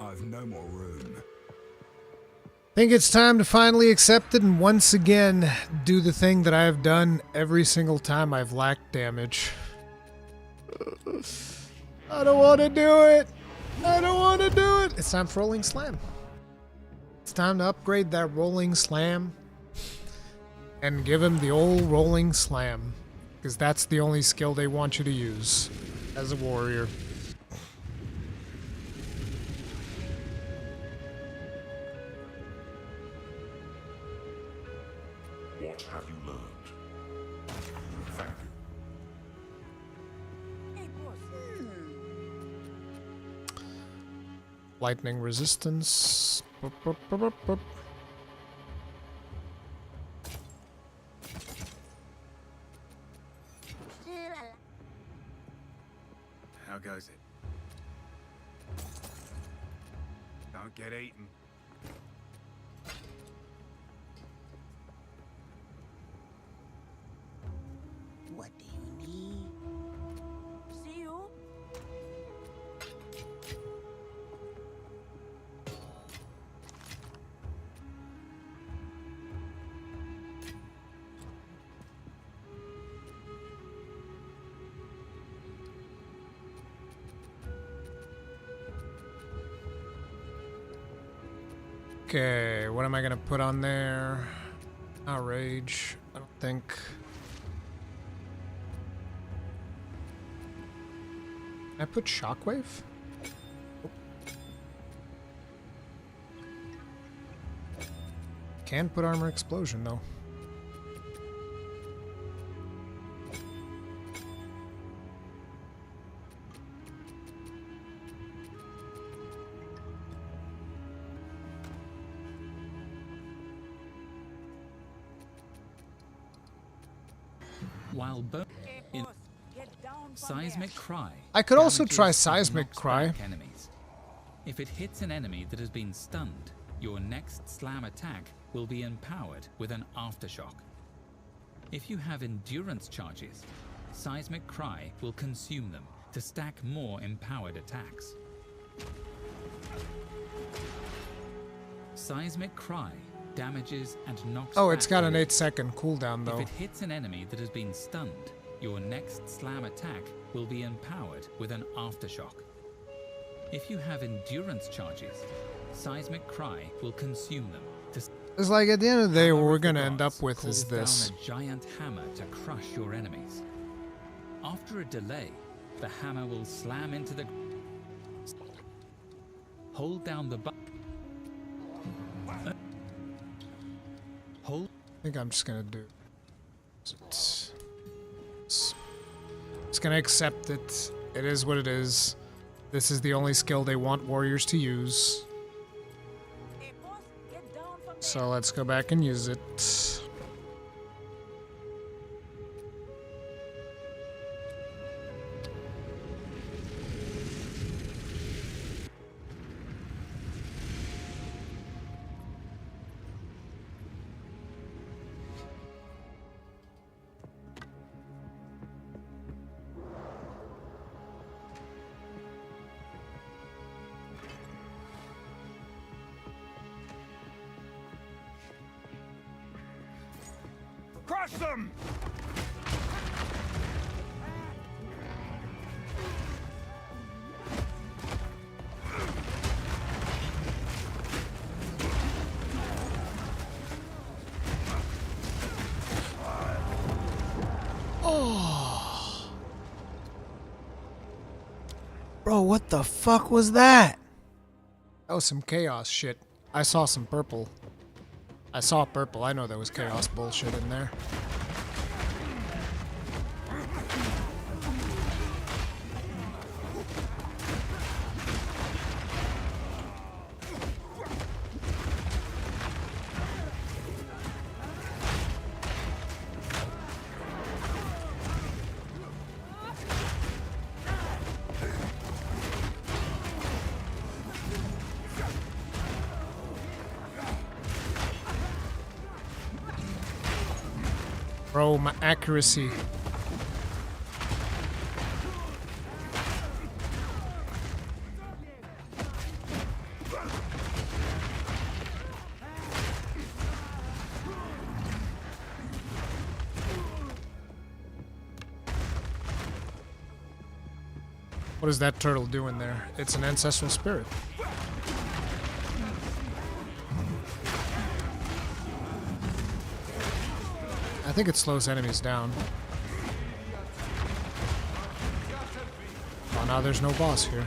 I've no more room. Think it's time to finally accept it and once again do the thing that I've done every single time I've lacked damage. I don't want to do it. I don't want to do it. It's time for Rolling Slam. It's time to upgrade that Rolling Slam and give him the old Rolling Slam. Because that's the only skill they want you to use as a warrior. What have you learned? Thank you. Lightning resistance. Boop, boop, boop, boop, boop. How goes it? Don't get eaten. What do you need? See you. Okay, what am I gonna put on there? Outrage. I don't think. Can I put Shockwave? Can put Armor Explosion though. While in Seismic Cry. I could also damages try and Seismic knocks Cry. back enemies. If it hits an enemy that has been stunned, your next slam attack will be empowered with an aftershock. If you have endurance charges, Seismic Cry will consume them to stack more empowered attacks. Seismic Cry damages and knocks Oh, it's back got an enemies. 8-second cooldown though. If it hits an enemy that has been stunned, your next slam attack will be empowered with an aftershock. If you have endurance charges, Seismic Cry will consume them to It's like at the end of the day, what Hammer we're of the gonna end Gods up with is calls this. down a giant hammer to crush your enemies. After a delay, the hammer will slam into the... Hold down the button. Hold... I think I'm just gonna do... It's gonna accept it. It is what it is. This is the only skill they want warriors to use. So let's go back and use it. Crush them! Oh. Bro, what the fuck was that? That was some chaos shit. I saw some purple. I saw purple. I know there was chaos bullshit in there. Bro, my accuracy. What is that turtle doing there? It's an ancestral spirit. I think it slows enemies down. Oh, now there's no boss here.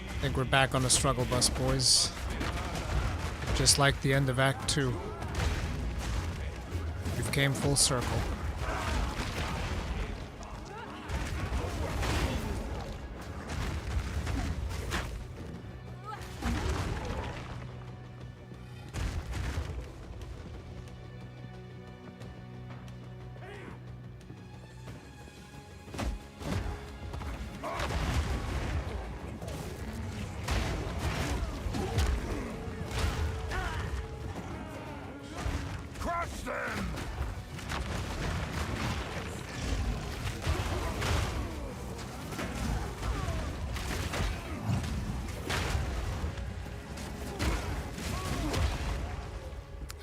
I think we're back on the struggle bus, boys. Just like the end of Act 2. We've came full circle. Crush them!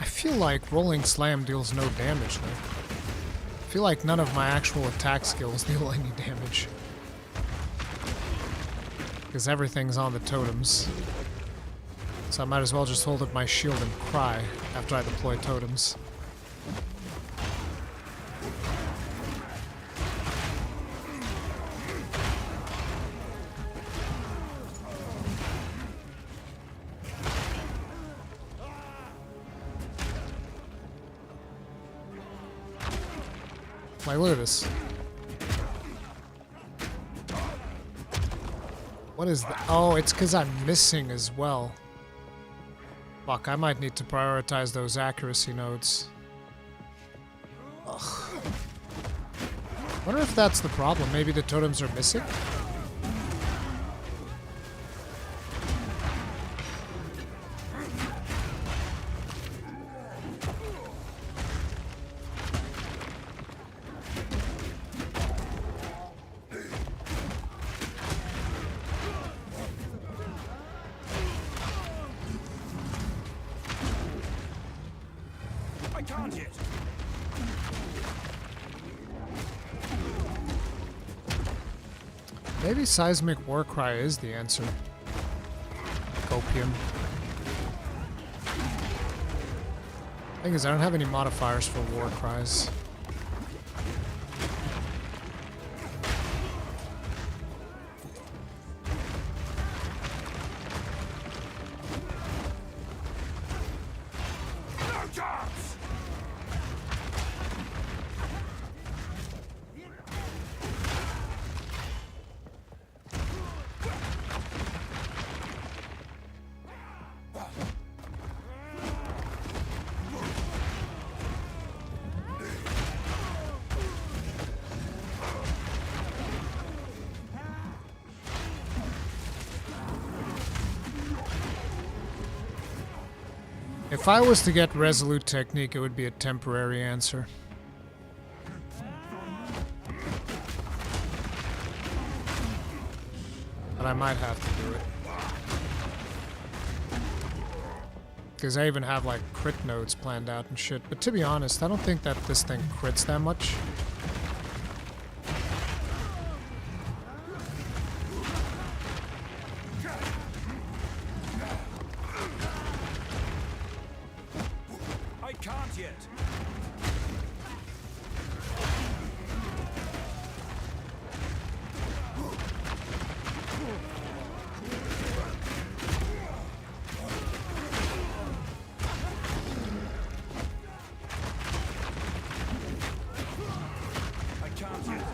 I feel like Rolling Slam deals no damage though. I feel like none of my actual attack skills deal any damage. Because everything's on the totems. So I might as well just hold up my shield and cry after I deploy totems. Like, look at this. What is that? Oh, it's because I'm missing as well. Fuck, I might need to prioritize those accuracy nodes. Ugh. Wonder if that's the problem. Maybe the totems are missing? I can't yet. Maybe Seismic Warcry is the answer. Copium. Thing is, I don't have any modifiers for war cries. No chance! If I was to get Resolute Technique, it would be a temporary answer. But I might have to do it. Because I even have like crit nodes planned out and shit. But to be honest, I don't think that this thing crits that much. I can't yet. I can't yet.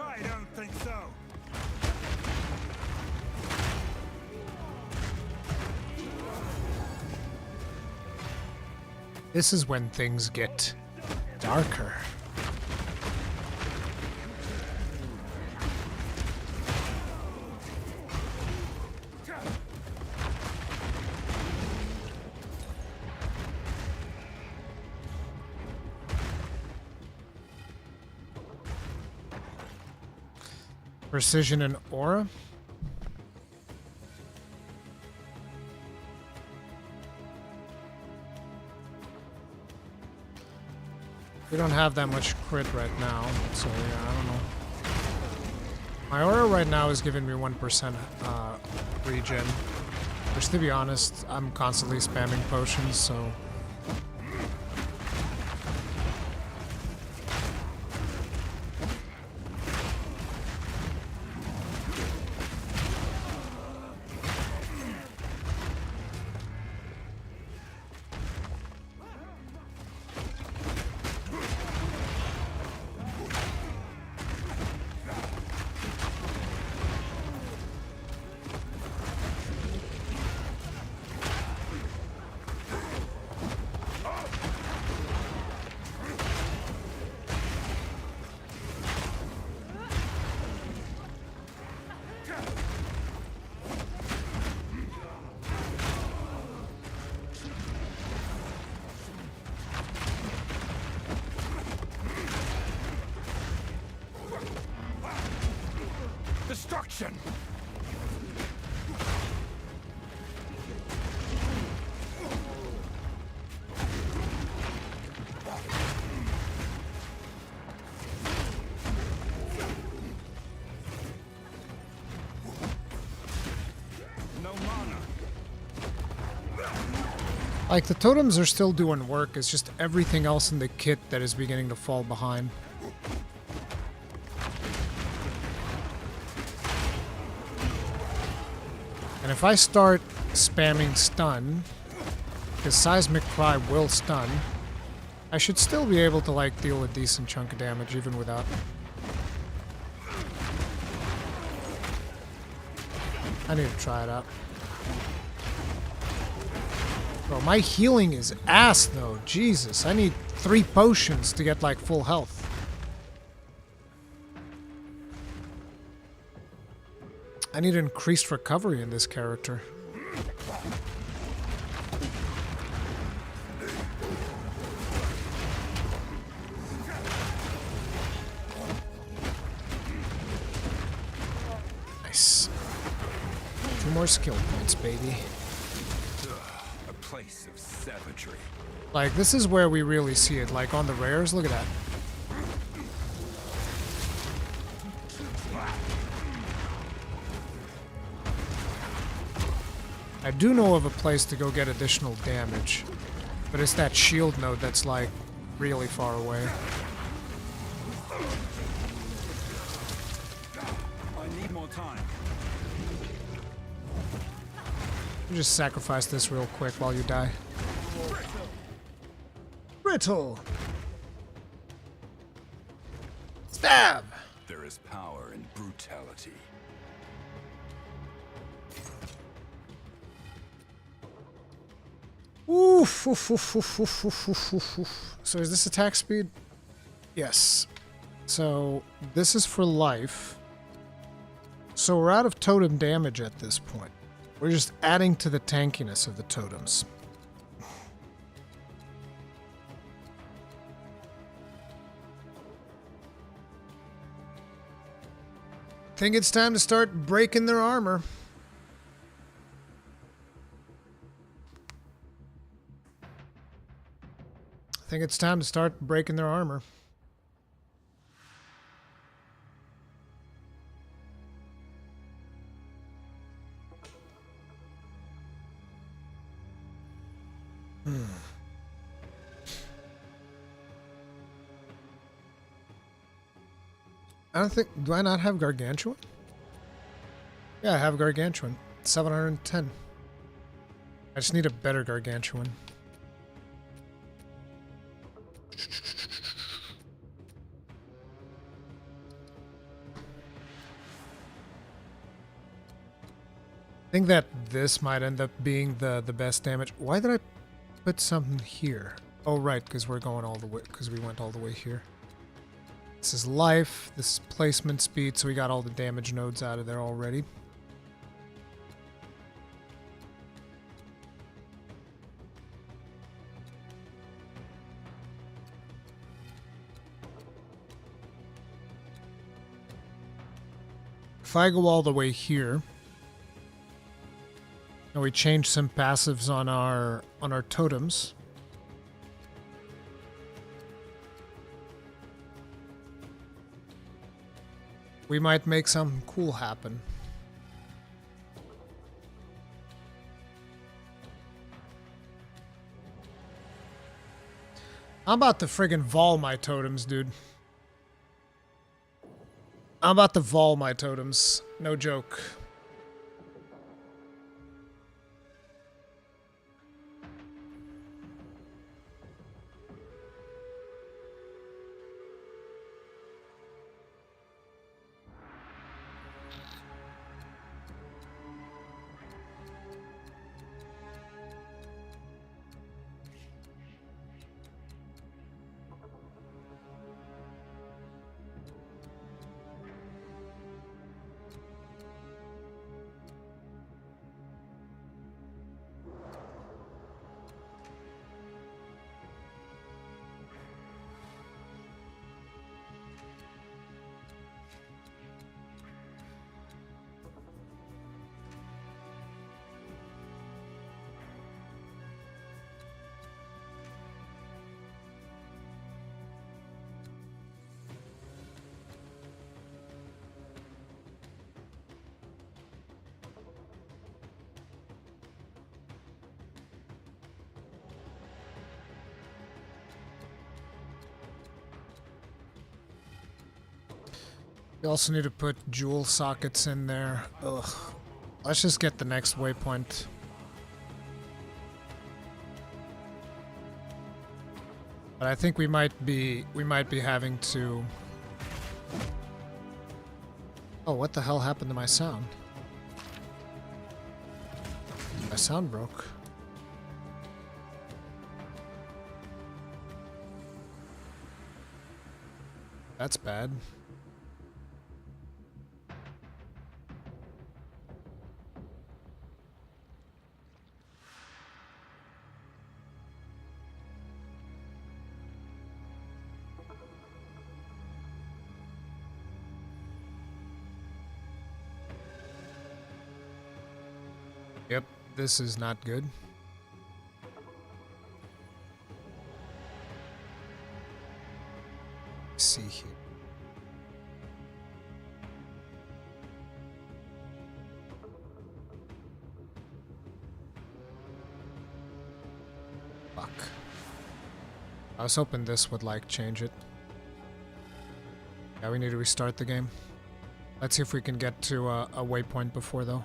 I don't think so. This is when things get darker. Precision and aura. We don't have that much crit right now, so yeah, I don't know. My aura right now is giving me 1% regen, which to be honest, I'm constantly spamming potions, so... destruction! No mana. Like, the totems are still doing work, it's just everything else in the kit that is beginning to fall behind. And if I start spamming stun, because Seismic Cry will stun, I should still be able to, like, deal a decent chunk of damage even without. I need to try it out. Bro, my healing is ass, though. Jesus, I need 3 potions to get, like, full health. I need increased recovery in this character. Nice. 2 more skill points, baby. A place of savagery. Like, this is where we really see it. Like, on the rares, look at that. I do know of a place to go get additional damage, but it's that shield node that's, like, really far away. I need more time. Just sacrifice this real quick while you die. Brittle! Stab! There is power in brutality. Oof, oof, oof, oof, oof, oof, oof, oof, oof. So is this attack speed? Yes. So this is for life. So we're out of totem damage at this point. We're just adding to the tankiness of the totems. Think it's time to start breaking their armor. I think it's time to start breaking their armor. I don't think... Do I not have Gargantuan? Yeah, I have Gargantuan. 710. I just need a better Gargantuan. I think that this might end up being the best damage. Why did I put something here? Oh, right, because we're going all the way... Because we went all the way here. This is life. This is placement speed, so we got all the damage nodes out of there already. If I go all the way here, and we change some passives on our totems, we might make something cool happen. I'm about to friggin' vol my totems, dude. I'm about to vol my totems. No joke. We also need to put jewel sockets in there. Ugh. Let's just get the next waypoint. But I think we might be having to. Oh, what the hell happened to my sound? My sound broke. That's bad. Yep, this is not good. Let's see here. Fuck. I was hoping this would like change it. Yeah, we need to restart the game. Let's see if we can get to a waypoint before though.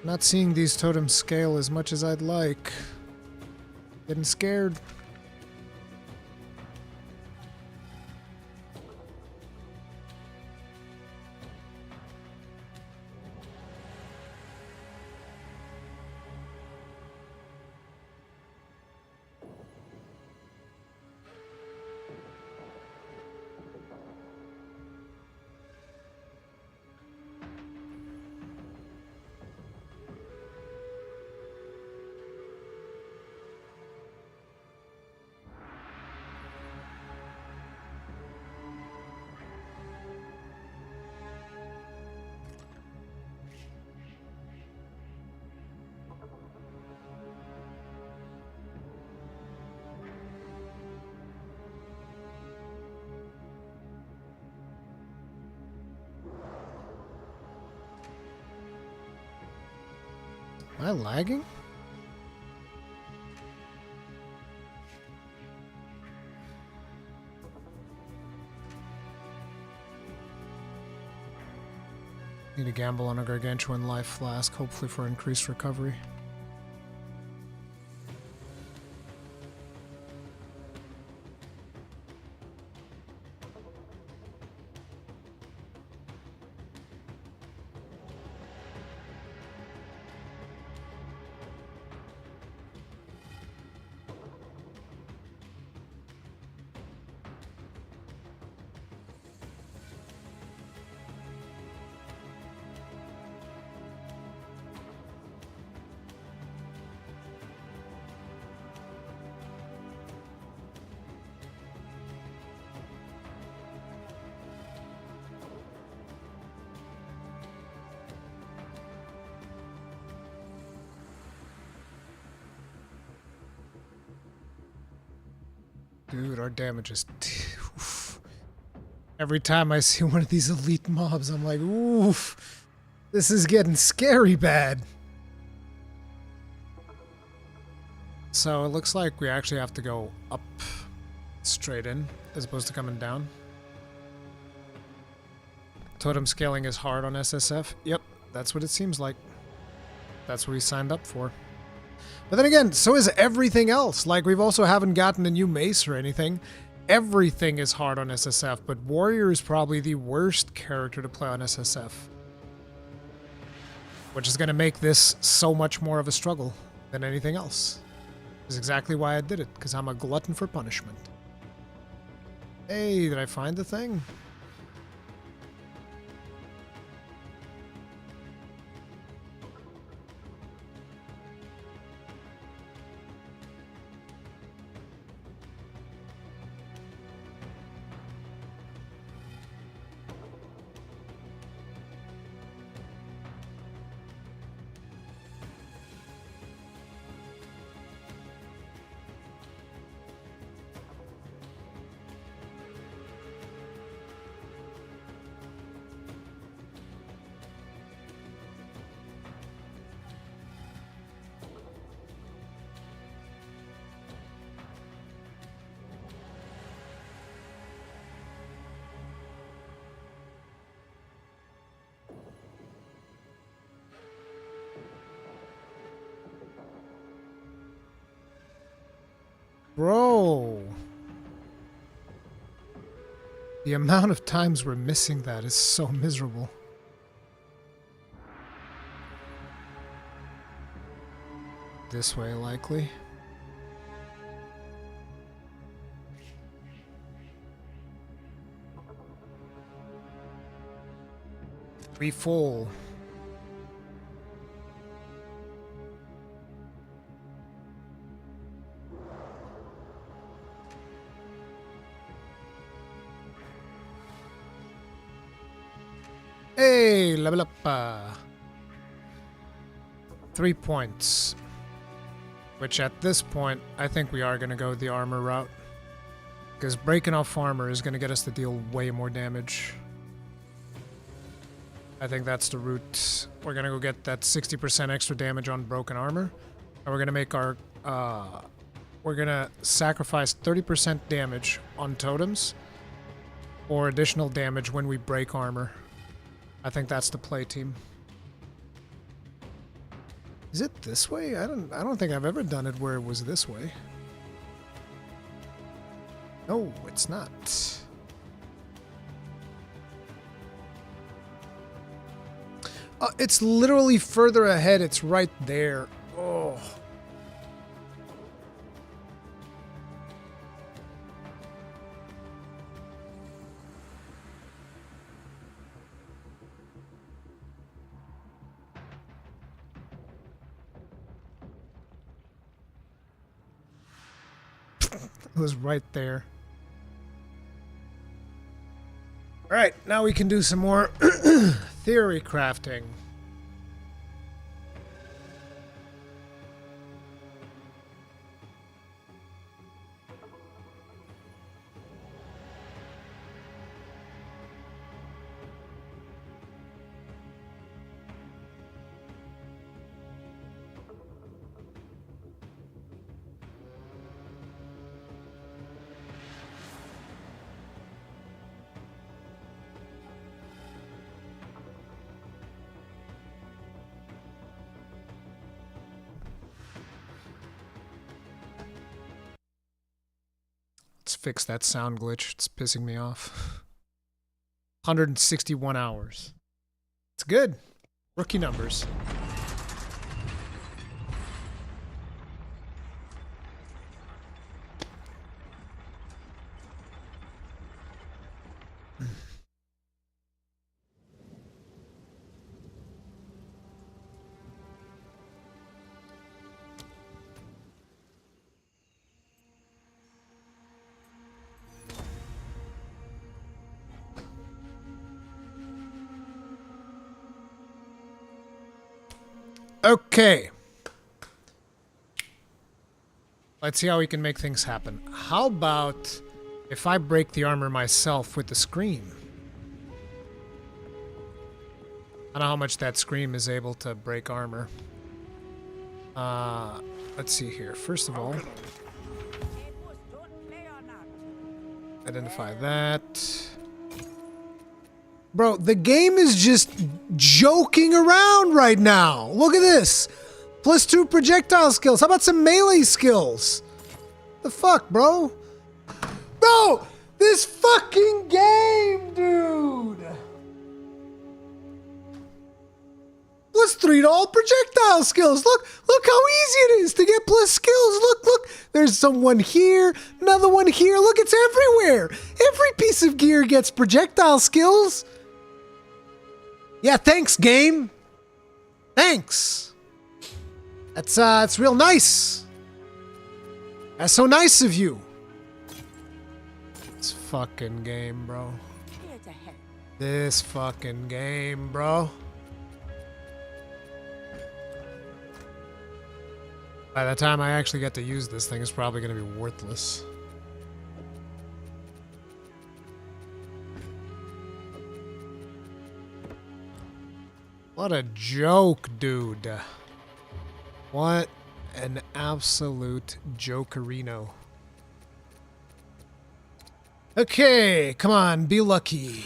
Not seeing these totems scale as much as I'd like. Getting scared. Am I lagging? Need to gamble on a gargantuan life flask, hopefully for increased recovery. Dude, our damage is... Oof. Every time I see one of these elite mobs, I'm like, oof. This is getting scary bad. So it looks like we actually have to go up straight in, as opposed to coming down. Totem scaling is hard on SSF. Yep, that's what it seems like. That's what we signed up for. But then again, so is everything else. Like, we've also haven't gotten a new mace or anything. Everything is hard on SSF, but Warrior is probably the worst character to play on SSF. Which is going to make this so much more of a struggle than anything else. Is exactly why I did it, because I'm a glutton for punishment. Hey, did I find the thing? Bro. The amount of times we're missing that is so miserable. This way, likely. We full. Hey, level up. 3 points. Which at this point, I think we are going to go the armor route. Because breaking off armor is going to get us to deal way more damage. I think that's the route. We're going to go get that 60% extra damage on broken armor. And we're going to make our... we're going to sacrifice 30% damage on totems. Or additional damage when we break armor. I think that's the play team. Is it this way? I don't think I've ever done it where it was this way. No, it's not. It's literally further ahead. It's right there. Oh. It was right there. Alright, now we can do some more theory crafting. Let's fix that sound glitch. It's pissing me off. 161 hours. It's good. Rookie numbers. Okay. Let's see how we can make things happen. How about if I break the armor myself with the scream? I don't know how much that scream is able to break armor. Let's see here. First of all, identify that. Bro, the game is just joking around right now. Look at this. +2 projectile skills. How about some melee skills? The fuck, bro? Bro, this fucking game, dude. +3 to all projectile skills. Look how easy it is to get plus skills. Look. There's someone here, another one here. Look, it's everywhere. Every piece of gear gets projectile skills. Yeah, thanks, game. Thanks. That's real nice. That's so nice of you. This fucking game, bro. This fucking game, bro. By the time I actually get to use this thing, it's probably going to be worthless. What a joke, dude. What an absolute jokerino. Okay, come on, be lucky.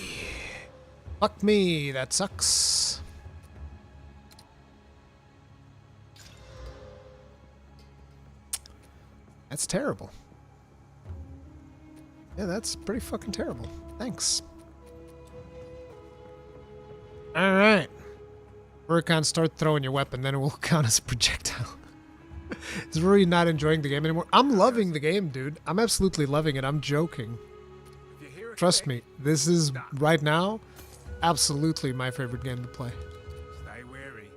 Fuck me, that sucks. That's terrible. Yeah, that's pretty fucking terrible. Thanks. Alright. Rurikhan, start throwing your weapon, then it will count as a projectile. Is Ruri not enjoying the game anymore? I'm loving the game, dude. I'm absolutely loving it. I'm joking. Trust me, this is, right now, absolutely my favorite game to play. Stay wary.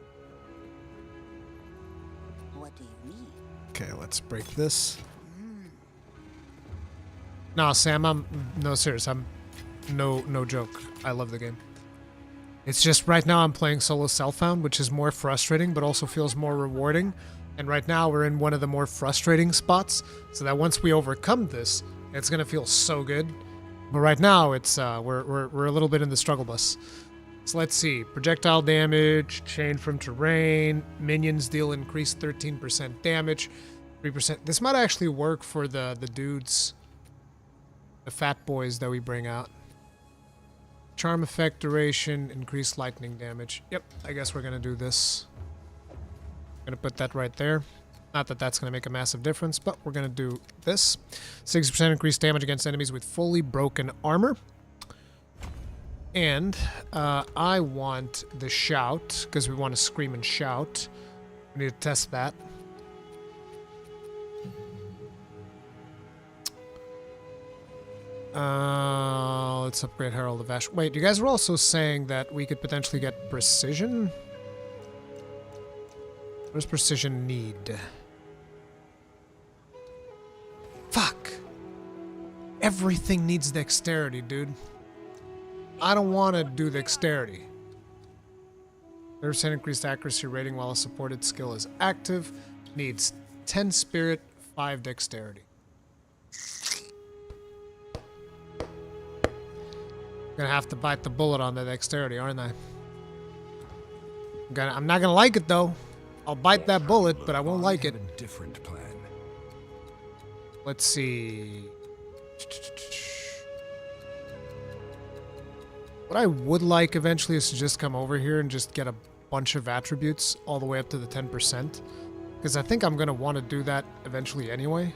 What do you mean? Okay, let's break this. No, Sam, no, serious. No joke. I love the game. It's just right now I'm playing solo Self-Found, which is more frustrating, but also feels more rewarding. And right now we're in one of the more frustrating spots, so that once we overcome this, it's gonna feel so good. But right now it's we're a little bit in the struggle bus. So let's see. Projectile damage, chain from terrain, minions deal increased 13% damage, 3%. This might actually work for the dudes, the fat boys that we bring out. Charm effect duration, increased lightning damage. Yep, I guess we're gonna do this. Gonna put that right there. Not that that's gonna make a massive difference, but we're gonna do this. 60% increased damage against enemies with fully broken armor. And I want the shout, because we want to scream and shout. We need to test that. Let's upgrade Herald of Ash. Wait, you guys were also saying that we could potentially get precision? What does precision need? Fuck! Everything needs dexterity, dude. I don't want to do dexterity. 30% increased accuracy rating while a supported skill is active. Needs 10 spirit, 5 dexterity. Gonna have to bite the bullet on the dexterity, aren't I? I'm not gonna like it though. I'll bite that bullet, but I won't like it. Different plan. Let's see. What I would like eventually is to just come over here and just get a bunch of attributes all the way up to the 10%. Because I think I'm gonna want to do that eventually anyway.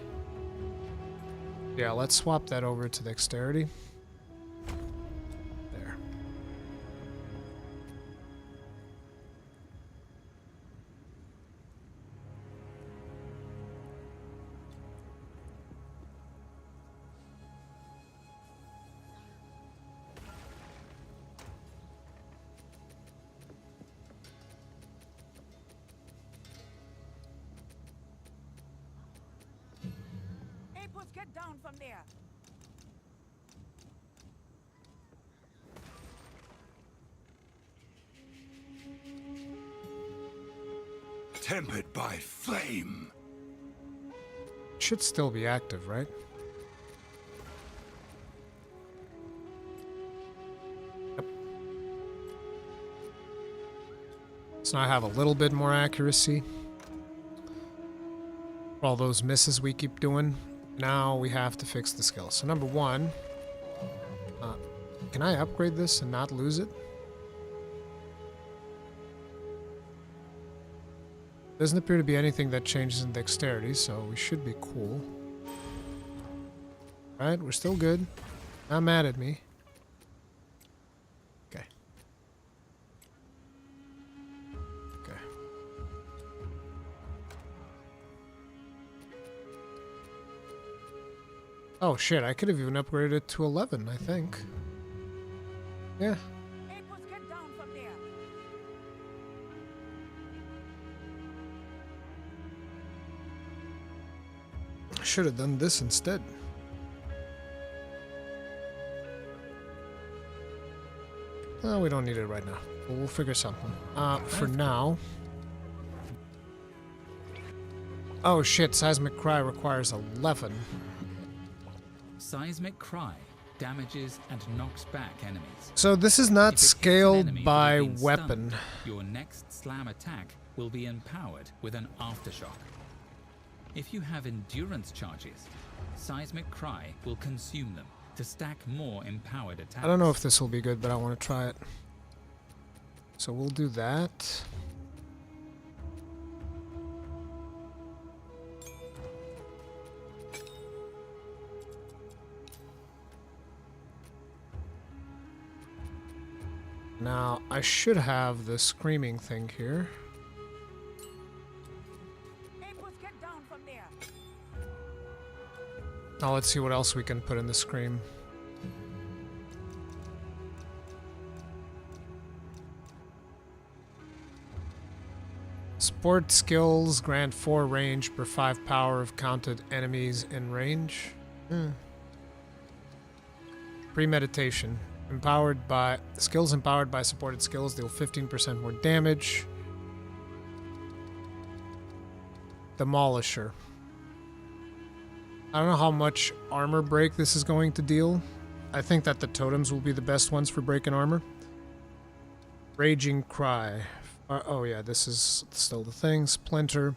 Yeah, let's swap that over to dexterity. There. Apos, get down from there. Tempered by flame. Should still be active, right? Yep. So now I have a little bit more accuracy. For all those misses we keep doing. Now we have to fix the skill. So number one, can I upgrade this and not lose it? Doesn't appear to be anything that changes in dexterity, so we should be cool. Alright, we're still good. Not mad at me. Okay. Okay. Oh shit, I could have even upgraded it to 11, I think. Yeah. Apos, get down from there. I should have done this instead. Oh, we don't need it right now. But we'll figure something. For now. Oh shit, Seismic Cry requires 11. Seismic Cry damages and knocks back enemies. So this is not scaled by weapon. Stunned, your next slam attack will be empowered with an aftershock. If you have endurance charges, Seismic Cry will consume them to stack more empowered attacks. I don't know if this will be good, but I want to try it. So we'll do that. Now, I should have the screaming thing here. Now let's see what else we can put in the scream. Sport skills grant 4 range per 5 power of counted enemies in range. Premeditation. Empowered by skills empowered by supported skills deal 15% more damage. Demolisher. I don't know how much armor break this is going to deal. I think that the totems will be the best ones for breaking armor. Raging Cry. Oh yeah, this is still the thing. Splinter.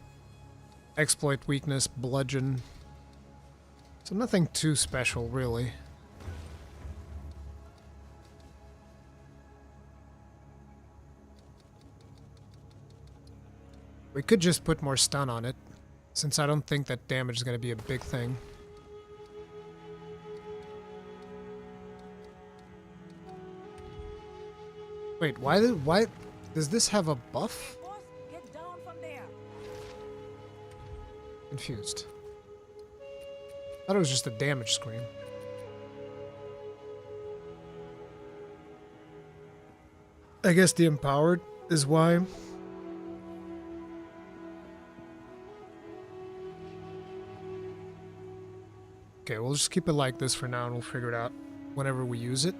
Exploit weakness. Bludgeon. So nothing too special, really. We could just put more stun on it, since I don't think that damage is going to be a big thing. Wait, why does this have a buff? Confused. Thought it was just a damage screen. I guess the empowered is why. Okay, we'll just keep it like this for now and we'll figure it out whenever we use it.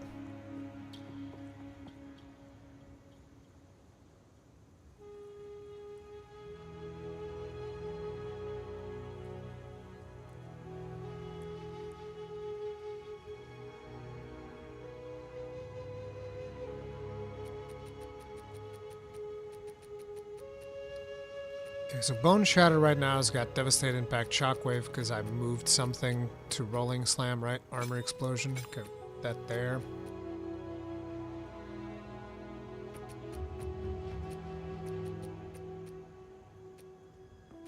Okay, so Bone Shatter right now has got Devastating Impact Shockwave because I moved something to Rolling Slam, right? Armor Explosion. Okay, that there.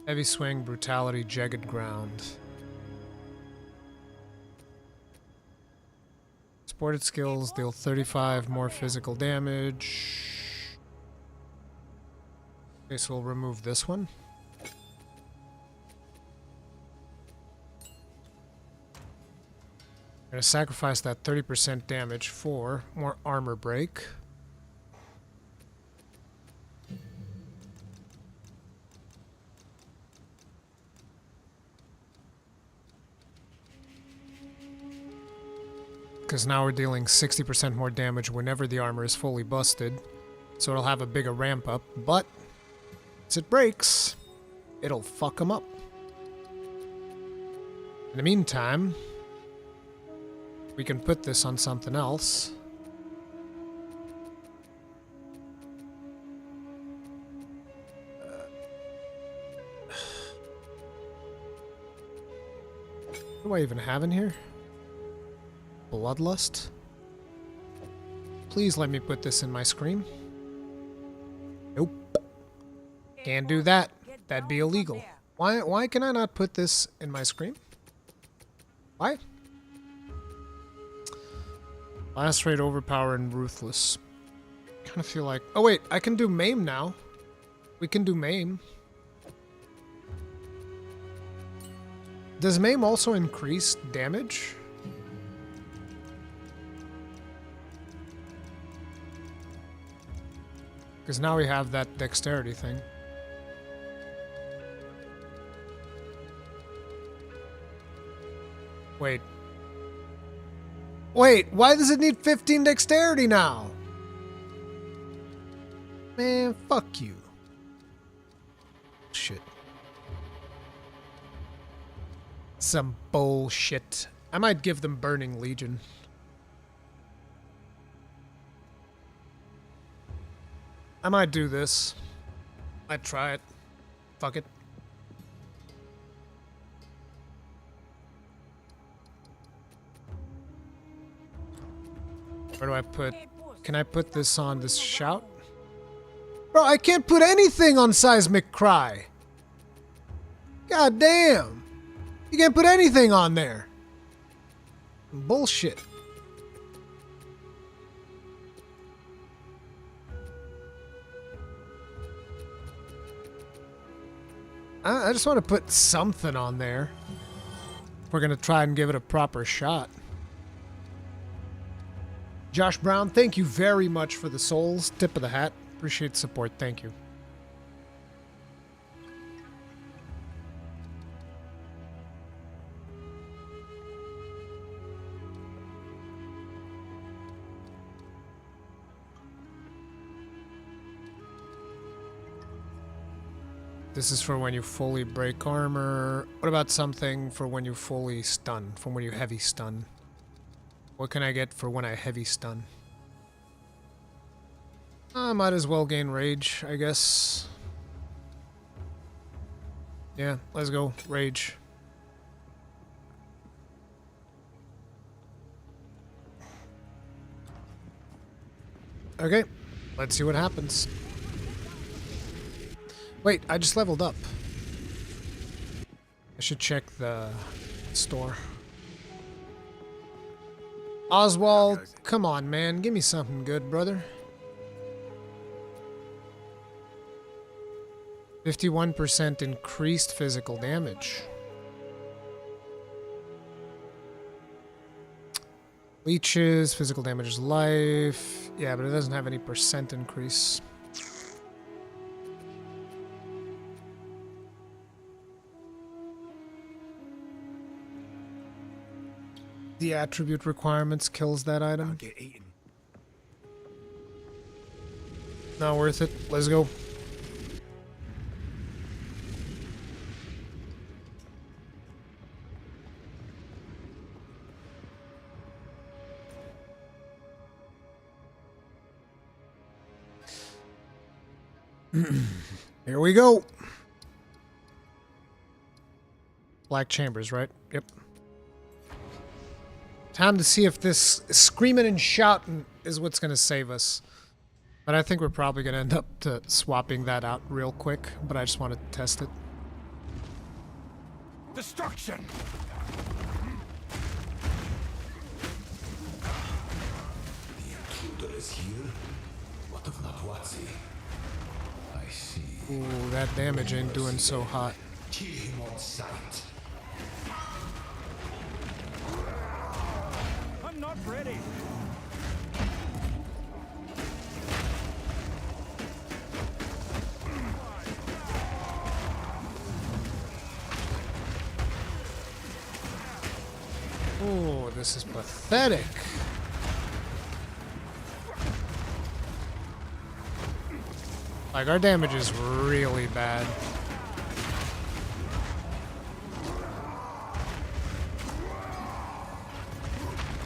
Heavy Swing, Brutality, Jagged Ground. Supported skills deal 35 more physical damage. Okay, so we'll remove this one. I'm going to sacrifice that 30% damage for more armor break. Because now we're dealing 60% more damage whenever the armor is fully busted. So it'll have a bigger ramp up, but once it breaks, it'll fuck them up. In the meantime, we can put this on something else. What do I even have in here? Bloodlust? Please let me put this in my screen. Nope. Can't do that. That'd be illegal. Why can I not put this in my screen? Why? Lacerate, Overpower, and Ruthless. Kind of feel like... Oh wait, I can do Maim now. We can do Maim. Does Maim also increase damage? Because now we have that dexterity thing. Wait. Wait, why does it need 15 dexterity now? Man, fuck you. Shit. Some bullshit. I might give them Burning Legion. I might do this. I'd try it. Fuck it. Where do I put... Can I put this on this shout? Bro, I can't put anything on Seismic Cry. God damn. You can't put anything on there. Bullshit. I just want to put something on there. We're going to try and give it a proper shot. Josh Brown, thank you very much for the souls. Tip of the hat. Appreciate the support. Thank you. This is for when you fully break armor. What about something for when you fully stun? For when you heavy stun? What can I get for when I heavy stun? I might as well gain rage, I guess. Yeah, let's go. Rage. Okay, let's see what happens. Wait, I just leveled up. I should check the store. Oswald, come on, man. Give me something good, brother. 51% increased physical damage. Leeches, physical damage is life. Yeah, but it doesn't have any percent increase. The attribute requirements kills that item. Not worth it. Let's go. Here we go. Black chambers, right? Yep. Time to see if this screaming and shouting is what's going to save us. But I think we're probably going to end up swapping that out real quick. But I just wanted to test it. Destruction! The intruder is here? What of Nahuatzi? I see. Ooh, that damage ain't doing so hot. Kill him on sight. I'm not ready. Oh, this is pathetic. Like, our damage is really bad.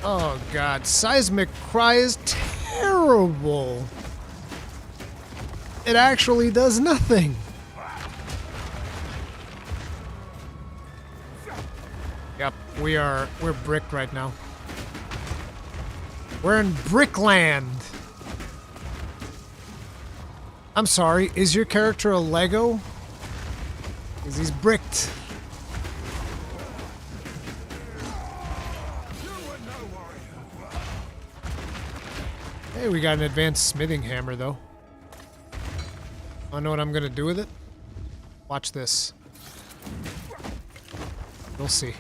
Oh god, Seismic Cry is terrible. It actually does nothing. Yep, we're bricked right now. We're in Brickland. I'm sorry, is your character a Lego? Because he's bricked. Hey, we got an advanced smithing hammer, though. I know what I'm gonna do with it. Watch this. We'll see.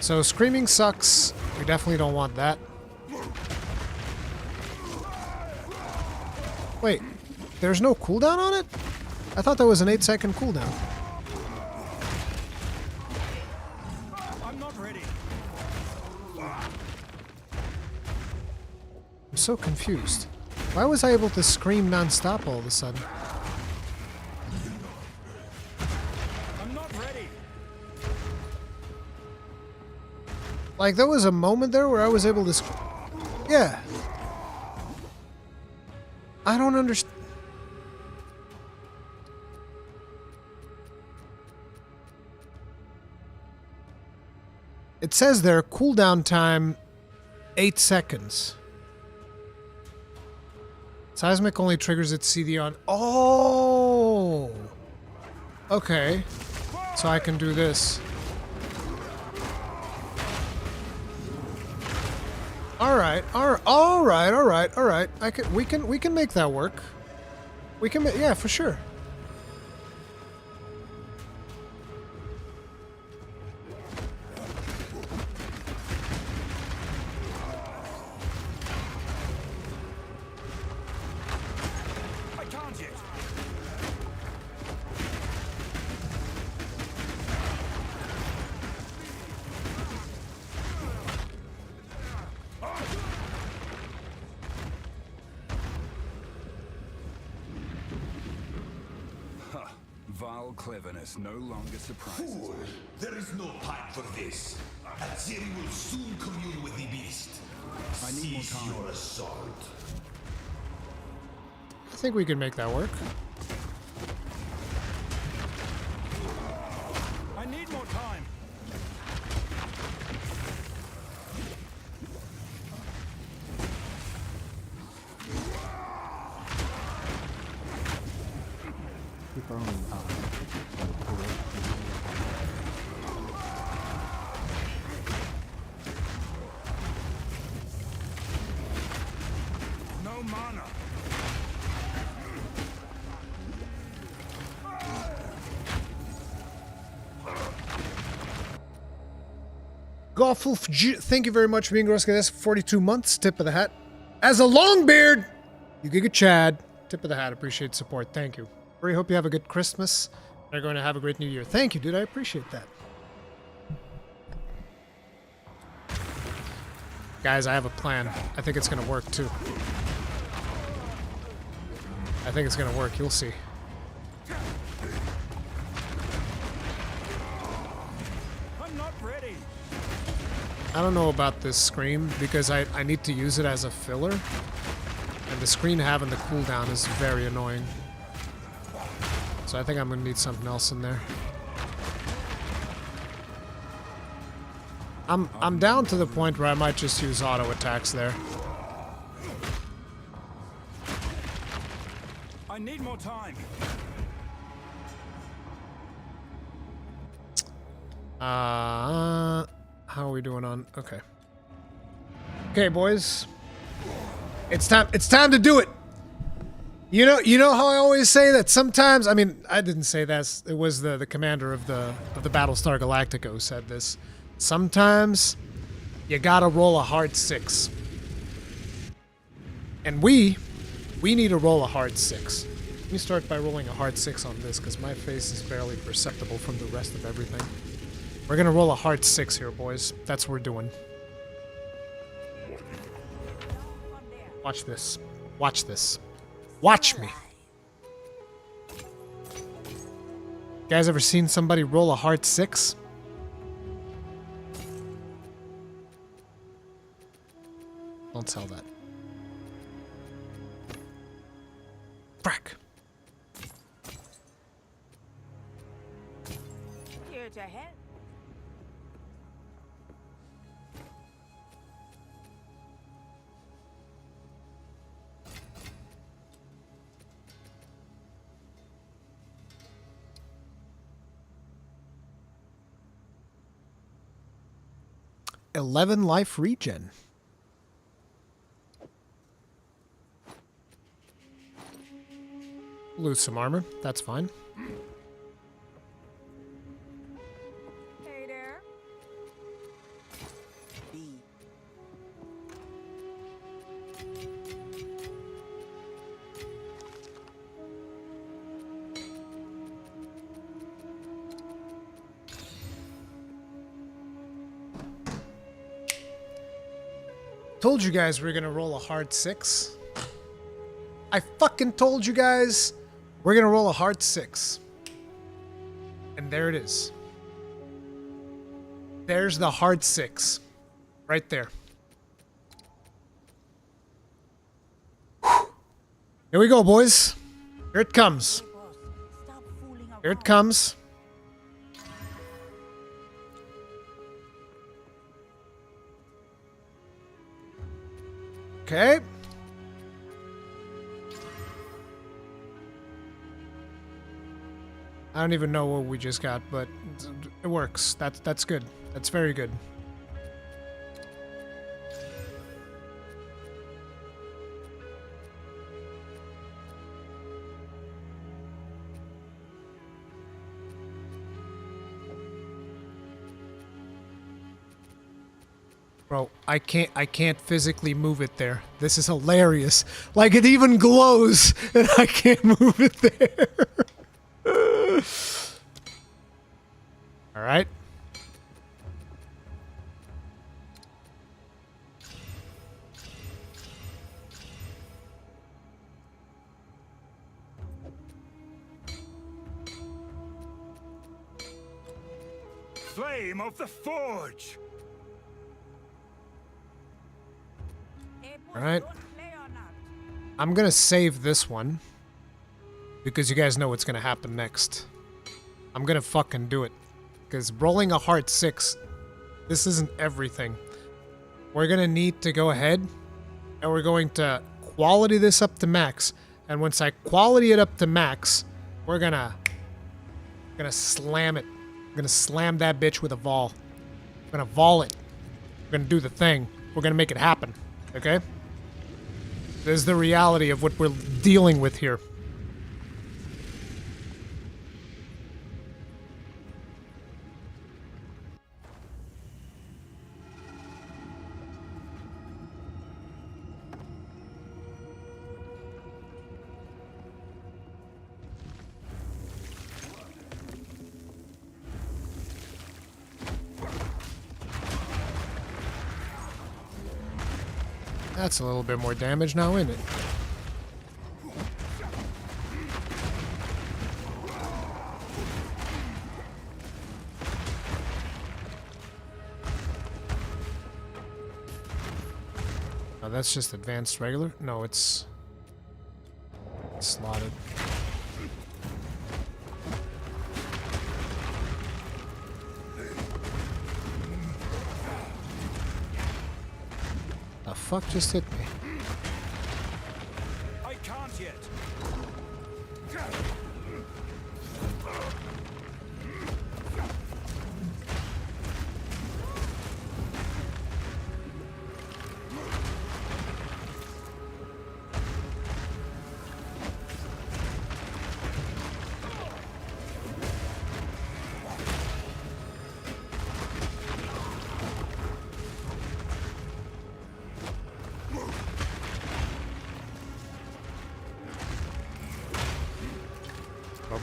So, screaming sucks. We definitely don't want that. Wait, there's no cooldown on it? I thought that was an 8-second cooldown. I'm not ready. I'm so confused. Why was I able to scream non-stop all of a sudden? I'm not ready. Like, there was a moment there where I was able to yeah. I don't understand. It says there, cooldown time 8 seconds. Seismic only triggers its CD on. Oh! Okay. So I can do this. Alright, alright. We can make that work. We can, yeah, for sure. I can't yet. Huh. Vile cleverness no longer surprises. Fool! There is no time for this. Aziri will soon commune with the beast. I need more Cease time. your assault. I think we can make that work. I need more time. Keep our own No mana. Golfulf, thank you very much for being gross. This 42 months. Tip of the hat. As a long beard, you Giga Chad. Tip of the hat. Appreciate support. Thank you. Very hope you have a good Christmas. They're going to have a great New Year. Thank you, dude. I appreciate that. Guys, I have a plan. I think it's going to work too. I think it's going to work. You'll see. I'm not ready. I don't know about this scream because I need to use it as a filler. And the screen having the cooldown is very annoying. So I think I'm going to need something else in there. I'm down to the point where I might just use auto attacks there. I need more time. How are we doing on? Okay. Okay, boys. It's time to do it. You know how I always say that sometimes, I mean, I didn't say that. It was the commander of the Battlestar Galactica who said this. Sometimes you gotta roll a hard 6. And we need to roll a hard 6. Let me start by rolling a hard 6 on this because my face is barely perceptible from the rest of everything. We're gonna roll a hard 6 here, boys. That's what we're doing. Watch this. Watch this. Watch me. Guys ever seen somebody roll a hard 6? Don't tell that. Frack. Here to help. "11 life regen." Lose some armor. That's fine. Hey there. Told you guys we were gonna roll a hard 6. I fucking told you guys we're gonna roll a hard 6. And there it is. There's the hard 6. Right there. Whew. Here we go, boys. Here it comes. Here it comes. Okay. I don't even know what we just got, but it works. That's good. That's very good. Bro, I can't physically move it there. This is hilarious. Like, it even glows, and I can't move it there. Alright. Flame of the Forge! Alright. I'm gonna save this one. Because you guys know what's gonna happen next. I'm gonna fucking do it. Because rolling a heart 6, this isn't everything. We're gonna need to go ahead, and we're going to quality this up to max. And once I quality it up to max, we're gonna slam it. We're gonna slam that bitch with a vol. We're gonna vol it. We're gonna do the thing. We're gonna make it happen. Okay? This is the reality of what we're dealing with here. That's a little bit more damage now, isn't it? Oh, that's just advanced regular? No, it's slotted. The fuck just hit me? I can't yet.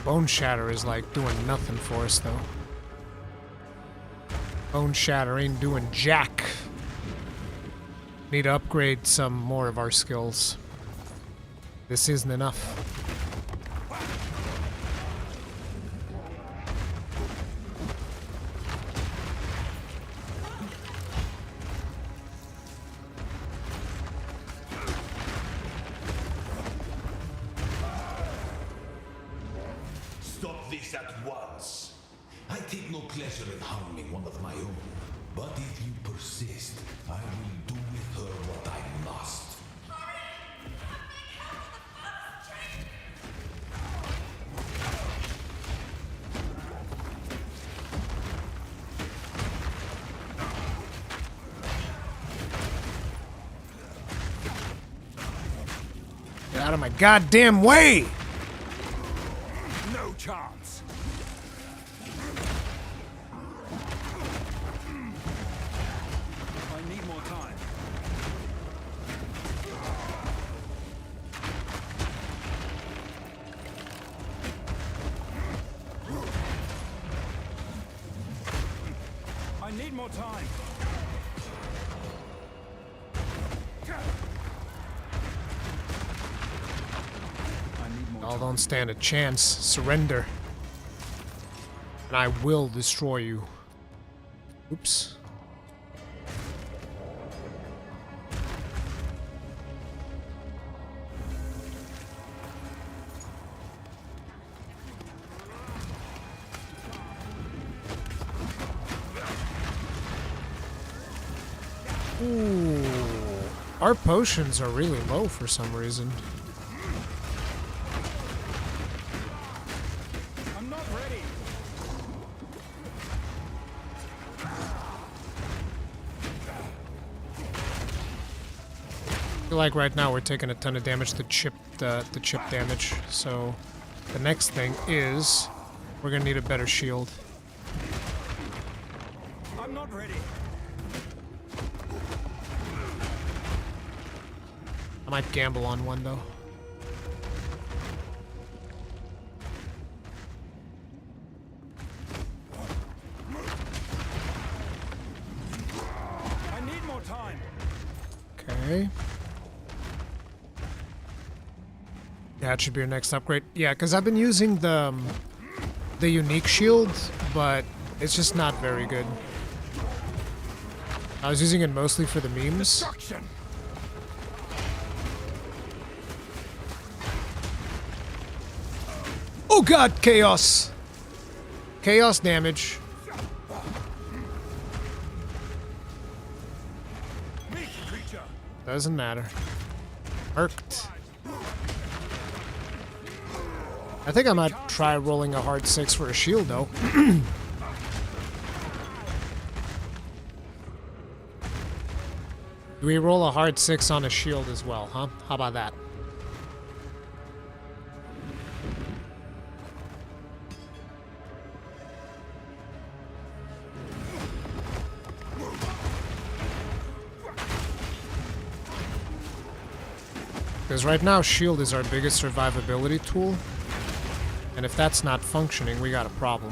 Bone Shatter is like doing nothing for us though. Bone Shatter ain't doing jack. Need to upgrade some more of our skills. This isn't enough. Stop this at once. I take no pleasure in harming one of my own. But if you persist, I will do with her what I must. Get out of my goddamn way! No chance. I need more time. I need more time. Y'all don't stand a chance. Surrender. And I will destroy you. Oops. Ooh. Our potions are really low for some reason. I'm not ready. I feel like right now we're taking a ton of damage to chip the chip damage. So the next thing is we're gonna need a better shield. I'm not ready. Might gamble on one though. I need more time. Okay. Yeah, it should be your next upgrade. Yeah, because I've been using the unique shield, but it's just not very good. I was using it mostly for the memes. Oh god, chaos! Chaos damage. Doesn't matter. Merked. I think I might try rolling a hard 6 for a shield, though. Do we roll a hard 6 on a shield as well, huh? How about that? Because right now, shield is our biggest survivability tool. And if that's not functioning, we got a problem.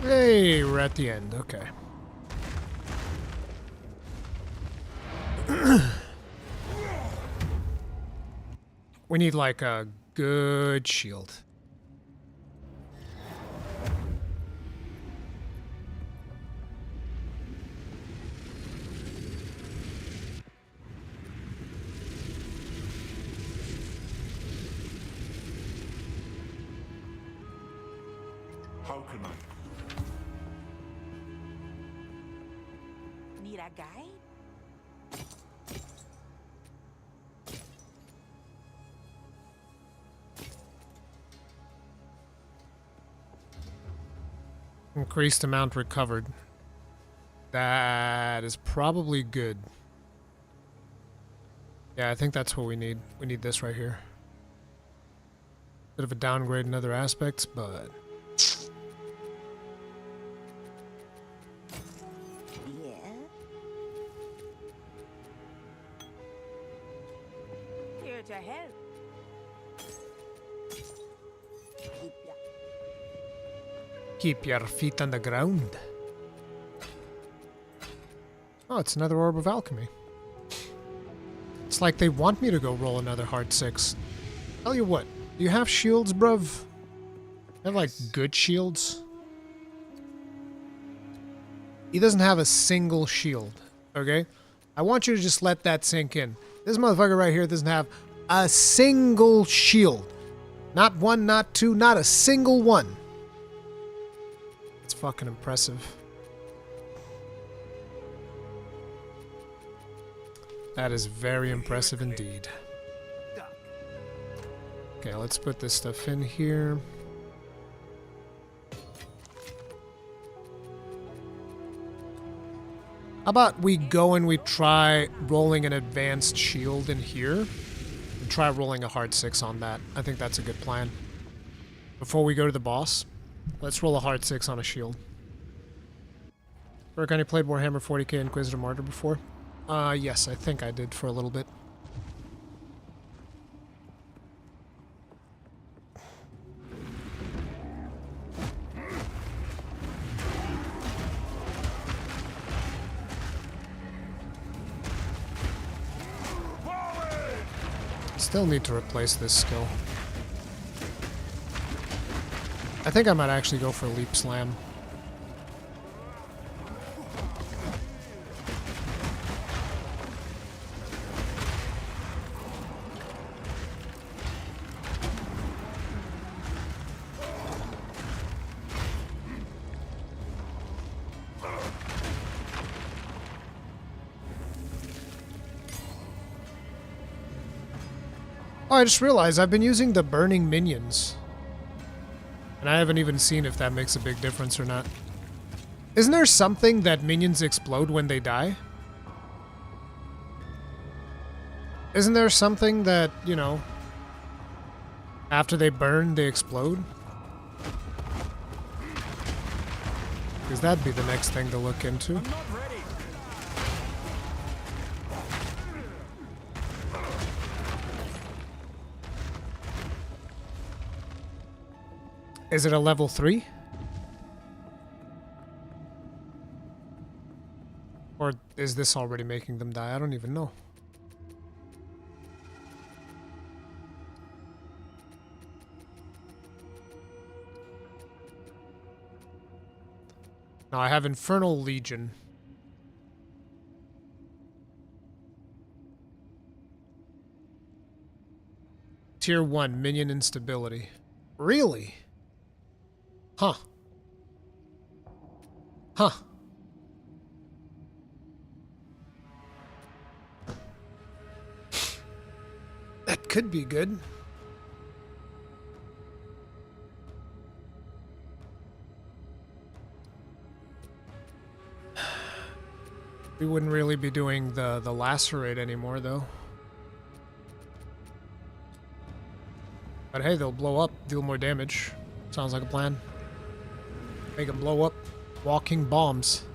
Hey, we're at the end. Okay. We need like a good shield. How can I? Need a guide? Increased amount recovered. That is probably good. Yeah, I think that's what we need. We need this right here. Bit of a downgrade in other aspects, but... Yeah. Here to help. Keep your feet on the ground. Oh, it's another Orb of Alchemy. It's like they want me to go roll another hard 6. Tell you what, do you have shields, bruv? You have, like, good shields? He doesn't have a single shield, okay? I want you to just let that sink in. This motherfucker right here doesn't have a single shield. Not one, not two, not a single one. It's fucking impressive. That is very impressive indeed. Okay, let's put this stuff in here. How about we go and we try rolling an advanced shield in here? And try rolling a hard 6 on that. I think that's a good plan. Before we go to the boss, let's roll a hard 6 on a shield. Rurikhan, you played Warhammer 40k Inquisitor Martyr before? Yes, I think I did for a little bit. Still need to replace this skill. I think I might actually go for Leap Slam. Oh, I just realized I've been using the burning minions. And I haven't even seen if that makes a big difference or not. Isn't there something that minions explode when they die? Isn't there something that, you know, after they burn, they explode? Because that'd be the next thing to look into. Is it a level 3? Or is this already making them die? I don't even know. Now I have Infernal Legion. Tier 1, minion instability. Really? Huh. Huh. That could be good. We wouldn't really be doing the lacerate anymore, though. But hey, they'll blow up, deal more damage. Sounds like a plan. Make them blow up. Walking bombs.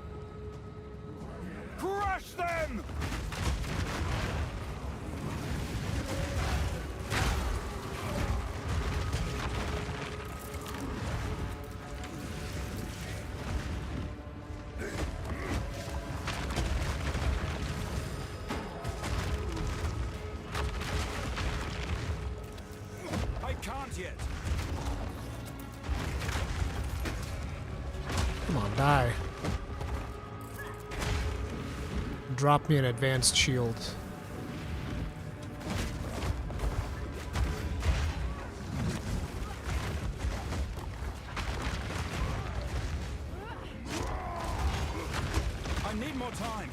Crush them! I can't yet. Come on, die. Drop me an advanced shield. I need more time.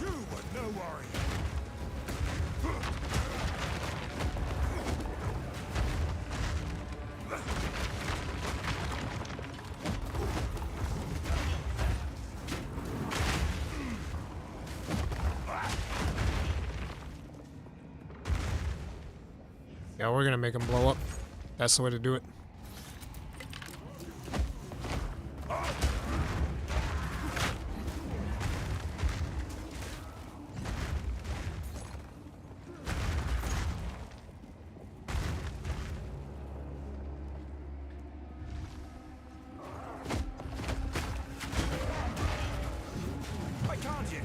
You were no worry. Yeah, we're gonna make them blow up. That's the way to do it. I can't yet.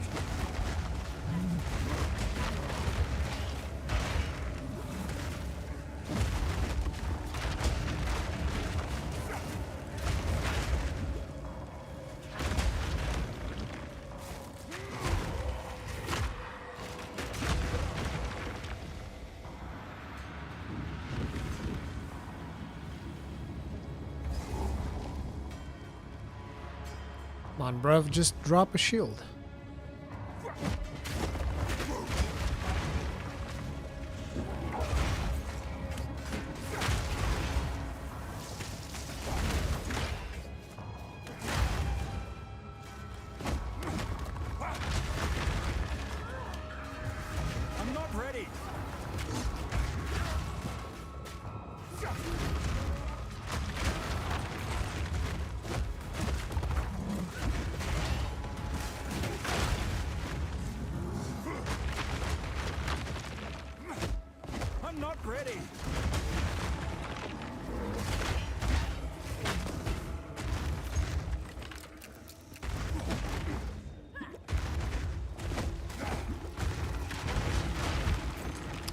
Come on, bruv, just drop a shield. I'm not ready. I'm not ready.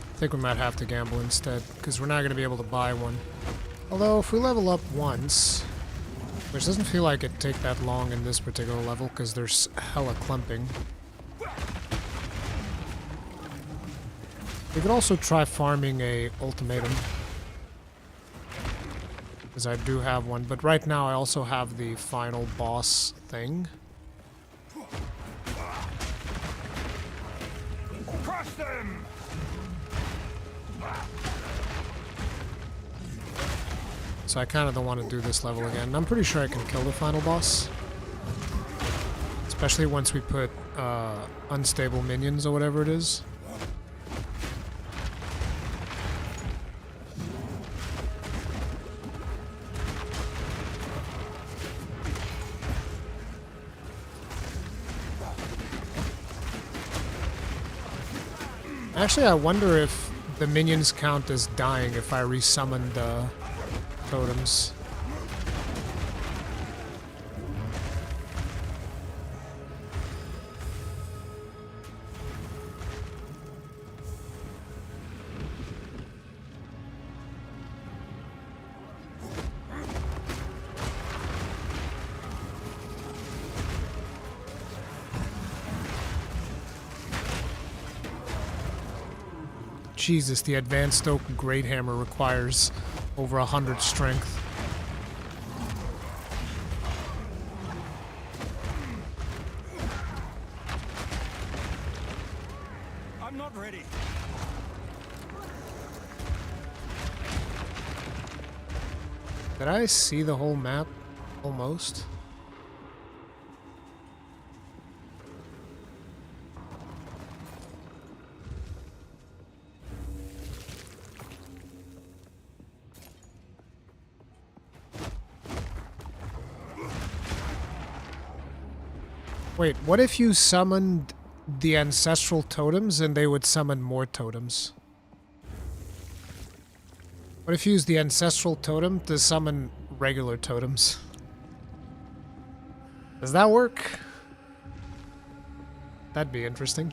I think we might have to gamble instead, because we're not going to be able to buy one. Although, if we level up once, which doesn't feel like it'd take that long in this particular level, because there's hella clumping. We could also try farming a ultimatum, because I do have one, but right now I also have the final boss thing. Crush them! So I kind of don't want to do this level again. I'm pretty sure I can kill the final boss. Especially once we put unstable minions or whatever it is. Actually, I wonder if the minions count as dying if I resummon the totems. Jesus, the advanced oak great hammer requires over 100 strength. I'm not ready. Did I see the whole map? Almost. Wait, what if you summoned the ancestral totems and they would summon more totems? What if you use the ancestral totem to summon regular totems? Does that work? That'd be interesting.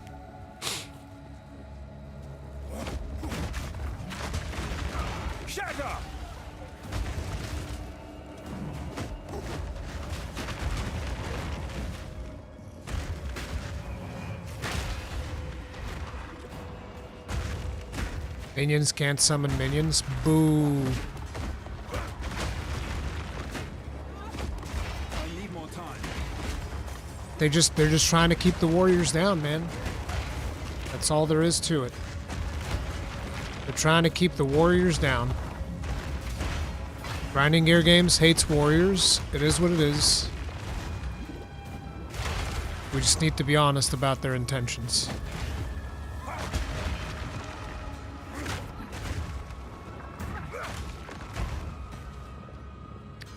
Shatter! Minions can't summon minions. Boo. I need more time. They're just trying to keep the warriors down, man. That's all there is to it. They're trying to keep the warriors down. Grinding Gear Games hates warriors. It is what it is. We just need to be honest about their intentions.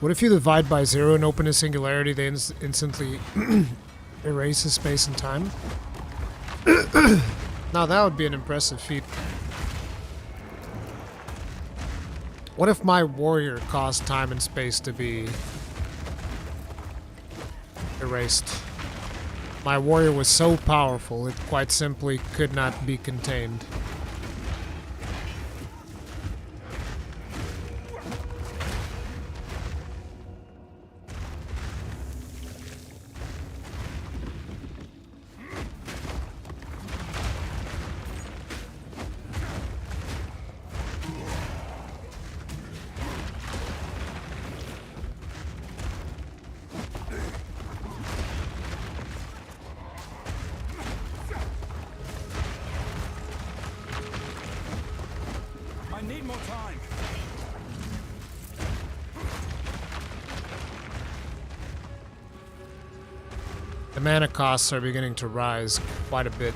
What if you divide by 0 and open a singularity, they instantly erases space and time? Now that would be an impressive feat. What if my warrior caused time and space to be erased? My warrior was so powerful, it quite simply could not be contained. I need more time. The mana costs are beginning to rise quite a bit.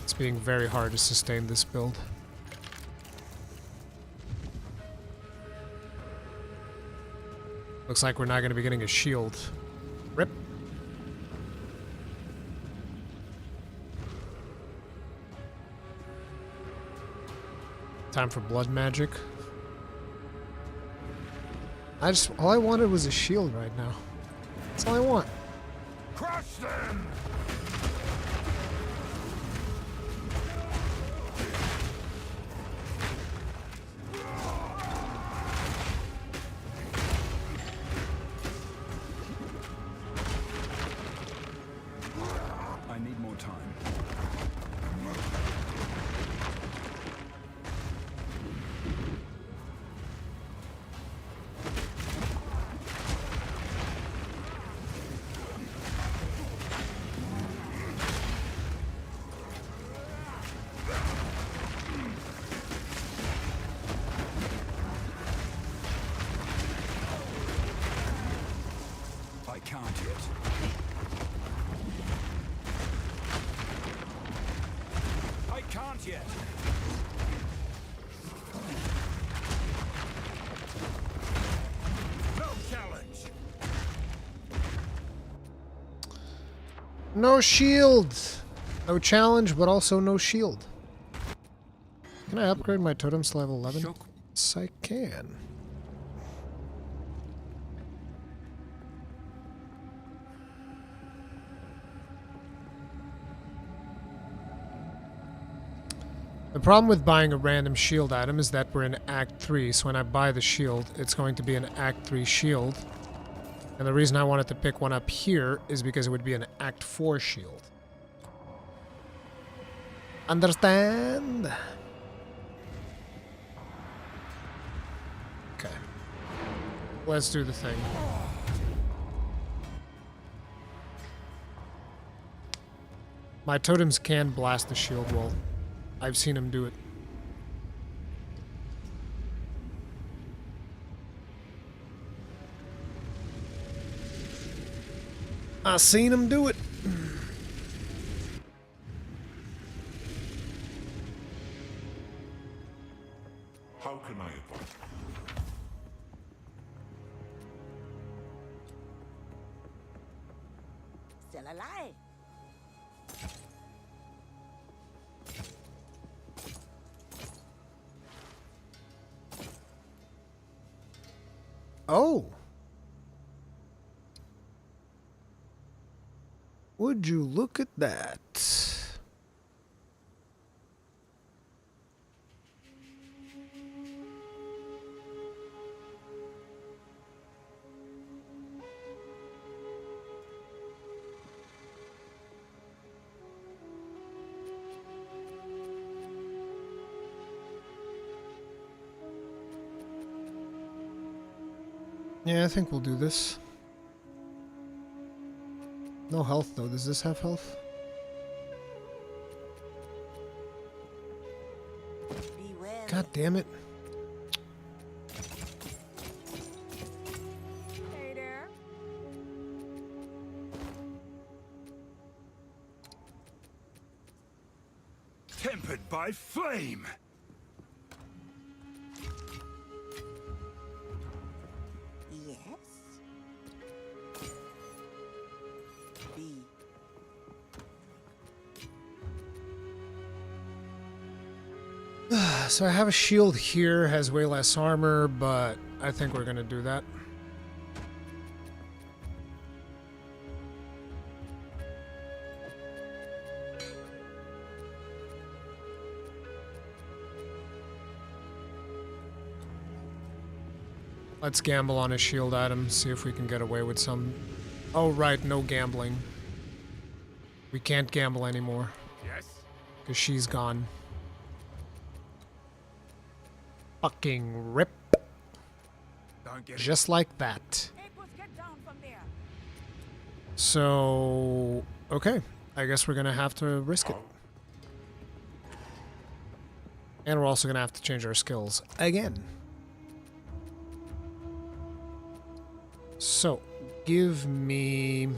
It's being very hard to sustain this build. Looks like we're not going to be getting a shield. Rip. Time for blood magic. All I wanted was a shield right now. That's all I want. Crush them! I need more time. can't yet. I can't yet. No challenge. No shield. No challenge, but also no shield. Can I upgrade my totems to level 11? Yes, I can. The problem with buying a random shield item is that we're in Act 3, so when I buy the shield, it's going to be an Act 3 shield. And the reason I wanted to pick one up here is because it would be an Act 4 shield. Understand? Okay. Let's do the thing. My totems can blast the shield wall. I've seen him do it. I seen him do it. How can I advise? Still alive. Oh. Would you look at that? Yeah, I think we'll do this. No health though. Does this have health? God damn it. Hey there. Tempered by flame. Yes. B. So I have a shield here, has way less armor, but I think we're gonna do that. Let's gamble on a shield item, see if we can get away with some... Oh right, no gambling. We can't gamble anymore. Yes. Because she's gone. Fucking rip. Don't get Just like that. Get down from there. So... Okay. I guess we're gonna have to risk it. And we're also gonna have to change our skills again. So, give me...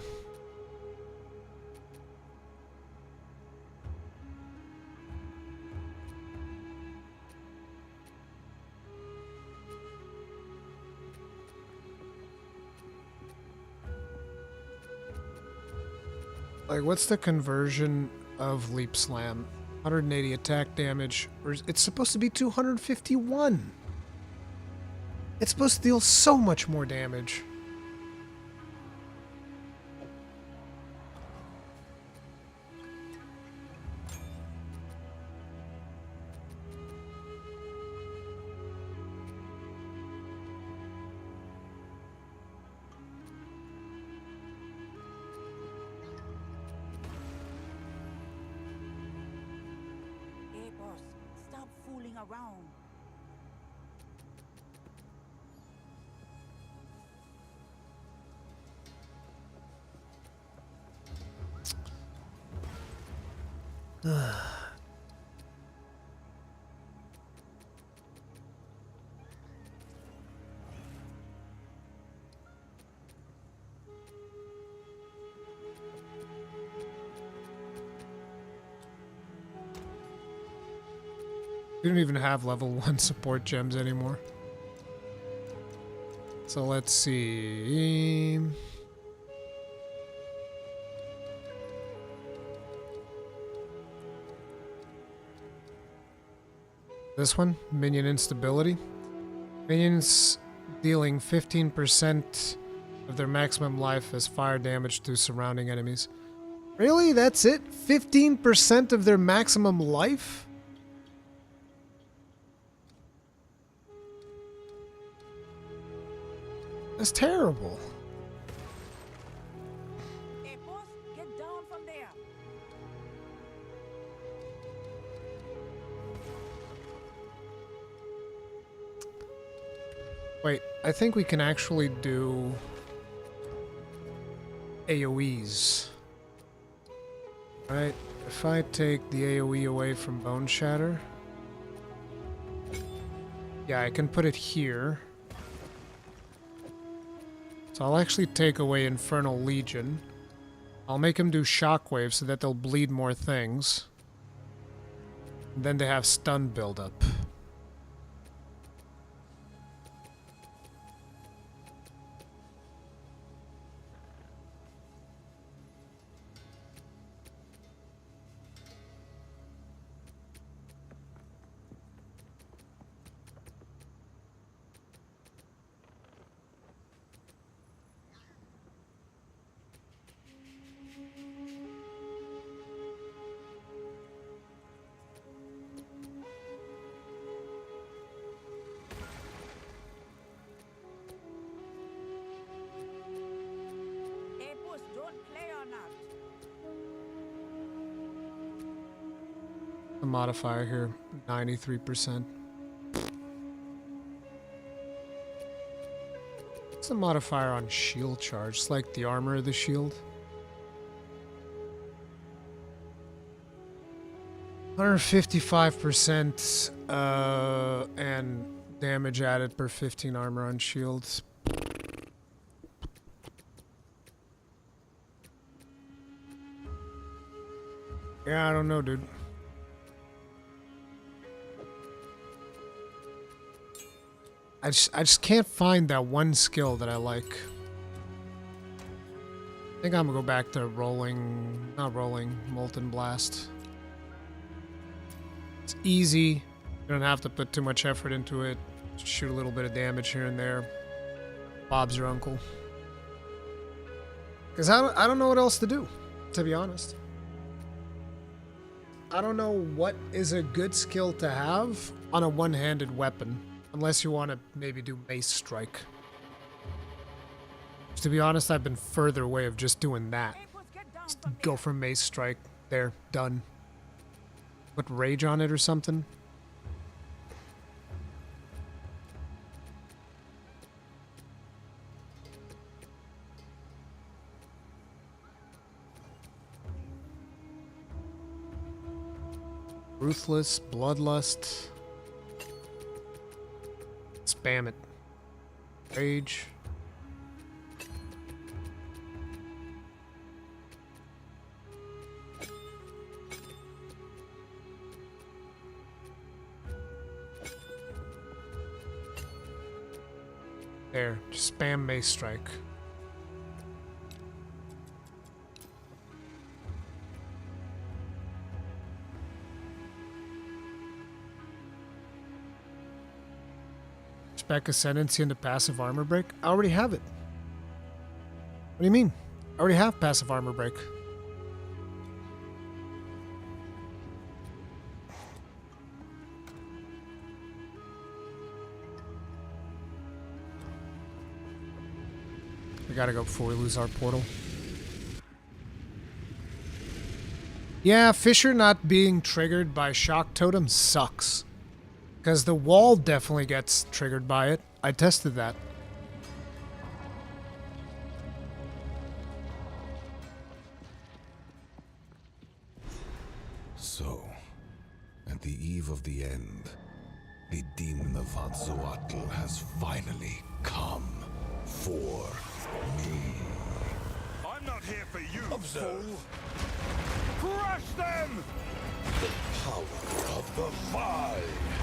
Like, what's the conversion of Leap Slam? 180 attack damage, or it's supposed to be 251. It's supposed to deal so much more damage. Hey, boss. Stop fooling around. We don't even have level 1 support gems anymore. So let's see. This one, minion instability. Minions dealing 15% of their maximum life as fire damage to surrounding enemies. Really? That's it? 15% of their maximum life? That's terrible. Hey, boss, get down from there. Wait, I think we can actually do AoEs. Right, if I take the AoE away from Bone Shatter. Yeah, I can put it here. So I'll actually take away Infernal Legion. I'll make him do Shockwave so that they'll bleed more things. And then they have stun buildup. Hey, boss, don't play or not. The modifier here, 93%. What's the modifier on shield charge? It's like the armor of the shield. 155% and damage added per 15 armor on shields. Yeah, I don't know, dude. I just can't find that one skill that I like. I think I'm gonna go back to Molten Blast. It's easy. You don't have to put too much effort into it. Just shoot a little bit of damage here and there. Bob's your uncle. Because I don't know what else to do, to be honest. I don't know what is a good skill to have on a one-handed weapon. Unless you want to maybe do Mace Strike. To be honest, I've been further away of just doing that. Just go for Mace Strike. There, done. Put Rage on it or something. Ruthless, Bloodlust. Spam it. Rage. There, just spam Mace Strike. Spec Ascendancy into passive armor break? I already have it. What do you mean? I already have passive armor break. We gotta go before we lose our portal. Yeah, Fisher not being triggered by shock totem sucks. Because the wall definitely gets triggered by it. I tested that. So, at the eve of the end, the demon of Hatzoatl has finally come for me. I'm not here for you, Observe. fool! Crush them! The power of the Five.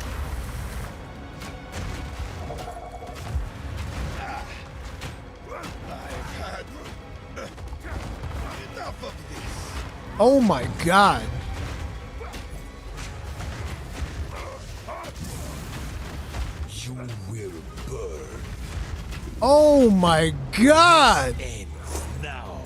Oh my god. You will burn. Oh my god. Ends now.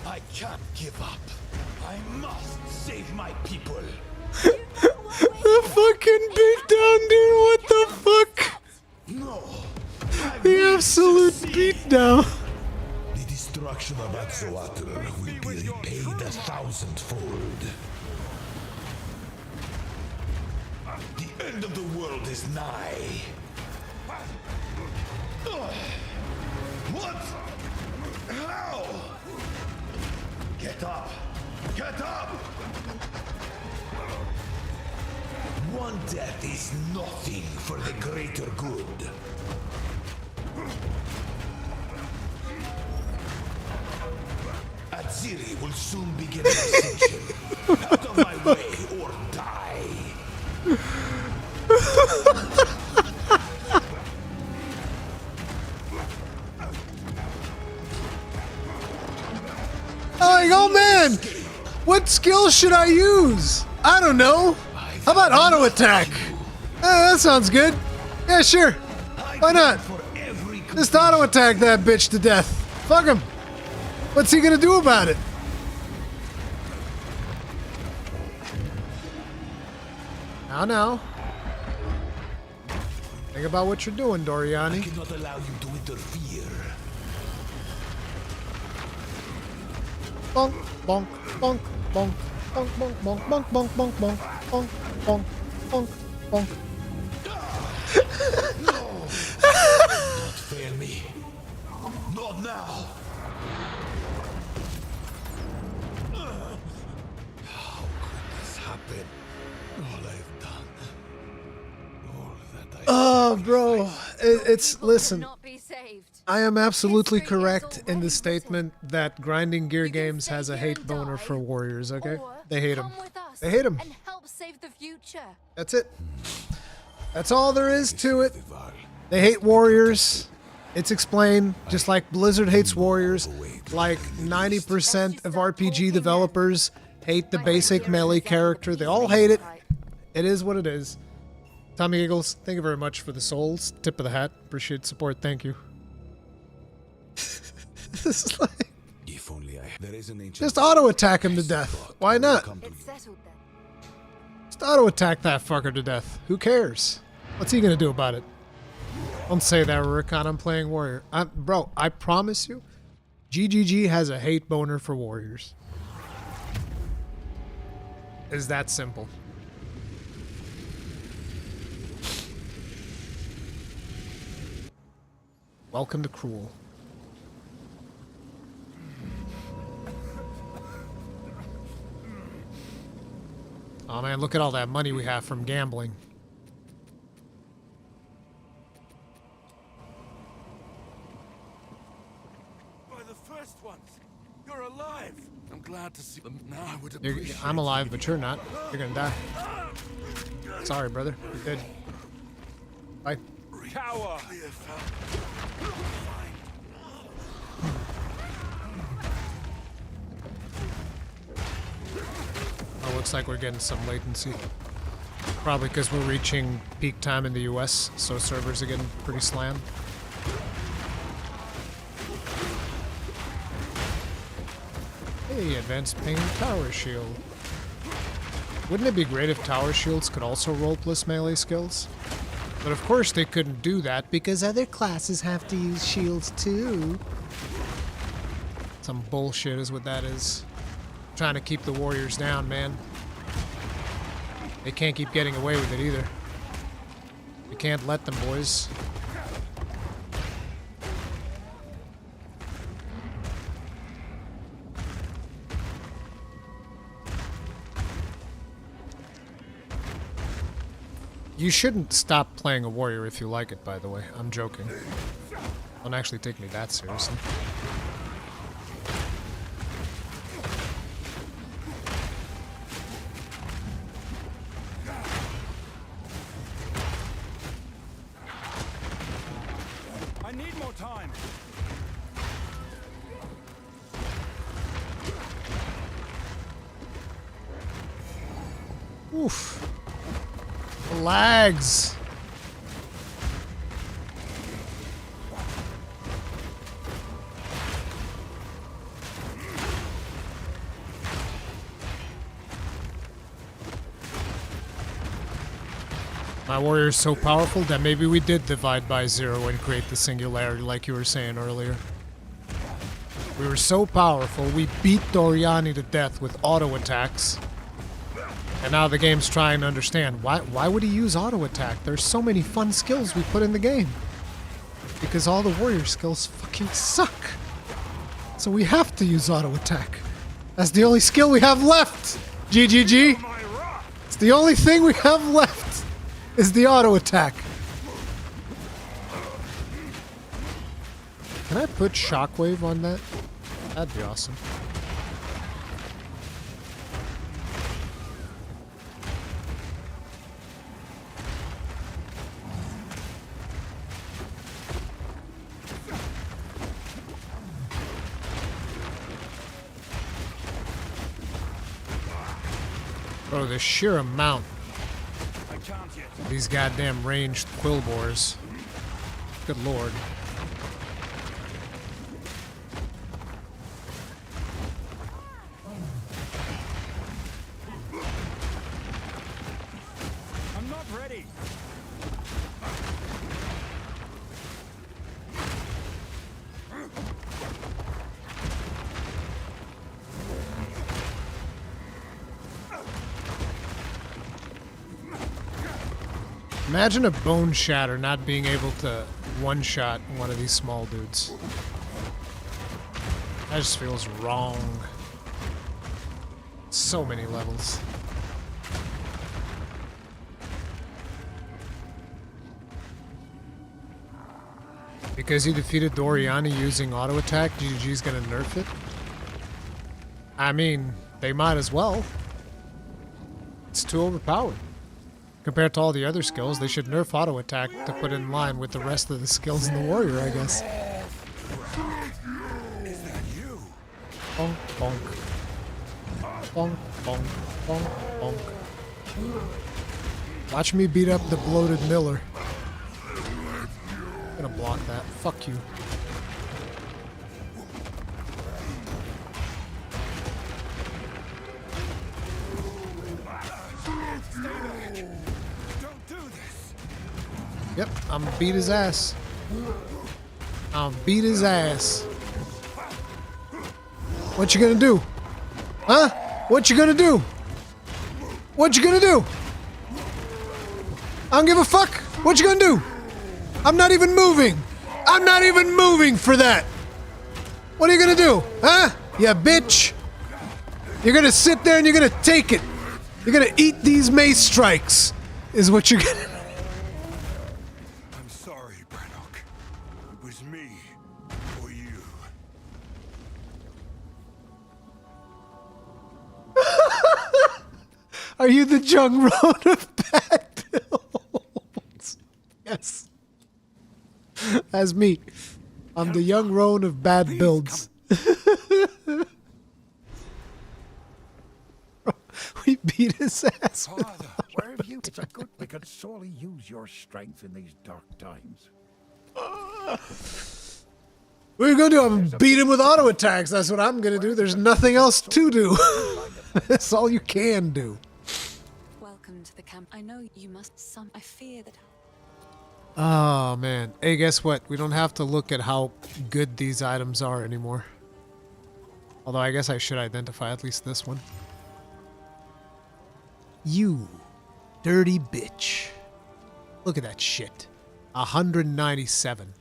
I can't give up. I must save my people. The fucking beatdown, dude. What the fuck? No. The absolute beatdown. The destruction of Exile will be repaid 1,000-fold. The end of the world is nigh. What? How? Get up! Get up! One death is nothing for the greater good. Aziri will soon begin an ascension. Out of my way or die. Like, oh man, what skill should I use? I don't know. How about auto attack? That sounds good. Yeah, sure. Why not? Just auto attack that bitch to death. Fuck him. What's he gonna do about it? Now. Think about what you're doing, Doriani. I cannot allow you to interfere. Bonk, bonk, bonk, bonk, bonk, bonk, bonk, bonk, bonk, bonk, bonk, bonk, bonk, bonk, bonk. Not fail me. Not now. How could this happen? All I've done. All that I... Oh, bro. Listen. I am absolutely correct in the statement that grinding gear games has a hate boner for warriors, okay? They hate them. They hate them. That's it. That's all there is to it. They hate warriors. It's explained, just like Blizzard hates warriors, like 90% of RPG developers hate the basic melee character. They all hate it. It is what it is. Tommy Giggles, thank you very much for the souls. Tip of the hat. Appreciate the support. Thank you. This is like... If only there is an ancient... Just auto attack him to death. Why not? Just auto attack that fucker to death. Who cares? What's he gonna do about it? Don't say that, Rurikhan. I'm playing warrior. Bro, I promise you, GGG has a hate boner for warriors. It's that simple. Welcome to Cruel. Oh man, look at all that money we have from gambling. By the first ones, you're alive. I'm glad to see them now. I would appreciate I'm alive, but you're not. You're gonna die. Sorry, brother. You're good. Bye. Cower. Oh, looks like we're getting some latency. Probably because we're reaching peak time in the US, so servers are getting pretty slammed. Hey, advanced pain tower shield. Wouldn't it be great if tower shields could also roll plus melee skills? But of course they couldn't do that because other classes have to use shields too. Some bullshit is what that is. Trying to keep the warriors down, man. They can't keep getting away with it either. You can't let them, boys. You shouldn't stop playing a warrior if you like it, by the way. I'm joking. Don't actually take me that seriously. Oof. The lags. My warrior is so powerful that maybe we did divide by 0 and create the singularity like you were saying earlier. We were so powerful, we beat Doriani to death with auto attacks. And now the game's trying to understand, why would he use auto attack? There's so many fun skills we put in the game. Because all the warrior skills fucking suck. So we have to use auto attack. That's the only skill we have left. GGG. It's the only thing we have left. Is the auto attack. Can I put shockwave on that? That'd be awesome. Bro, the sheer amount of these goddamn ranged quillbores. Good lord. I'm not ready. Imagine a bone shatter not being able to one-shot one of these small dudes. That just feels wrong. So many levels. Because you defeated Doriani using auto attack, GG's gonna nerf it? I mean, they might as well. It's too overpowered. Compared to all the other skills, they should nerf auto attack to put it in line with the rest of the skills in the warrior, I guess. Is that you? Bonk, bonk. Bonk, bonk, bonk, bonk. Watch me beat up the bloated Miller. I'm gonna block that. Fuck you. Yep, I'm gonna beat his ass. I'm gonna beat his ass. What you gonna do? Huh? What you gonna do? What you gonna do? I don't give a fuck. What you gonna do? I'm not even moving. I'm not even moving for that. What are you gonna do? Huh? Yeah, bitch. You're gonna sit there and you're gonna take it. You're gonna eat these mace strikes, is what you're gonna do. I'm sorry, Brannock. It was me or you. Are you the Jung Road of bad builds? Yes. That's me. I'm the young roan of bad builds. We beat his ass. Father, where have you? It's a good. We could sorely use your strength in these dark times. What are you gonna do? I'm gonna beat him with auto attacks. That's what I'm gonna do. There's nothing else to do. That's all you can do. Welcome to the camp. I know you must I fear that. Oh man. Hey, guess what? We don't have to look at how good these items are anymore. Although I guess I should identify at least this one. You dirty bitch. Look at that shit. 197.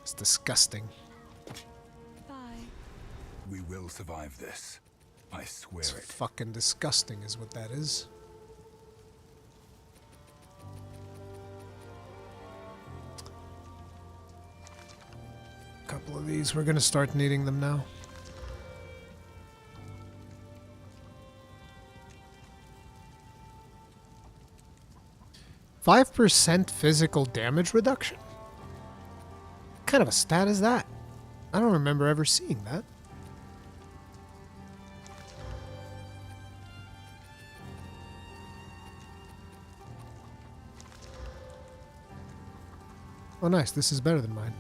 It's disgusting. We will survive this. I swear It's it. fucking disgusting is what that is. A couple of these, we're gonna start needing them now. $5% physical damage reduction? kind of a stat is that? I don't remember ever seeing that. Oh, nice. This is better than mine.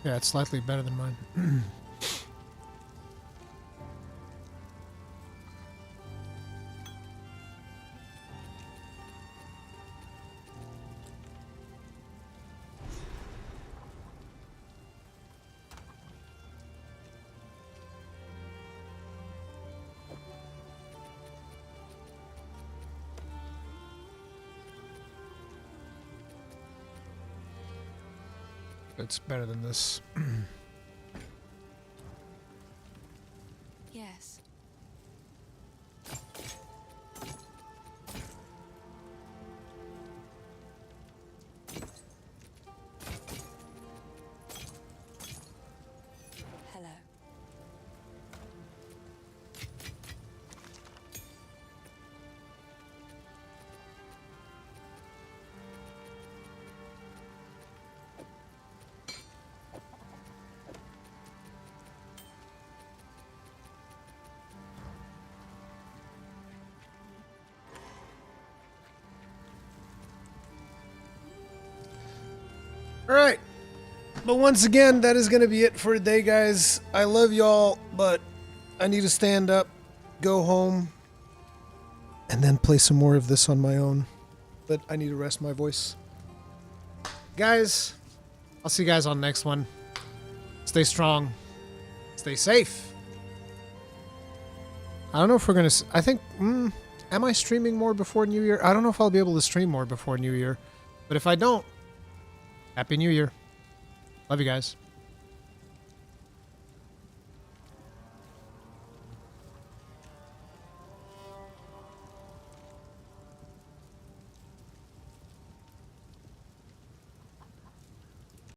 Yeah, it's slightly better than mine. It's better than this. Yes. Hello. Alright. But once again, that is going to be it for today, guys. I love y'all, but I need to stand up, go home, and then play some more of this on my own. But I need to rest my voice. Guys, I'll see you guys on the next one. Stay strong. Stay safe. I don't know if we're going to... I think... am I streaming more before New Year? I don't know if I'll be able to stream more before New Year. But if I don't... Happy New Year. Love you guys.